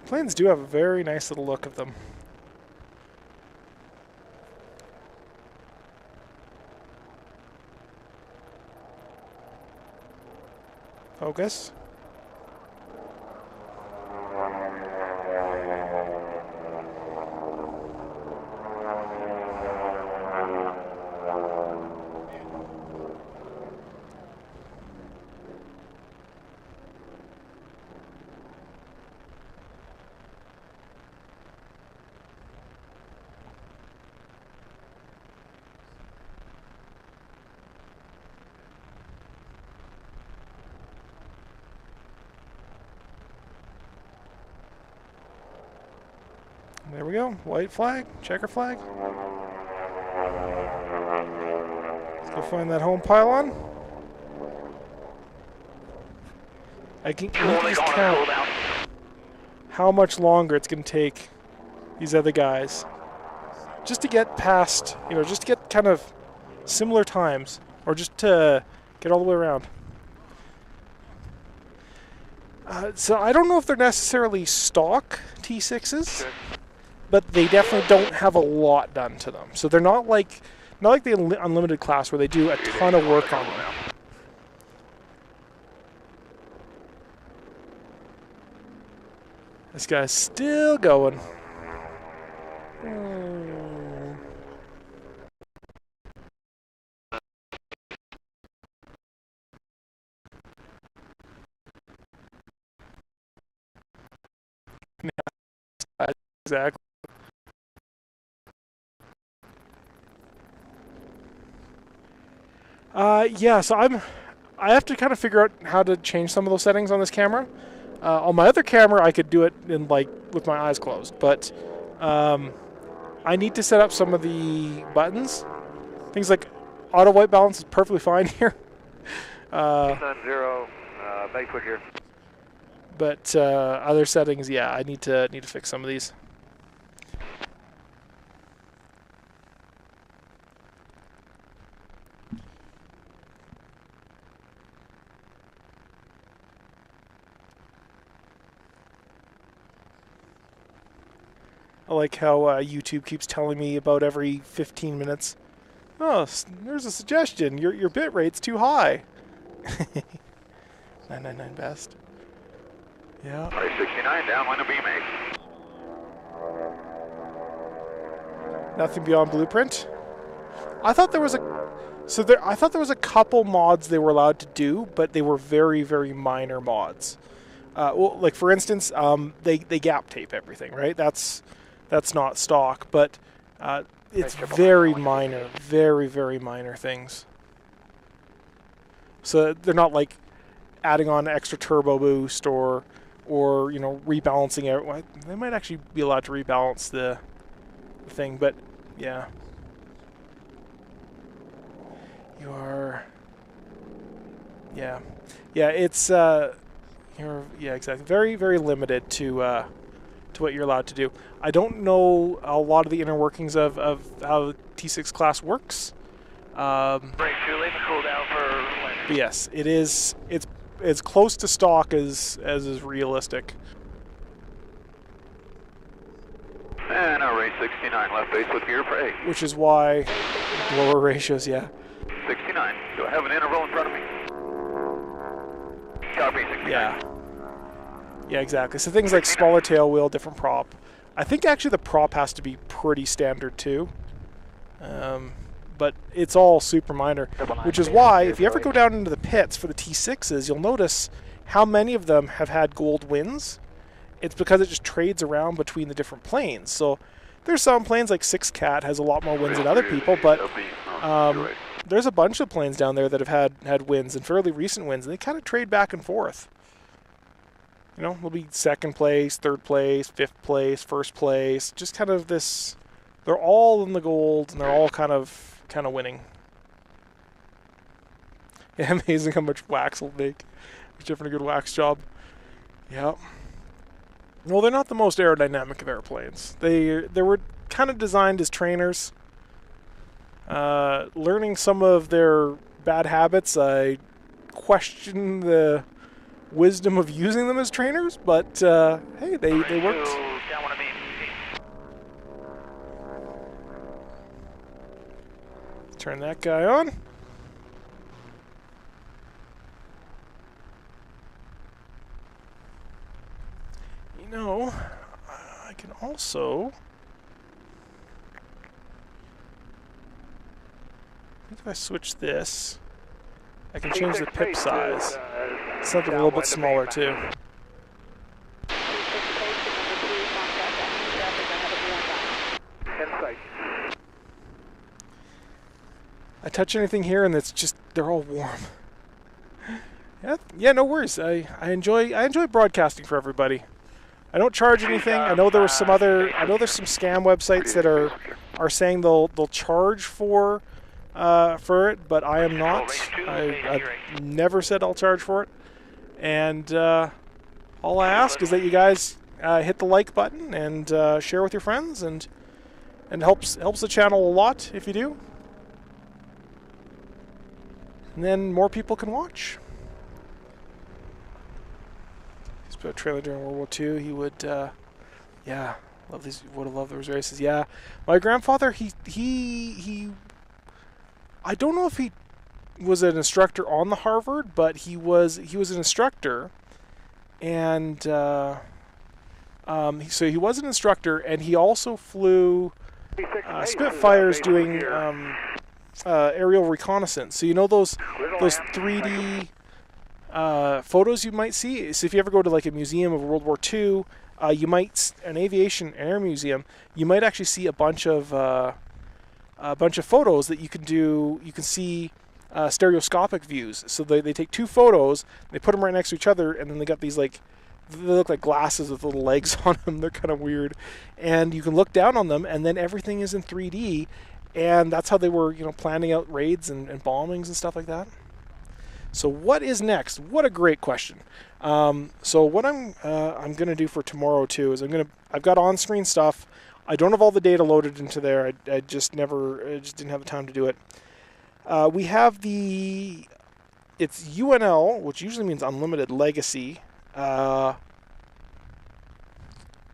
Planes do have a very nice little look of them. Focus. There we go. White flag, checker flag. Let's go find that home pylon. I can just count how much longer it's going to take these other guys just to get past, just to get kind of similar times, or just to get all the way around. So I don't know if they're necessarily stock T6s. But they definitely don't have a lot done to them. So they're not like the unlimited class where they do a ton of work on them. This guy's still going. Exactly. Yeah, so I have to kind of figure out how to change some of those settings on this camera. On my other camera, I could do it in with my eyes closed, but I need to set up some of the buttons. Things like auto white balance is perfectly fine here. Zero, bag quick here. But other settings, yeah, I need to fix some of these. I like how YouTube keeps telling me about every 15 minutes. Oh, there's a suggestion. Your bit rate's too high. 999 best. Yeah. Race 69, downwind of beam 8. Nothing beyond blueprint. I thought there was I thought there was a couple mods they were allowed to do, but they were very, very minor mods. Well, like for instance, they gap tape everything, right? That's not stock, but it's very minor, very, very minor things. So they're not like adding on extra turbo boost or you know, rebalancing it. Well, they might actually be allowed to rebalance the thing, but yeah. You are, yeah, it's yeah, exactly, very, very limited to what you're allowed to do. I don't know a lot of the inner workings of how the T6 class works. Break 2, leave a cool down for later. But yes, it's as close to stock as is realistic. And our race 69, left base with gear for 8. Which is why lower ratios, yeah. 69, do I have an interval in front of me? Copy, 69. Yeah. Yeah, exactly. So things like smaller tail wheel, different prop. I think actually the prop has to be pretty standard too. But it's all super minor, which is why if you ever go down into the pits for the T6s, you'll notice how many of them have had gold wins. It's because it just trades around between the different planes. So there's some planes like 6Cat has a lot more wins than other people, but there's a bunch of planes down there that have had wins and fairly recent wins, and they kind of trade back and forth. You know, they'll be second place, third place, fifth place, first place, just kind of this. They're all in the gold, and they're all kind of winning. Yeah, amazing how much wax will make. He's doing a good wax job. Yeah. Well, they're not the most aerodynamic of airplanes. They were kind of designed as trainers. Learning some of their bad habits, I question the wisdom of using them as trainers, but hey, they worked. Turn that guy on. You know, I can also, I think if I switch this, I can change the pip size. Something a little bit smaller too. I touch anything here and it's just, they're all warm. Yeah, no worries. I enjoy broadcasting for everybody. I don't charge anything. I know there's some scam websites that are saying they'll charge for it, but I am not. I've never said I'll charge for it. And all I ask is that you guys hit the like button and share with your friends, and helps the channel a lot if you do. And then more people can watch. He's put a trailer during World War II. He would, yeah, would have loved those races. Yeah, my grandfather, he I don't know if he was an instructor on the Harvard, but he was an instructor, and so he was an instructor, and he also flew Spitfires doing aerial reconnaissance. So you know those 3D photos you might see. So if you ever go to like a museum of World War II, an aviation air museum, you might actually see a bunch of photos that you can do. You can see stereoscopic views. So they take two photos, they put them right next to each other, and then they got these they look like glasses with little legs on them. They're kind of weird, and you can look down on them, and then everything is in 3D. And that's how they were, planning out raids and bombings and stuff like that. So what is next? What a great question. So what I'm going to do for tomorrow too is I've got on-screen stuff. I don't have all the data loaded into there. I just didn't have the time to do it. We have it's UNL, which usually means Unlimited Legacy, and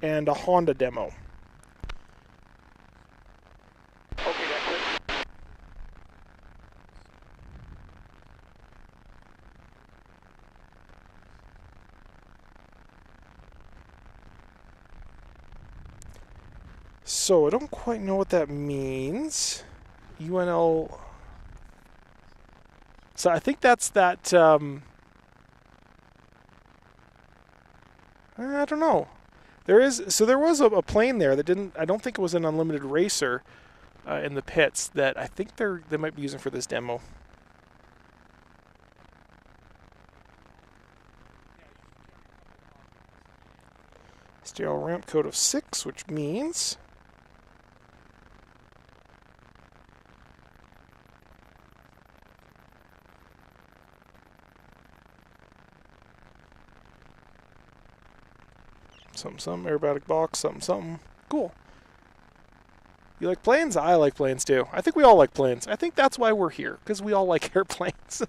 a Honda demo. So I don't quite know what that means. UNL. So I think that's that. I don't know. There was a plane there that didn't. I don't think it was an unlimited racer in the pits that I think they might be using for this demo. Stereo ramp code of 6, which means some aerobatic box, something. Cool. You like planes? I like planes too. I think we all like planes. I think that's why we're here, because we all like airplanes.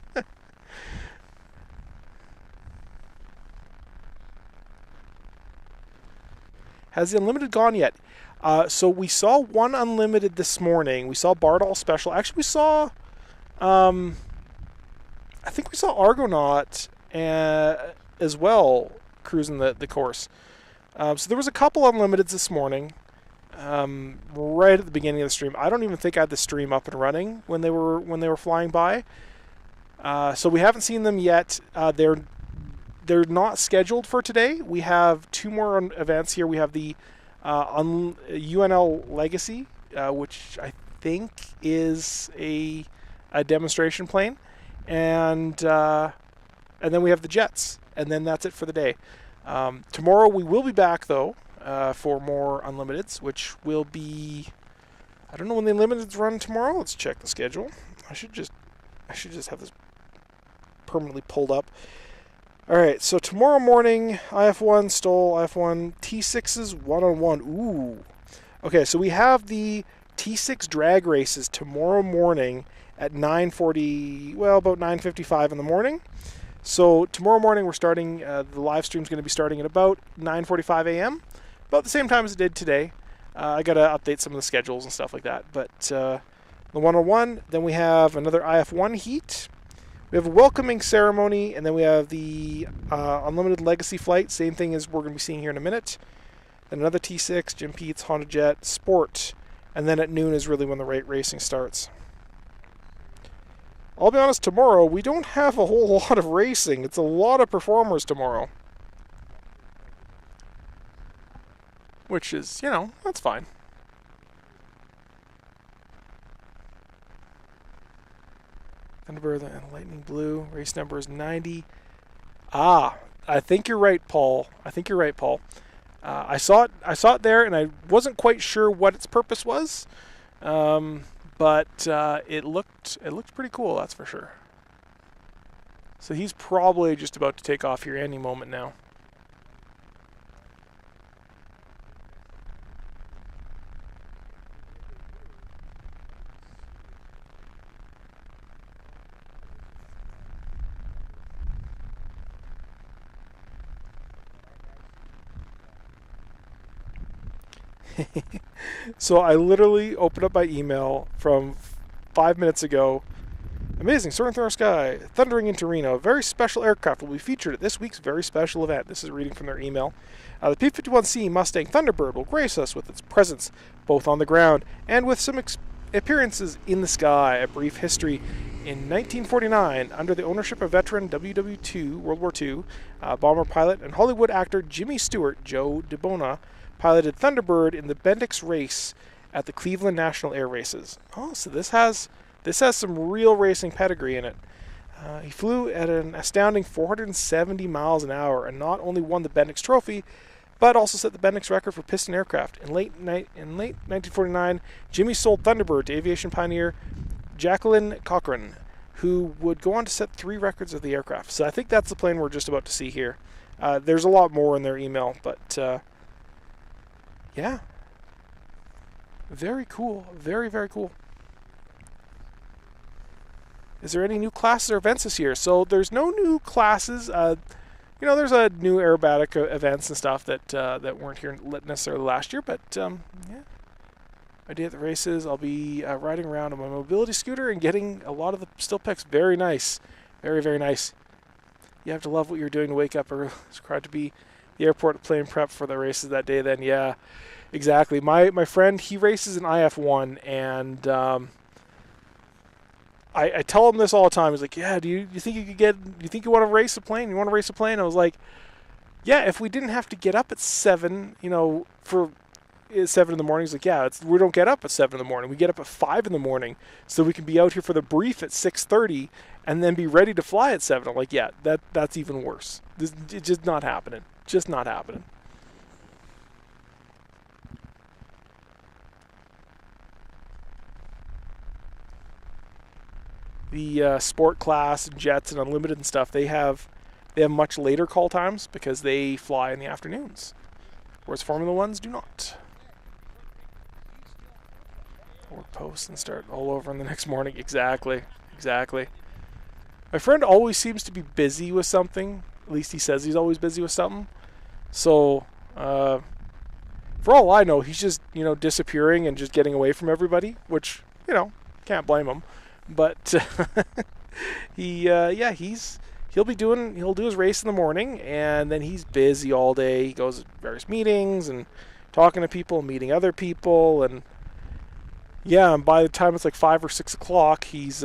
Has the unlimited gone yet? So we saw one unlimited this morning. We saw Bardol Special. Actually, we saw, I think we saw Argonaut as well cruising the course. So there was a couple unlimiteds this morning, right at the beginning of the stream. I don't even think I had the stream up and running when they were flying by. So we haven't seen them yet. They're not scheduled for today. We have two more events here. We have the UNL Legacy, which I think is a demonstration plane, and then we have the jets, and then that's it for the day. Tomorrow we will be back though for more unlimiteds, which will be, I don't know when the unlimiteds run tomorrow. Let's check the schedule. I should just have this permanently pulled up. All right, so tomorrow morning, IF1 Stoll, IF1 T6s one-on-one. Ooh. Okay, so we have the T6 drag races tomorrow morning at 9:40, well, about 9:55 in the morning. So tomorrow morning we're starting, the live stream's going to be starting at about 9:45 a.m., about the same time as it did today. I got to update some of the schedules and stuff like that. But the one-on-one, then we have another IF1 heat. We have a welcoming ceremony, and then we have the unlimited legacy flight, same thing as we're going to be seeing here in a minute. Then another T6, Jim Pete's, Honda Jet, Sport, and then at noon is really when the racing starts. I'll be honest, tomorrow we don't have a whole lot of racing. It's a lot of performers tomorrow. Which is, that's fine. Thunderbird and Lightning Blue. Race number is 90. I think you're right, Paul. I saw it there, and I wasn't quite sure what its purpose was, but it looked pretty cool. That's for sure. So he's probably just about to take off here any moment now. So I literally opened up my email from 5 minutes ago. Amazing, soaring through our sky, thundering into Reno. A very special aircraft will be featured at this week's very special event. This is reading from their email. The P-51C Mustang Thunderbird will grace us with its presence both on the ground and with some appearances in the sky. A brief history. In 1949, under the ownership of veteran World War II bomber pilot and Hollywood actor Jimmy Stewart, Joe DeBona piloted Thunderbird in the Bendix race at the Cleveland National Air Races. Oh, so this has some real racing pedigree in it. He flew at an astounding 470 miles an hour and not only won the Bendix Trophy, but also set the Bendix record for piston aircraft. In late 1949, Jimmy sold Thunderbird to aviation pioneer Jacqueline Cochran, who would go on to set 3 records of the aircraft. So I think that's the plane we're just about to see here. There's a lot more in their email, but yeah. Very cool. Very, very cool. Is there any new classes or events this year? So there's no new classes. There's a new aerobatic events and stuff that weren't here necessarily last year, but yeah. My day at the races, I'll be riding around on my mobility scooter and getting a lot of the still pics. Very nice. Very, very nice. You have to love what you're doing to wake up early. It's required to be the airport plane prep for the races that day then. Yeah. Exactly. My friend, he races in IF1, and I tell him this all the time. He's like, yeah, do you think you could get? Do you think you want to race a plane? You want to race a plane? I was like, yeah, if we didn't have to get up at 7, for 7 in the morning. He's like, yeah, we don't get up at 7 in the morning. We get up at 5 in the morning so we can be out here for the brief at 6:30 and then be ready to fly at 7. I'm like, yeah, that's even worse. It's just not happening. Just not happening. The sport class, jets, and unlimited and stuff, they have much later call times because they fly in the afternoons, whereas Formula Ones do not. Or post and start all over in the next morning. Exactly. My friend always seems to be busy with something. At least he says he's always busy with something. So, for all I know, he's just, disappearing and just getting away from everybody, which, can't blame him. But he'll do his race in the morning, and then he's busy all day. He goes to various meetings and talking to people, meeting other people, and by the time it's like 5 or 6 o'clock, he's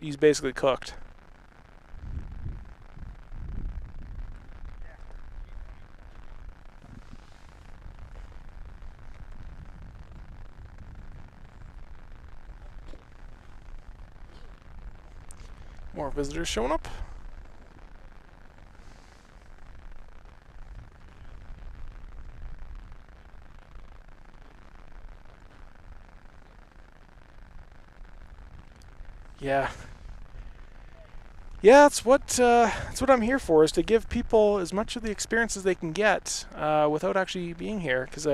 basically cooked. More visitors showing up. Yeah, that's what I'm here for, is to give people as much of the experience as they can get without actually being here. Because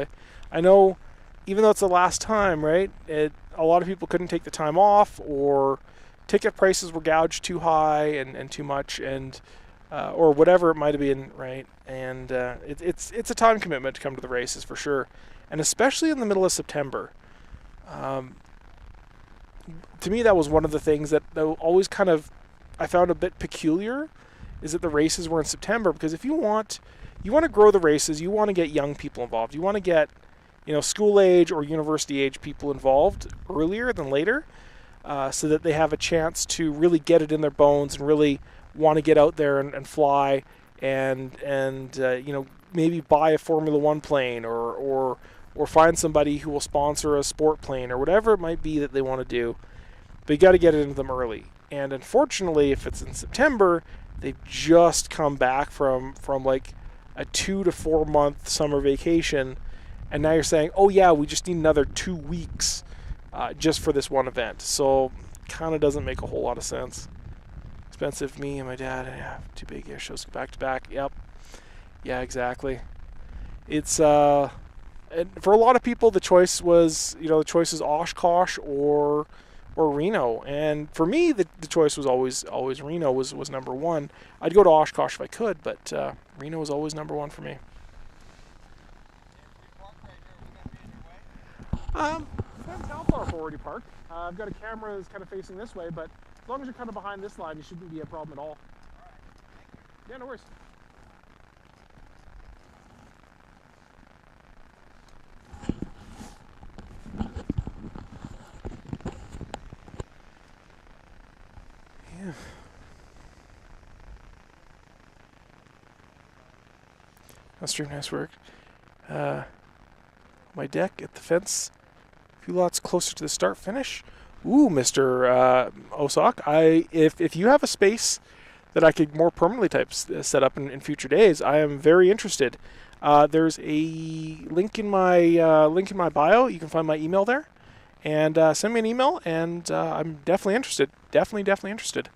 I know, even though it's the last time, right? A lot of people couldn't take the time off, or ticket prices were gouged too high and too much, and or whatever it might have been, right? And it's a time commitment to come to the races for sure, and especially in the middle of September. To me, that was one of the things that always kind of I found a bit peculiar, is that the races were in September. Because if you want to grow the races, you want to get young people involved. You want to get school age or university age people involved earlier than later, so that they have a chance to really get it in their bones and really want to get out there and fly and maybe buy a Formula One plane or find somebody who will sponsor a sport plane or whatever it might be that they want to do. But you got to get it into them early. And unfortunately, if it's in September, they've just come back from like a 2 to 4 month summer vacation, and now you're saying, oh yeah, we just need another 2 weeks just for this one event. So kind of doesn't make a whole lot of sense. Expensive. Me and my dad, yeah, 2 big air shows back to back. Yep. Yeah, exactly. It's and for a lot of people, the choice is Oshkosh or Reno. And for me, the choice was always Reno was number one. I'd go to Oshkosh if I could, but Reno was always number one for me. Depends how far forward you park. I've got a camera that's kind of facing this way, but as long as you're kind of behind this line, you shouldn't be a problem at all. Yeah, no worries. Yeah. Now stream nice work. My deck at the fence, a few lots closer to the start finish. Ooh, Mr. Osak, if you have a space that I could more permanently set up in future days, I am very interested. There's a link in my bio. You can find my email there, and send me an email, and I'm definitely interested. Definitely interested.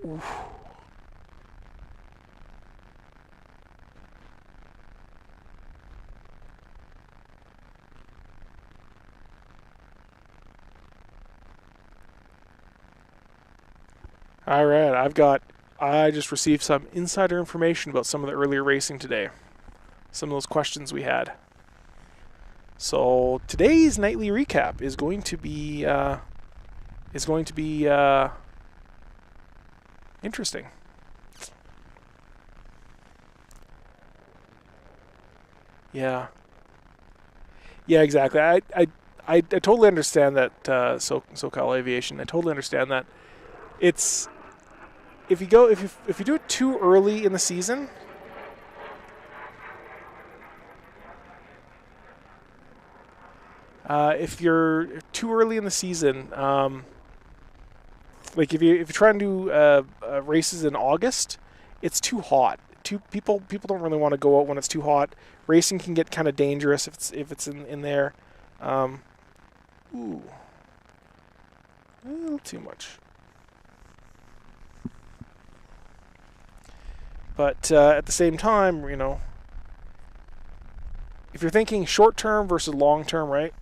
Oof. All right, I just received some insider information about some of the earlier racing today. Some of those questions we had. So today's nightly recap is going to be interesting. Yeah. Yeah, exactly. I totally understand that. SoCal Aviation. I totally understand that. It's if you do it too early in the season. If you're too early in the season, like if you try and do races in August, it's too hot. People don't really want to go out when it's too hot. Racing can get kind of dangerous if it's in there. Ooh, a little too much. But at the same time, you know, if you're thinking short term versus long term, right?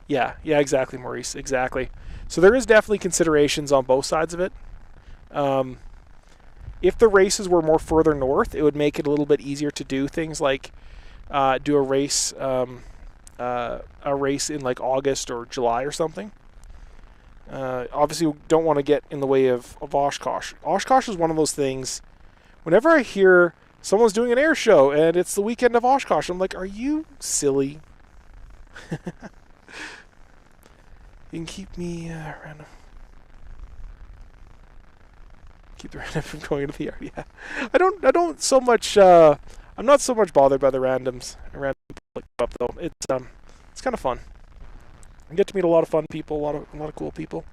Yeah, exactly, Maurice, exactly. So there is definitely considerations on both sides of it. If the races were more further north, it would make it a little bit easier to do things like do a race in like August or July or something. Obviously, we don't want to get in the way of Oshkosh. Oshkosh is one of those things. Whenever I hear someone's doing an air show and it's the weekend of Oshkosh, I'm like, are you silly? You can keep me random. Keep the random from going to the yard. Yeah, I don't so much. I'm not so much bothered by the randoms. Random up though. It's kind of fun. I get to meet a lot of fun people, a lot of cool people.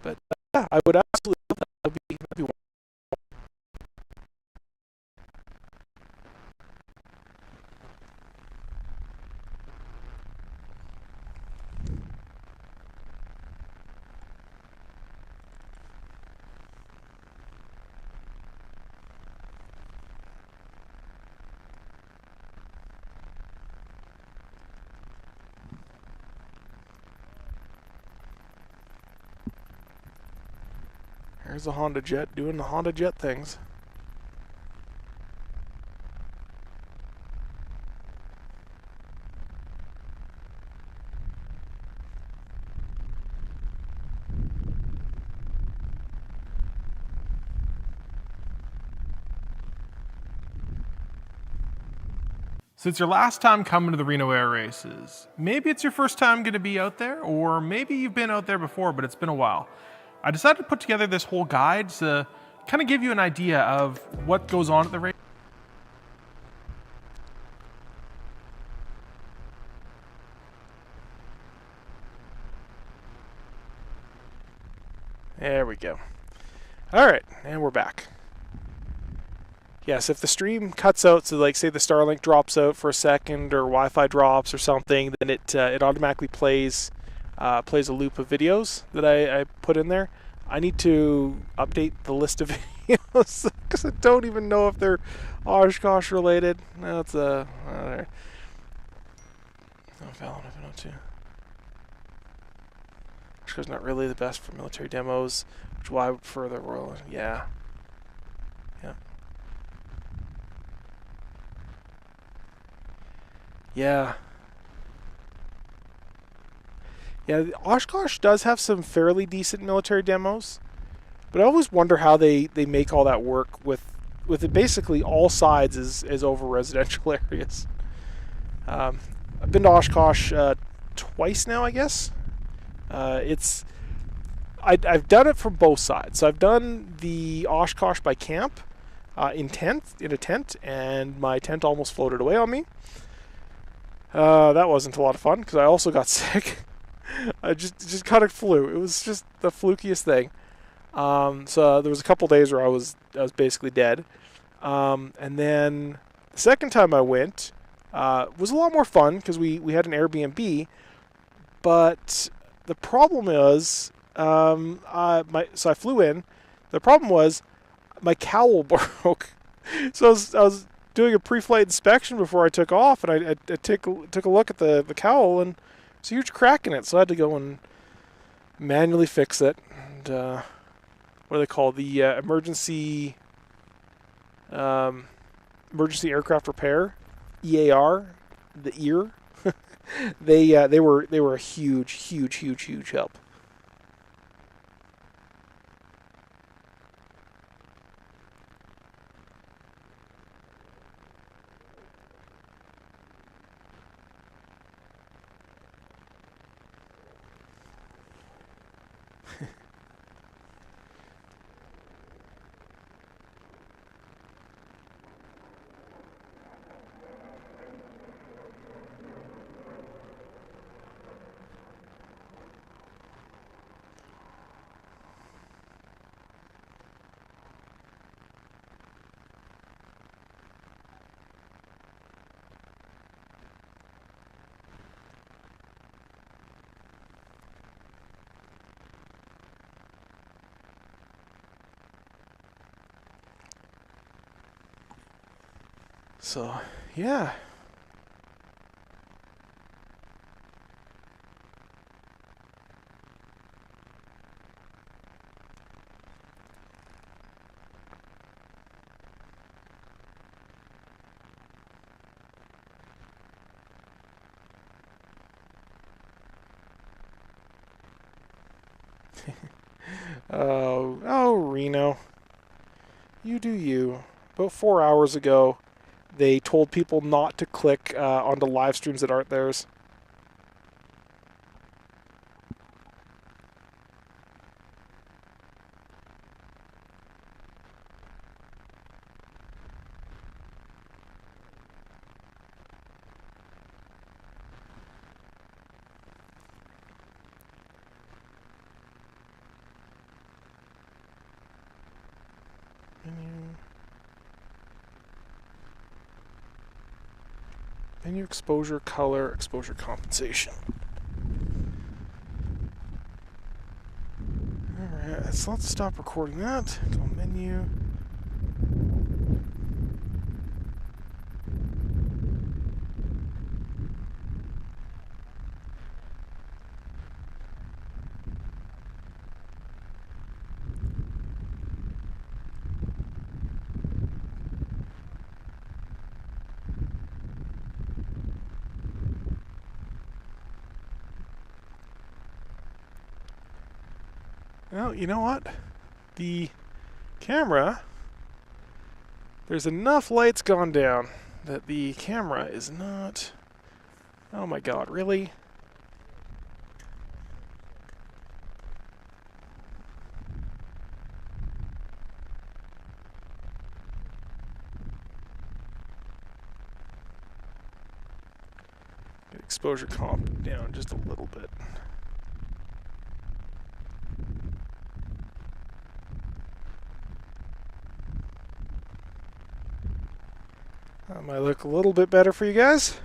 But yeah, I would absolutely love that. That'd be wonderful. There's a Honda Jet doing the Honda Jet things. So it's your last time coming to the Reno Air Races. Maybe it's your first time going to be out there, or maybe you've been out there before, but it's been a while. I decided to put together this whole guide to kind of give you an idea of what goes on at the race. There we go. All right, and we're back. Yes, if the stream cuts out, so like say the Starlink drops out for a second or Wi-Fi drops or something, then it automatically plays a loop of videos that I put in there. I need to update the list of videos because I don't even know if they're Oshkosh related. No, it's Oshkosh's not really the best for military demos, which is why I would prefer the Royal. Yeah. Yeah. Yeah, Oshkosh does have some fairly decent military demos, but I always wonder how they make all that work with it basically all sides is over residential areas. I've been to Oshkosh twice now, I guess. I've done it from both sides. So I've done the Oshkosh by camp in a tent, and my tent almost floated away on me. That wasn't a lot of fun because I also got sick. I just kind of flew. It was just the flukiest thing. So there was a couple days where I was basically dead. And then the second time I went was a lot more fun because we had an Airbnb. But the problem is, so I flew in. The problem was my cowl broke. So I was doing a pre-flight inspection before I took off, and I took a look at the cowl, and there's a huge crack in it. So I had to go and manually fix it. And what do they call the emergency aircraft repair, EAR, the EAR. they were a huge help. So, yeah. Oh, Reno. You do you. About 4 hours ago, they told people not to click onto live streams that aren't theirs. Menu exposure, color, exposure compensation. Alright, so let's stop recording that. Go menu. Well, you know what? The camera, there's enough lights gone down that the camera is not... Oh my god, really? Get exposure comp down just a little bit. That might look a little bit better for you guys.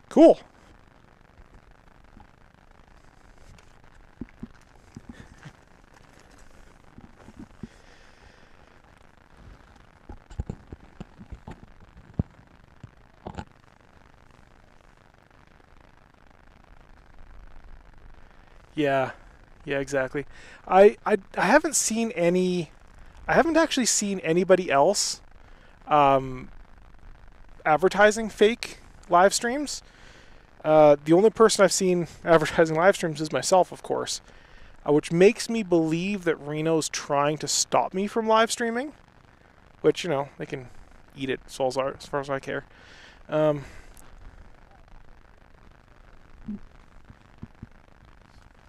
Cool. Yeah, exactly. I haven't seen any. I haven't actually seen anybody else advertising fake live streams. The only person I've seen advertising live streams is myself, of course, which makes me believe that Reno's trying to stop me from live streaming. Which, you know, they can eat it as far as I care.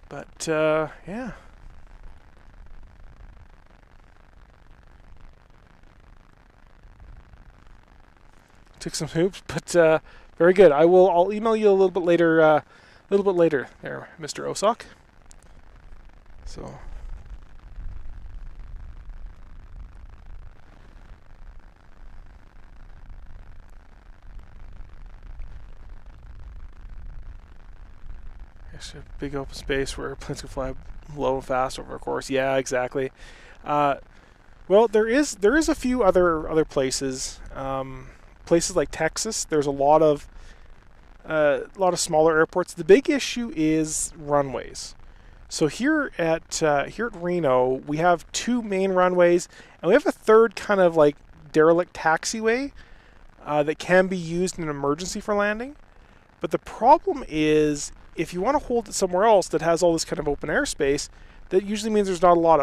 But, yeah. Took some hoops, but very good. I'll email you a little bit later. There, Mr. Osok. So. There's a big open space where planes can fly low and fast over a course. Yeah, exactly. Well, there is a few other places. Places like Texas, there's a lot of smaller airports. The big issue is runways. So here at Reno, we have 2 main runways, and we have a third kind of like derelict taxiway that can be used in an emergency for landing. But the problem is, if you want to hold it somewhere else that has all this kind of open airspace, that usually means there's not a lot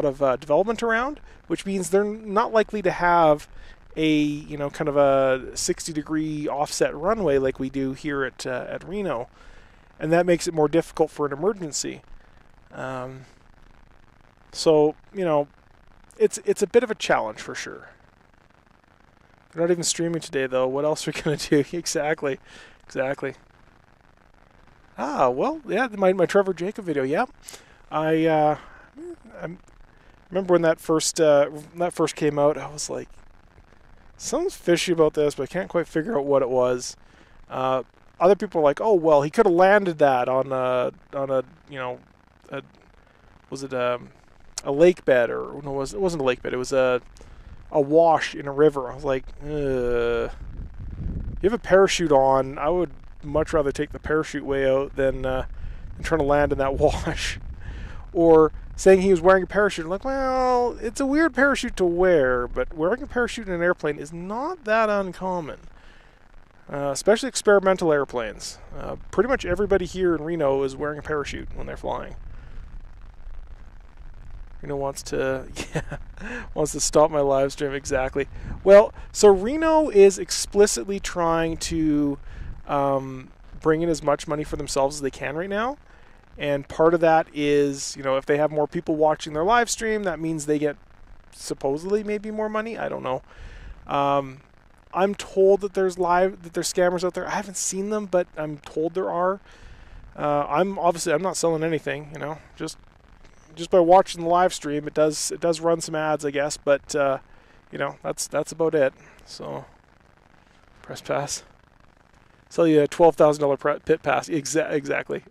of development around, which means they're not likely to have a kind of a 60-degree offset runway like we do here at Reno, and that makes it more difficult for an emergency. So it's a bit of a challenge for sure. We're not even streaming today though. What else are we gonna do? Exactly. Ah, well, yeah, my Trevor Jacob video. Yeah, I remember when that first came out. I was like, something's fishy about this, but I can't quite figure out what it was. Other people were like, oh well, he could have landed that on a was it a lake bed, or no, it wasn't a lake bed. It was a wash in a river. I was like, you have a parachute on. I would much rather take the parachute way out than trying to land in that wash. Or saying he was wearing a parachute. I'm like, well, it's a weird parachute to wear, but wearing a parachute in an airplane is not that uncommon. Especially experimental airplanes. Pretty much everybody here in Reno is wearing a parachute when they're flying. Reno wants to stop my live stream. Exactly. Well, so Reno is explicitly trying to bring in as much money for themselves as they can right now. And part of that is, if they have more people watching their live stream, that means they get supposedly maybe more money. I don't know. I'm told that there's scammers out there. I haven't seen them, but I'm told there are. I'm not selling anything, just by watching the live stream. It does run some ads, I guess, but that's about it. So press pass. Sell you a $12,000 pit pass. Exactly.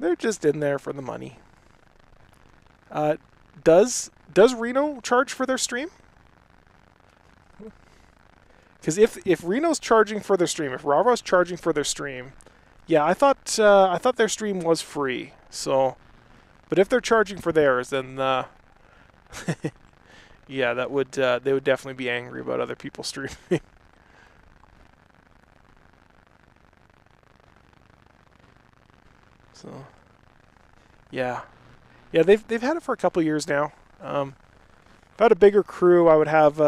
They're just in there for the money. Does Reno charge for their stream? Because if Reno's charging for their stream, if Rava's charging for their stream, yeah, I thought their stream was free. So, but if they're charging for theirs, then yeah, they would definitely be angry about other people streaming. So, yeah, they've had it for a couple years now. If I had a bigger crew, I would have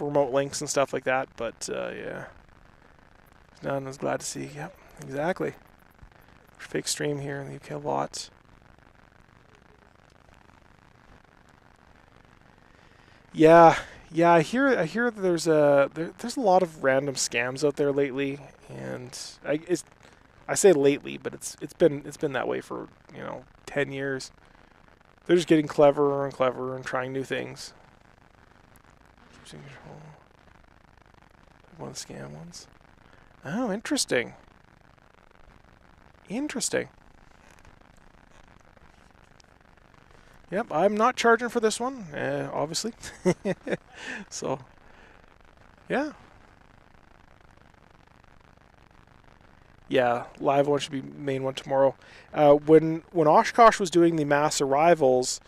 remote links and stuff like that. But yeah, none was glad to see. Yep, exactly. Fake stream here in the UK lots. Yeah. I hear that there's a lot of random scams out there lately, and I say lately, but it's been that way for 10 years. They're just getting cleverer and cleverer and trying new things. Keeps in control. One of the scam ones. Oh, interesting. Yep, I'm not charging for this one, obviously. So, yeah. Yeah, live one should be main one tomorrow. When Oshkosh was doing the mass arrivals,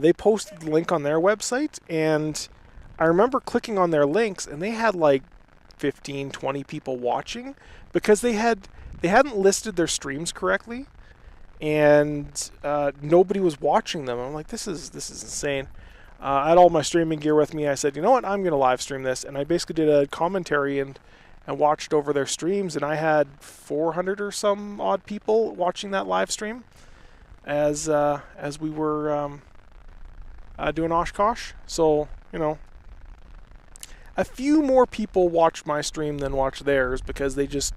they posted the link on their website, and I remember clicking on their links, and they had like 15, 20 people watching because they hadn't listed their streams correctly, and nobody was watching them. I'm like, this is insane. I had all my streaming gear with me. I said, you know what, I'm going to live stream this, and I basically did a commentary and watched over their streams, and I had 400 or some odd people watching that live stream as we were doing Oshkosh. So, a few more people watched my stream than watched theirs because they just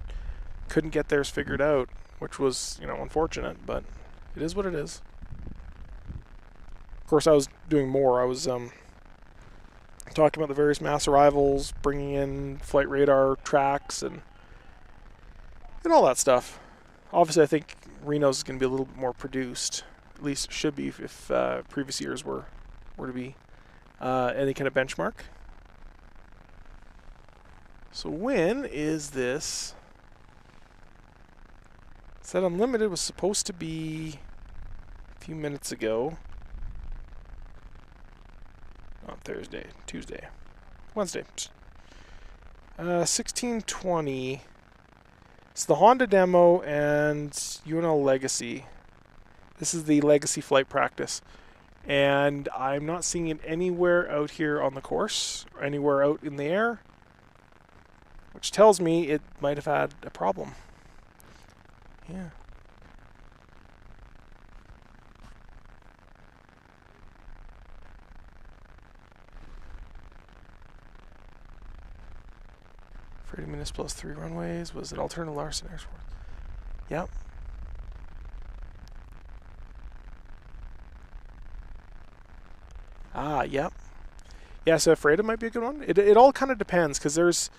couldn't get theirs figured out, which was, unfortunate, but it is what it is. Of course, I was doing more. I was talking about the various mass arrivals, bringing in flight radar tracks, and all that stuff. Obviously, I think Reno's going to be a little bit more produced. At least it should be if previous years were to be any kind of benchmark. So when is this? Said Unlimited was supposed to be a few minutes ago. Not Thursday, Tuesday, Wednesday. 1620. It's the Honda demo and UNL Legacy. This is the Legacy flight practice. And I'm not seeing it anywhere out here on the course, or anywhere out in the air, which tells me it might have had a problem. Yeah. Freedom Municipal has 3 runways. Was it alternative Larson Airport? Yep. Yep. Yeah, so Freida might be a good one. It all kind of depends, because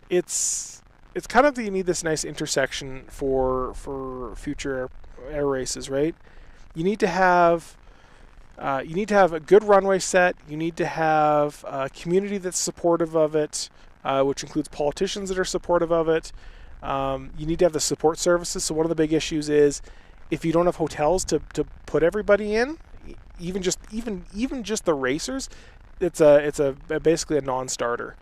it's kind of, you need this nice intersection for future air races, right? You need to have a good runway set. You need to have a community that's supportive of it, which includes politicians that are supportive of it. You need to have the support services. So one of the big issues is if you don't have hotels to put everybody in, even just the racers, it's basically a non-starter.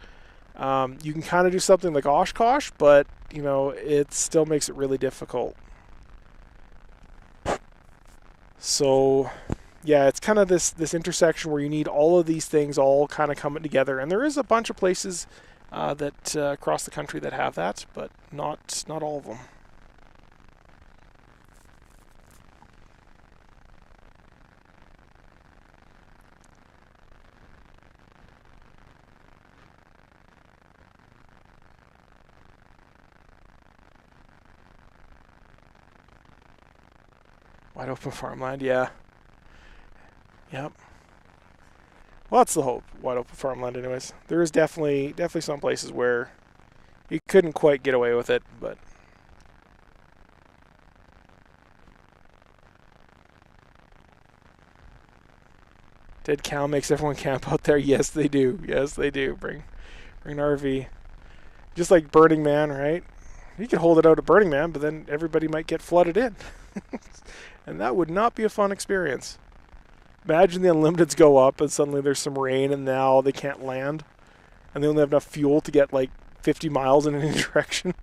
You can kind of do something like Oshkosh, but it still makes it really difficult. So yeah, it's kind of this intersection where you need all of these things all kind of coming together, and there is a bunch of places that across the country that have that, but not all of them. Wide open farmland, yeah. Yep. Well, that's the hope. Wide open farmland, anyways. There is definitely some places where you couldn't quite get away with it, but Dead Cow makes everyone camp out there. Yes, they do. Yes, they do. Bring an RV. Just like Burning Man, right? You could hold it out at Burning Man, but then everybody might get flooded in. And that would not be a fun experience. Imagine the Unlimiteds go up and suddenly there's some rain and now they can't land. And they only have enough fuel to get like 50 miles in any direction.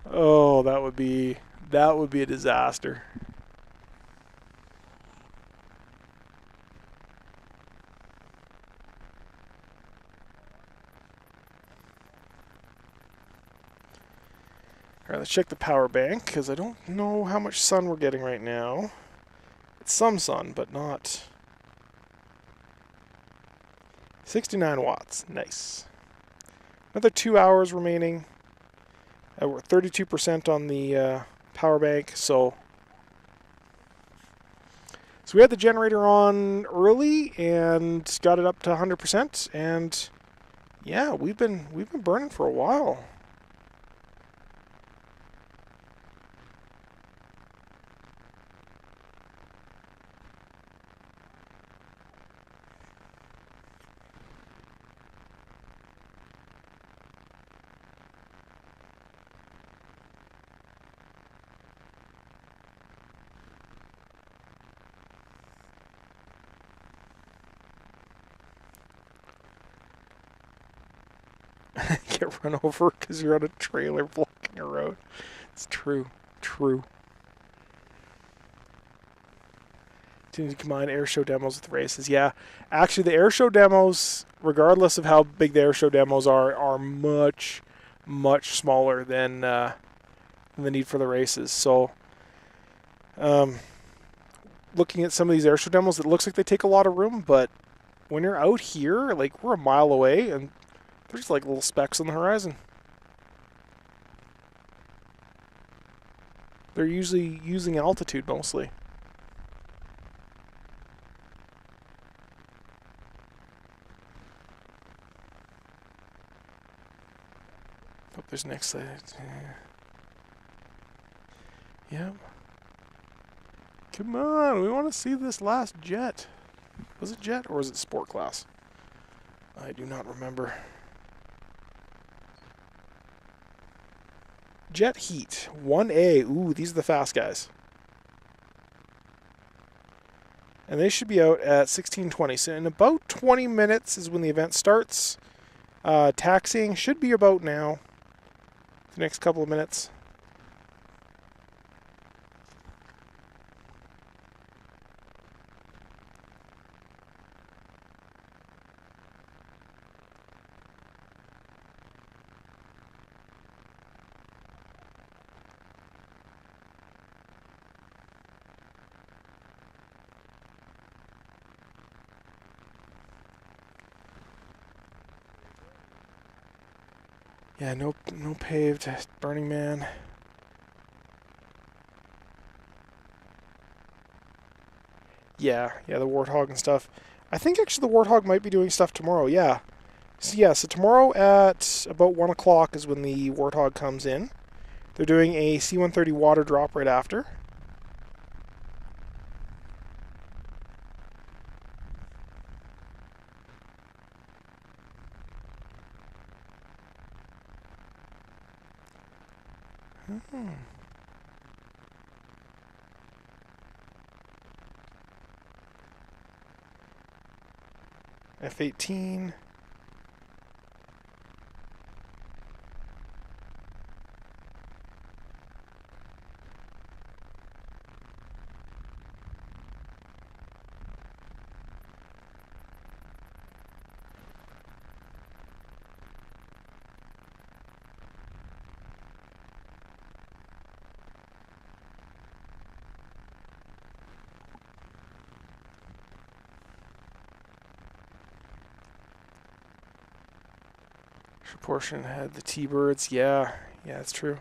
Oh, that would be a disaster. Alright, let's check the power bank, because I don't know how much sun we're getting right now. It's some sun, but not... 69 watts. Nice. Another 2 hours remaining. We're 32% on the power bank, so we had the generator on early and got it up to 100%, and yeah, we've been burning for a while. Get run over because you're on a trailer blocking a road. It's true. True. Continue to combine air show demos with races. Yeah, actually the air show demos, regardless of how big the air show demos are much, much smaller than the need for the races. So, looking at some of these air show demos, it looks like they take a lot of room, but when you're out here, like we're a mile away and there's like little specks on the horizon. They're usually using altitude mostly. Oh, there's next slide. Yep. Come on, we want to see this last jet. Was it jet or was it sport class? I do not remember. Jet Heat 1A. Ooh, these are the fast guys. And they should be out at 16:20. So in about 20 minutes is when the event starts. Taxiing should be about now. The next couple of minutes. Yeah, no paved Burning Man. Yeah, the Warthog and stuff. I think actually the Warthog might be doing stuff tomorrow, yeah. So tomorrow at about 1 o'clock is when the Warthog comes in. They're doing a C-130 water drop right after. F-18. Portion had the T-Birds. Yeah, that's true.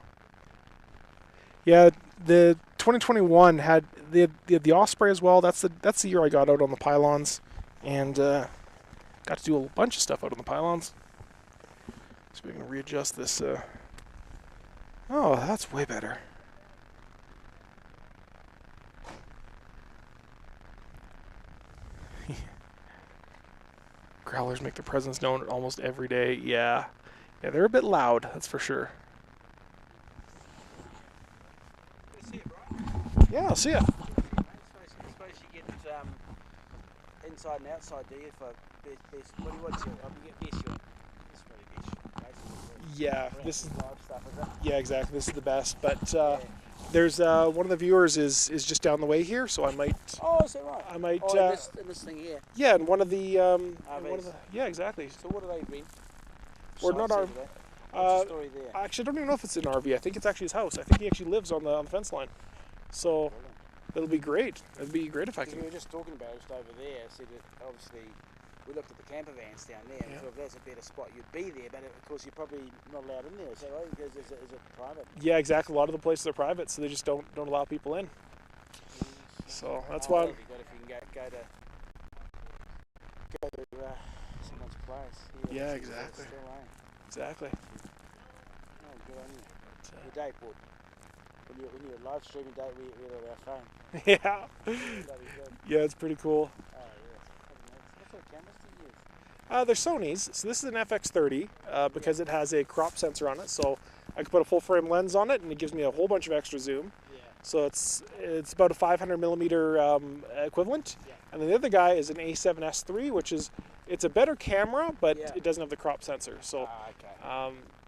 Yeah, the 2021 had the Osprey as well. That's the year I got out on the pylons, and got to do a bunch of stuff out on the pylons. So we can readjust this. Oh, that's way better. Growlers make their presence known almost every day. Yeah, they're a bit loud, that's for sure. Yeah, I'll see ya. I suppose you get inside and outside, do you, for best what's your, you get best your, it's really best, Yeah, this is live stuff, is it? Yeah, exactly. This is the best. But there's one of the viewers is just down the way here, so I might. Oh, is that right? I might. In this thing here. Yeah, and one of the. RVs. Yeah, exactly. So what do they rent? Or not our. What's the story there? Actually, I don't even know if it's an RV. I think it's actually his house. I think he actually lives on the fence line. So it'll be great. It'd be great if I can. We were just talking about it just over there. Said that obviously we looked at the camper vans down there. And thought if there's a better spot, you'd be there. But of course, you're probably not allowed in there. Is that right? Because is it private? Yeah, exactly. A lot of the places are private, so they just don't allow people in. So that's why. If you can go to someone's place. Yeah, exactly. Exactly. Oh, good on you. The date board. When you're live streaming date, we're on our phone. Yeah. Yeah, it's pretty cool. Oh, yeah. What sort of cameras do you use? They're Sony's. So this is an FX30 because it has a crop sensor on it. So I can put a full frame lens on it, and it gives me a whole bunch of extra zoom. Yeah. So it's about a 500 millimeter equivalent. Yeah. And then the other guy is an A7S3, which is it's a better camera, but it doesn't have the crop sensor. So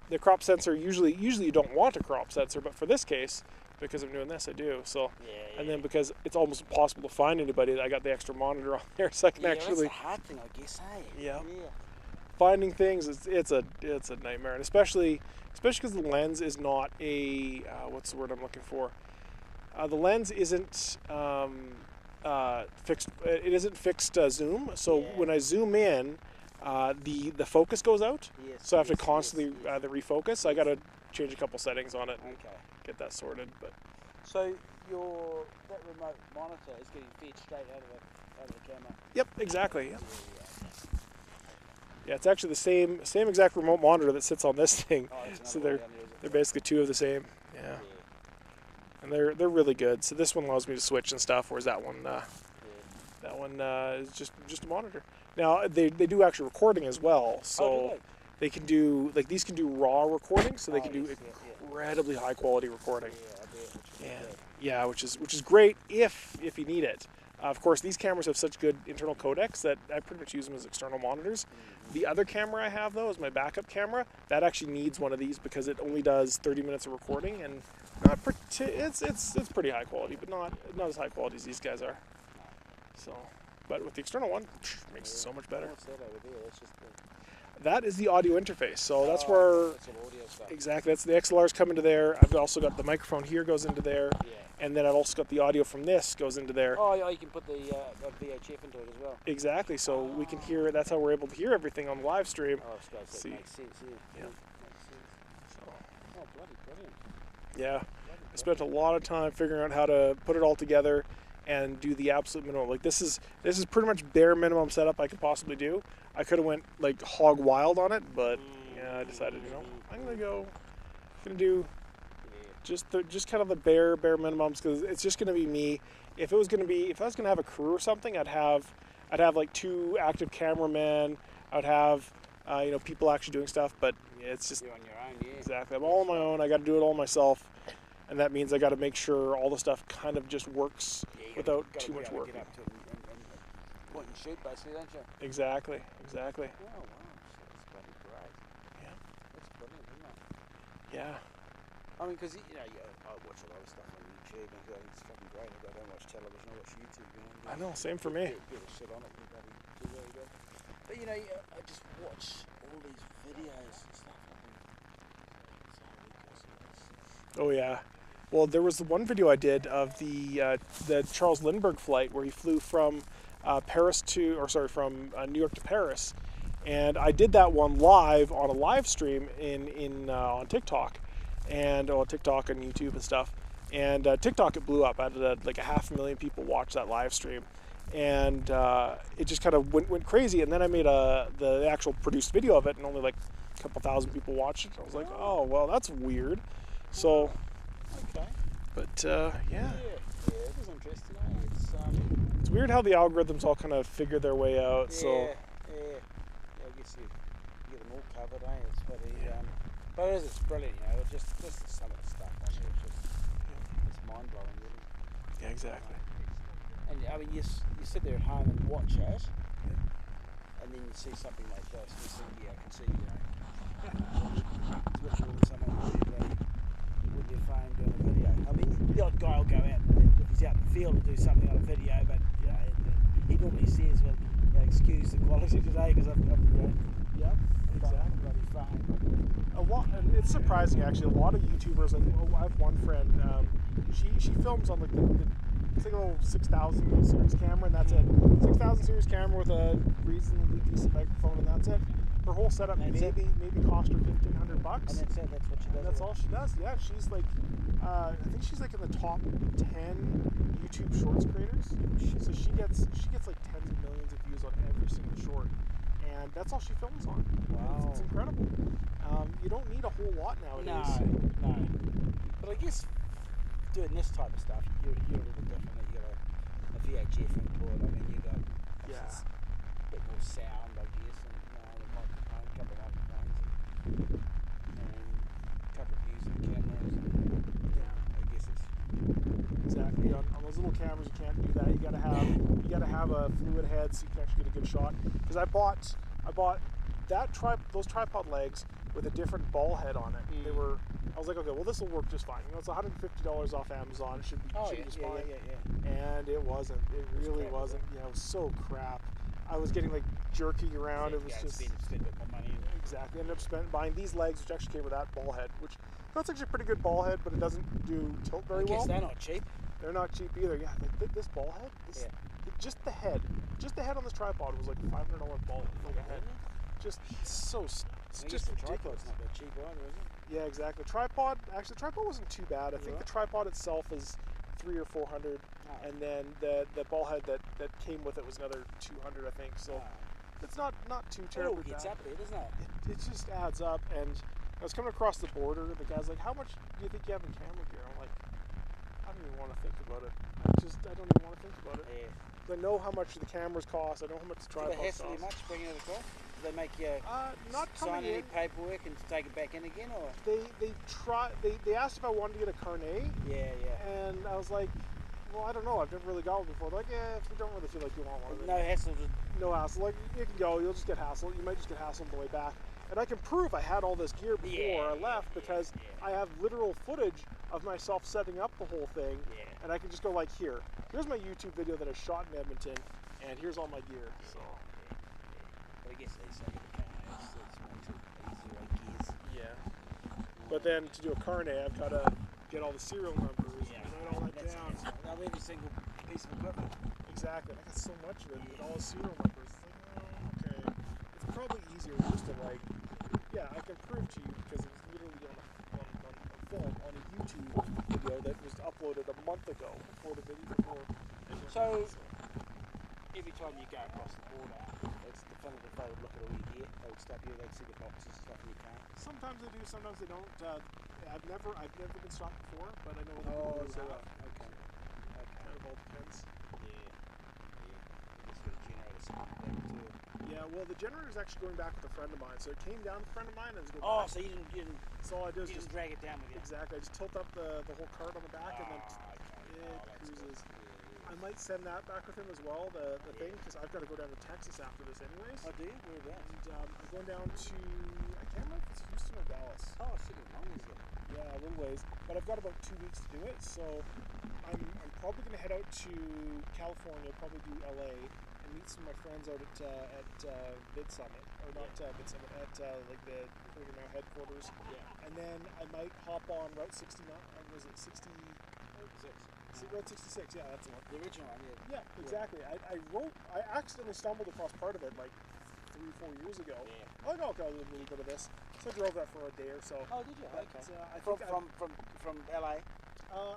the crop sensor usually you don't want a crop sensor, but for this case, because I'm doing this, I do. So and then because it's almost impossible to find anybody, I got the extra monitor on there, so I can actually. That's the hard thing, I guess. Hey. Yeah. Finding things it's a nightmare, and especially because the lens is not a what's the word I'm looking for? The lens isn't fixed. It isn't fixed zoom. So when I zoom in, the focus goes out. Yes, so I have to constantly refocus. So I got to change a couple settings on it and get that sorted. But so that remote monitor is getting fed straight out of the camera. Yep, exactly. Yep. Yeah, it's actually the same exact remote monitor that sits on this thing. So they're basically two of the same. Yeah. and they're really good. So this one allows me to switch and stuff, whereas that one is just a monitor. Now they do actual recording as well, so they can do like these can do raw recording, so they can do incredibly high quality recording. Yeah, which is great if you need it. Of course, these cameras have such good internal codecs that I pretty much use them as external monitors. The other camera I have, though, is my backup camera. That actually needs one of these because it only does 30 minutes of recording, and it's pretty high quality, but not as high quality as these guys are. So, but with the external one, makes it so much better. What's that over there? That's just That is the audio interface. So that's where that's all audio stuff. exactly that's the XLRs come into there. I've also got the microphone here goes into there. And then I've also got the audio from this goes into there. Oh, yeah, you can put the VHF into it as well. Exactly, so we can hear it. That's how we're able to hear everything on the live stream. Oh, that makes sense, Yeah. Makes sense. So, oh, bloody brilliant. Yeah. I spent a lot of time figuring out how to put it all together and do the absolute minimum. Like this is pretty much bare minimum setup I could possibly do. I could have went like hog wild on it, but yeah, I decided, I'm gonna do just kind of the bare minimums, because it's just gonna be me. If I was gonna have a crew or something, I'd have like 2 active cameramen. I'd have people actually doing stuff, but it's just you're on your own. Yeah. Exactly. I'm all on my own. I got to do it all myself, and that means I got to make sure all the stuff kind of just works without too much work. Get up to it and point and shoot, basically, don't you? Exactly. Oh wow, that's bloody great. Yeah. That's brilliant, isn't it? Yeah. I mean, because I watch a lot of stuff on YouTube, and it's fucking great. I don't watch television, I watch YouTube. I know, same for me. Bit of shit on it, do really good. But I just watch all these videos and stuff. Oh yeah. Well, there was the one video I did of the Charles Lindbergh flight where he flew from New York to Paris, and I did that one live on a live stream on TikTok, and on TikTok and YouTube and stuff. And TikTok, it blew up. I had like 500,000 people watch that live stream, and it just kind of went crazy. And then I made the actual produced video of it, and only like a couple thousand people watched it. I was like, oh well, that's weird. So, okay. But yeah, it was interesting. It's weird how the algorithms all kind of figure their way out. Yeah, I guess you get them all covered, It's pretty, but it's brilliant, just some of the stuff on there. It's mind blowing, really. Yeah, exactly. And I mean, you sit there at home and watch it, and then you see something like this. You see, I can see, it's literally someone with their phone doing a video. I mean, the odd guy will go out if he's out in the field and do something on a video, but he normally says, "Well, excuse the quality today because I've exactly. bloody phone." A lot, and it's surprising actually. A lot of YouTubers, like I have one friend, she films on like it's like a little 6000 series camera, and that's it. 6000 series camera with a reasonably decent microphone, and that's it. Her whole setup maybe cost her $1,500. And that's it. That's what she does. And that's all she does. Yeah, she's like, I think she's like in the top 10 YouTube Shorts creators. So she gets like tens of millions of views on every single short, and that's all she films on. Wow, it's incredible. You don't need a whole lot nowadays. No. But I guess doing this type of stuff, you're a little bit different. You got a VHF input. I mean, you got a bit more sound, I guess, and a couple of microphones, and a couple of views of the cameras. I guess it's exactly on those little cameras. You can't do that. You gotta have a fluid head so you can actually get a good shot. Because I bought those tripod legs with a different ball head on it. I was like, okay, well this will work just fine. It's $150 off Amazon. It should be just fine. Yeah. And it wasn't. It really wasn't. Yeah, it was so crap. I was getting like jerking around. It was just spend a bit more money. Exactly. Ended up buying these legs, which actually came with that ball head, which that's actually a pretty good ball head, but it doesn't do tilt very well. I guess they're not cheap. They're not cheap either. Yeah, like this ball head, just the head on this tripod was like a $500 ball head. Just so it's just ridiculous. Tripod's not that cheap either, is it? Yeah, exactly. The tripod wasn't too bad. I think the tripod itself is $300 or $400, and then the ball head that came with it was another $200, I think. So it's not too terribly bad. It's up there, doesn't it? It just adds up. And I was coming across the border. The guy's like, "How much do you think you have in camera gear?" I'm like, I don't even want to think about it. I don't even want to think about it. Yeah. I know how much the cameras cost. I know how much the Do tripods they hassle you cost. much bringing it across? Do they make you Not sign coming any in. paperwork and take it back in again, or? They asked if I wanted to get a carnet, Yeah, yeah. and I was like, well, I don't know. I've never really got one before. They're like, yeah, if you don't really feel like you want one, No hassle. no hassle. Like, you can go. You'll just get hassled. You might just get hassled on the way back. And I can prove I had all this gear before I left because I have literal footage of myself setting up the whole thing, and I can just go like, here's my YouTube video that I shot in Edmonton, and here's all my gear. So. But I guess they say you can't. It's makes it easier, I guess. Yeah. But then to do a carnet, I've got to get all the serial numbers and write all that down. Now every single piece of equipment. Exactly. I got so much of it with all the serial numbers. It's like, oh, okay. It's probably easier just to like, I can prove to you because it was literally on film on a YouTube video that was uploaded a month ago before the video. So every time you go across the border, it's definitive. They would look at all your gear. They would stop you. They'd see the boxes and stuff in your car. Sometimes they do. Sometimes they don't. I've never been stopped before, but I know the people who have. Okay. Kind of all depends. Yeah. Just got a generator sitting back too. Yeah, well, the generator's actually going back with a friend of mine. So it came down with a friend of mine and it's going Oh, back. so you didn't So all I do is just drag it down with you. Exactly. I just tilt up the whole cart on the back and then it cruises. I might send that back with him as well, the thing, because I've got to go down to Texas after this anyways. Oh, do you? Where about? And I'm going down to, I can't remember if it's Houston or Dallas. Oh, shit, as long as Yeah, a little ways. But I've got about 2 weeks to do it, so I'm probably going to head out to California, probably do LA, and meet some of my friends out at Vid Summit, or not Vid Summit, at like the Reno headquarters. Yeah. And then I might hop on Route 69, was it 60? Route 66, yeah, that's the one. The original one, Yeah, exactly. I accidentally stumbled across part of it like 3 or 4 years ago. Yeah. I was like, okay, I'll do a little bit of this. So I drove that for a day or so. Oh, did you? But, Okay. I think from LA?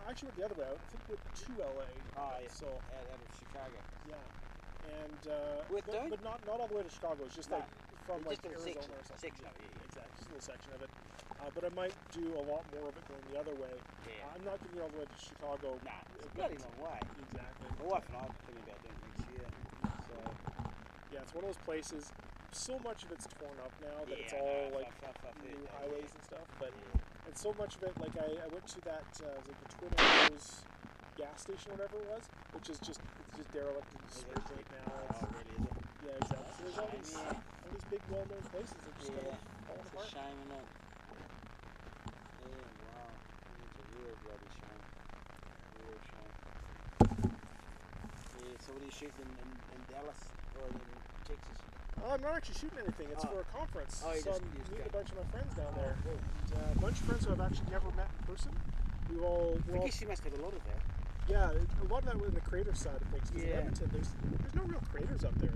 Actually went the other way out. I think went to LA. Oh, yeah. So, out of Chicago. Yeah. And, but not all the way to Chicago. It's just like from like Arizona or something. Section of it, yeah. Exactly. Just a little section of it. But I might do a lot more of it going the other way. Yeah. I'm not going to get all the way to Chicago. Nah, it's a bloody long way. Exactly. My wife and I are thinking about doing it next year. So yeah, it's one of those places. So much of it's torn up now that it's all like new highways and stuff. But and so much of it, like I went to that like the Twin Arrows gas station, or whatever it was, which is just derelict and straight right now. Oh, really? Is it? Yeah, exactly. So there's all these big well-known places that just kind of falling apart. It's a shame, isn't it? Yeah, wow. It's a real bloody shame. Real shame. Yeah, so what are you shooting in Dallas or in Texas? I'm not actually shooting anything. It's for a conference. Oh, so I'm meeting a bunch of my friends down there. And a bunch of friends who I've actually never met in person. I guess you must have a lot of that. Yeah, a lot of that was in the creator side of things. Because in Edmonton, there's no real creators up there.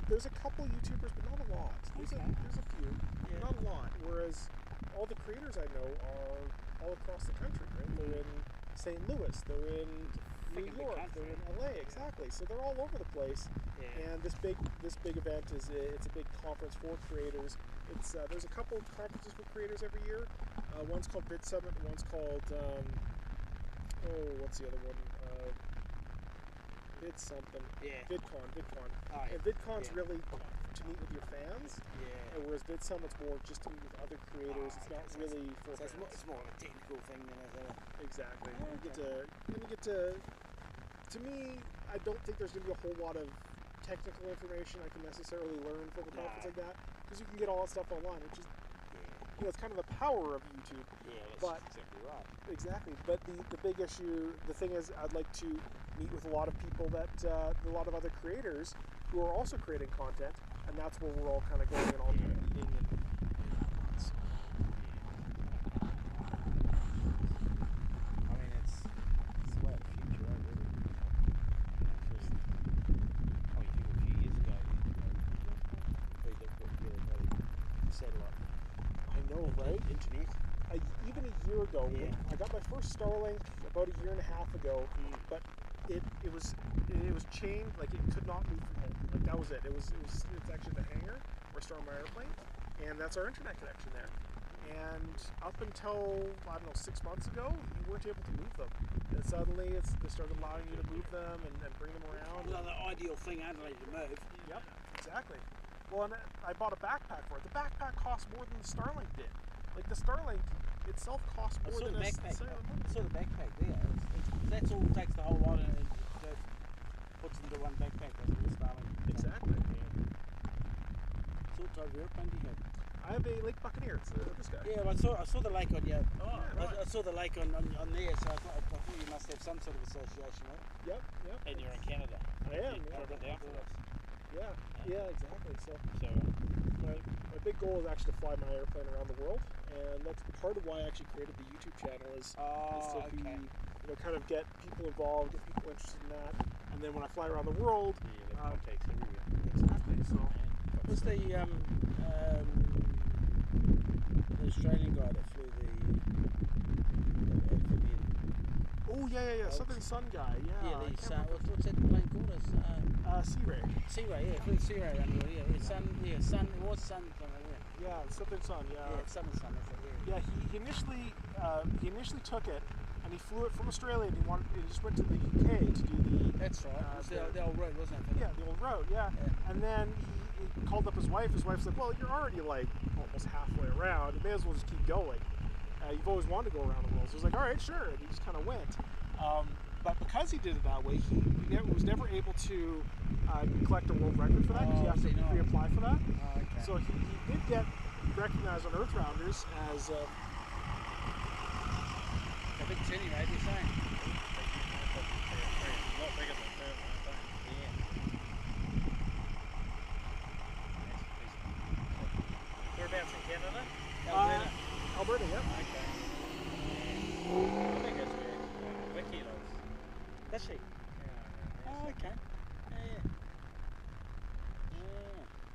There's a couple YouTubers, but not a lot. There's a few, not a lot. Whereas all the creators I know are all across the country. Right? They're in St. Louis. They're in New York. They're in LA. Exactly. So they're all over the place. Yeah. And this big event it's a big conference for creators. It's there's a couple of conferences for creators every year. One's called Vid Summit. One's called what's the other one? Vid something. Yeah. VidCon. Oh, yeah. And VidCon's really to meet with your fans. Yeah. Whereas Vid Summit's more just to meet with other creators. It's not really for fans. It's more of a technical thing than a... Exactly. Oh, you get to. To me, I don't think there's going to be a whole lot of technical information I can necessarily learn from a conference like that, because you can get all that stuff online, which is, it's kind of the power of YouTube. Yeah, that's exactly right. Exactly, but the big issue, the thing is, I'd like to meet with a lot of people a lot of other creators who are also creating content, and that's where we're all kind of going and all kind of meeting and so. I mean, it's the way of the future, right, really. A few years ago, very difficult to get a satellite. I know, right? Internet. Even a year ago, I got my first Starlink about a year and a half ago, but it was chained, like it could not move from home. Like that was it. It's actually the hangar where I store my airplane, and that's our internet connection there. And up until, I don't know, 6 months ago, you weren't able to move them. And suddenly they started allowing you to move them and bring them around. Well, the ideal thing, aren't they, to move? Yep, exactly. Well, and I bought a backpack for it. The backpack cost more than the Starlink did. Like, the Starlink itself costs more than the a backpack. cellular I saw the backpack there. That's all it takes the whole lot and it puts into one backpack, doesn't it? Starlink. Exactly. So what type of airplane do you have? I have a Lake Buccaneer. It's this guy. Yeah, well, I saw the lake on you. Oh, right. I saw the lake on there, so I thought you must have some sort of association with it. Yep. And you're in Canada. I am. You drove it down for us. Yeah, exactly. So So my big goal is actually to fly my airplane around the world, and that's part of why I actually created the YouTube channel is to be, kind of get people involved, get people interested in that, and then when I fly around the world, takes everywhere. exactly. So What's the Australian guy that flew the amphibian? oh yeah, Southern Sun guy. Yeah, I he's, can't remember. what's that plane called? Sea Ray. Sea Ray, yeah, flew Sea Ray around the world. Yeah, Sun, it was Sun something. Yeah, Southern Sun. Yeah, Southern Sun. That's it. Yeah, he initially took it, and he flew it from Australia, and he just went to the UK to do the. That's right. The old road, wasn't it? Yeah, the old road. Yeah. And then he called up his wife. His wife's like, "Well, you're already like almost halfway around. You may as well just keep going. You've always wanted to go around the world." So he was like, "All right, sure." And he just kind of went. But because he did it that way, he was never able to collect a world record for that because you have to reapply for that. Oh, okay. So he did get recognized on Earthrounders as. A big tinny, right? You're saying? A lot bigger than that, aren't they? Yeah. Whereabouts in Canada? Alberta, yep. Okay. I think that's where Vicky lives. Does she? Yeah. Oh, okay. Yeah.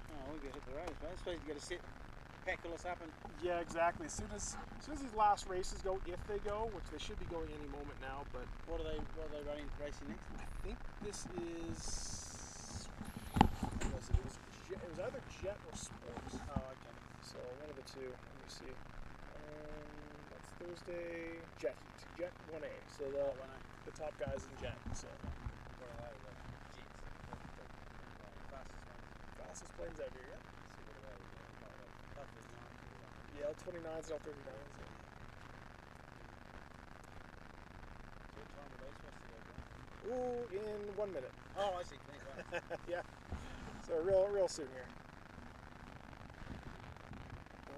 Oh, we'll get hit the road, mate. I suppose you got to pack all this up and. Yeah, exactly. As soon as these last races go, if they go, which they should be going any moment now, but What are they racing next? I think this is. What was it? It was either Jet or Sports. Oh, okay. So one of the two. Let me see. That's Thursday. Jet Heat. Jet 1A. So the top guys in Jet. So What are they? Jets. fastest planes ever. Yeah. Yeah, L29s, L39s. What time are they supposed to go, bro? Ooh, in 1 minute. Oh, I see. Right. Yeah. So real soon here.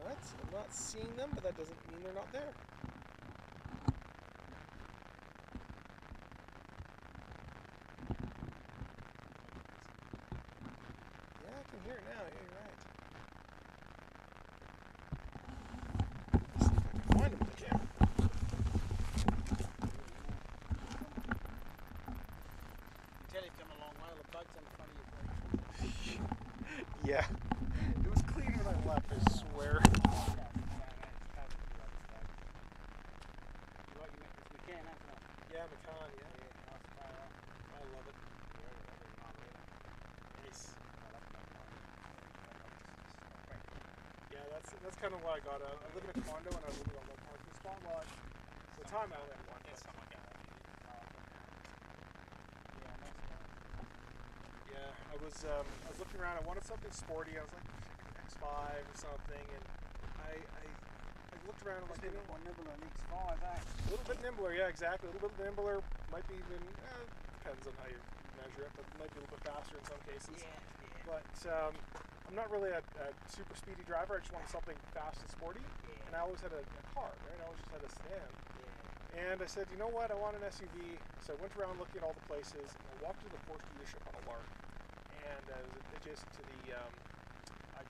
But I'm not seeing them, but that doesn't mean they're not there. Yeah, I can hear it now. Yeah, you're right. Let's see if I can find them with the camera. You tell you've come a long way. The boat's in front of you. Yeah. It was clean when I left, I swear. Yeah, McCann, yeah. I love it. Nice. Yeah, that's kind of why I got out. I live in a condo and I was looking on one parking spot. Well, at the time I only had one. Yeah, I was looking around. I wanted something sporty. I was like, X5 or something, and I looked around and like, Nimbler than X5, eh? a little bit nimbler, yeah, exactly. A little bit nimbler, might be even, depends on how you measure it, but might be a little bit faster in some cases. Yeah. But I'm not really a super speedy driver. I just wanted something fast and sporty. Yeah. And I always had a car, right? I always just had a sedan. Yeah. And I said, you know what? I want an SUV. So I went around looking at all the places, and I walked to the Porsche dealership on a lark. And it was adjacent to the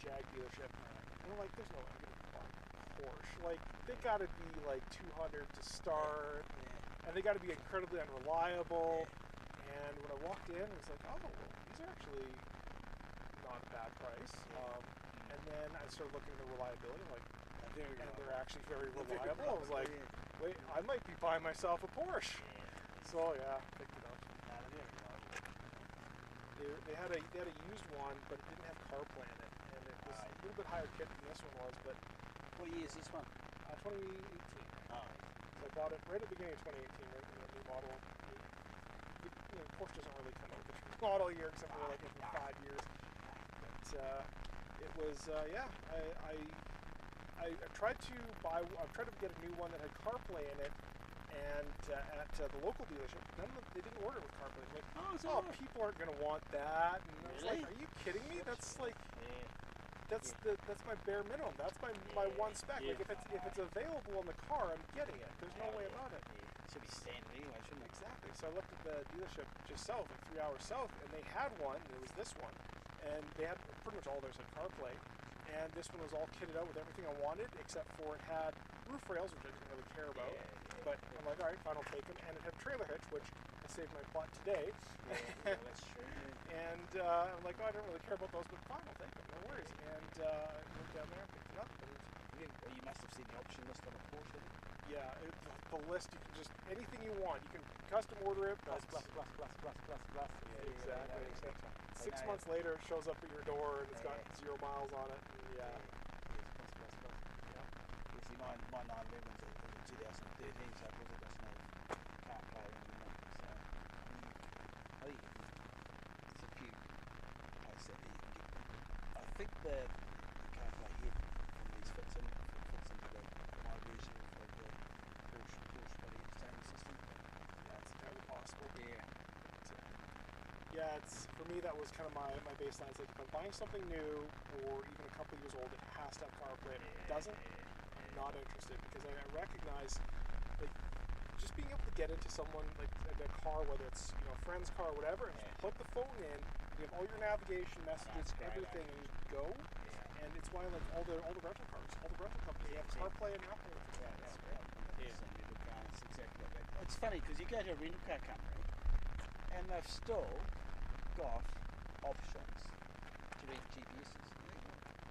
Jag dealership. And I'm like, there's no way I'm going to buy a Porsche. Like, they got to be like 200 to start. Yeah. And they got to be incredibly unreliable. And when I walked in, I was like, oh, well, these are actually not a bad price. And then I started looking at the reliability, like, and they're actually very reliable. I was like, wait, I might be buying myself a Porsche. So yeah, picked it up. They had a used one, but it didn't have CarPlay in it, and it was a little bit higher kit than this one was. But What year is this one? 2018. Oh. So I bought it right at the beginning of 2018, right when the new model. Porsche doesn't really come out with a model year except for like every 5 years. But it was, yeah. I tried to get a new one that had CarPlay in it, and at the local dealership, they didn't order it with CarPlay. Like, oh, people aren't going to want that. And I was like, are you kidding me? That's like, that's my bare minimum. That's my one spec. Like if it's available in the car, I'm getting it. There's no way about it. It should be standard anyway, shouldn't it? Exactly. So I looked at the dealership just south, like 3 hours south, and they had one. And it was this one, and they had pretty much all theirs had CarPlay. And this one was all kitted out with everything I wanted, except for it had roof rails, which I didn't really care about. But I'm like, all right, fine, I'll take them. And it had trailer hitch, which I saved my plot today. That's true. And I'm like, oh, I don't really care about those, but fine, I'll take them, no worries. And I went down there and picked it up. And you must have seen the option list on a Porsche. yeah, the list, you can just, anything you want. You can custom order it. Plus. Yeah, exactly. 6 months later, it shows up at your door and it's got 0 miles on it. And yeah. You see, my 911's in 2013, so it doesn't have CarPlay anymore. So, I think there's a few places that you can get. I think the CarPlay head from these fits into my version of the Porsche body entertainment system. That's entirely possible. Yeah. Yeah, for me that was kind of my baseline. It's like if I'm buying something new or even a couple years old, it has to have CarPlay. If it doesn't, I'm not interested because I recognize like just being able to get into someone like a car, whether it's a friend's car or whatever, and just plug the phone in, you have all your navigation messages, everything, and you just go. And it's why like all the rental cars, all the rental companies, they have CarPlay and Apple. Yeah, that's great. It's exactly like that. It's funny because you go to a rental car company and they've still got options to read GPSs.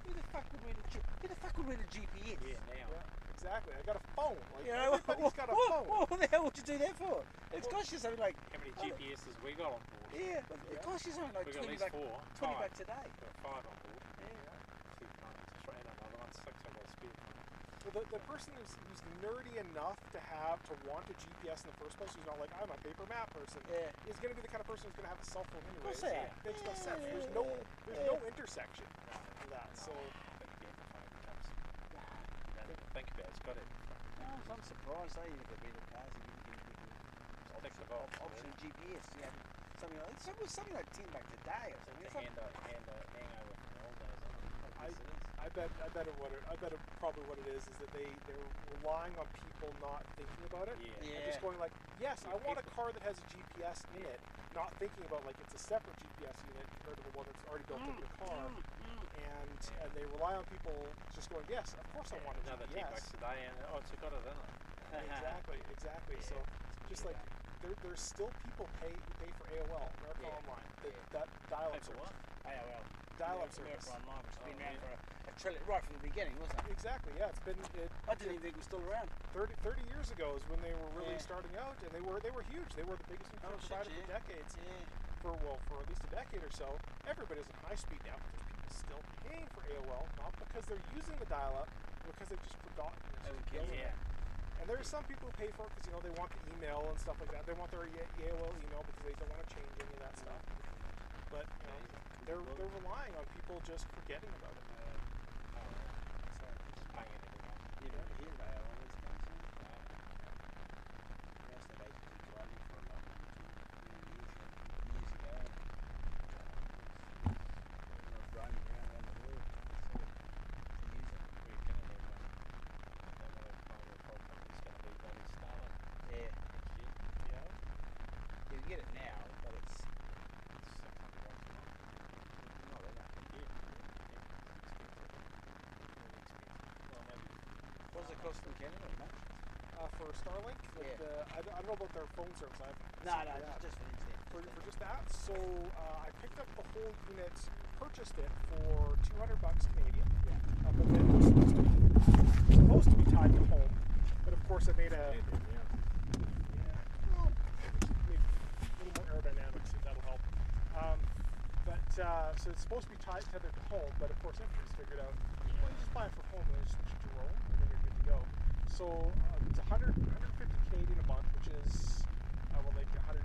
Who the fuck would read a GPS? Yeah, now. Yeah, exactly. I got a phone. Like everybody's got a phone. What the hell would you do that for? It costs you something like How many GPSs we got on board? Yeah, but it costs you something like we got 20 at least 4. 20 bucks a day. We've got 5 on board. Yeah. 2 planes. Straight up, another one 6 I've got a spare plane. Well, the person who's nerdy enough to want a GPS in the first place, who's not like, I'm a paper map person, is going to be the kind of person who's going to have a cell phone anyway. Makes no sense. There's no intersection for that. So think about it. It's got it. I'm surprised they even got rental cars and you can option GPS. You have something like 10 bucks a day or something. Hangover from the old days. I bet probably what it is that they're relying on people not thinking about it. Yeah. And just going like, yes, I want a car that has a GPS in it, not thinking about like it's a separate GPS unit compared to the one that's already built into the car. And they rely on people just going, yes, of course I want a Another GPS. 10 bucks a day, and it's got it in it. Exactly. So just like there's still people who pay for AOL, America Online, that dial-up service. AOL. Dial-up service. America Online, which has been around for a trillion, right from the beginning, wasn't it? Exactly. Yeah, it's been. I didn't even think it was still around. 30 years ago is when they were really starting out, and they were huge. They were the biggest internet provider for decades. For at least a decade or so. Everybody's in high speed now because people are still paying for AOL, not because they're using the dial-up, but because they've just forgotten. And there are some people who pay for it because they want the email and stuff like that. They want their AOL email because they don't want to change any of that stuff. But they're relying on people just forgetting about it. Just banging everything up. You never hear of AOL these days. Most of those people running for a long years ago. Running around the world to use it. We're going to have another private company's going to be bloody Starlink. Yeah. Next year. Yeah. You can get it now, but it's $600 a month. not enough. Yeah. Well, maybe. What does it cost in Canada, much? For Starlink, I don't know about their phone service. Just for internet. For just that. So I picked up the whole unit, purchased it for $200 Canadian. But then it was supposed to be tied to home. But of course, I made a little more aerodynamics, if that'll help. So it's supposed to be tethered to home, but of course, everybody's figured out, well, you just buy it for home and then just switch it to roam. So it's 150 Canadian a month, which is well, like 100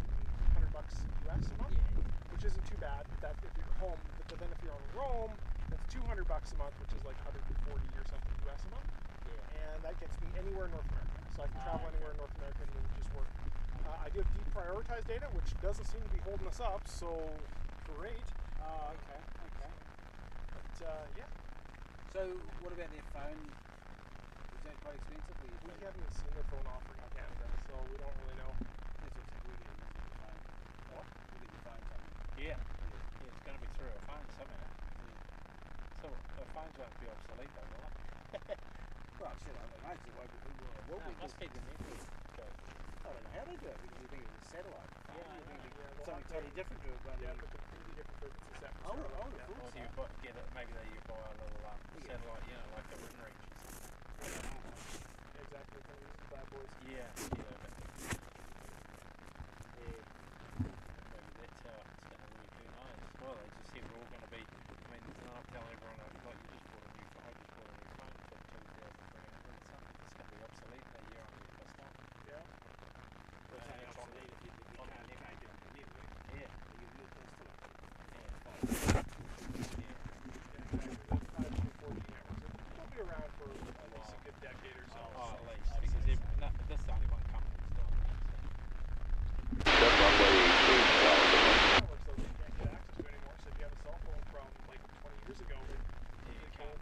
bucks US a month, which isn't too bad. That if you're home, but then if you're on Rome, that's 200 bucks a month, which is like 140 or something US a month. And that gets me anywhere in North America. So I can travel anywhere in North America and just work. I do have deprioritized data, which doesn't seem to be holding us up, so great. Okay. But yeah. So what about their phone? Is that quite expensive? Or We haven't even seen their phone offering in Canada, so we don't really know. That's what's like we're getting the phone. What? We're getting the phone coming. Yeah, it's going to be through a phone somehow. So the phones won't be obsolete though, will they? Well, I said I don't know. So why would we No, it must be the network. I don't know how they do it because you think it's a satellite. Yeah, I know. Something totally different to it. But Yeah, but completely different frequency set. Oh, Or do you get it? Maybe you buy a little satellite, like a Winreach. Exactly. Kind of use the bad boys. Yeah. Maybe that's how it's going to work. Who knows? Well, they just said we're all going to be. I mean, they're not telling everyone like you just bought a new phone. I just bought a new phone for 2,300 or something. It's going to be obsolete in a year on your cost on. Yeah. it's only obsolete if you can't get it. Yeah. They'll be around for at least a good decade or so. Oh, at least because this is the only one company that's doing that. Networks though you can't get access to anymore. So if you have a cell phone from like 20 years ago, you can't.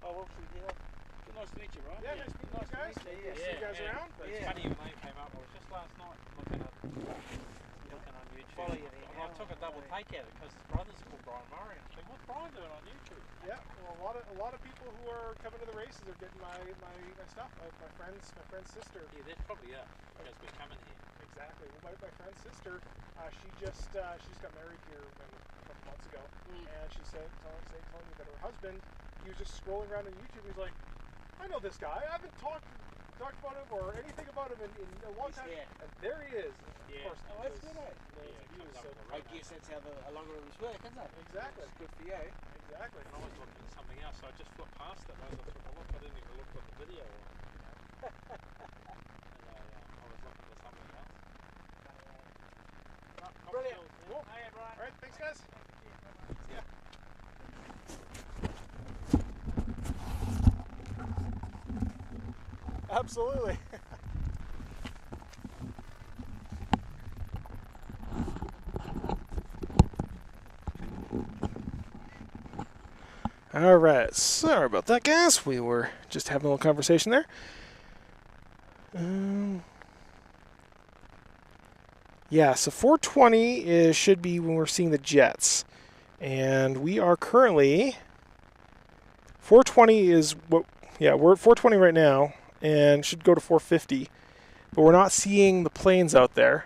Oh, well, yeah. Nice to meet you, Ryan. Yeah, nice to meet you guys. See you guys around. It's funny your name came up. I was just last night looking on YouTube. Follow you there And I took a double take at it because his brother's called Brian Murray. And I think, what's Brian doing on YouTube? Yeah, well, a lot of people who are coming to the races are getting my stuff. My friend's sister. Yeah, that's probably it. Because we're coming here. Exactly. Well, my friend's sister, she just got married here a couple months ago, and she said telling me that her husband, he was just scrolling around on YouTube. He's like, I know this guy. I haven't talked about him or anything about him in a long time. Yeah. And there he is. Yeah. Of course, Oh, that's good, eh? I I guess that's how the algorithms work, isn't it? Exactly. It's good for you. Exactly. I was looking at something else, so I just flipped past it. I took a look. I didn't even look at the video. And I was looking at something else. Brilliant. Cool. Hey, Brian. All right. Thanks, guys. Yeah. Absolutely. All right, sorry about that, guys. We were just having a little conversation there. Yeah, so 420 should be when we're seeing the jets. And we are currently... 420 is what... Yeah, we're at 420 right now, and should go to 450. But we're not seeing the planes out there.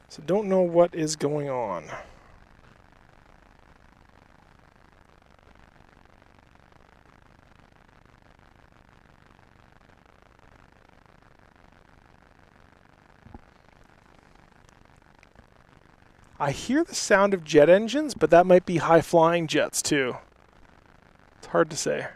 So don't know what is going on. I hear the sound of jet engines, but that might be high-flying jets too. It's hard to say.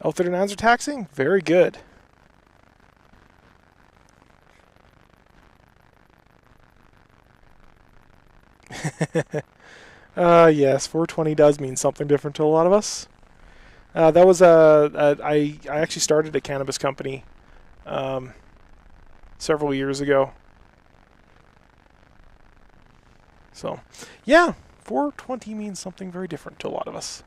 L39s are taxiing? Very good. Yes, 420 does mean something different to a lot of us. That was I actually started a cannabis company several years ago. So, yeah, 420 means something very different to a lot of us.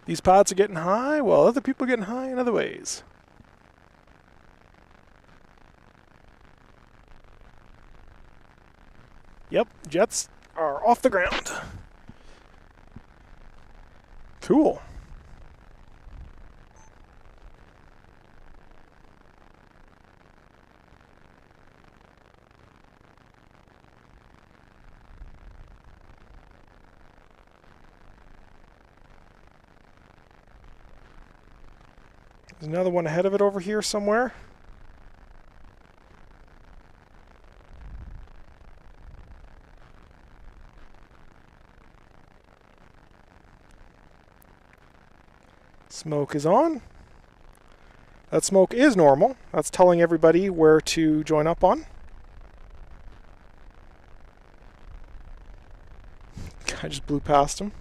These pods are getting high, while other people are getting high in other ways. Yep, jets are off the ground. Cool. There's another one ahead of it over here somewhere. Smoke is on. That smoke is normal. That's telling everybody where to join up on. I just blew past him.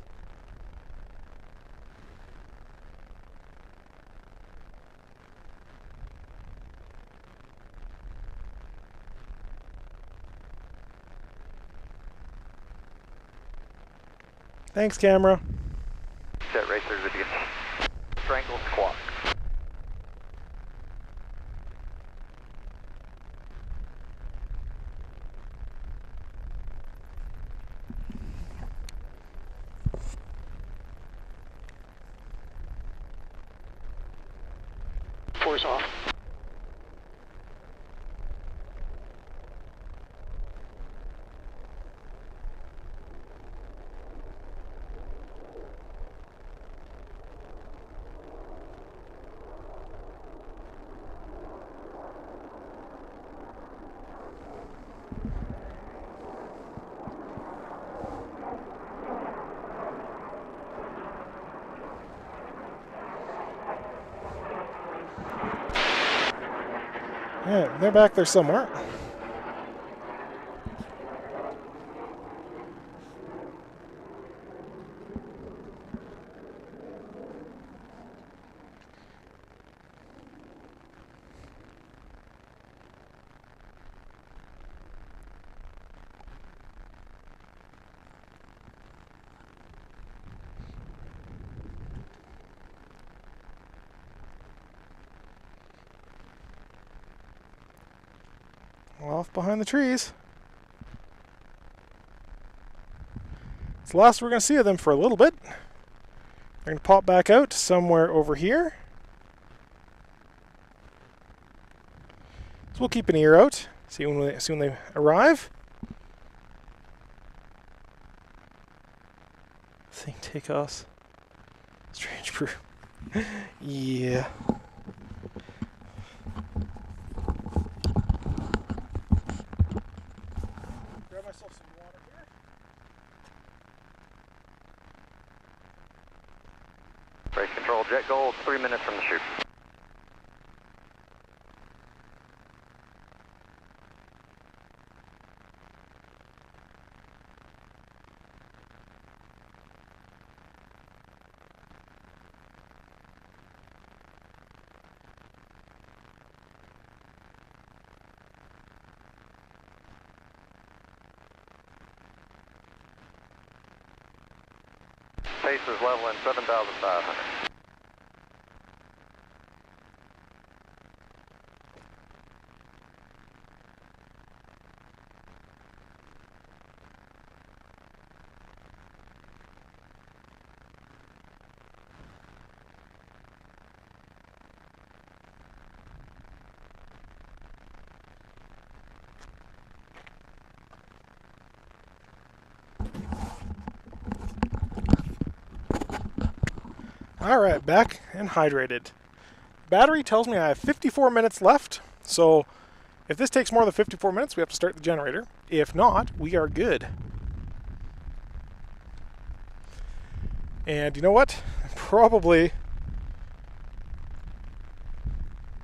Thanks, camera. Jet racers, if you strangle squawk. Force off. Yeah, they're back there somewhere. Off behind the trees. It's the last we're going to see of them for a little bit. They're going to pop back out somewhere over here. So we'll keep an ear out, see when they arrive. Thing takeoffs. Strange brew. Yeah. Grab myself some water here. Race control, jet goal, 3 minutes from the chute. Pace is leveling 7,500. Alright, back and hydrated. Battery tells me I have 54 minutes left, so if this takes more than 54 minutes, we have to start the generator. If not, we are good. And you know what? Probably,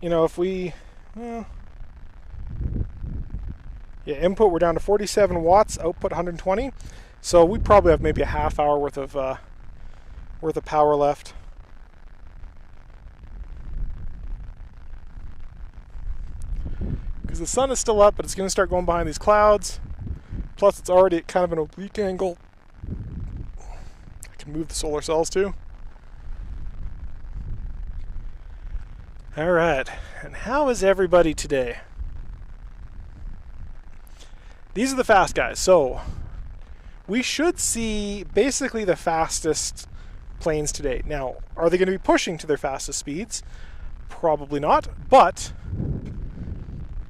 if we, input we're down to 47 watts, output 120, so we probably have maybe a half hour worth of power left. Because the sun is still up, but it's going to start going behind these clouds. Plus, it's already at kind of an oblique angle. I can move the solar cells too. All right, and how is everybody today? These are the fast guys, so we should see basically the fastest planes today. Now, are they going to be pushing to their fastest speeds? Probably not, but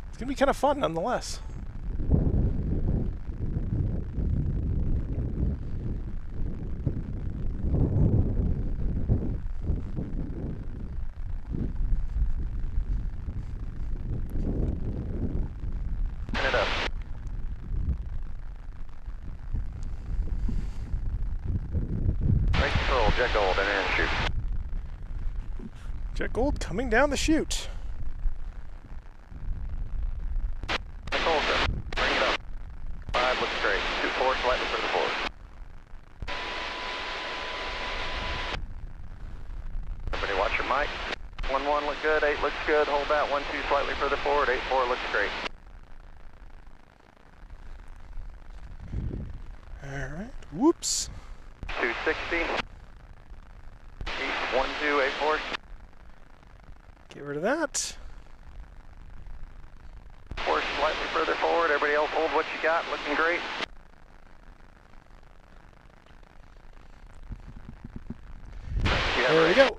it's going to be kind of fun nonetheless. It up. Right control, jet gold, and in shoot. Jet Gold coming down the chute. Colton, bring it up. 5 looks great. 2-4, slightly further forward. Everybody watch your mic. 1-1 look good, 8 looks good. Hold that. 1-2 slightly further forward. 8-4 looks great. All right. Whoops. 260. East 1-2, 8-4. Get rid of that. 4 slightly further forward. Everybody else hold what you got. Looking great. There we go.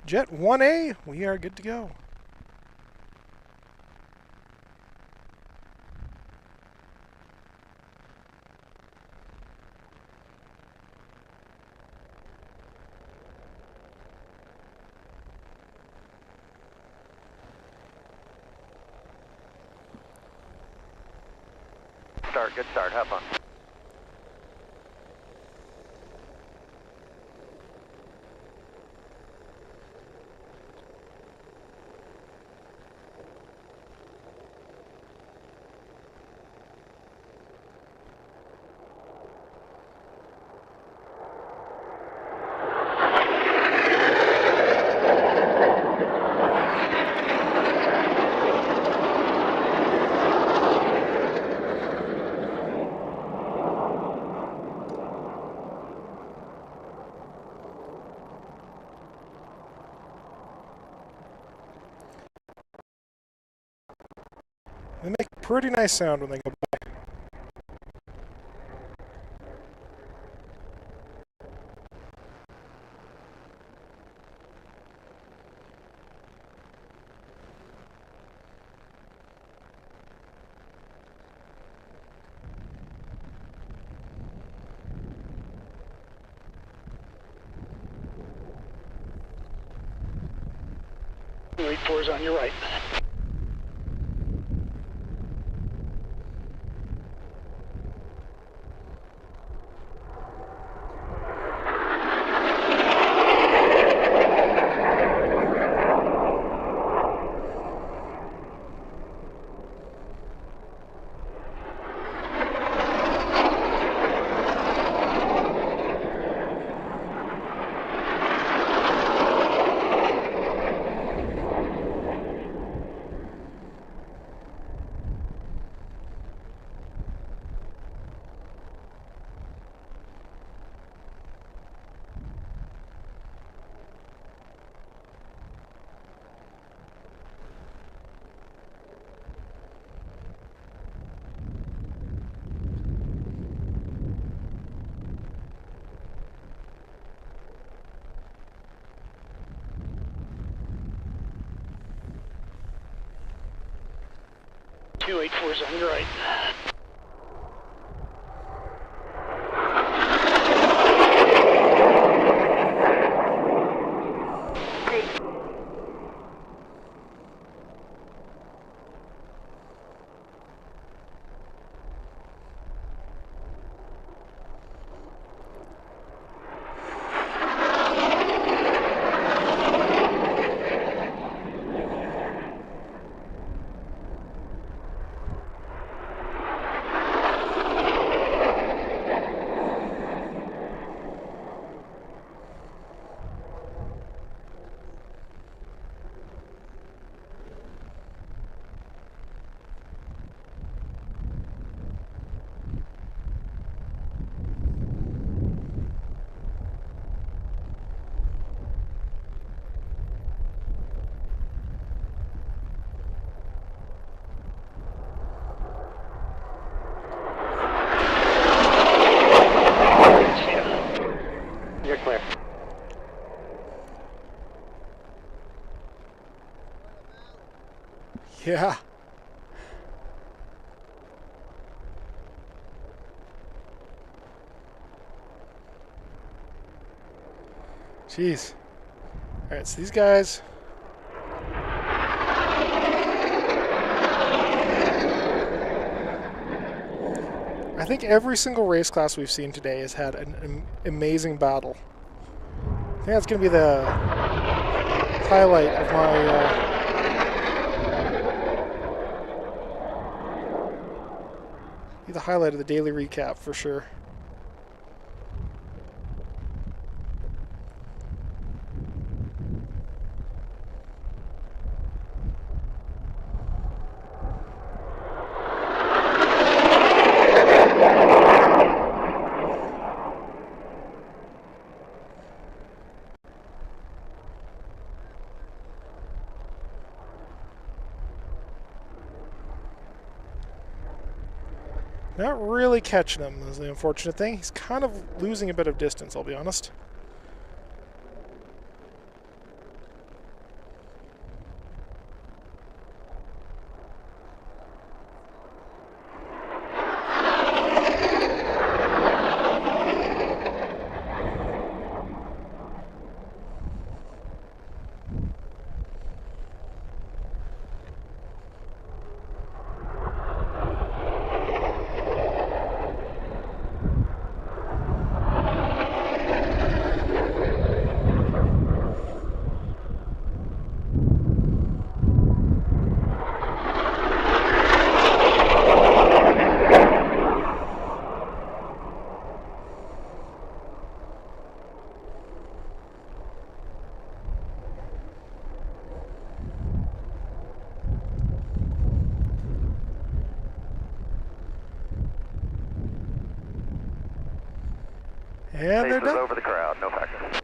Jet 1A, we are good to go. Start, good start. Have fun. They make a pretty nice sound when they go by. Wait, 4's on your right. Two 8-4's on your right. Jeez. All right, so these guys. I think every single race class we've seen today has had an amazing battle. I think that's going to be the highlight of my. Be the highlight of the daily recap for sure. Not really catching him is the unfortunate thing. He's kind of losing a bit of distance, I'll be honest. And they're done. Over the crowd, no factor.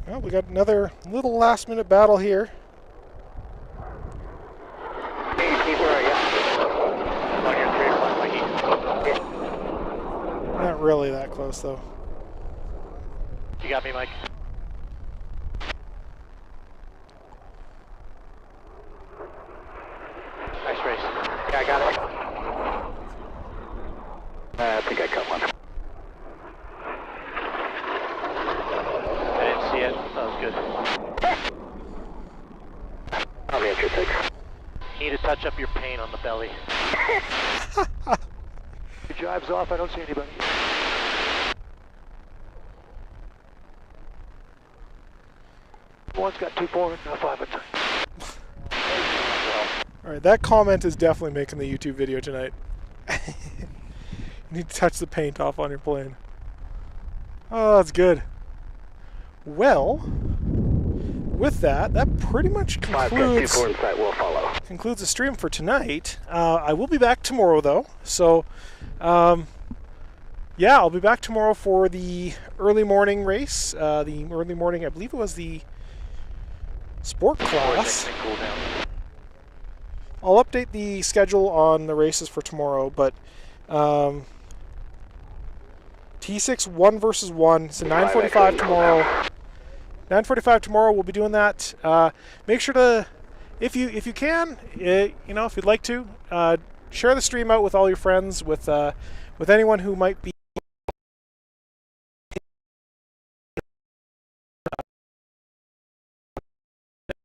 Well, we got another little last-minute battle here. Not really that close, though. You got me, Mike? Nice race. Yeah, I got it. I think I cut one. I didn't see it. That was good. I'll be at your six. You need to touch up your paint on the belly. Your drive's off. I don't see anybody. One's got 2-4 and 5 at time. Alright, that comment is definitely making the YouTube video tonight. You need to touch the paint off on your plane. Oh, that's good. Well, with that, that pretty much concludes the stream for tonight. I will be back tomorrow, though. So, yeah, I'll be back tomorrow for the early morning race. The early morning, I believe it was the sport class. I'll update the schedule on the races for tomorrow, but T6 1 versus 1. So 9:45 tomorrow. 9:45 tomorrow. We'll be doing that. Make sure to, if you can, you know, if you'd like to, share the stream out with all your friends, with anyone who might be.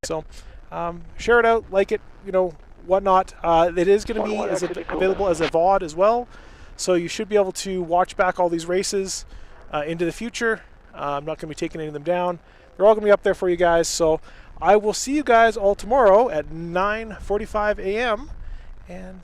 So share it out, like it, you know, whatnot. It is going to be available as a VOD as well, so you should be able to watch back all these races into the future. I'm not going to be taking any of them down. They're all going to be up there for you guys. So I will see you guys all tomorrow at 9:45 a.m. and